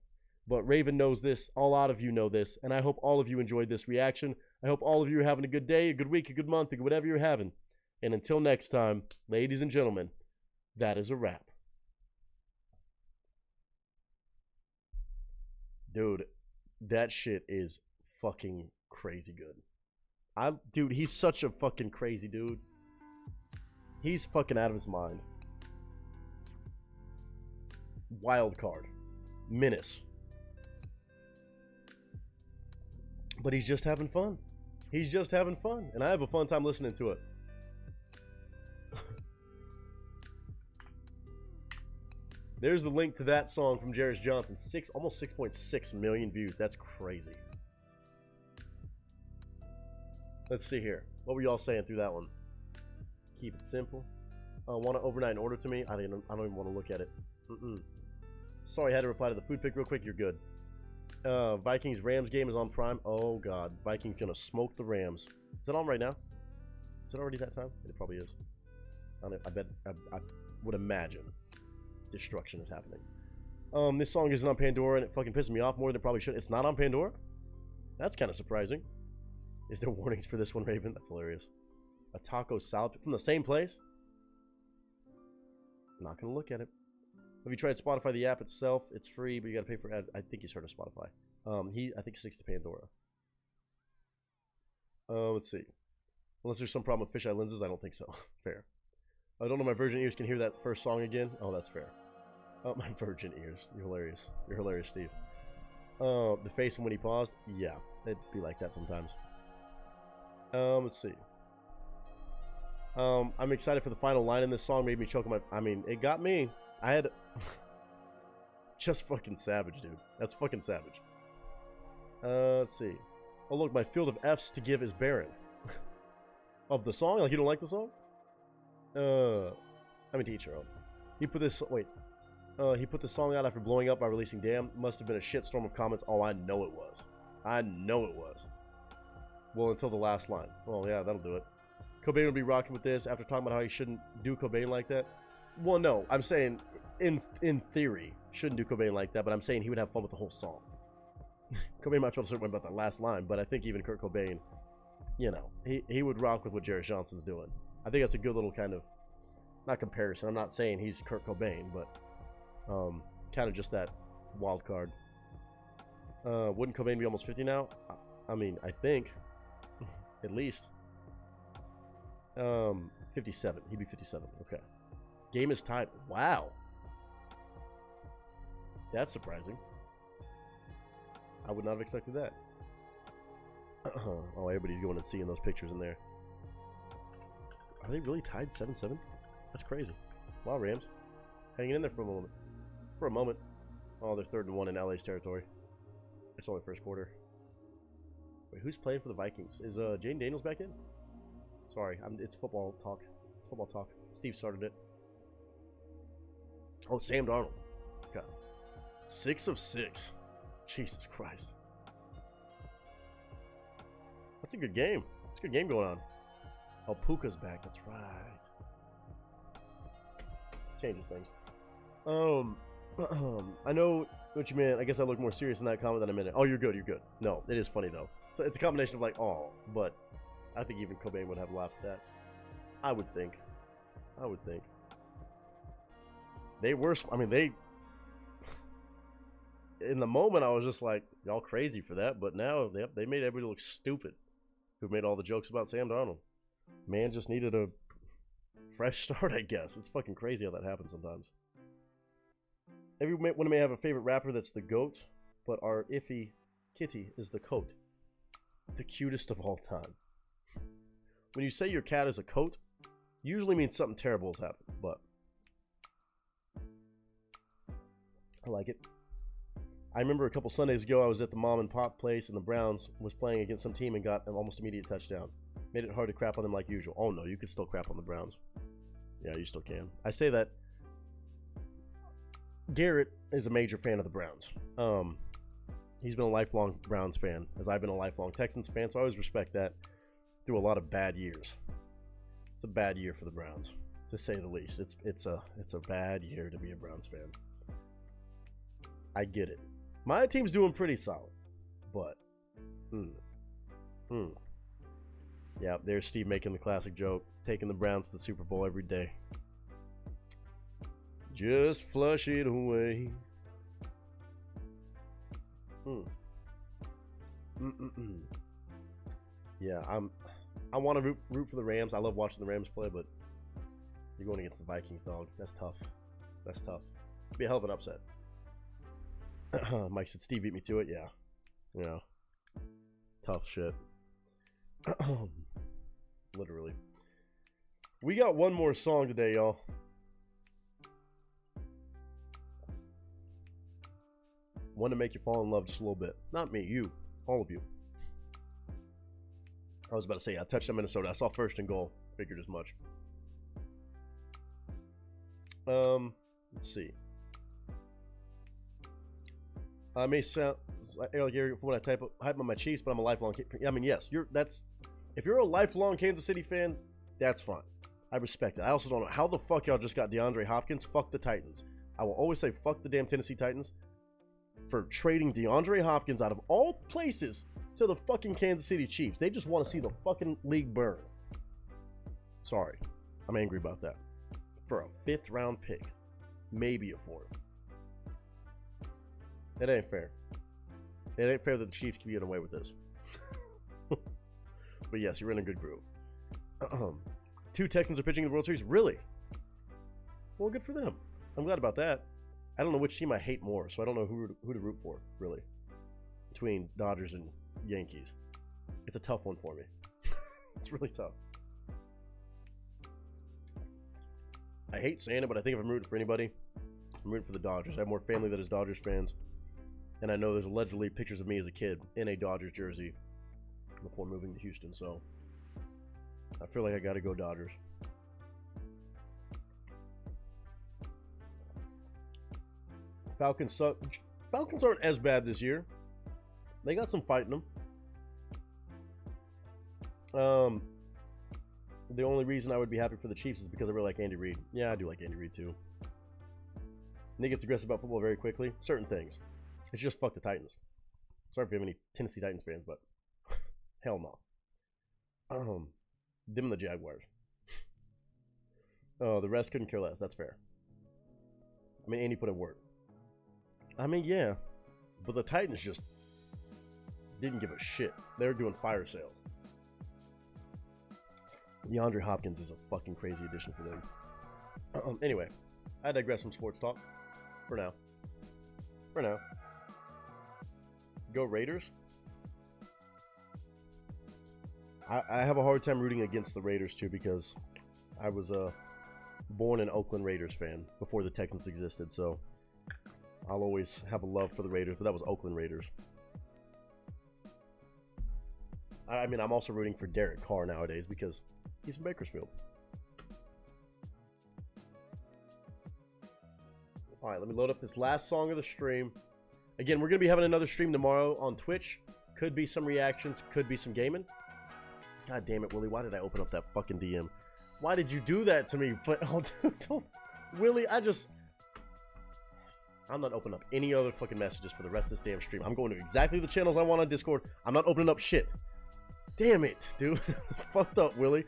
S8: But Raven knows this. A lot of you know this. And I hope all of you enjoyed this reaction. I hope all of you are having a good day, a good week, a good month, whatever you're having. And until next time, ladies and gentlemen, that is a wrap. Dude, that shit is fucking crazy good. Dude, he's such a fucking crazy dude. He's fucking out of his mind. Wild card. Menace. But he's just having fun. He's just having fun. And I have a fun time listening to it. There's the link to that song from Jairus Johnson. Almost 6.6 million views. That's crazy. Let's see here. What were y'all saying through that one? Keep it simple. Want to overnight an order to me? I don't even want to look at it. Sorry, I had to reply to the food pic real quick. You're good. Vikings Rams game is on Prime. Oh god, Vikings gonna smoke the Rams. Is it on right now? Is it already that time? It probably is. I bet. I would imagine destruction is happening. This song isn't on Pandora, and it fucking pisses me off more than it probably should. It's not on Pandora? That's kind of surprising. Is there warnings for this one, Raven? That's hilarious. A taco salad from the same place? Not gonna look at it. Have you tried Spotify, the app itself? It's free, but you gotta pay for ad. I think he's heard of Spotify. I think he sticks to Pandora. Let's see. Unless there's some problem with fisheye lenses, I don't think so. Fair. I don't know, my virgin ears can hear that first song again. Oh, that's fair. Oh, my virgin ears. You're hilarious. You're hilarious, Steve. The face when he paused? Yeah, it'd be like that sometimes. Let's see. I'm excited for the final line in this song. Made me choke my... I mean, it got me. I had... Just fucking savage, dude. That's fucking savage. Let's see. Oh, look, my field of F's to give is barren. Of the song? Like, you don't like the song? I'm a teacher. He put this... Wait. He put the song out after blowing up by releasing Damn. Must have been a shitstorm of comments. Oh, I know it was. I know it was. Well, until the last line. Well, yeah, that'll do it. Cobain will be rocking with this after talking about how he shouldn't do Cobain like that. Well, no, I'm saying in theory shouldn't do Cobain like that, but I'm saying he would have fun with the whole song. Cobain might feel a certain way about that last line, but I think even Kurt Cobain, you know, he would rock with what Jairus Johnson's doing. I think that's a good little kind of, not comparison. I'm not saying he's Kurt Cobain, but kind of just that wild card. Wouldn't Cobain be almost 50 now? I mean, I think at least. 57. He'd be 57. Okay. Game is tied. Wow. That's surprising. I would not have expected that. Oh, everybody's going and seeing those pictures in there. Are they really tied 7-7? That's crazy. Wow, Rams. Hanging in there for a moment. Oh, they're 3rd and 1 in LA's territory. It's only first quarter. Wait, who's playing for the Vikings? Is Jaden Daniels back in? Sorry, it's football talk. It's football talk. Steve started it. Oh, Sam Darnold. God. 6 of 6. Jesus Christ. That's a good game. It's a good game going on. Oh, Puka's back. That's right. Changes things. I know what you meant. I guess I look more serious in that comment than I meant it. Oh, you're good. You're good. No, it is funny though. So it's a combination of like, oh, but I think even Cobain would have laughed at that. I would think. They were. I mean, they. In the moment, I was just like, y'all crazy for that. But now they made everybody look stupid. Who made all the jokes about Sam Darnold? Man just needed a fresh start, I guess. It's fucking crazy how that happens sometimes. Everyone may have a favorite rapper that's the GOAT, but our iffy kitty is the coat. The cutest of all time. When you say your cat is a coat, usually means something terrible has happened, but I like it. I remember a couple Sundays ago, I was at the mom and pop place and the Browns was playing against some team and got an almost immediate touchdown. Made it hard to crap on them like usual. Oh no, you can still crap on the Browns. Yeah, you still can. I say that. Garrett is a major fan of the Browns. He's been a lifelong Browns fan, as I've been a lifelong Texans fan, so I always respect that through a lot of bad years. It's a bad year for the Browns, to say the least. It's a bad year to be a Browns fan. I get it. My team's doing pretty solid, but yeah, there's Steve making the classic joke, taking the Browns to the Super Bowl every day. Just flush it away. Yeah, I want to root for the Rams. I love watching the Rams play, but you're going against the Vikings, dog. That's tough. That's tough. It'd be a hell of an upset. Mike said Steve beat me to it. Yeah. Tough shit. Literally. We got one more song today, y'all. One to make you fall in love just a little bit. Not me, you. All of you. I was about to say, I touched on Minnesota. I saw first and goal. Figured as much. Let's see. I may sound like when I hype on my Chiefs, but I'm a lifelong. I mean, yes, if you're a lifelong Kansas City fan, that's fine. I respect it. I also don't know how the fuck y'all just got DeAndre Hopkins. Fuck the Titans. I will always say fuck the damn Tennessee Titans for trading DeAndre Hopkins out of all places to the fucking Kansas City Chiefs. They just want to see the fucking league burn. Sorry, I'm angry about that. For a 5th round pick, maybe a 4th. It ain't fair. It ain't fair that the Chiefs can get away with this. But yes, you're in a good group. 2 Texans are pitching in the World Series. Really? Well, good for them. I'm glad about that. I don't know which team I hate more, so I don't know who to root for, really. Between Dodgers and Yankees. It's a tough one for me. It's really tough. I hate saying it, but I think if I'm rooting for anybody, I'm rooting for the Dodgers. I have more family that is Dodgers fans. And I know there's allegedly pictures of me as a kid in a Dodgers jersey before moving to Houston, so I feel like I gotta go Dodgers. Falcons suck. Falcons aren't as bad this year. They got some fight in them. The only reason I would be happy for the Chiefs is because I really like Andy Reid. Yeah, I do like Andy Reid too. And he gets aggressive about football very quickly. Certain things. It's just fuck the Titans. Sorry if you have any Tennessee Titans fans, but hell no. Them and the Jaguars. Oh, the rest couldn't care less. That's fair. I mean, Andy put in work. I mean, yeah. But the Titans just didn't give a shit. They were doing fire sales. DeAndre Hopkins is a fucking crazy addition for them. Anyway, I digress from sports talk. For now. Go Raiders. I have a hard time rooting against the Raiders too because I was born an Oakland Raiders fan before the Texans existed, so I'll always have a love for the Raiders, but that was Oakland Raiders. I mean, I'm also rooting for Derek Carr nowadays because he's from Bakersfield. All right, let me load up this last song of the stream. Again, we're going to be having another stream tomorrow on Twitch. Could be some reactions, could be some gaming. God damn it, Willie, why did I open up that fucking DM? Why did you do that to me? Oh, dude, Willie, I'm not opening up any other fucking messages for the rest of this damn stream. I'm going to exactly the channels I want on Discord. I'm not opening up shit. Damn it, dude. Fucked up, Willie.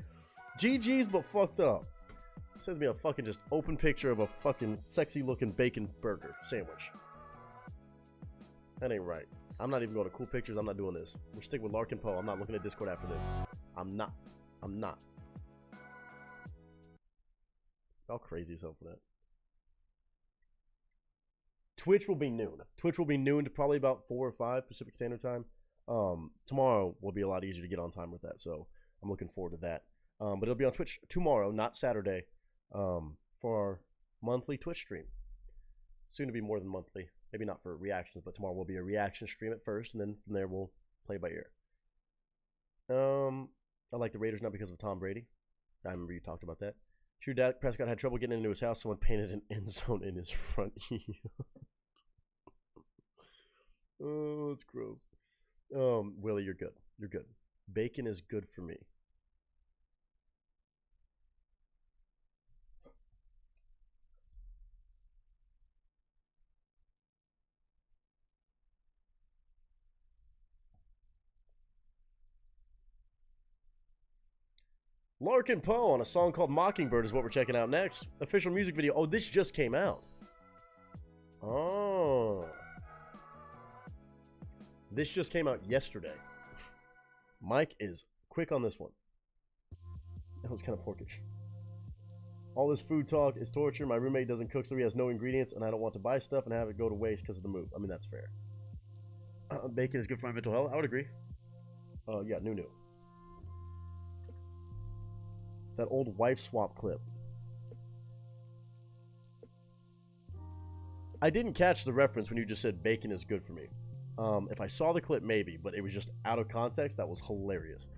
S8: GG's, but fucked up. Sends me a fucking just open picture of a fucking sexy looking bacon burger sandwich. That ain't right. I'm not even going to cool pictures. I'm not doing this. We're sticking with Larkin Poe. I'm not looking at Discord after this. I'm not. Y'all crazy as hell for that. Twitch will be noon. Twitch will be noon to probably about 4 or 5 Pacific Standard Time. Tomorrow will be a lot easier to get on time with that, so I'm looking forward to that. But it'll be on Twitch tomorrow, not Saturday, for our monthly Twitch stream. Soon to be more than monthly. Maybe not for reactions, but tomorrow will be a reaction stream at first, and then from there we'll play by ear. I like the Raiders not because of Tom Brady. I remember you talked about that. True, Dak Prescott had trouble getting into his house. Someone painted an end zone in his front yard. Oh, that's gross. Willie, you're good. You're good. Bacon is good for me. Larkin Poe on a song called Mockingbird is what we're checking out next. Official music video. Oh, this just came out. Oh. This just came out yesterday. Mike is quick on this one. That was kind of porkish. All this food talk is torture. My roommate doesn't cook, so he has no ingredients, and I don't want to buy stuff and have it go to waste because of the move. I mean, that's fair. Bacon is good for my mental health. I would agree. Yeah, new. That old wife swap clip. I didn't catch the reference when you just said bacon is good for me. If I saw the clip, maybe, but it was just out of context. That was hilarious.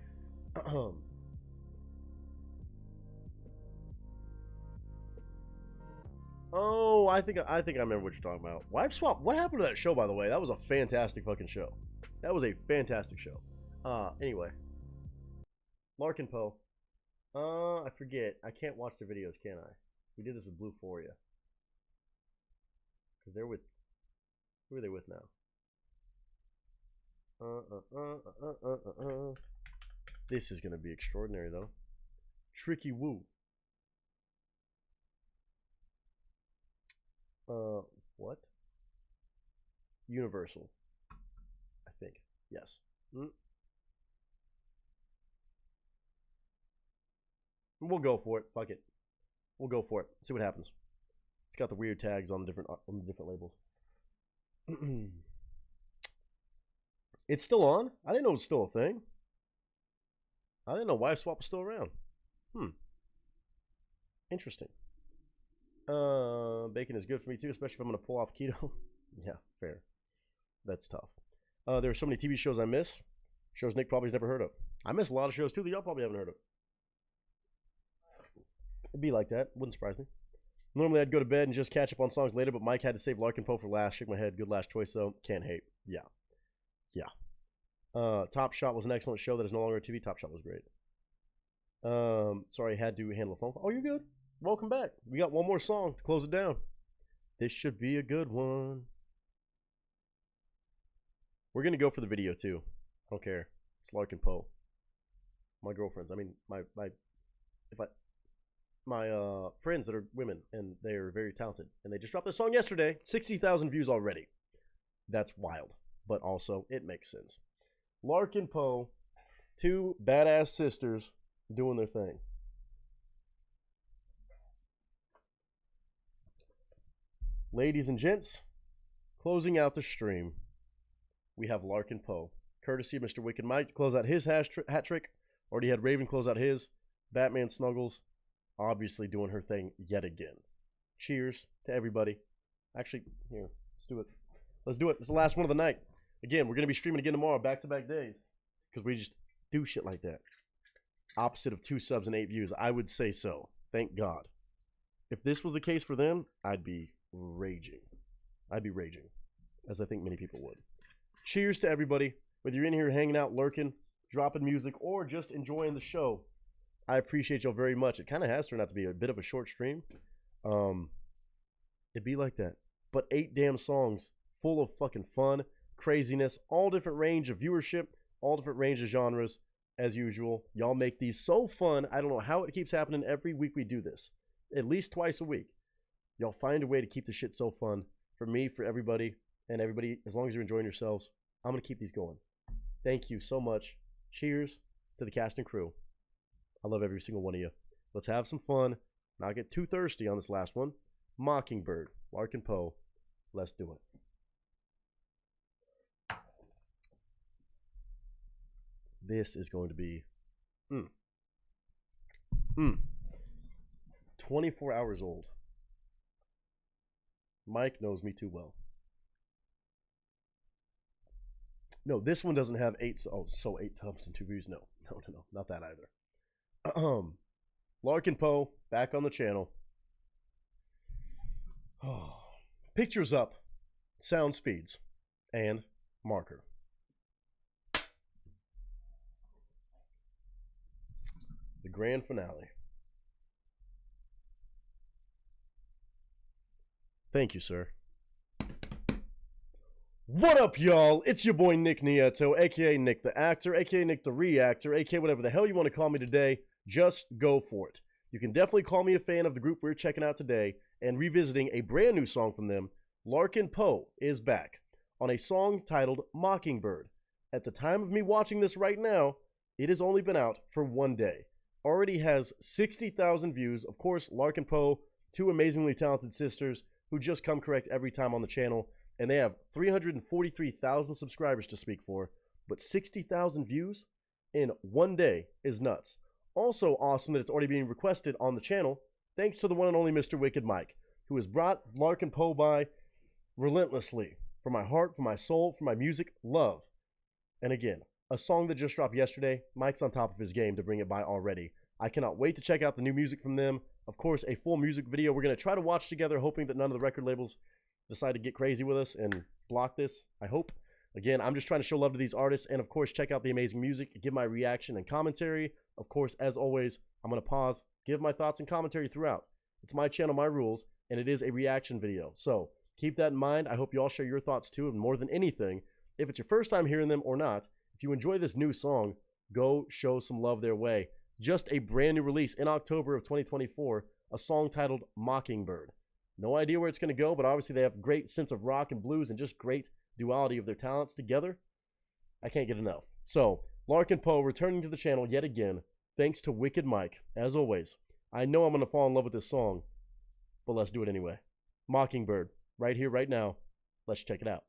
S8: Oh, I think I remember what you're talking about. Wife swap. What happened to that show, by the way? That was a fantastic fucking show. That was a fantastic show. Anyway, Larkin Poe. I forget. I can't watch their videos, can I? We did this with Blue Foria. Because they're with... Who are they with now? This is going to be extraordinary, though. Tricky Woo. What? Universal. I think. Yes. We'll go for it. Fuck it. We'll go for it. See what happens. It's got the weird tags on the different labels. It's still on? I didn't know it was still a thing. I didn't know Wife Swap was still around. Interesting. Bacon is good for me too, especially if I'm going to pull off keto. Yeah, fair. That's tough. There are so many TV shows I miss. Shows Nick probably's never heard of. I miss a lot of shows too that y'all probably haven't heard of. It'd be like that. Wouldn't surprise me. Normally I'd go to bed and just catch up on songs later, but Mike had to save Larkin Poe for last. Shake my head. Good last choice though. Can't hate. Yeah. Top Shot was an excellent show that is no longer on TV. Top Shot was great. Sorry, I had to handle a phone call. Oh, you're good. Welcome back. We got one more song to close it down. This should be a good one. We're gonna go for the video too. I don't care. It's Larkin Poe. My girlfriends. I mean, my friends that are women, and they are very talented. And they just dropped this song yesterday. 60,000 views already. That's wild. But also, it makes sense. Larkin Poe, two badass sisters doing their thing. Ladies and gents, closing out the stream, we have Larkin Poe. Courtesy of Mr. Wicked Mike to close out his hat trick. Already had Raven close out his. Batman Snuggles, obviously doing her thing yet again. Cheers to everybody. Actually, here, let's do it. Let's do it. It's the last one of the night. Again, we're going to be streaming again tomorrow, back-to-back days. Because we just do shit like that. Opposite of 2 subs and 8 views, I would say so. Thank God. If this was the case for them, I'd be raging. I'd be raging, as I think many people would. Cheers to everybody. Whether you're in here hanging out, lurking, dropping music, or just enjoying the show, I appreciate y'all very much. It kind of has turned out to be a bit of a short stream. It'd be like that. But 8 damn songs full of fucking fun, craziness, all different range of viewership, all different range of genres. As usual, y'all make these so fun. I don't know how it keeps happening every week we do this. At least twice a week. Y'all find a way to keep the shit so fun. For me, for everybody, and everybody, as long as you're enjoying yourselves, I'm going to keep these going. Thank you so much. Cheers to the cast and crew. I love every single one of you. Let's have some fun. Not get too thirsty on this last one. Mockingbird, Larkin Poe. Let's do it. This is going to be 24 hours old. Mike knows me too well. No, this one doesn't have 8 tubs and 2 views. No, not that either. Larkin Poe back on the channel. Pictures up, sound speeds, and marker. The grand finale. Thank you, sir. What up, y'all? It's your boy Nick Nieto, aka Nick the Actor, aka Nick the Reactor, aka whatever the hell you want to call me today. Just go for it. You can definitely call me a fan of the group we're checking out today and revisiting a brand new song from them. Larkin Poe is back on a song titled Mockingbird. At the time of me watching this right now, it has only been out for 1 day. Already has 60,000 views. Of course, Larkin Poe, 2 amazingly talented sisters who just come correct every time on the channel, and they have 343,000 subscribers to speak for, but 60,000 views in 1 day is nuts. Also awesome that it's already being requested on the channel, thanks to the one and only Mr. Wicked Mike, who has brought Larkin Poe by relentlessly, for my heart, for my soul, for my music, love. And again, a song that just dropped yesterday, Mike's on top of his game to bring it by already. I cannot wait to check out the new music from them. Of course, a full music video we're going to try to watch together, hoping that none of the record labels decide to get crazy with us and block this, I hope. Again, I'm just trying to show love to these artists, and of course, check out the amazing music, give my reaction and commentary. Of course, as always, I'm going to pause, give my thoughts and commentary throughout. It's my channel, my rules, and it is a reaction video. So, keep that in mind. I hope you all share your thoughts too, and more than anything, if it's your first time hearing them or not, if you enjoy this new song, go show some love their way. Just a brand new release in October of 2024, a song titled Mockingbird. No idea where it's going to go, but obviously they have great sense of rock and blues and just great duality of their talents together. I can't get enough. So, Larkin Poe returning to the channel yet again, thanks to Wicked Mike. As always, I know I'm going to fall in love with this song, but let's do it anyway. Mockingbird, right here, right now. Let's check it out.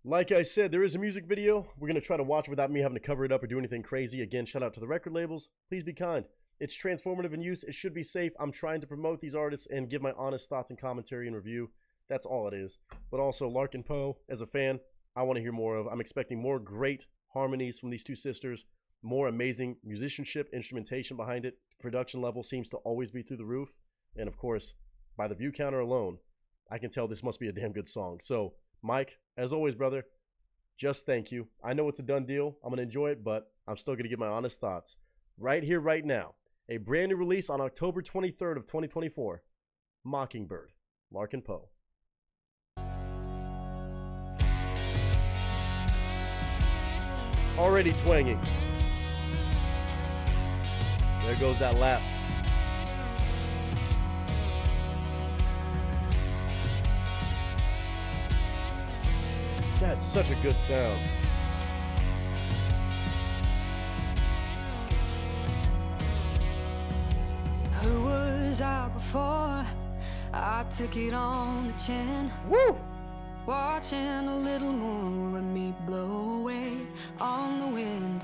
S8: Like I said, there is a music video. We're going to try to watch without me having to cover it up or do anything crazy. Again, shout out to the record labels. Please be kind. It's transformative in use. It should be safe. I'm trying to promote these artists and give my honest thoughts and commentary and review. That's all it is. But also, Larkin Poe, as a fan, I want to hear more of. I'm expecting more great harmonies from these 2 sisters, more amazing musicianship, instrumentation behind it. Production level seems to always be through the roof. And of course, by the view counter alone, I can tell this must be a damn good song. So, Mike, as always, brother, just thank you. I know it's a done deal. I'm going to enjoy it, but I'm still going to give my honest thoughts. Right here, right now. A brand new release on October 23rd of 2024. Mockingbird, Larkin Poe. Already twanging. There goes that lap. That's such a good sound.
S10: I was out before, I took it on the chin.
S8: Woo!
S10: Watching a little more of me blow away on the wind.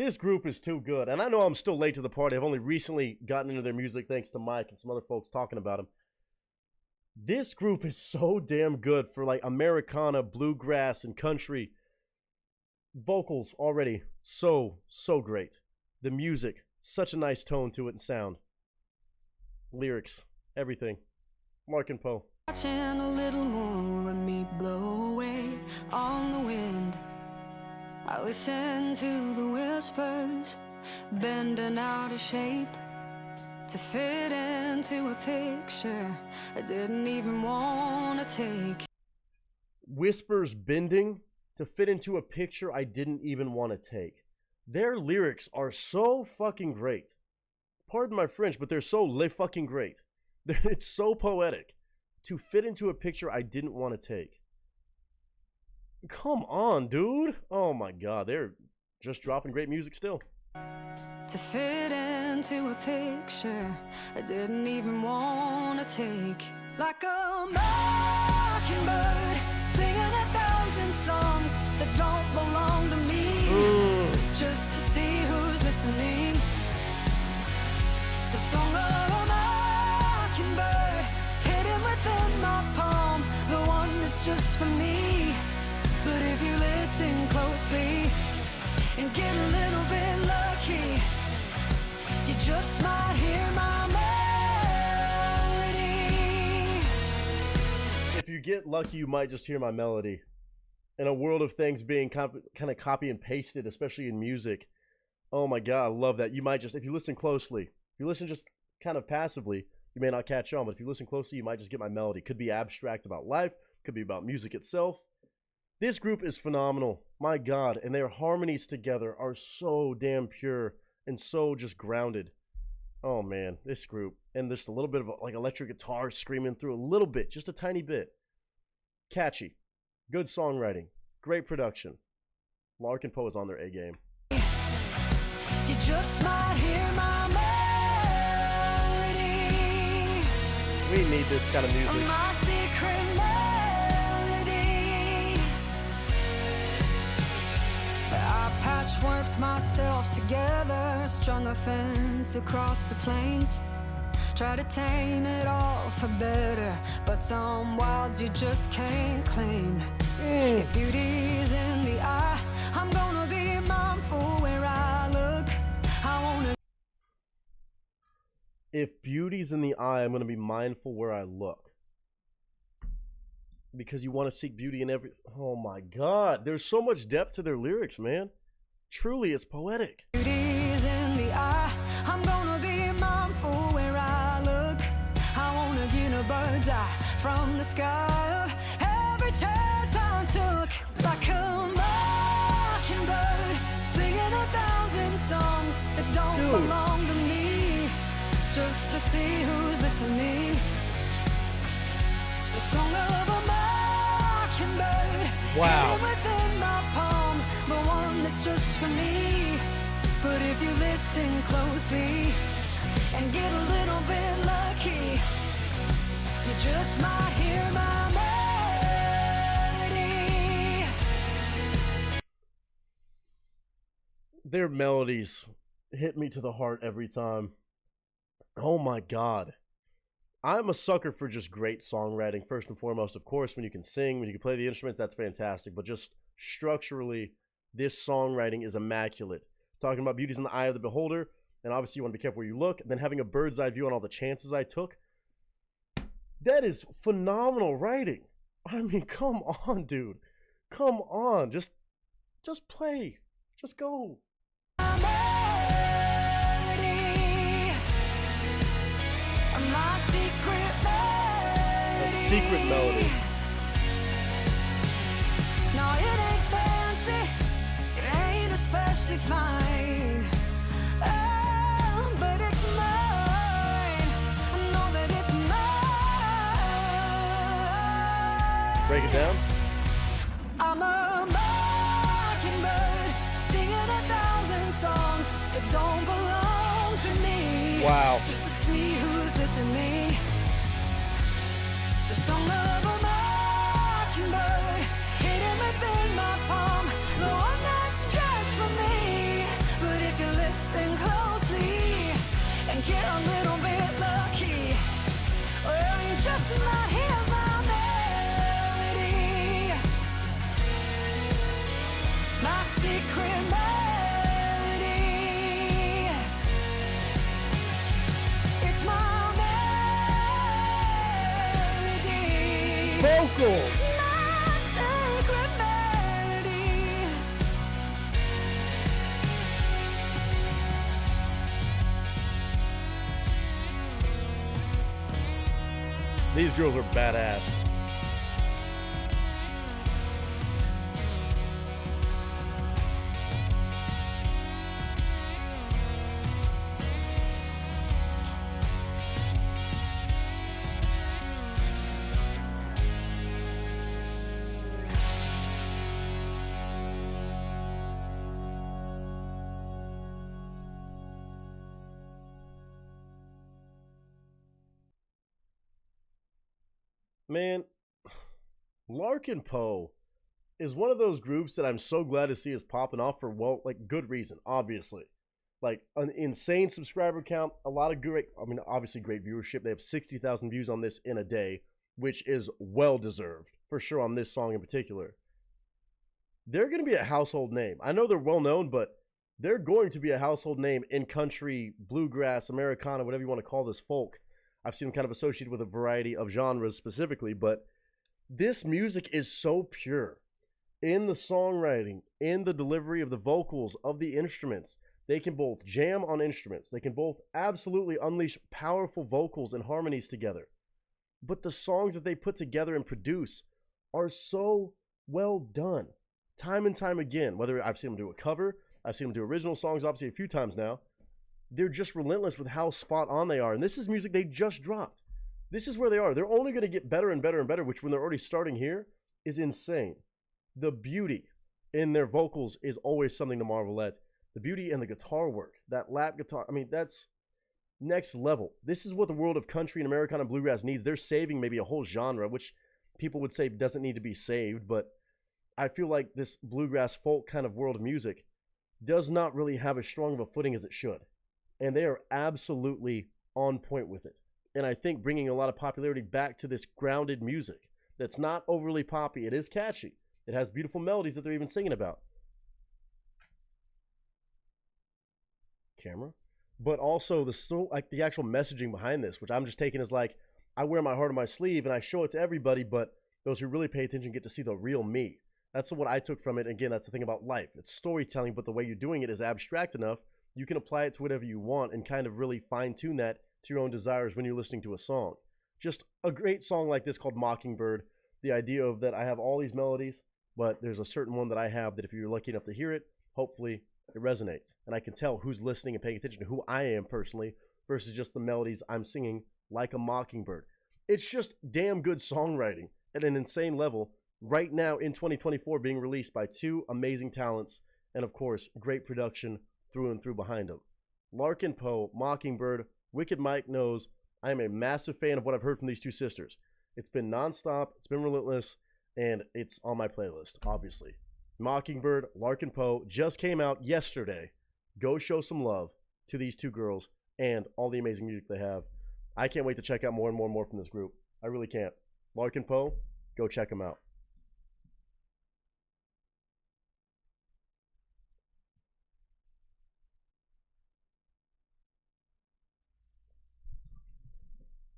S8: This group is too good. And I know I'm still late to the party. I've only recently gotten into their music thanks to Mike and some other folks talking about them. This group is so damn good for like Americana, bluegrass, and country. Vocals already so great. The music, such a nice tone to it and sound. Lyrics, everything. Larkin Poe.
S10: Watching a little more of me blow away on the wind. I listen to the whispers, bending out of shape to fit into a picture I didn't even want to take.
S8: Whispers bending to fit into a picture I didn't even want to take. Their lyrics are so fucking great. Pardon my French, but they're so fucking great. It's so poetic. To fit into a picture I didn't want to take. Come on, dude. Oh my god, they're just dropping great music still.
S10: To fit into a picture I didn't even want to take. Like a mockingbird singing 1,000 songs that don't belong to me. Just to see who's listening. The song of a mockingbird hidden within my palm, the one that's just for me. But if you listen closely and get a little bit lucky, you just might hear my melody.
S8: If you get lucky, you might just hear my melody. In a world of things being kind of copy and pasted, especially in music. Oh my god, I love that. You might just, if you listen closely, if you listen just kind of passively, you may not catch on, but if you listen closely, you might just get my melody. Could be abstract about life, could be about music itself. This group is phenomenal, my god, and their harmonies together are so damn pure and so just grounded. Oh man, this group, and just a little bit of like electric guitar screaming through a little bit, just a tiny bit. Catchy, good songwriting, great production. Larkin Poe is on their A game.
S10: You just might hear my melody.
S8: We need this kind of music.
S10: My secret melody. I patchworked myself together, strung a fence across the plains. Try to tame it all for better, but some wilds you just can't claim. If beauty's in the eye, I'm gonna be mindful where I look. I wanna.
S8: If beauty's in the eye, I'm gonna be mindful where I look. Because you want to seek beauty in every. Oh my god, there's so much depth to their lyrics, man. Truly, it's poetic.
S10: Beauty's in the eye, I'm gonna be mindful where I look. I wanna get a bird's eye from the sky of every chance I took. Like a mockingbird singing 1,000 songs that don't belong to me. Just to see who's listening. The song of a mockingbird.
S8: Wow.
S10: Within my palm, the one that's just for me. But if you listen closely and get a little bit lucky, you just might hear my melody.
S8: Their melodies hit me to the heart every time. Oh my god. I'm a sucker for just great songwriting, first and foremost. Of course, when you can sing, when you can play the instruments, that's fantastic. But just structurally, this songwriting is immaculate. Talking about beauty's in the eye of the beholder, and obviously you want to be careful where you look, and then having a bird's eye view on all the chances I took. That is phenomenal writing. I mean, come on, dude. Come on. Just play. Just go.
S10: My secret melody.
S8: A secret melody.
S10: No, it ain't fancy. It ain't especially fine. Oh, but it's mine. I know that it's mine.
S8: Break it down.
S10: I'm a mockingbird singing 1,000 songs that don't belong to me.
S8: Wow.
S10: Just to see who's listening. The song of a mockingbird hidden within my palm, the one that's just for me. But just might hear my melody, my secret melody. It's my melody.
S8: Vocals.
S10: My secret melody.
S8: These girls are badass. Man, Larkin Poe is one of those groups that I'm so glad to see is popping off for, well, like, good reason, obviously. Like, an insane subscriber count, a lot of great, I mean, obviously great viewership. They have 60,000 views on this in a day, which is well-deserved, for sure, on this song in particular. They're going to be a household name. I know they're well-known, but they're going to be a household name in country, bluegrass, Americana, whatever you want to call this, folk. I've seen them kind of associated with a variety of genres specifically, but this music is so pure in the songwriting, in the delivery of the vocals, of the instruments. They can both jam on instruments. They can both absolutely unleash powerful vocals and harmonies together. But the songs that they put together and produce are so well done. Time and time again, whether I've seen them do a cover, I've seen them do original songs, obviously a few times now. They're just relentless with how spot on they are. And this is music they just dropped. This is where they are. They're only going to get better and better and better, which when they're already starting here is insane. The beauty in their vocals is always something to marvel at. The beauty in the guitar work, that lap guitar, I mean, that's next level. This is what the world of country and Americana and bluegrass needs. They're saving maybe a whole genre, which people would say doesn't need to be saved, but I feel like this bluegrass folk kind of world of music does not really have as strong of a footing as it should. And they are absolutely on point with it. And I think bringing a lot of popularity back to this grounded music that's not overly poppy. It is catchy. It has beautiful melodies that they're even singing about. Camera. But also the actual messaging behind this, which I'm just taking as like, I wear my heart on my sleeve and I show it to everybody, but those who really pay attention get to see the real me. That's what I took from it. Again, that's the thing about life. It's storytelling, but the way you're doing it is abstract enough. You can apply it to whatever you want and kind of really fine-tune that to your own desires when you're listening to a song. Just a great song like this called Mockingbird. The idea of that I have all these melodies, but there's a certain one that I have that if you're lucky enough to hear it, hopefully it resonates. And I can tell who's listening and paying attention to who I am personally versus just the melodies I'm singing like a mockingbird. It's just damn good songwriting at an insane level right now in 2024 being released by two amazing talents and, of course, great production through and through behind them. Larkin Poe, Mockingbird, Wicked Mike knows I am a massive fan of what I've heard from these two sisters. It's been nonstop, it's been relentless, and it's on my playlist, obviously. Mockingbird, Larkin Poe just came out yesterday. Go show some love to these two girls and all the amazing music they have. I can't wait to check out more and more and more from this group. I really can't. Larkin Poe, go check them out.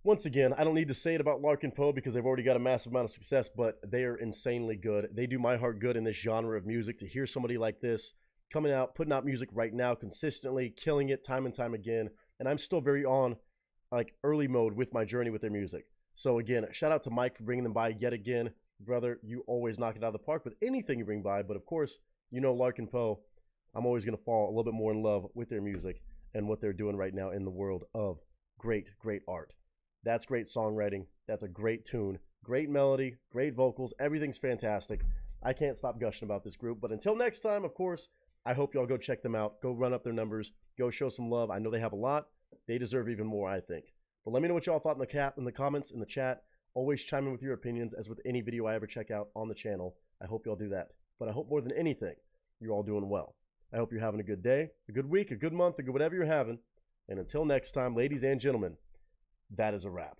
S8: Once again, I don't need to say it about Larkin Poe because they've already got a massive amount of success, but they are insanely good. They do my heart good in this genre of music. To hear somebody like this coming out, putting out music right now consistently, killing it time and time again, and I'm still very on like early mode with my journey with their music. So again, shout out to Mike for bringing them by yet again. Brother, you always knock it out of the park with anything you bring by, but of course, you know Larkin Poe, I'm always going to fall a little bit more in love with their music and what they're doing right now in the world of great, great art. That's great songwriting. That's a great tune. Great melody, great vocals. Everything's fantastic. I can't stop gushing about this group. But until next time, of course, I hope y'all go check them out. Go run up their numbers. Go show some love. I know they have a lot. They deserve even more, I think. But let me know what y'all thought in the comments, in the chat. Always chime in with your opinions, as with any video I ever check out on the channel. I hope y'all do that. But I hope more than anything, you're all doing well. I hope you're having a good day, a good week, a good month, a good whatever you're having. And until next time, ladies and gentlemen, that is a wrap.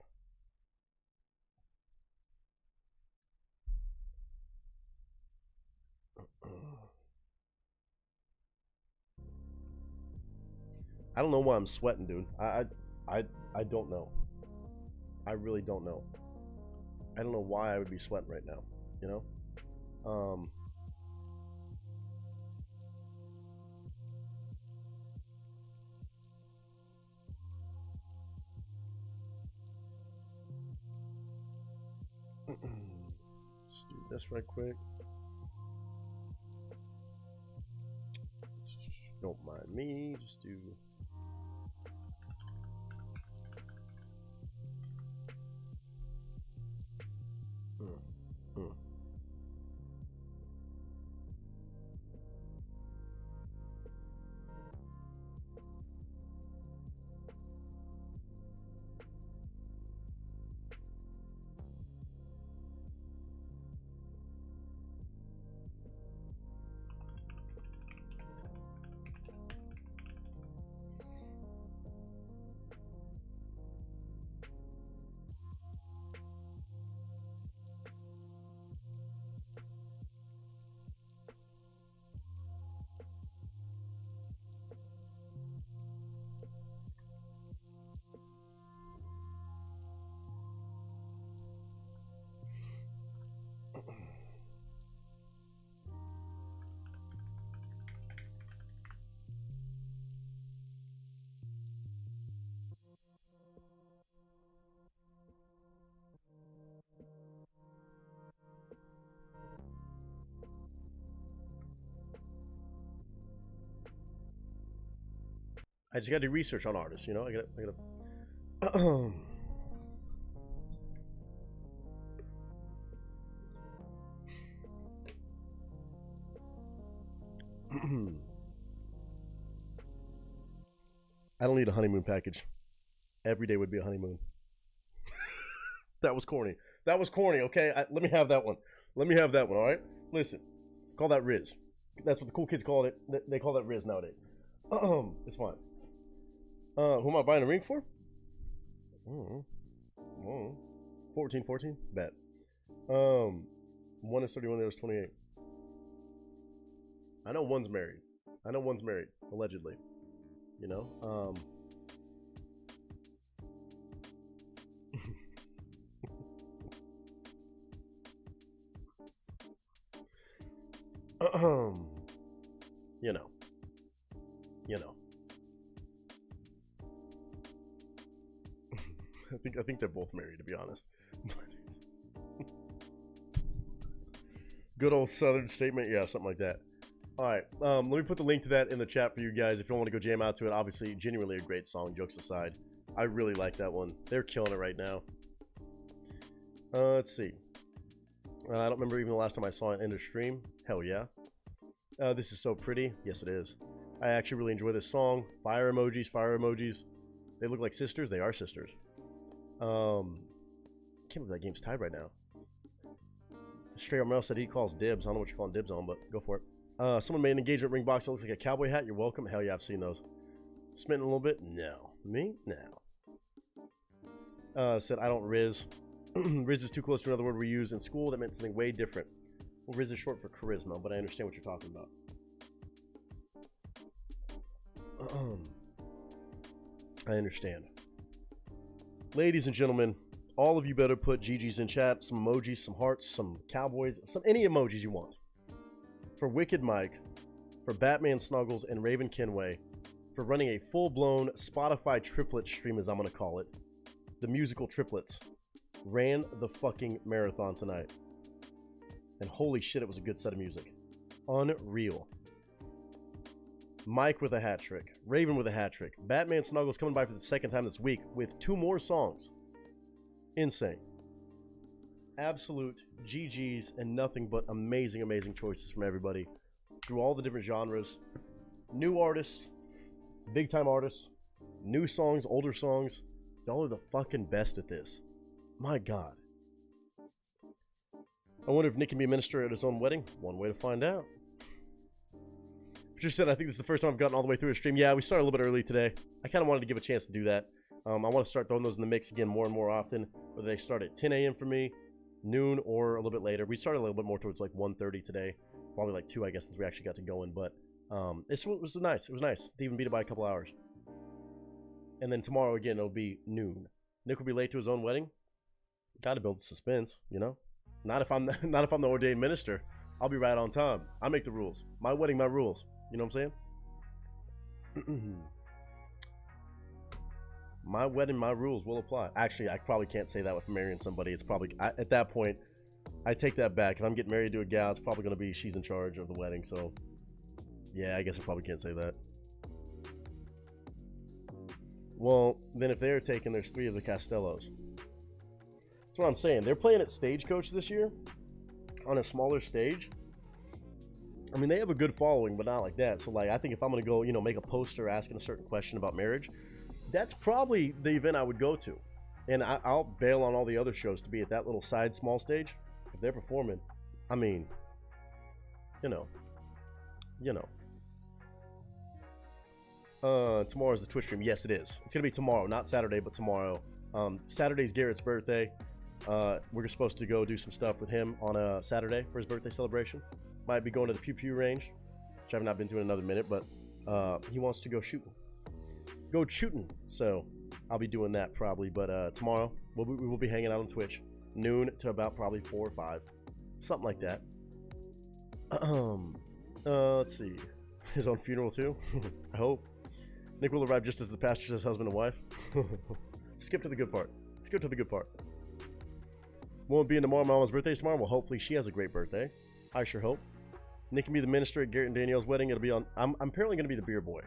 S8: I don't know why I'm sweating, dude. I don't know. I really don't know. I don't know why I would be sweating right now, you know? Just do this right quick. Don't mind me, just do... I just gotta do research on artists, you know? I gotta I don't need a honeymoon package. Every day would be a honeymoon. That was corny. That was corny, okay? Let me have that one. Let me have that one, all right? Listen, call that Riz. That's what the cool kids call it. They call that Riz nowadays. It's fine. Who am I buying a ring for? 14. Bet. One is 31, the other is 28. I know one's married. Allegedly. You know? You know. I think they're both married, to be honest. Good old Southern statement, yeah, something like that. All right, let me put the link to that in the chat for you guys if you want to go jam out to it. Obviously, genuinely a great song. Jokes aside, I really like that one. They're killing it right now. Let's see. I don't remember even the last time I saw it in the stream. Hell yeah. This is so pretty. Yes, it is. I actually really enjoy this song. Fire emojis, fire emojis. They look like sisters. They are sisters. Can't believe that game's tied right now. Stray Armel said he calls dibs. I don't know what you're calling dibs on, but go for it. Someone made an engagement ring box that looks like a cowboy hat. You're welcome. Hell yeah, I've seen those. Smitten a little bit? No. Me? No. Said I don't Riz. Riz is too close to another word we use in school that meant something way different. Well, Riz is short for charisma, but I understand what you're talking about. I understand. Ladies and gentlemen, all of you better put GG's in chat, some emojis, some hearts, some cowboys, any emojis you want. For Wicked Mike, for Batman Snuggles and Raven Kenway, for running a full-blown Spotify triplet stream, as I'm going to call it. The musical triplets. Ran the fucking marathon tonight. And holy shit, it was a good set of music. Unreal. Mike with a hat trick. Raven with a hat trick. Batman Snuggles coming by for the second time this week with 2 more songs. Insane. Absolute GG's and nothing but amazing, amazing choices from everybody. Through all the different genres. New artists. Big time artists. New songs, older songs. Y'all are the fucking best at this. My God. I wonder if Nick can be a minister at his own wedding. One way to find out. Just said, I think this is the first time I've gotten all the way through a stream. Yeah, we started a little bit early today. I kind of wanted to give a chance to do that. I want to start throwing those in the mix again more and more often. Whether they start at 10 a.m. for me, noon, or a little bit later. We started a little bit more towards like 1:30 today. Probably like 2, I guess, since we actually got to go in. But it was nice. It was nice to even beat it by a couple hours. And then tomorrow again, it'll be noon. Nick will be late to his own wedding. Got to build the suspense, you know. Not if I'm the ordained minister. I'll be right on time. I make the rules. My wedding, my rules. You know what I'm saying? My wedding, my rules will apply. Actually, I probably can't say that with marrying somebody. It's probably at that point, I take that back. If I'm getting married to a gal, it's probably going to be she's in charge of the wedding. So, yeah, I guess I probably can't say that. Well, then if they're taken, there's 3 of the Castellos. That's what I'm saying. They're playing at Stagecoach this year on a smaller stage. I mean, they have a good following, but not like that. So, like, I think if I'm going to go, you know, make a poster asking a certain question about marriage, that's probably the event I would go to. And I'll bail on all the other shows to be at that little side small stage. If they're performing, I mean, you know. Tomorrow's the Twitch stream. Yes, it is. It's going to be tomorrow, not Saturday, but tomorrow. Saturday's Garrett's birthday. We're supposed to go do some stuff with him on a Saturday for his birthday celebration. Might be going to the Pew Pew range, which I've not been to in another minute, but he wants to go shooting. Go shooting. So I'll be doing that probably. But tomorrow, we will be hanging out on Twitch. Noon to about probably 4 or 5. Something like that. Let's see. His own funeral too? I hope. Nick will arrive just as the pastor says husband and wife. Skip to the good part. Skip to the good part. Won't be in tomorrow. My mama's birthday tomorrow. Well, hopefully she has a great birthday. I sure hope. Nick can be the minister at Garrett and Danielle's wedding. It'll be on. I'm apparently going to be the beer boy.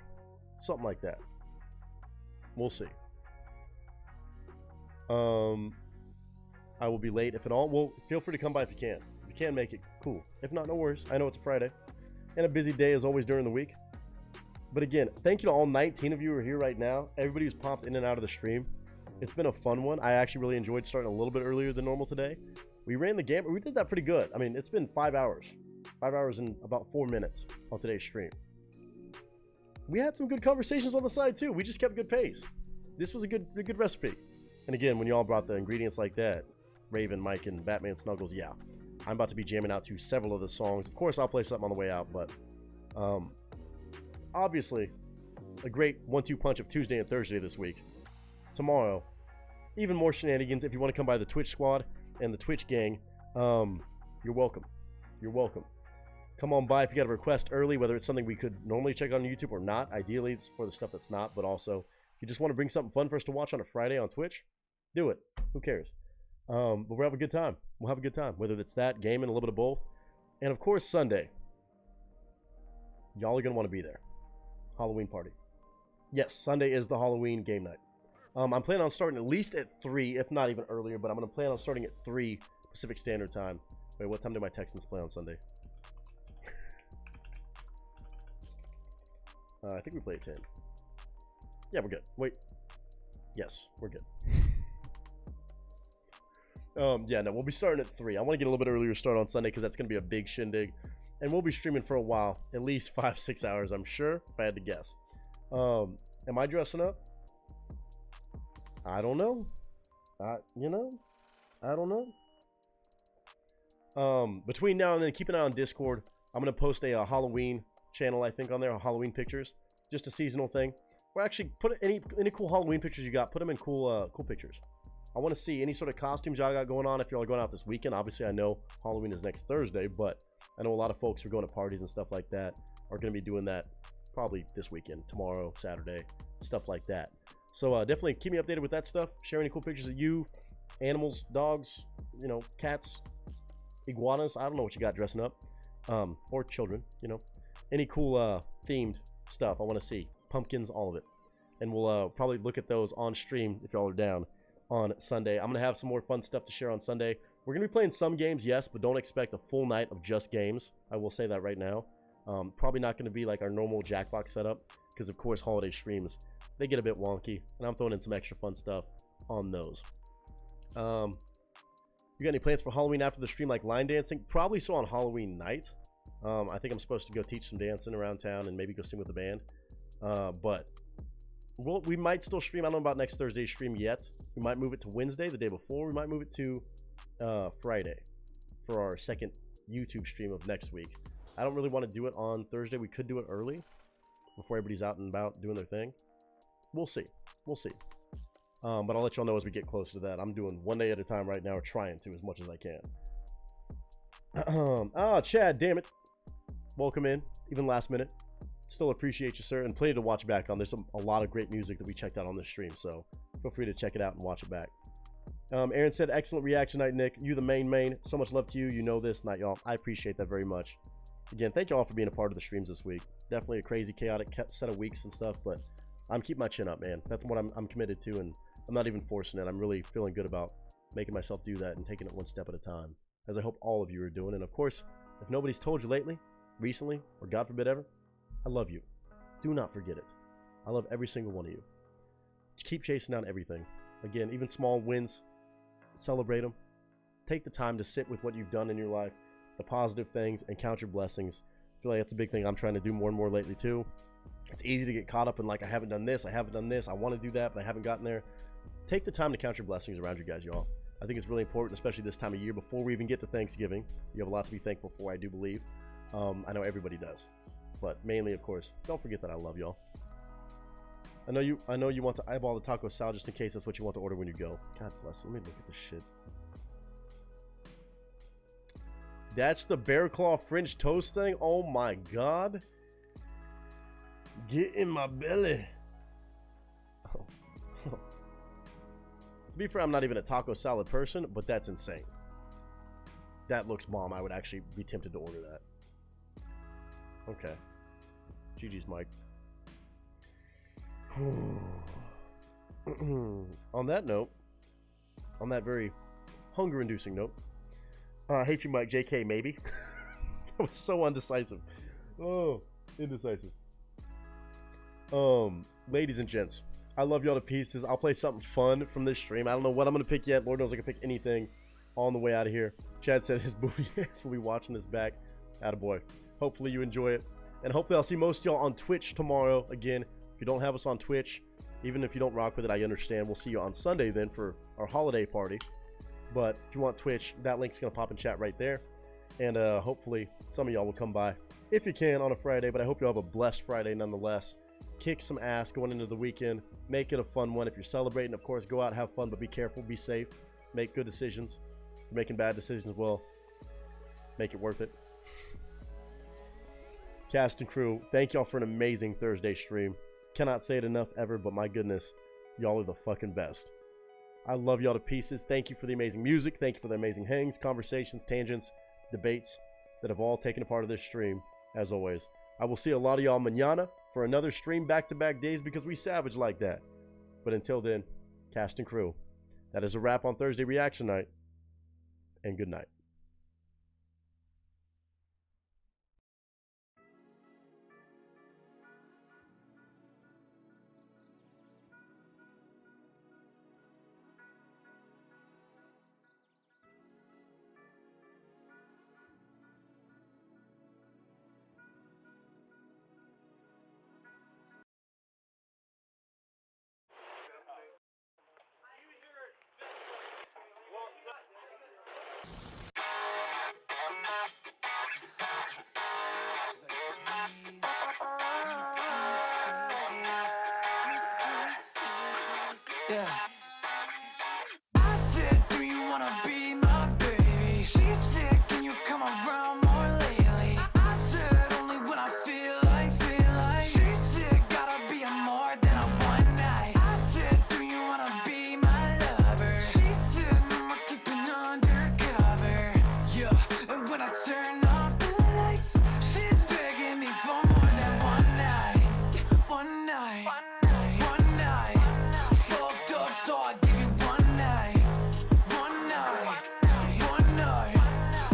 S8: Something like that. We'll see. I will be late if at all. Well, feel free to come by if you can. If you can make it, cool. If not, no worries. I know it's a Friday. And a busy day as always during the week. But again, thank you to all 19 of you who are here right now. Everybody who's popped in and out of the stream. It's been a fun one. I actually really enjoyed starting a little bit earlier than normal today. We ran the game. We did that pretty good. I mean, it's been 5 hours. 5 hours and about 4 minutes on today's stream. We had some good conversations on the side too. We just kept good pace. This was a good recipe. And again, when you all brought the ingredients like that, Raven, Mike, and Batman Snuggles, yeah. I'm about to be jamming out to several of the songs. Of course, I'll play something on the way out, but obviously, a great 1-2 punch of Tuesday and Thursday this week. Tomorrow, even more shenanigans. If you want to come by the Twitch squad and the Twitch gang, you're welcome. You're welcome. Come on by if you got a request early, whether it's something we could normally check on YouTube or not. Ideally, it's for the stuff that's not, but also, if you just want to bring something fun for us to watch on a Friday on Twitch, do it. Who cares? But we'll have a good time. We'll have a good time, whether it's that, gaming, a little bit of both. And of course, Sunday. Y'all are going to want to be there. Halloween party. Yes, Sunday is the Halloween game night. I'm planning on starting at least at 3, if not even earlier, but I'm going to plan on starting at 3 Pacific Standard Time. Wait, what time do my Texans play on Sunday? I think we play at 10. Yeah, we're good. Wait. Yes, we're good. Yeah, no, we'll be starting at 3. I want to get a little bit earlier start on Sunday because that's going to be a big shindig. And we'll be streaming for a while. At least 5-6 hours, I'm sure, if I had to guess. Am I dressing up? I don't know. You know? I don't know. Between now and then, keep an eye on Discord. I'm going to post a Halloween channel, I think, on there. Halloween pictures. Just a seasonal thing. Or actually, put any cool Halloween pictures you got. Put them in cool pictures. I want to see any sort of costumes y'all got going on if y'all are going out this weekend. Obviously, I know Halloween is next Thursday, but I know a lot of folks who are going to parties and stuff like that are going to be doing that probably this weekend, tomorrow, Saturday, stuff like that. So definitely keep me updated with that stuff. Share any cool pictures of you, animals, dogs, you know, cats, iguanas. I don't know what you got dressing up, or children, you know. Any cool themed stuff I want to see. Pumpkins, all of it. And we'll probably look at those on stream if y'all are down on Sunday. I'm going to have some more fun stuff to share on Sunday. We're going to be playing some games, yes, but don't expect a full night of just games. I will say that right now. Probably not going to be like our normal Jackbox setup because, of course, holiday streams, they get a bit wonky, and I'm throwing in some extra fun stuff on those. You got any plans for Halloween after the stream, like line dancing? Probably so on Halloween night. I think I'm supposed to go teach some dancing around town and maybe go sing with the band. But we might still stream. I don't know about next Thursday's stream yet. We might move it to Wednesday, the day before. We might move it to Friday for our second YouTube stream of next week. I don't really want to do it on Thursday. We could do it early before everybody's out and about doing their thing. We'll see. We'll see. But I'll let y'all know as we get closer to that. I'm doing one day at a time right now, or trying to as much as I can. Chad, damn it. Welcome in, even last minute. Still appreciate you, sir, and plenty to watch back on. There's a lot of great music that we checked out on this stream, so feel free to check it out and watch it back. Aaron said, excellent reaction night, Nick. You the main. So much love to you. You know this, not y'all. I appreciate that very much. Again, thank you all for being a part of the streams this week. Definitely a crazy, chaotic set of weeks and stuff, but I'm keeping my chin up, man. That's what I'm committed to, and I'm not even forcing it. I'm really feeling good about making myself do that and taking it one step at a time, as I hope all of you are doing. And of course, if nobody's told you lately, recently, or God forbid ever, I love you. Do not forget it. I love every single one of you. Just keep chasing down everything. Again, even small wins, celebrate them. Take the time to sit with what you've done in your life, the positive things, and count your blessings. I feel like that's a big thing I'm trying to do more and more lately too. It's easy to get caught up in like, I haven't done this, I want to do that, but I haven't gotten there. Take the time to count your blessings around you guys, y'all. I think it's really important, especially this time of year before we even get to Thanksgiving. You have a lot to be thankful for, I do believe. I know everybody does, but mainly, of course, don't forget that I love y'all. I know you want to eyeball the taco salad just in case that's what you want to order when you go. God bless. Let me look at this shit. That's the bear claw French toast thing. Oh my god. Get in my belly. Oh. To be fair, I'm not even a taco salad person, but that's insane. That looks bomb. I would actually be tempted to order that. Okay. GG's, Mike. On that note, on that very hunger-inducing note, I hate you, Mike. JK, maybe. That was so undecisive. Oh, indecisive. Ladies and gents, I love y'all to pieces. I'll play something fun from this stream. I don't know what I'm gonna pick yet. Lord knows I can pick anything on the way out of here. Chad said his booty ass will be watching this back. Attaboy. Hopefully you enjoy it. And hopefully I'll see most of y'all on Twitch tomorrow. Again, if you don't have us on Twitch, even if you don't rock with it, I understand. We'll see you on Sunday then for our holiday party. But if you want Twitch, that link's going to pop in chat right there. And hopefully some of y'all will come by if you can on a Friday. But I hope you all have a blessed Friday nonetheless. Kick some ass going into the weekend. Make it a fun one. If you're celebrating, of course, go out, have fun, but be careful, be safe. Make good decisions. If you're making bad decisions, well, make it worth it. Cast and crew, thank y'all for an amazing Thursday stream. Cannot say it enough ever, but my goodness, y'all are the fucking best. I love y'all to pieces. Thank you for the amazing music. Thank you for the amazing hangs, conversations, tangents, debates that have all taken a part of this stream, as always. I will see a lot of y'all mañana for another stream back-to-back days because we savage like that. But until then, cast and crew, that is a wrap on Thursday Reaction Night, and good night.
S9: Yeah. I said, do you wanna be my baby? She said, can you come around more lately? I said, only when I feel like. She said, gotta be a more than a one night. I said, do you wanna be my lover? She said, no more keeping undercover. Yeah, and when I turn off the lights, she's begging me for more than one night. One night. One night. Fucked up, so I give you one night. One night. One night.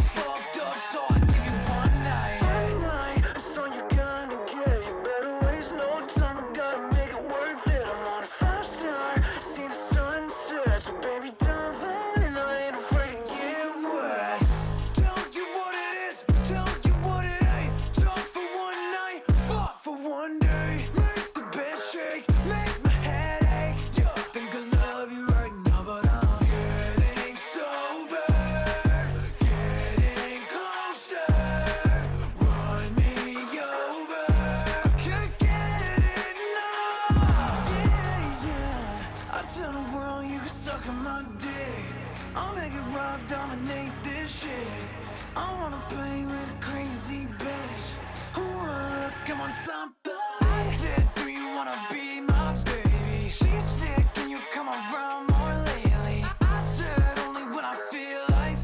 S9: Fucked up, so I give you one night. One night, that's all you're gonna get. You better waste no time, I gotta make it worth it. I'm on a fast star, see the sunset. So baby, don't fight, and I ain't afraid to get wet. Tell you what it is, dominate this shit. I wanna play with a crazy bitch. Who wanna look, I'm on top of it. I said, do you wanna be my baby? She said, can you come around more lately? I said, only when I feel like.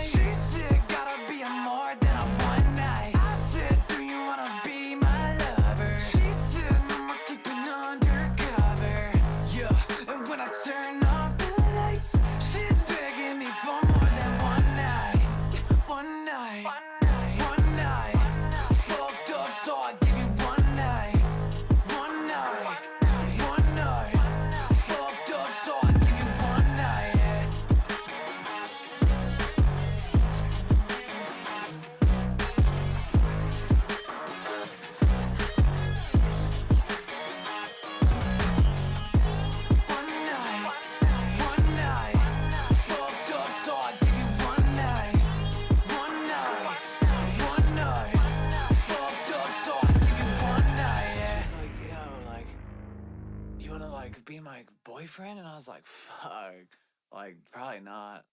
S9: She said, gotta be a more than a one night. I said, do you wanna be my lover? She said, no more keeping undercover. Yeah, and when I turn off the lights, she's begging me for more than one night. One night, one night. Fucked up, so I give you one night. One night, one night. Fucked up, so I give you one night. Yeah. One night, one night. Fucked up, so I give you one night. One night, one night. Fucked up, so I give you one night. Yeah. It's like, yo, like, you wanna like be my boyfriend? And I was like, fuck, like, probably not.